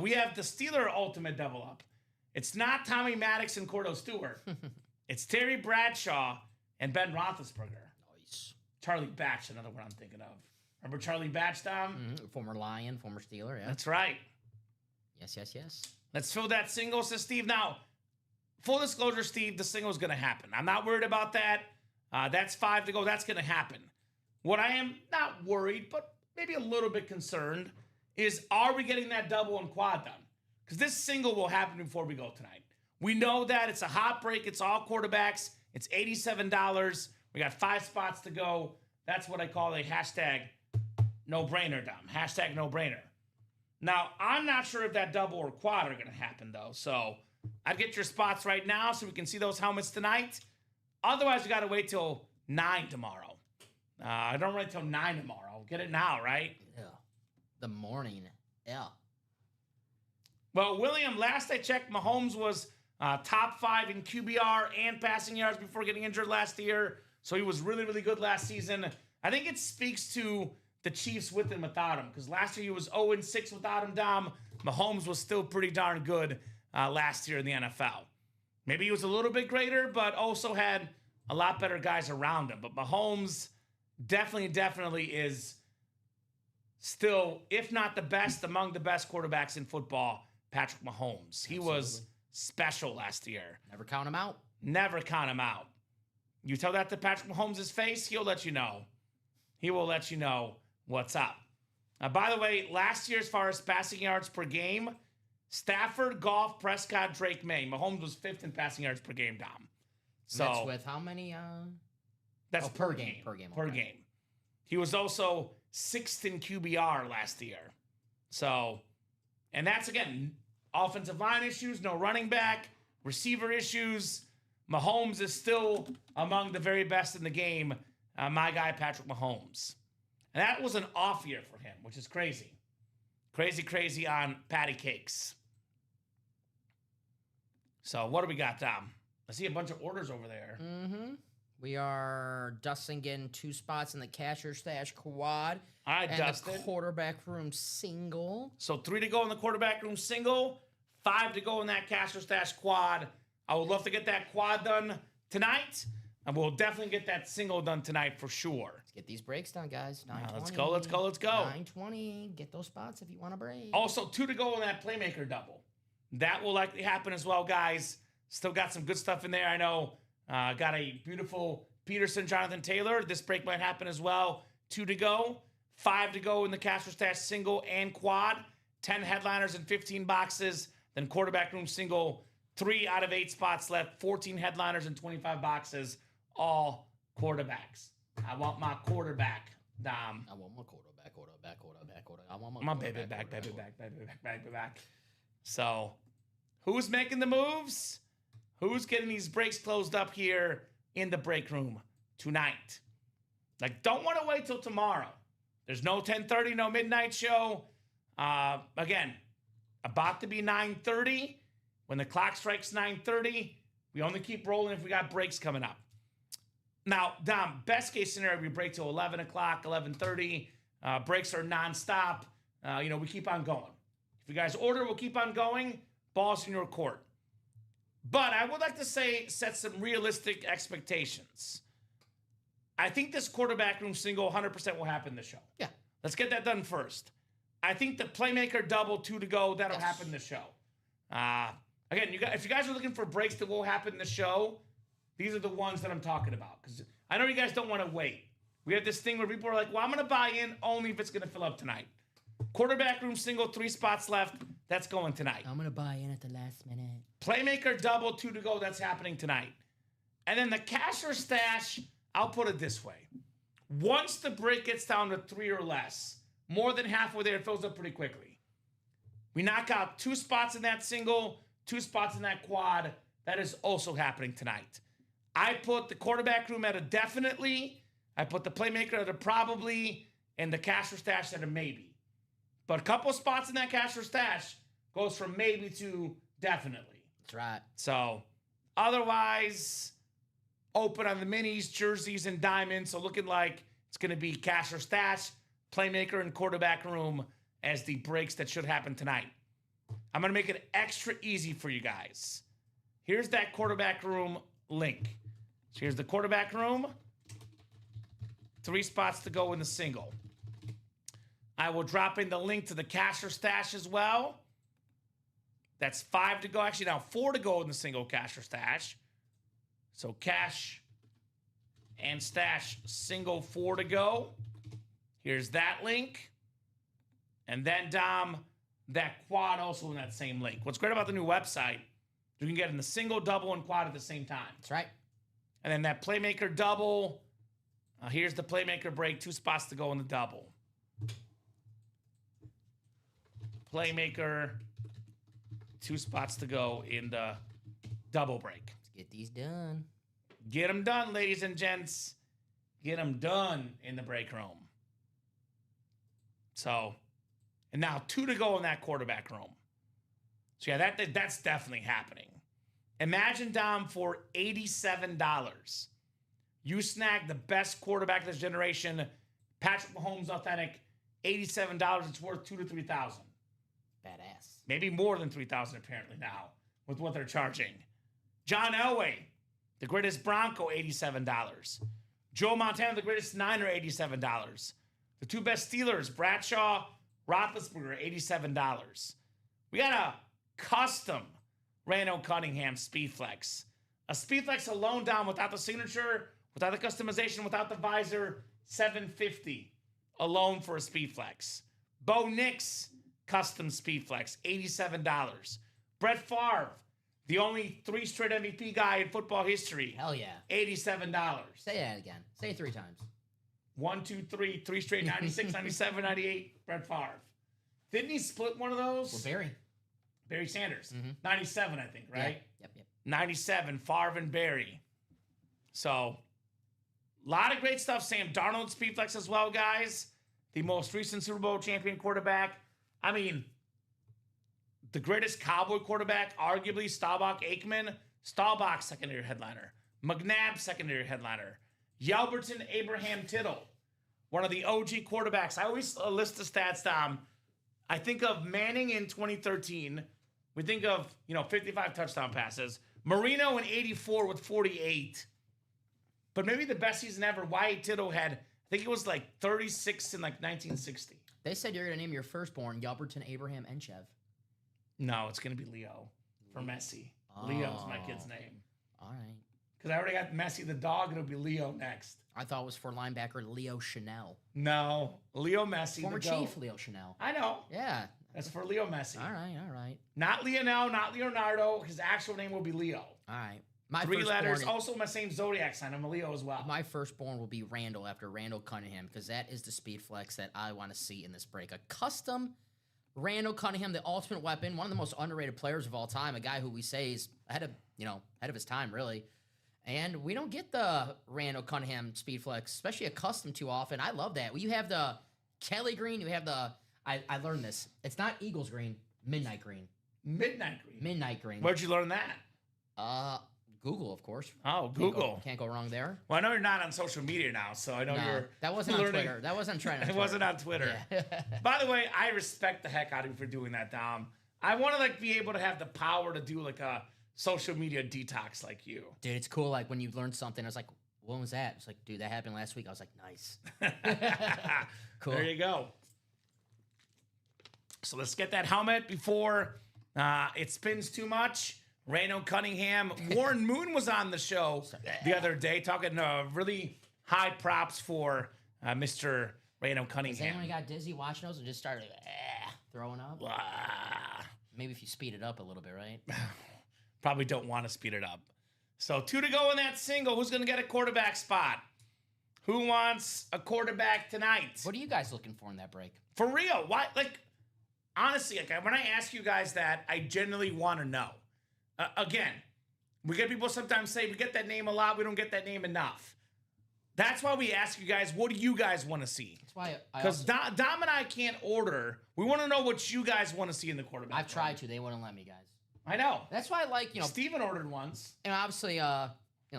S1: We have the Steeler ultimate double up. It's not Tommy Maddox and Cordell Stewart. It's Terry Bradshaw and Ben Roethlisberger.
S2: Nice.
S1: Charlie Batch, another one I'm thinking of. Remember Charlie Batch, Tom?
S2: Former Lion, former Steeler, yeah.
S1: That's right.
S2: Yes.
S1: Let's fill that single, says Steve. Now, full disclosure, Steve, the single's going to happen. I'm not worried about that. That's 5 to go. That's going to happen. What I am not worried, but maybe a little bit concerned, is are we getting that double and quad done? Because this single will happen before we go tonight. We know that it's a hot break. It's all quarterbacks. It's $87. We got 5 spots to go. That's what I call a hashtag no-brainer, Dom. Hashtag no-brainer. Now, I'm not sure if that double or quad are going to happen, though. So I'd get your spots right now so we can see those helmets tonight. Otherwise, we got to wait till 9 tomorrow. I don't wait till 9 tomorrow. Get it now, right?
S2: Yeah. The morning. Yeah.
S1: Well, William, last I checked, Mahomes was top 5 in QBR and passing yards before getting injured last year. So he was really, really good last season. I think it speaks to the Chiefs with and without him, because last year he was 0-6 without him, Dom. Mahomes was still pretty darn good last year in the NFL. Maybe he was a little bit greater, but also had a lot better guys around him. But Mahomes definitely is still, if not the best, among the best quarterbacks in football, Patrick Mahomes. He was special last year.
S2: Never count him out.
S1: Never count him out. You tell that to Patrick Mahomes' face, he'll let you know. He will let you know what's up. By the way, last year, as far as passing yards per game, Stafford, Goff, Prescott, Drake, May. Mahomes was 5th in passing yards per game, Dom. So
S2: that's with how many?
S1: That's per game. Per game. He was also 6th in QBR last year. So, and that's, again, offensive line issues, no running back, receiver issues. Mahomes is still among the very best in the game. My guy, Patrick Mahomes. And that was an off year for him, which is crazy. Crazy on patty cakes. So what do we got, Dom? I see a bunch of orders over there.
S2: Mm-hmm. We are Dustin getting 2 spots in the cashier stash quad.
S1: All right,
S2: and
S1: Dustin.
S2: the quarterback room single.
S1: So 3 to go in the quarterback room single, 5 to go in that cashier stash quad. I would love to get that quad done tonight, and we'll definitely get that single done tonight for sure.
S2: Let's get these breaks done, guys. 9:20.
S1: Let's go.
S2: 9:20. Get those spots if you want to break.
S1: Also, 2 to go in that playmaker double. That will likely happen as well, guys. Still got some good stuff in there. I know. Got a beautiful Peterson, Jonathan Taylor. This break might happen as well. 2 to go. 5 to go in the cashier stash single and quad. 10 headliners and 15 boxes. Then quarterback room single. 3 out of 8 spots left. 14 headliners and 25 boxes. All quarterbacks. I want my quarterback, Dom.
S2: I want my quarterback. I want my
S1: baby back. So, who's making the moves? Who's getting these breaks closed up here in the break room tonight? Like, don't want to wait till tomorrow. There's no 10:30, no midnight show. Again, about to be 9:30. When the clock strikes 9:30, we only keep rolling if we got breaks coming up. Now, Dom, best case scenario, we break till 11 o'clock, 11:30. Breaks are nonstop. We keep on going. If you guys order, we'll keep on going. Ball's in your court. But I would like to set some realistic expectations. I think this quarterback room single 100% will happen this show.
S2: Yeah.
S1: Let's get that done first. I think the playmaker double, 2 to go, that'll happen this show. Again, if you guys are looking for breaks that will happen this show, these are the ones that I'm talking about. Because I know you guys don't want to wait. We have this thing where people are like, well, I'm going to buy in only if it's going to fill up tonight. Quarterback room single, 3 spots left. That's going tonight.
S2: I'm going to buy in at the last minute.
S1: Playmaker double, 2 to go. That's happening tonight. And then the cash or stash, I'll put it this way. Once the break gets down to 3 or less, more than halfway there, it fills up pretty quickly. We knock out 2 spots in that single, 2 spots in that quad. That is also happening tonight. I put the quarterback room at a definitely. I put the playmaker at a probably, and the cash or stash at a maybe. But a couple spots in that cash or stash goes from maybe to definitely.
S2: That's right.
S1: So, otherwise, open on the minis, jerseys, and diamonds. So, looking like it's going to be cash or stash, playmaker, and quarterback room as the breaks that should happen tonight. I'm going to make it extra easy for you guys. Here's that quarterback room link. So, here's the quarterback room. 3 spots to go in the single. I will drop in the link to the cash or stash as well. That's 5 to go. Actually, now 4 to go in the single cash or stash. So cash and stash single 4 to go. Here's that link. And then, Dom, that quad also in that same link. What's great about the new website, you can get in the single, double, and quad at the same time.
S2: That's right.
S1: And then that playmaker double. Here's the playmaker break. 2 spots to go in the double. Playmaker, 2 spots to go in the double break.
S2: Let's get these done.
S1: Get them done, ladies and gents. Get them done in the break room. So, and now 2 to go in that quarterback room. So yeah, that's definitely happening. Imagine, Dom, for $87, you snag the best quarterback of this generation, Patrick Mahomes, authentic, $87. It's worth $2,000 to $3,000.
S2: Badass.
S1: Maybe more than $3,000 apparently now with what they're charging. John Elway, the greatest Bronco, $87. Joe Montana, the greatest Niner, $87. The 2 best Steelers, Bradshaw, Roethlisberger, $87. We got a custom Randall Cunningham Speedflex. A Speedflex alone, down without the signature, without the customization, without the visor, $750 alone for a Speedflex. Bo Nix custom Speedflex, $87. Brett Favre, the only 3 straight MVP guy in football history.
S2: Hell yeah.
S1: $87.
S2: Say that again. Say it 3 times.
S1: 1, 2, 3, 3 straight, 96, 97, 98, Brett Favre. Didn't he split one of those?
S2: Well,
S1: Barry Sanders.
S2: Mm-hmm.
S1: 97, I think, right?
S2: Yep.
S1: 97, Favre and Barry. So, a lot of great stuff. Sam Darnold Speedflex as well, guys. The most recent Super Bowl champion quarterback. I mean, the greatest Cowboy quarterback, arguably Staubach Aikman. Staubach, secondary headliner. McNabb, secondary headliner. Yelberton Abraham Tittle, one of the OG quarterbacks. I always list the stats, Tom. I think of Manning in 2013. We think of, 55 touchdown passes. Marino in 84 with 48. But maybe the best season ever, Wyatt Tittle had, I think it was like 36 in like 1960.
S2: They said you're going to name your firstborn Yelberton Abraham Enchev.
S1: No, it's going to be Leo for Messi.
S2: Oh.
S1: Leo's my kid's name.
S2: All right.
S1: Because I already got Messi the dog, it'll be Leo next.
S2: I thought it was for linebacker Leo Chanel.
S1: No, Leo Messi.
S2: Former
S1: the
S2: Chief Leo Chanel.
S1: I know.
S2: Yeah.
S1: That's for Leo Messi.
S2: All right.
S1: Not Lionel, not Leonardo. His actual name will be Leo.
S2: All right. My
S1: 3 letters.
S2: firstborn-
S1: Also, my same zodiac sign. I'm a Leo as well.
S2: My firstborn will be Randall after Randall Cunningham because that is the speed flex that I want to see in this break. A custom Randall Cunningham, the ultimate weapon, one of the most underrated players of all time, a guy who we say is ahead of his time, really. And we don't get the Randall Cunningham speed flex, especially a custom too often. I love that. You have the Kelly green. You have the I learned this. It's not Eagles green, midnight green.
S1: Midnight green.
S2: Midnight green.
S1: Where'd you learn that?
S2: Google, of course.
S1: Oh, Google.
S2: Can't go wrong there.
S1: Well, I know you're not on social media now, so I know you're.
S2: That wasn't on Twitter. That wasn't trying to.
S1: It wasn't on Twitter.
S2: Yeah.
S1: By the way, I respect the heck out of you for doing that, Dom. I want to be able to have the power to do a social media detox like you.
S2: Dude, it's cool. Like when you learn something, I was like, when was that? It's like, dude, that happened last week. I was like, nice. Cool.
S1: There you go. So let's get that helmet before it spins too much. Rayno Cunningham. Warren Moon was on the show the other day talking really high props for Mr. Rayno Cunningham.
S2: Has anyone got dizzy watching those and just started throwing up? Maybe if you speed it up a little bit, right?
S1: Probably don't want to speed it up. So 2 to go in that single. Who's going to get a quarterback spot? Who wants a quarterback tonight?
S2: What are you guys looking for in that break?
S1: For real. Why? Honestly, when I ask you guys that, I genuinely want to know. Again, we get people sometimes say, we get that name a lot, we don't get that name enough. That's why we ask you guys, what do you guys want to see?
S2: That's why
S1: because Dom and I can't order. We want to know what you guys want to see in the quarterback.
S2: I've tried to. They wouldn't let me, guys.
S1: I know.
S2: That's why I like,
S1: Steven ordered once.
S2: And obviously,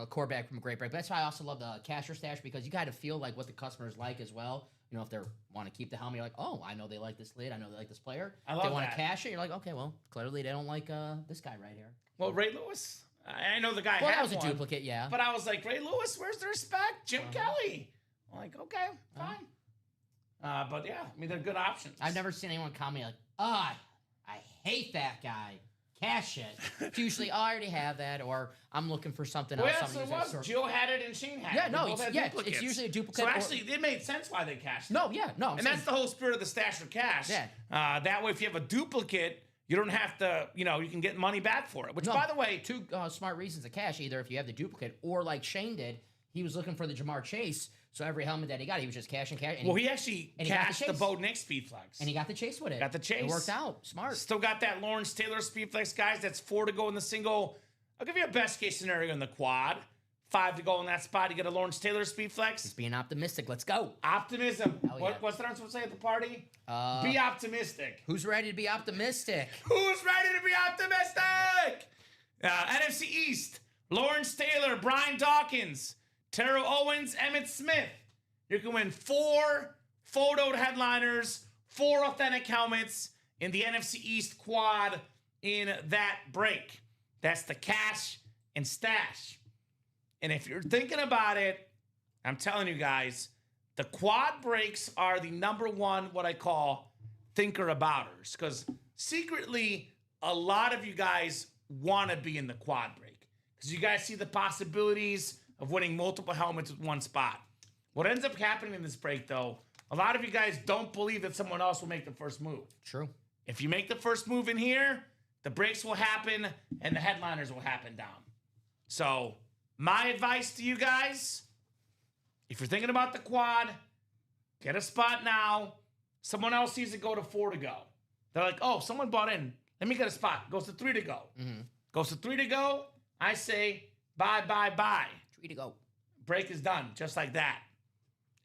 S2: quarterback from a great break. But that's why I also love the cash or stash because you got to feel like what the customers like as well. If they want to keep the helmet, you're like, oh, I know they like this lid. I know they like this player.
S1: I love
S2: if they want
S1: that.
S2: to cash it, you're like, okay, well, clearly they don't like this guy right here.
S1: Well, Ray Lewis. I know the guy
S2: Well,
S1: had
S2: that was a duplicate, yeah.
S1: But I was like, Ray Lewis, where's the respect? Jim Kelly. I'm like, okay, fine. But yeah, they're good options.
S2: I've never seen anyone comment like, I hate that guy. Cash it. It's usually, I already have that, or I'm looking for something else.
S1: Well, yeah, so it was. Jill had it and Shane had it.
S2: Yeah, no, it's usually a duplicate.
S1: So actually, it made sense why they cashed it.
S2: No, yeah, no.
S1: And that's the whole spirit of the stash or cash.
S2: Yeah.
S1: That way, if you have a duplicate, you don't have to, you can get money back for it. Which, by the way...
S2: Two smart reasons to cash, either if you have the duplicate, or like Shane did, he was looking for the Jamar Chase, so every helmet that he got, he was just cashing.
S1: Well, he actually cashed the Bo Nix Speed Flex.
S2: And he got the Chase with it.
S1: Got the Chase.
S2: It worked out. Smart.
S1: Still got that Lawrence Taylor Speed Flex, guys. That's 4 to go in the single. I'll give you a best case scenario in the quad. 5 to go in that spot. You get a Lawrence Taylor Speed Flex.
S2: Just being optimistic. Let's go.
S1: Optimism.
S2: Yeah.
S1: What's that I'm supposed to say at the party? Be optimistic.
S2: Who's ready to be optimistic?
S1: Who's ready to be optimistic? NFC East. Lawrence Taylor, Brian Dawkins, Terrell Owens, Emmitt Smith. You can win 4 photoed headliners, 4 authentic helmets in the NFC East quad in that break. That's the cash and stash. And if you're thinking about it, I'm telling you guys, the quad breaks are the #1, what I call thinker abouters. Because secretly, a lot of you guys want to be in the quad break. Because you guys see the possibilities of winning multiple helmets with one spot. What ends up happening in this break, though, a lot of you guys don't believe that someone else will make the first move.
S2: True.
S1: If you make the first move in here, the breaks will happen and the headliners will happen down. So, my advice to you guys, if you're thinking about the quad, get a spot now. Someone else sees it go to 4 to go. They're like, oh, someone bought in. Let me get a spot. Goes to 3 to go.
S2: Mm-hmm.
S1: Goes to 3 to go. I say, bye, bye, bye.
S2: 3 to go.
S1: Break is done, just like that.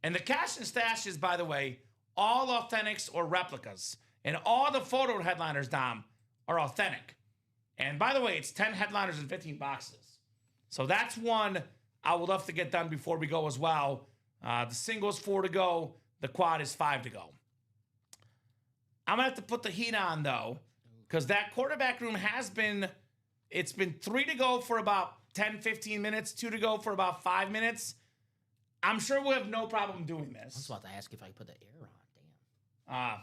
S1: And the cash and stash is, by the way, all authentics or replicas. And all the photo headliners, Dom, are authentic. And by the way, it's 10 headliners and 15 boxes. So that's one I would love to get done before we go as well. The single's 4 to go. The quad is 5 to go. I'm going to have to put the heat on, though, because that quarterback room it's been 3 to go for about 10, 15 minutes, 2 to go for about 5 minutes. I'm sure we'll have no problem doing this.
S2: I was about to ask if I put the air on.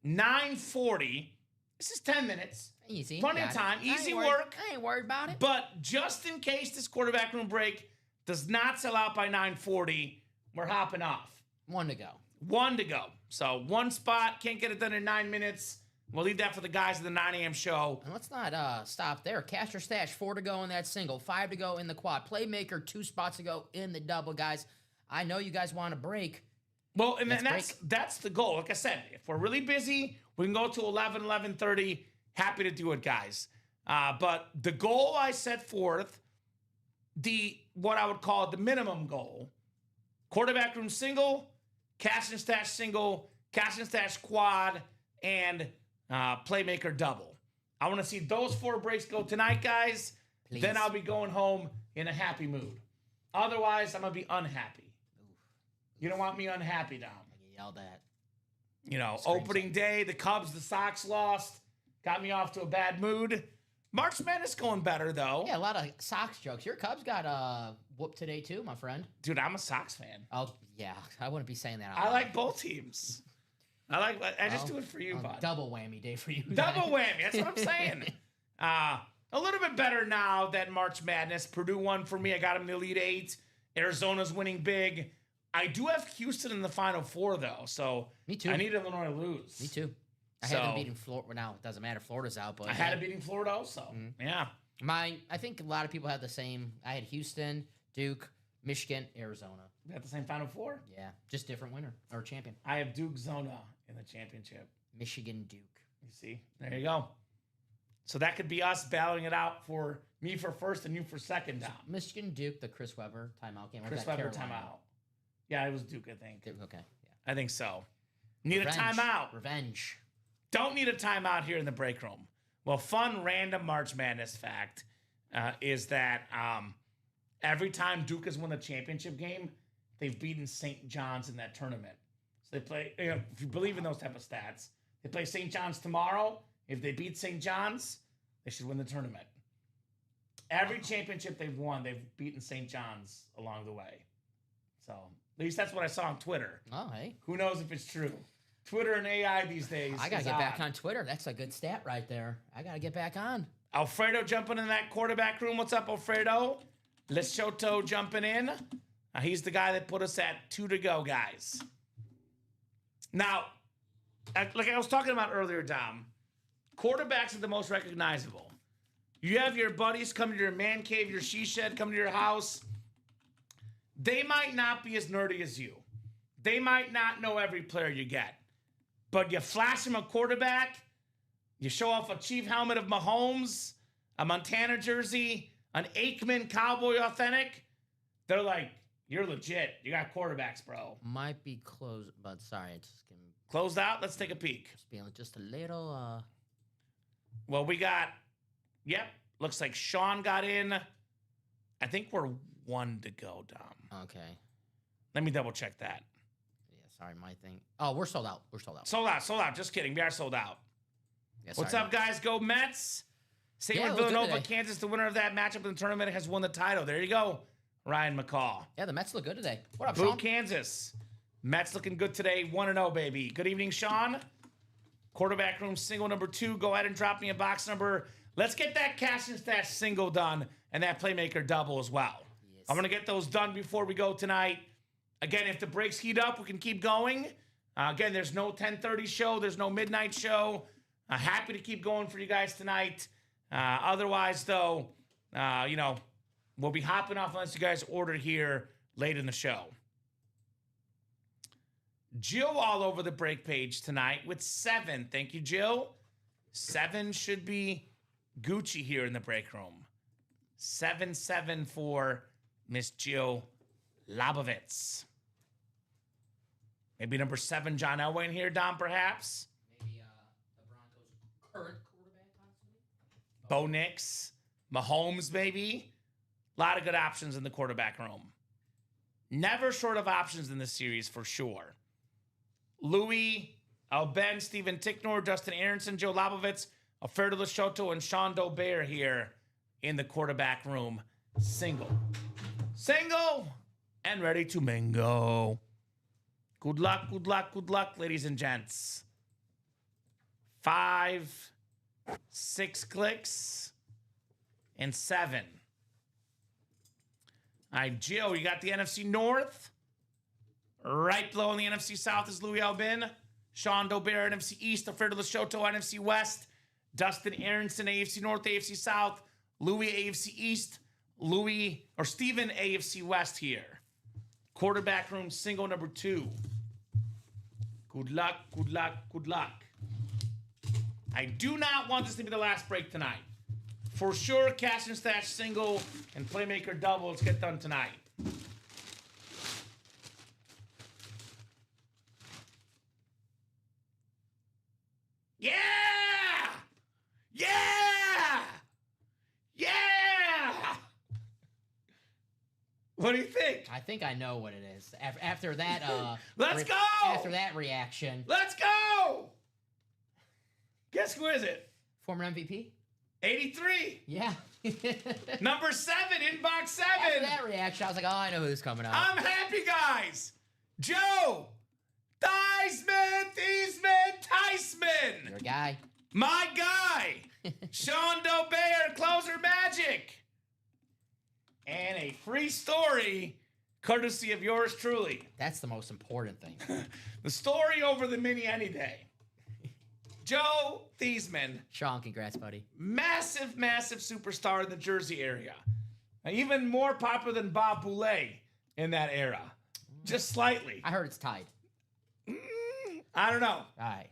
S2: Damn.
S1: 9:40. This is 10 minutes.
S2: Easy.
S1: Plenty of time. Easy work.
S2: I ain't worried about it.
S1: But just in case this quarterback room break does not sell out by 9:40, we're hopping off.
S2: 1 to go.
S1: 1 to go. So 1 spot. Can't get it done in 9 minutes. We'll leave that for the guys at the 9 a.m. show.
S2: And let's not stop there. Cash or stash, 4 to go in that single, 5 to go in the quad. Playmaker, 2 spots to go in the double, guys. I know you guys want to break.
S1: Well, and that's the goal. Like I said, if we're really busy, we can go to 11, 11:30. Happy to do it, guys. But the goal I set forth, what I would call the minimum goal, quarterback room single, cash and stash single, cash and stash quad, and playmaker double. I want to see those 4 breaks go tonight, guys.
S2: Please.
S1: then I'll be going home in a happy mood. Otherwise, I'm going to be unhappy.
S2: Oof.
S1: You don't want me unhappy, Dom.
S2: I get yelled at.
S1: You know,
S2: Screams
S1: opening day, the Cubs, the Sox lost. Got me off to a bad mood. March Madness going better, though.
S2: Yeah, a lot of Sox jokes. Your Cubs got whooped today, too, my friend.
S1: Dude, I'm a Sox fan.
S2: Oh, yeah. I wouldn't be saying that.
S1: I like both teams. I just do it for you, bud.
S2: Double whammy day for you.
S1: Double whammy. That's what I'm saying. A little bit better now than March Madness. Purdue won for me. I got them in the Elite Eight. Arizona's winning big. I do have Houston in the Final Four, though. So
S2: Me too.
S1: I need Illinois to lose.
S2: Me too. I had them beating Florida. Now, it doesn't matter. Florida's out. But
S1: I had it beating Florida also. Yeah.
S2: I think a lot of people had the same. I had Houston, Duke, Michigan, Arizona.
S1: We got the same Final Four?
S2: Yeah. Just different winner or champion.
S1: I have Duke Zona in the championship.
S2: Michigan, Duke.
S1: You see? There you go. So that could be us battling it out for me for first and you for second down.
S2: Michigan, Duke, the Chris Webber timeout game. Or
S1: Chris
S2: was that
S1: Webber
S2: Carolina?
S1: timeout. Yeah, it was Duke, I think.
S2: Okay. Yeah.
S1: I think so. Need
S2: Revenge.
S1: a timeout.
S2: Revenge.
S1: Don't need a timeout here in the break room. Well, fun random March Madness fact is that every time Duke has won a championship game, they've beaten St. John's in that tournament. So they play, if you believe in those type of stats, they play St. John's tomorrow. If they beat St. John's, they should win the tournament. Every championship they've won, they've beaten St. John's along the way. So at least that's what I saw on Twitter.
S2: Oh, hey.
S1: Who knows if it's true? Twitter and AI these days.
S2: I got to
S1: is
S2: get back
S1: odd.
S2: on Twitter. That's a good stat right there. I got to get back on.
S1: Alfredo jumping in that quarterback room. What's up, Alfredo? Leshoto jumping in. He's the guy that put us at 2 to go, guys. Now, like I was talking about earlier, Dom, quarterbacks are the most recognizable. You have your buddies come to your man cave, your she shed, come to your house. They might not be as nerdy as you. They might not know every player you get. But you flash them a quarterback, you show off a Chief helmet of Mahomes, a Montana jersey, an Aikman Cowboy authentic. They're like, you're legit. You got quarterbacks, bro.
S2: Might be closed, but sorry. It's just getting,
S1: Closed out? Let's take a peek.
S2: just being just a little.
S1: Well, we got, looks like Sean got in. I think we're 1 to go, Dom.
S2: Okay.
S1: Let me double check that.
S2: Yeah, sorry, my thing. Oh, we're sold out. We're sold out.
S1: Sold out. Just kidding. We are sold out.
S2: Yeah,
S1: What's
S2: sorry,
S1: up, guys? Go Mets. Same
S2: Yeah,
S1: with
S2: it looked good
S1: Villanova,
S2: today.
S1: Kansas. The winner of that matchup in the tournament has won the title. There you go, Ryan McCall.
S2: Yeah, the Mets look good today. What up,
S1: Boo,
S2: Sean?
S1: Kansas. Mets looking good today. 1-0, baby. Good evening, Sean. Quarterback room single number 2. Go ahead and drop me a box number. Let's get that cash and stash single done and that playmaker double as well.
S2: Yes.
S1: I'm going to get those done before we go tonight. Again, if the breaks heat up, we can keep going. Again, there's no 10:30 show. There's no midnight show. Happy to keep going for you guys tonight. Otherwise, though, we'll be hopping off unless you guys order here late in the show. Jill all over the break page tonight with 7. Thank you, Jill. 7 should be Gucci here in the break room. 7-7 for Miss Jill Labovitz. Maybe number 7, John Elway in here, Dom, perhaps.
S2: Maybe the Broncos' current quarterback, possibly.
S1: Bo Nix. Mahomes, maybe. A lot of good options in the quarterback room. Never short of options in this series, for sure. Louis, Ben, Steven Ticknor, Justin Aronson, Joe Labovitz, Alfredo Leshoto, and Sean Dobert here in the quarterback room. Single, and ready to mingo. Good luck, ladies and gents. 5, 6 clicks, and 7. All right, Jill, you got the NFC North. Right below in the NFC South is Louis Albin. Sean Dobert, NFC East. Alfredo Leshoto, NFC West. Dustin Aronson, AFC North, AFC South. Louis, AFC East. Steven, AFC West here. Quarterback room single number 2. Good luck. I do not want this to be the last break tonight. For sure, cash and stash single and playmaker double. Let's get done tonight. Yeah! What do you think?
S2: I think I know what it is. After that,
S1: Let's go!
S2: After that reaction,
S1: Let's go! Guess who is it?
S2: former MVP.
S1: 83.
S2: Yeah.
S1: Number 7, in box 7.
S2: After that reaction, I was like, oh, I know who's coming out.
S1: I'm happy, guys. Joe Theismann.
S2: Your guy.
S1: My guy. Sean Dobear, closer magic. And a free story, courtesy of yours truly.
S2: That's the most important thing.
S1: The story over the mini any day. Joe Theismann.
S2: Sean, congrats, buddy.
S1: Massive, massive superstar in the Jersey area. Even more popular than Bob Boulay in that era. Just slightly.
S2: I heard it's tied.
S1: I don't know.
S2: All right.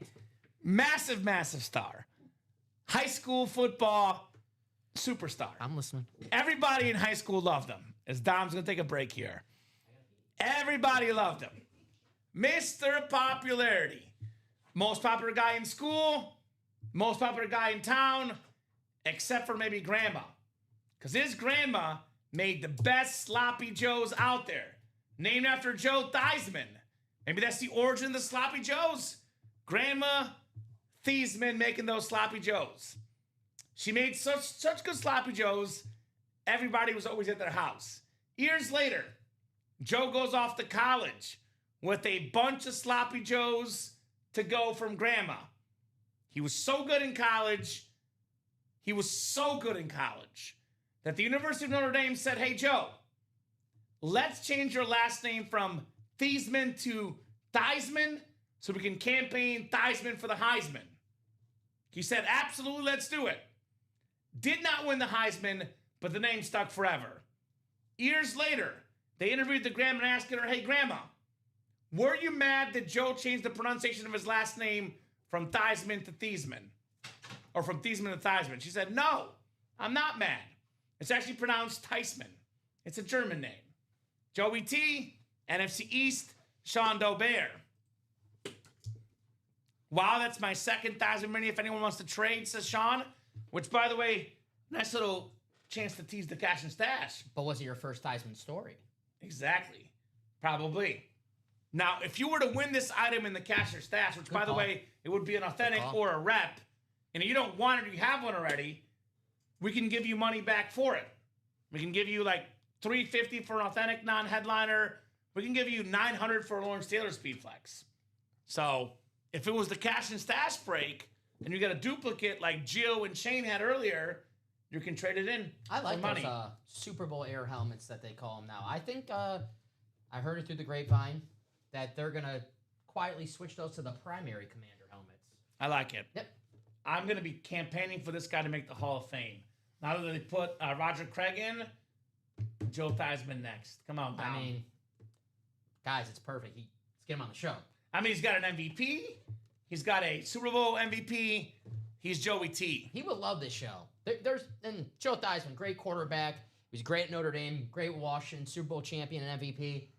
S1: Massive, massive star. High school football superstar.
S2: I'm listening.
S1: Everybody in high school loved him. As Dom's going to take a break here. Everybody loved him. Mr. Popularity. Most popular guy in school. Most popular guy in town. Except for maybe grandma. Because his grandma made the best sloppy joes out there. Named after Joe Theismann. Maybe that's the origin of the sloppy joes. Grandma Theismann making those sloppy joes. She made such good sloppy joes, everybody was always at their house. Years later, Joe goes off to college with a bunch of sloppy joes to go from grandma. He was so good in college. That the University of Notre Dame said, hey, Joe, let's change your last name from Theismann to Theismann so we can campaign Theismann for the Heisman. He said, absolutely, let's do it. Did not win the Heisman, but the name stuck forever. Years later, they interviewed the grandma and asked her, hey, Grandma, were you mad that Joe changed the pronunciation of his last name from Theismann to Theismann? Or from Theismann to Theismann? She said, no, I'm not mad. It's actually pronounced Theismann. It's a German name. Joey T, NFC East, Sean Dobear. Wow, that's my second Theismann mini if anyone wants to trade, says Sean. Which, by the way, nice little chance to tease the cash and stash.
S2: But was it your first Theismann story?
S1: Exactly. Probably. Now, if you were to win this item in the cash or stash, which, by the way, it would be an authentic or a rep, and if you don't want it or you have one already, we can give you money back for it. We can give you like $350 for an authentic non-headliner. We can give you $900 for a Lawrence Taylor Speedflex. So if it was the cash and stash break and you got a duplicate like Gio and Shane had earlier, you can trade it in.
S2: I like
S1: for money.
S2: those Super Bowl air helmets that they call them now. I think I heard it through the grapevine that they're going to quietly switch those to the primary commander helmets.
S1: I like it.
S2: Yep.
S1: I'm going to be campaigning for this guy to make the Hall of Fame. Now that they put Roger Craig in, Joe Theismann next. Come on, Dom.
S2: I mean, guys, it's perfect. Let's get him on the show.
S1: I mean, he's got an MVP. He's got a Super Bowl MVP. He's Joey T.
S2: He would love this show. And Joe Theismann, great quarterback. He was great at Notre Dame, great at Washington, Super Bowl champion and MVP.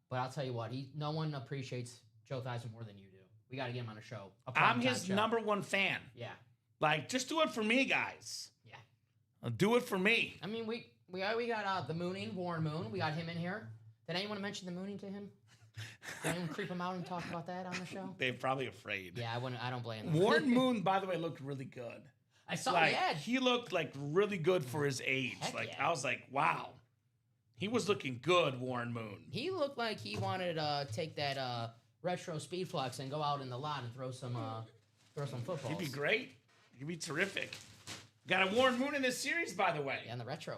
S2: But I'll tell you what, no one appreciates Joe Theismann more than you do. We got to get him on a show.
S1: I'm his number one fan.
S2: Yeah.
S1: Like, just do it for me, guys.
S2: Yeah.
S1: Do it for me.
S2: I mean, we got the Mooning, Warren Moon. We got him in here. Did anyone mention the Mooning to him? Did anyone creep him out and talk about that on the show?
S1: They're probably afraid.
S2: Yeah, I don't blame them.
S1: Warren Moon, by the way, looked really good.
S2: I saw
S1: like,
S2: the ad.
S1: He looked like really good for his age.
S2: Heck
S1: like
S2: yeah.
S1: I was like, wow. He was looking good, Warren Moon.
S2: He looked like he wanted to take that retro Speedflex and go out in the lot and throw some footballs.
S1: He'd be great. He'd be terrific. Got a Warren Moon in this series, by the way.
S2: Yeah, and the retro.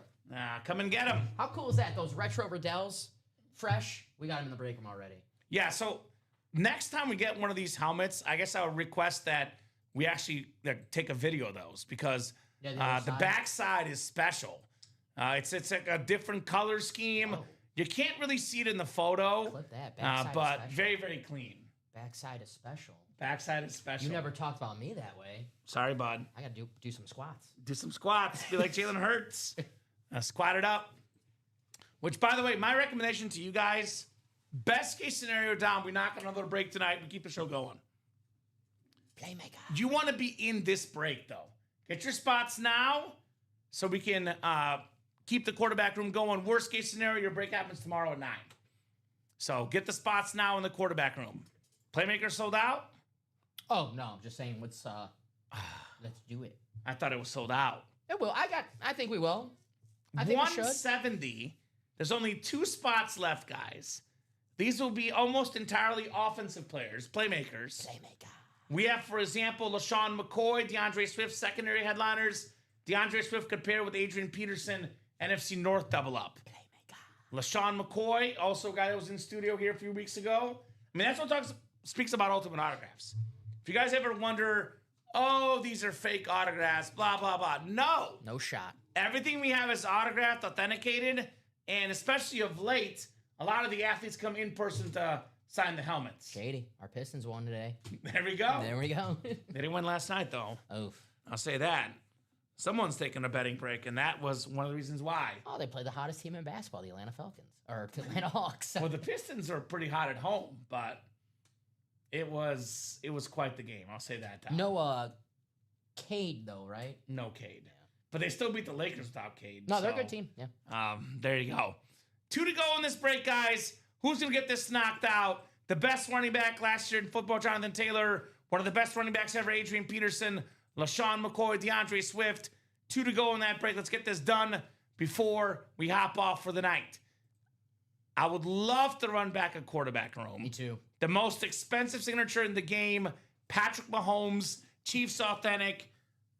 S1: Come and get him.
S2: How cool is that? Those retro Riddells, fresh. We got him in the break room already.
S1: Yeah, so next time we get one of these helmets, I guess I would request that we actually take a video of those because the back side is special. It's like a different color scheme. Oh. You can't really see it in the photo.
S2: Clip that. Backside
S1: but
S2: is special.
S1: very, very clean.
S2: Backside is special.
S1: Backside is special.
S2: You never talked about me that way.
S1: Sorry, bud.
S2: I got to do some squats.
S1: Do some squats. Be like Jalen Hurts. Squat it up. Which, by the way, my recommendation to you guys, best case scenario, Dom, we knock on another break tonight. We keep the show going.
S2: Playmaker.
S1: You want to be in this break, though. Get your spots now so we can keep the quarterback room going. Worst case scenario, your break happens tomorrow at 9. So get the spots now in the quarterback room. Playmaker sold out?
S2: Oh, no, I'm just saying, let's do it.
S1: I thought it was sold out.
S2: It will. I think we will. I think we should.
S1: 170. There's only 2 spots left, guys. These will be almost entirely offensive players, playmakers. We have, for example, LaShawn McCoy, DeAndre Swift, secondary headliners. DeAndre Swift could pair with Adrian Peterson, NFC North double up. LaShawn McCoy, also a guy that was in studio here a few weeks ago. I mean, that's what speaks about ultimate autographs. If you guys ever wonder, oh, these are fake autographs, blah, blah, blah. No.
S2: No shot.
S1: Everything we have is autographed, authenticated, and especially of late, a lot of the athletes come in person to sign the helmets.
S2: Shady. Our Pistons won today.
S1: There we go.
S2: There we go.
S1: They didn't win last night, though.
S2: Oof.
S1: I'll say that. Someone's taking a betting break, and that was one of the reasons why.
S2: Oh, they played the hottest team in basketball, the Atlanta Falcons. Or the Atlanta Hawks.
S1: Well, the Pistons are pretty hot at home, but it was quite the game. I'll say that. Tom.
S2: No Cade, though, right?
S1: No Cade. Yeah. But they still beat the Lakers without Cade.
S2: No, they're a good team. Yeah.
S1: There you go. 2 to go in this break, guys. Who's going to get this knocked out? The best running back last year in football, Jonathan Taylor. One of the best running backs ever, Adrian Peterson. LaShawn McCoy, DeAndre Swift. 2 to go in that break. Let's get this done before we hop off for the night. I would love to run back a quarterback room.
S2: Me too.
S1: The most expensive signature in the game, Patrick Mahomes, Chiefs Authentic.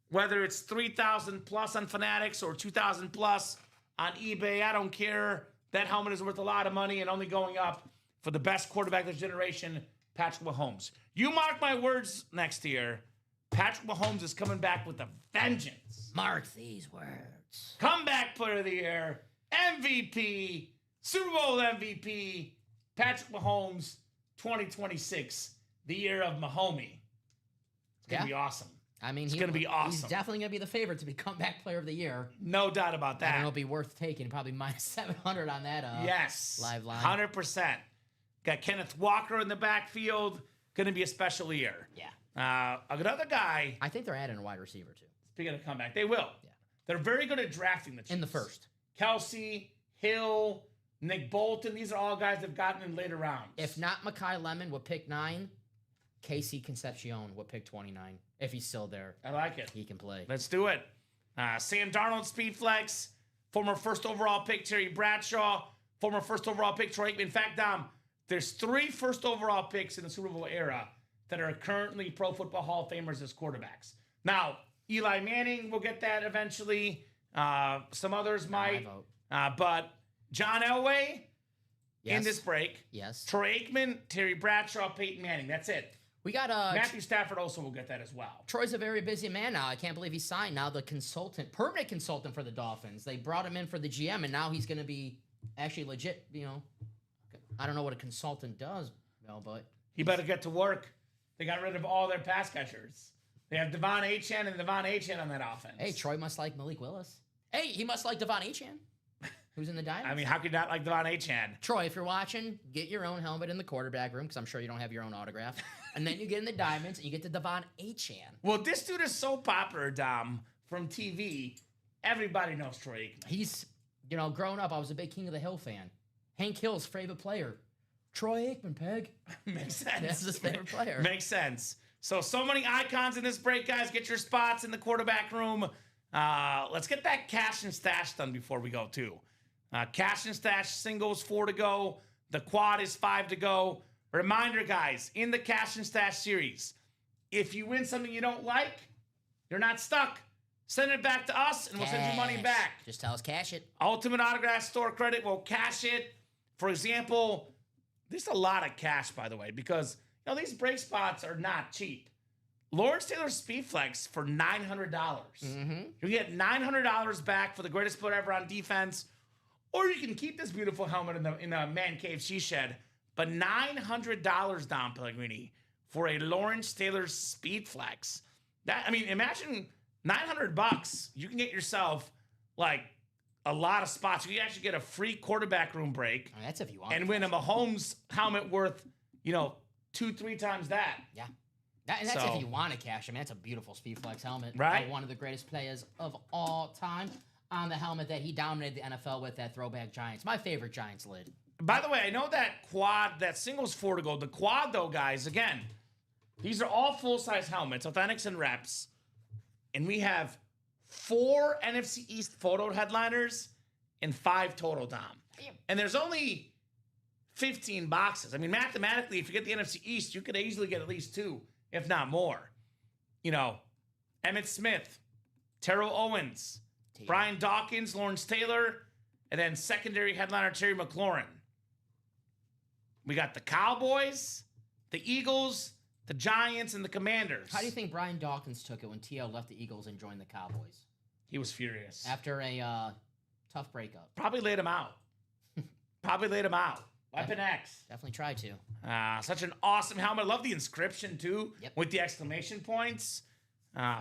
S1: Whether it's $3,000 plus on Fanatics or $2,000 plus on eBay, I don't care. That helmet is worth a lot of money and only going up for the best quarterback of the generation, Patrick Mahomes. You mark my words next year, Patrick Mahomes is coming back with a vengeance.
S2: Mark these words.
S1: Comeback Player of the Year, MVP, Super Bowl MVP, Patrick Mahomes, 2026, the year of Mahomie. It's going to be awesome.
S2: I mean,
S1: it's going to be awesome.
S2: He's definitely going to be the favorite to be comeback player of the year.
S1: No doubt about that.
S2: And it'll be worth taking. Probably minus 700 on that
S1: yes,
S2: live line.
S1: 100%. Got Kenneth Walker in the backfield. Going to be a special year.
S2: Yeah.
S1: Another guy.
S2: I think they're adding a wide receiver, too.
S1: Speaking of comeback, they will.
S2: Yeah.
S1: They're very good at drafting the Chiefs.
S2: In the first.
S1: Kelsey, Hill, Nick Bolton. These are all guys that have gotten in later rounds.
S2: If not Mekhi Lemon would pick 9, Casey Concepcion would pick 29. If he's still there.
S1: I like it.
S2: He can play.
S1: Let's do it. Sam Darnold, speed flex. Former first overall pick, Terry Bradshaw. Former first overall pick, Troy Aikman. In fact, Dom, there's 3 first overall picks in the Super Bowl era that are currently Pro Football Hall of Famers as quarterbacks. Now, Eli Manning will get that eventually. Some others might. But John Elway in this break.
S2: Yes.
S1: Troy Aikman, Terry Bradshaw, Peyton Manning. That's it.
S2: We got
S1: Matthew Stafford also will get that as well.
S2: Troy's a very busy man now. I can't believe he signed now the permanent consultant for the Dolphins. They brought him in for the GM, and now he's going to be actually legit, I don't know what a consultant does, but...
S1: He better get to work. They got rid of all their pass catchers. They have Devon Achane and Devon Achane on that offense.
S2: Hey, Troy must like Malik Willis. Hey, he must like Devon Achane, who's in the Diamonds.
S1: I mean, how could you not like Devon Achane?
S2: Troy, if you're watching, get your own helmet in the quarterback room, because I'm sure you don't have your own autograph. And then you get in the Diamonds, and you get the Devon Achane.
S1: Well, this dude is so popular, Dom, from TV. Everybody knows Troy Aikman.
S2: He's, growing up, I was a big King of the Hill fan. Hank Hill's favorite player. Troy Aikman, Peg.
S1: Makes sense.
S2: That's his favorite player.
S1: Makes sense. So many icons in this break, guys. Get your spots in the quarterback room. Let's get that cash and stash done before we go, too. Cash and stash singles, 4 to go. The quad is 5 to go. Reminder, guys, in the cash and stash series, if you win something you don't like, you're not stuck. Send it back to us, and we'll send you money back.
S2: Just tell us cash it.
S1: Ultimate Autograph Store Credit will cash it. For example, there's a lot of cash, by the way, because these break spots are not cheap. Lawrence Taylor Speed Flex for $900.
S2: Mm-hmm.
S1: You get $900 back for the greatest player ever on defense, or you can keep this beautiful helmet in the man cave she shed. But $900 down, Pellegrini, for a Lawrence Taylor Speed Flex. Imagine $900. You can get yourself a lot of spots. You can actually get a free quarterback room break.
S2: That's if you want.
S1: And win a Mahomes helmet worth, 2-3 times that.
S2: Yeah. That's if you want to cash. That's a beautiful Speed Flex helmet.
S1: Right.
S2: One of the greatest players of all time. on the helmet that he dominated the NFL with, that throwback Giants. My favorite Giants lid.
S1: By the way, I know that quad, that single's 4 to go. The quad, though, guys, again, these are all full-size helmets, Authentics and Reps. And we have 4 NFC East photo headliners and 5 total, Dom. And there's only 15 boxes. I mean, mathematically, if you get the NFC East, you could easily get at least 2, if not more. You know, Emmitt Smith, Terrell Owens, Brian Dawkins, Lawrence Taylor, and then secondary headliner Terry McLaurin. We got the Cowboys, the Eagles, the Giants, and the Commanders.
S2: How do you think Brian Dawkins took it when T.O. left the Eagles and joined the Cowboys?
S1: He was furious.
S2: After a tough breakup.
S1: Probably laid him out. Weapon X.
S2: Definitely tried to.
S1: Such an awesome helmet. I love the inscription, too, with the exclamation points.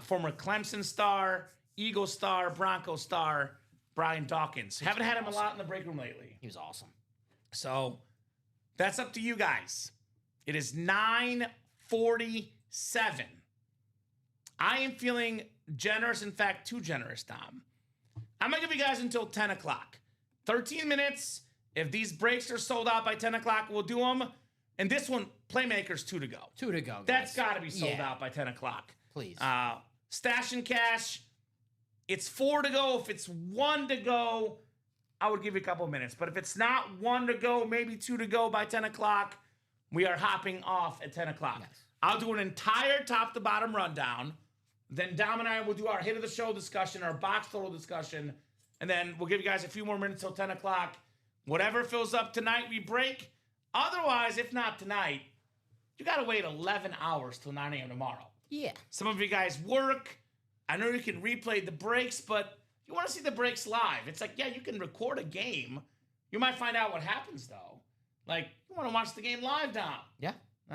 S1: Former Clemson star, Eagle star, Bronco star, Brian Dawkins. Haven't had him a lot in the break room lately.
S2: He was awesome.
S1: So that's up to you guys. It is 9:47. I am feeling generous. In fact, too generous, Dom. I'm going to give you guys until 10 o'clock. 13 minutes. If these breaks are sold out by 10 o'clock, we'll do them. And this one, Playmakers, 2 to go.
S2: 2 to go, guys.
S1: That's got to be sold out by 10 o'clock.
S2: Please.
S1: Stash and Cash, it's 4 to go. If it's 1 to go, I would give you a couple of minutes. But if it's not 1 to go, maybe 2 to go by 10 o'clock, we are hopping off at 10 o'clock. Yes. I'll do an entire top-to-bottom rundown. Then Dom and I will do our hit of the show discussion, our box total discussion, and then we'll give you guys a few more minutes till 10 o'clock. Whatever fills up tonight, we break. Otherwise, if not tonight, you got to wait 11 hours till 9 a.m. tomorrow.
S2: Yeah.
S1: Some of you guys work. I know you can replay the breaks, but you want to see the breaks live. It's like, yeah, you can record a game. You might find out what happens, though. Like, you want to watch the game live, Dom.
S2: Yeah.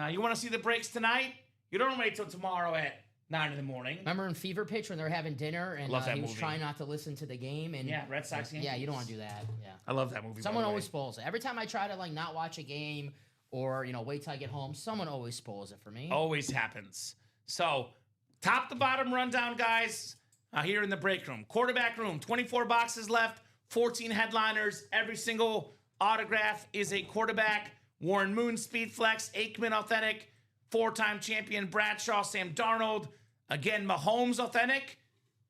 S1: You want to see the breaks tonight? You don't wait till tomorrow at 9 in the morning.
S2: Remember in Fever Pitch when they were having dinner and he was trying not to listen to the game? And
S1: yeah, Red Sox game.
S2: Yeah, you don't want to do that. Yeah.
S1: I love that movie.
S2: Someone always spoils it. Every time I try to not watch a game or, wait till I get home, someone always spoils it for me.
S1: Always happens. So, top to bottom rundown, guys, here in the break room. Quarterback room, 24 boxes left, 14 headliners. Every single autograph is a quarterback. Warren Moon, Speed Flex, Aikman Authentic, 4-time champion Bradshaw, Sam Darnold. Again, Mahomes Authentic,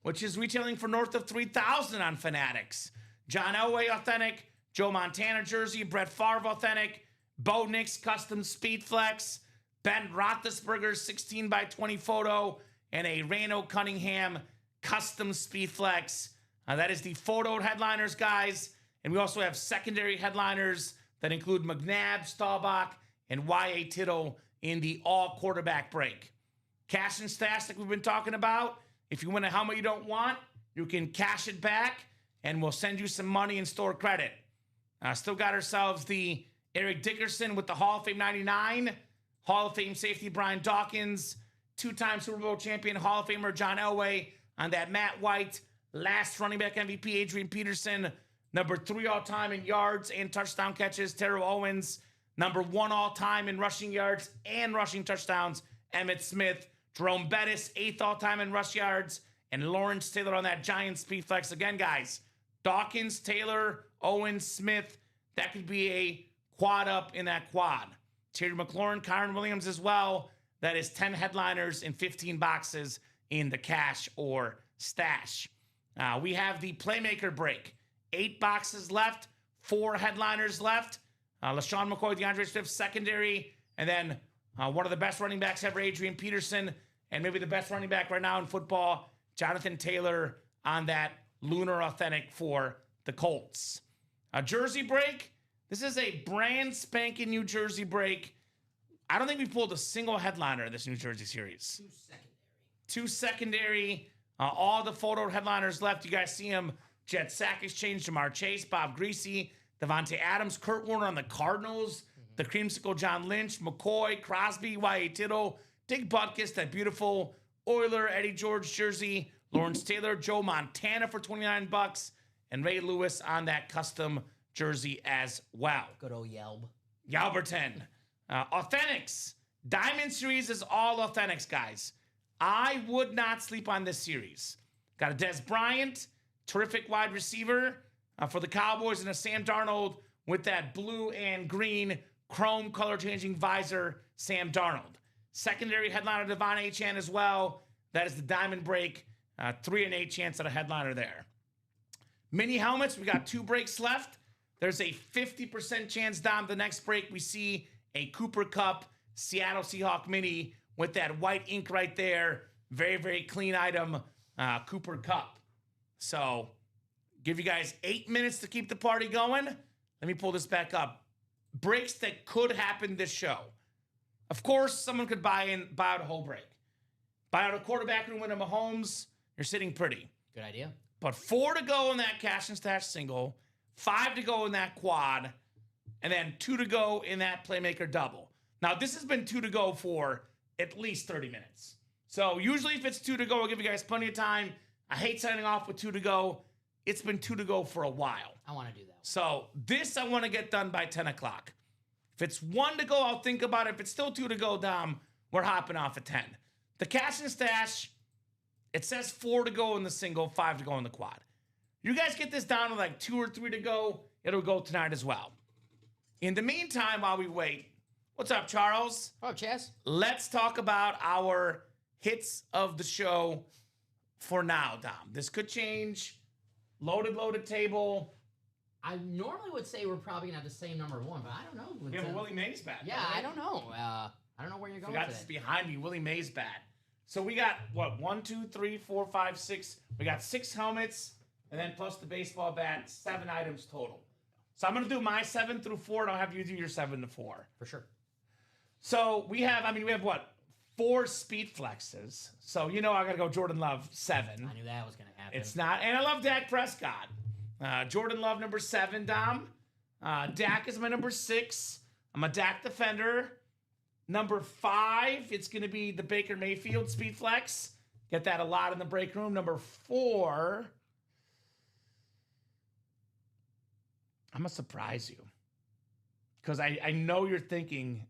S1: which is retailing for north of $3,000 on Fanatics. John Elway Authentic, Joe Montana jersey, Brett Favre Authentic, Bo Nix Custom Speed Flex, Ben Roethlisberger 16x20 photo, and a Randall Cunningham Custom Speed Flex. That is the photo headliners, guys. And we also have secondary headliners that include McNabb, Staubach, and Y.A. Tittle in the all-quarterback break. Cash and stash like we've been talking about. If you win a helmet you don't want, you can cash it back, and we'll send you some money in store credit. Still got ourselves the Eric Dickerson with the Hall of Fame 99, Hall of Fame safety Brian Dawkins, 2-time Super Bowl champion Hall of Famer John Elway on that Matt White, last running back MVP Adrian Peterson, number 3 all-time in yards and touchdown catches Terrell Owens, number 1 all-time in rushing yards and rushing touchdowns Emmitt Smith, Jerome Bettis, 8th all-time in rush yards, and Lawrence Taylor on that Giant Speed Flex. Again, guys, Dawkins, Taylor, Owens, Smith, that could be a quad up in that quad. Terry McLaurin, Kyron Williams as well. That is 10 headliners and 15 boxes in the cash or stash. We have the Playmaker break. 8 boxes left, 4 headliners left. LaShawn McCoy, DeAndre Swift, secondary, and then one of the best running backs ever, Adrian Peterson, and maybe the best running back right now in football, Jonathan Taylor, on that Lunar Authentic for the Colts. A jersey break. This is a brand spanking new jersey break. I don't think we pulled a single headliner in this New Jersey series. 2 secondary. All the photo headliners left. You guys see them. Jet Sack Exchange, Jamar Chase, Bob Greasy, Devontae Adams, Kurt Warner on the Cardinals, the Creamsicle John Lynch, McCoy, Crosby, Y.A. Tittle, Dick Butkus, that beautiful Oiler Eddie George jersey, Lawrence Taylor, Joe Montana for $29, and Ray Lewis on that custom jersey as well.
S2: Good old Yelb.
S1: Yalberton. Authentics. Diamond Series is all Authentics, guys. I would not sleep on this series. Got a Des Bryant, Terrific wide receiver for the Cowboys, and a Sam Darnold with that blue and green chrome color-changing visor, Sam Darnold. Secondary headliner, Devon Achane as well. That is the diamond break. 3 and 8 chance at a headliner there. Mini helmets, we got 2 breaks left. There's a 50% chance, Dom, the next break we see a Cooper Kupp Seattle Seahawk mini with that white ink right there. Very, very clean item, Cooper Kupp. So, give you guys 8 minutes to keep the party going. Let me pull this back up. Breaks that could happen this show. Of course, someone could buy out a whole break. Buy out a quarterback and win a Mahomes. You're sitting pretty.
S2: Good idea.
S1: But 4 to go in that cash and stash single, 5 to go in that quad, and then 2 to go in that playmaker double. Now, this has been 2 to go for at least 30 minutes. So usually if it's 2 to go, I'll give you guys plenty of time. I hate signing off with 2 to go. It's been 2 to go for a while.
S2: I want to do that.
S1: So this I want to get done by 10 o'clock. If it's 1 to go, I'll think about it. If it's still 2 to go, Dom, we're hopping off at 10. The cash and stash, it says 4 to go in the single, 5 to go in the quad. You guys get this down to like 2 or 3 to go, it'll go tonight as well. In the meantime, while we wait, what's up, Charles?
S2: Oh, Chaz.
S1: Let's talk about our hits of the show for now, Dom. This could change. Loaded table.
S2: I normally would say we're probably going to have the same number 1, but I don't know.
S1: We have a Willie Mays bat.
S2: Yeah, I don't know. I don't know where you're going
S1: Forgot
S2: today.
S1: this behind me, Willie Mays bat. So we got, 1, 2, 3, 4, 5, 6. We got 6 helmets, and then plus the baseball bat, 7 items total. So I'm going to do my 7 through 4, and I'll have you do your 7 to 4.
S2: For sure.
S1: So we have 4 speed flexes. So I got to go Jordan Love 7.
S2: I knew that was going to happen.
S1: It's not. And I love Dak Prescott. Jordan Love, number 7, Dom. Dak is my number 6. I'm a Dak defender. Number 5, it's going to be the Baker Mayfield Speed Flex. Get that a lot in the break room. Number 4, I'm going to surprise you. Because I know you're thinking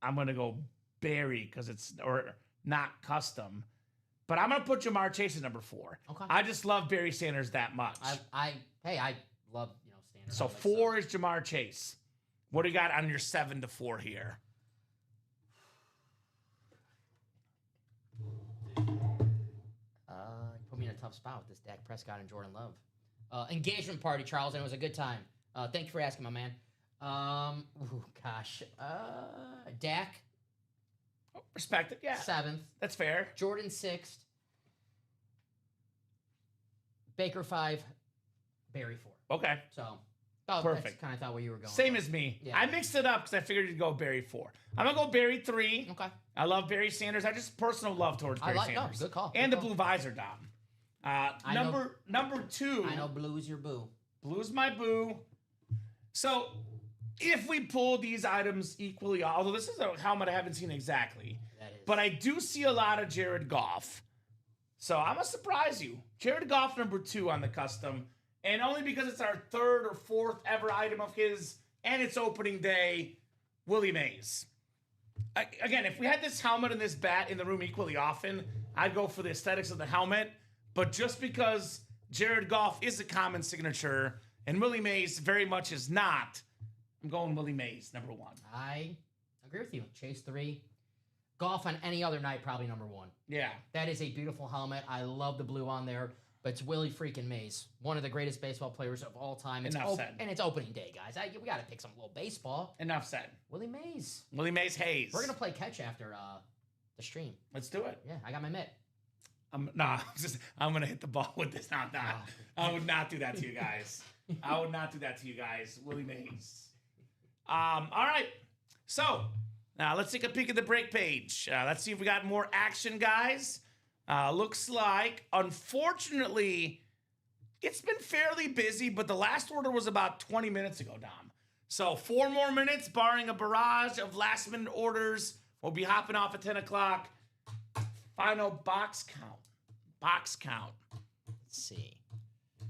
S1: I'm going to go Barry because it's or not custom. But I'm going to put Jamar Chase at number 4.
S2: Okay.
S1: I just love Barry Sanders that much.
S2: I love, standard.
S1: So 4 is Jamar Chase. What do you got on your 7 to 4 here?
S2: Put me in a tough spot with this Dak Prescott and Jordan Love. Engagement party, Charles, and it was a good time. Thank you for asking, my man. Dak.
S1: Oh, respect it, yeah.
S2: 7th.
S1: That's fair.
S2: Jordan 6th. Baker 5. Barry 4.
S1: Okay.
S2: So,
S1: perfect.
S2: That's kind of thought where you were going.
S1: Same as me.
S2: Yeah.
S1: I mixed it up because I figured you'd go Barry 4. I'm going to go Barry 3.
S2: Okay.
S1: I love Barry Sanders. I just personal love towards Barry Sanders.
S2: Good call.
S1: And
S2: good
S1: the
S2: call.
S1: blue visor, Dom. Number 2.
S2: I know blue's your boo.
S1: Blue's my boo. So, if we pull these items equally, although this is a helmet I haven't seen exactly,
S2: That is.
S1: but I do see a lot of Jared Goff. So, I'm going to surprise you. Jared Goff, number 2 on the custom. And only because it's our 3rd or 4th ever item of his, and it's opening day, Willie Mays. Again, if we had this helmet and this bat in the room equally often, I'd go for the aesthetics of the helmet. But just because Jared Goff is a common signature and Willie Mays very much is not, I'm going Willie Mays, number 1.
S2: I agree with you. Chase 3. Golf on any other night, probably number 1.
S1: Yeah.
S2: That is a beautiful helmet. I love the blue on there. But it's Willie freaking Mays, one of the greatest baseball players of all time.
S1: Enough said.
S2: And it's opening day, guys. We got to pick some little baseball.
S1: Enough said.
S2: Willie Mays.
S1: Willie Mays Hayes.
S2: We're going to play catch after the stream.
S1: Let's do it.
S2: Yeah, I got my mitt.
S1: I'm going to hit the ball with this. No, I would not do that to you guys. I would not do that to you guys. Willie Mays. All right. So, now let's take a peek at the break page. Let's see if we got more action, guys. Looks like, unfortunately, it's been fairly busy, but the last order was about 20 minutes ago, Dom. So 4 more minutes, barring a barrage of last-minute orders. We'll be hopping off at 10 o'clock. Final box count. Box count.
S2: Let's see.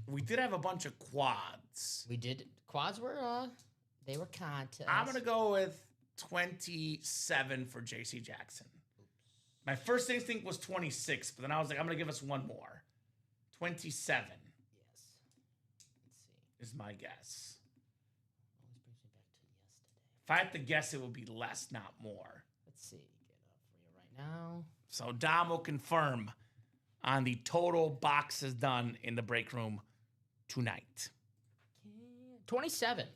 S1: We did have a bunch of quads.
S2: We did. Quads were, they were contests.
S1: I'm going to go with 27 for J.C. Jackson. My first instinct was 26, but then I was like, I'm going to give us one more. 27.
S2: Yes.
S1: is my guess.
S2: Always brings me back to yesterday.
S1: If I had to guess, it would be less, not more.
S2: Let's see. Get up for you right now.
S1: So Dom will confirm on the total boxes done in the break room tonight.
S2: 27.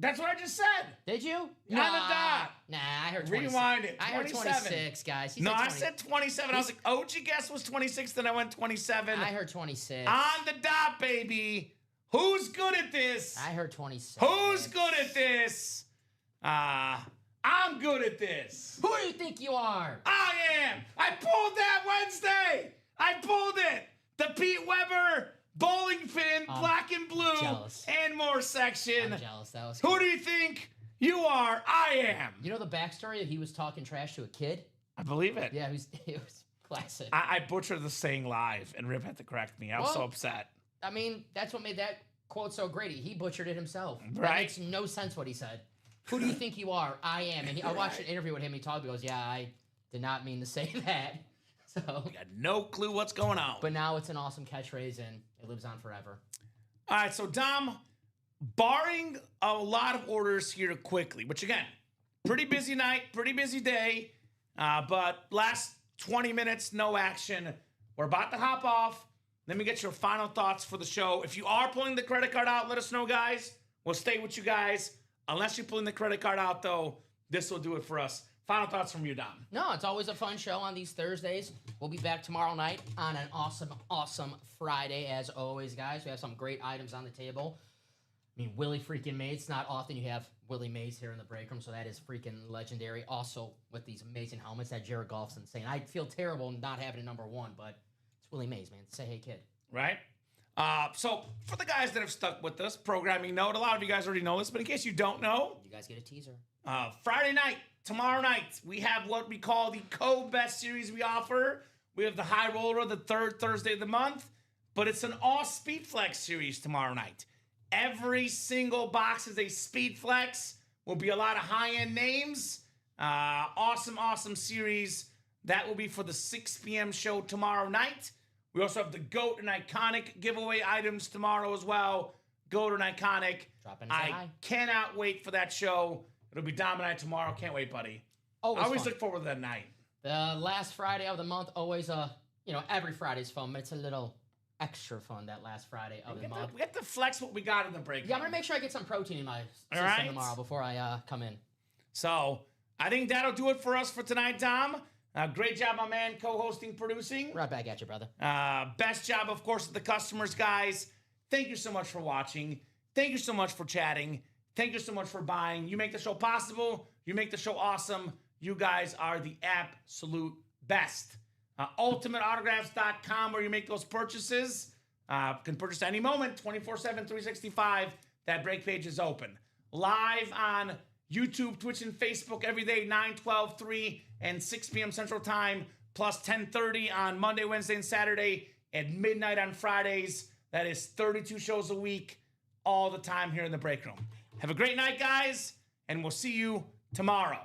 S1: That's what I just said.
S2: Did you?
S1: On the dot.
S2: Nah, I heard 26.
S1: Rewind it.
S2: I heard 26, guys. He
S1: No,
S2: said
S1: I
S2: 20.
S1: said 27. I was like, OG guess was 26, then I went 27.
S2: I heard 26.
S1: On the dot, baby. Who's good at this?
S2: I heard 26.
S1: Who's good at this? I'm good at this.
S2: Who do you think you are?
S1: I am. I pulled that Wednesday. I pulled it. The Pete Weber bowling pin, black and blue,
S2: jealous.
S1: and more section.
S2: I'm jealous. That was
S1: Who do you think you are? I am.
S2: You know the backstory that he was talking trash to a kid?
S1: I believe it.
S2: Yeah, it was classic.
S1: I butchered the saying live, and Rip had to correct me. I was so upset.
S2: I mean, that's what made that quote so great. He butchered it himself.
S1: Right.
S2: That makes no sense what he said. Who do you think you are? I am. And I watched an interview with him. He talked. He goes, "Yeah, I did not mean to say that." So,
S1: I got no clue what's going on.
S2: but now it's an awesome catchphrase, and it lives on forever.
S1: All right, so Dom, barring a lot of orders here quickly, which again, pretty busy night, pretty busy day, but last 20 minutes, no action. We're about to hop off. Let me get your final thoughts for the show. If you are pulling the credit card out, let us know, guys. We'll stay with you guys. Unless you're pulling the credit card out, though, this will do it for us. Final thoughts from you, Dom.
S2: No, it's always a fun show on these Thursdays. We'll be back tomorrow night on an awesome, awesome Friday, as always, guys. We have some great items on the table. I mean, Willie freaking Mays. It's not often you have Willie Mays here in the break room, so that is freaking legendary. Also, with these amazing helmets, that Jared Goff's insane. I feel terrible not having a number one, but it's Willie Mays, man. Say hey, kid.
S1: Right? So, for the guys that have stuck with us, programming note, a lot of you guys already know this, but in case you don't know,
S2: You guys get a teaser.
S1: Friday night, tomorrow night, we have what we call the co-best series we offer. We have the High Roller, the third Thursday of the month, but it's an all Speed Flex series tomorrow night. Every single box is a Speed Flex. Will be a lot of high-end names. Awesome series. That will be for the 6 p.m. show tomorrow night. We also have the GOAT and Iconic giveaway items tomorrow as well. GOAT and Iconic.
S2: Drop in and say
S1: I
S2: hi.
S1: cannot wait for that show. It'll be Dom and I tomorrow. Can't wait, buddy. I always
S2: fun.
S1: look forward to that night.
S2: The last Friday of the month, always every Friday's fun, but it's a little extra fun that last Friday of the month.
S1: We have to flex what we got in the break.
S2: Yeah, I'm gonna make sure I get some protein in my system
S1: right.
S2: tomorrow before I come in.
S1: So I think that'll do it for us for tonight, Dom. Great job, my man, co-hosting, producing.
S2: Right back at you, brother.
S1: Best job, of course, with the customers, guys. Thank you so much for watching. Thank you so much for chatting. Thank you so much for buying. You make the show possible. You make the show awesome. You guys are the absolute best. UltimateAutographs.com, where you make those purchases. Can purchase any moment, 24/7, 365. That break page is open. Live on YouTube, Twitch, and Facebook every day, 9, 12, 3, and 6 p.m. Central Time, plus 10:30 on Monday, Wednesday, and Saturday, at midnight on Fridays. That is 32 shows a week, all the time here in the break room. Have a great night, guys, and we'll see you tomorrow.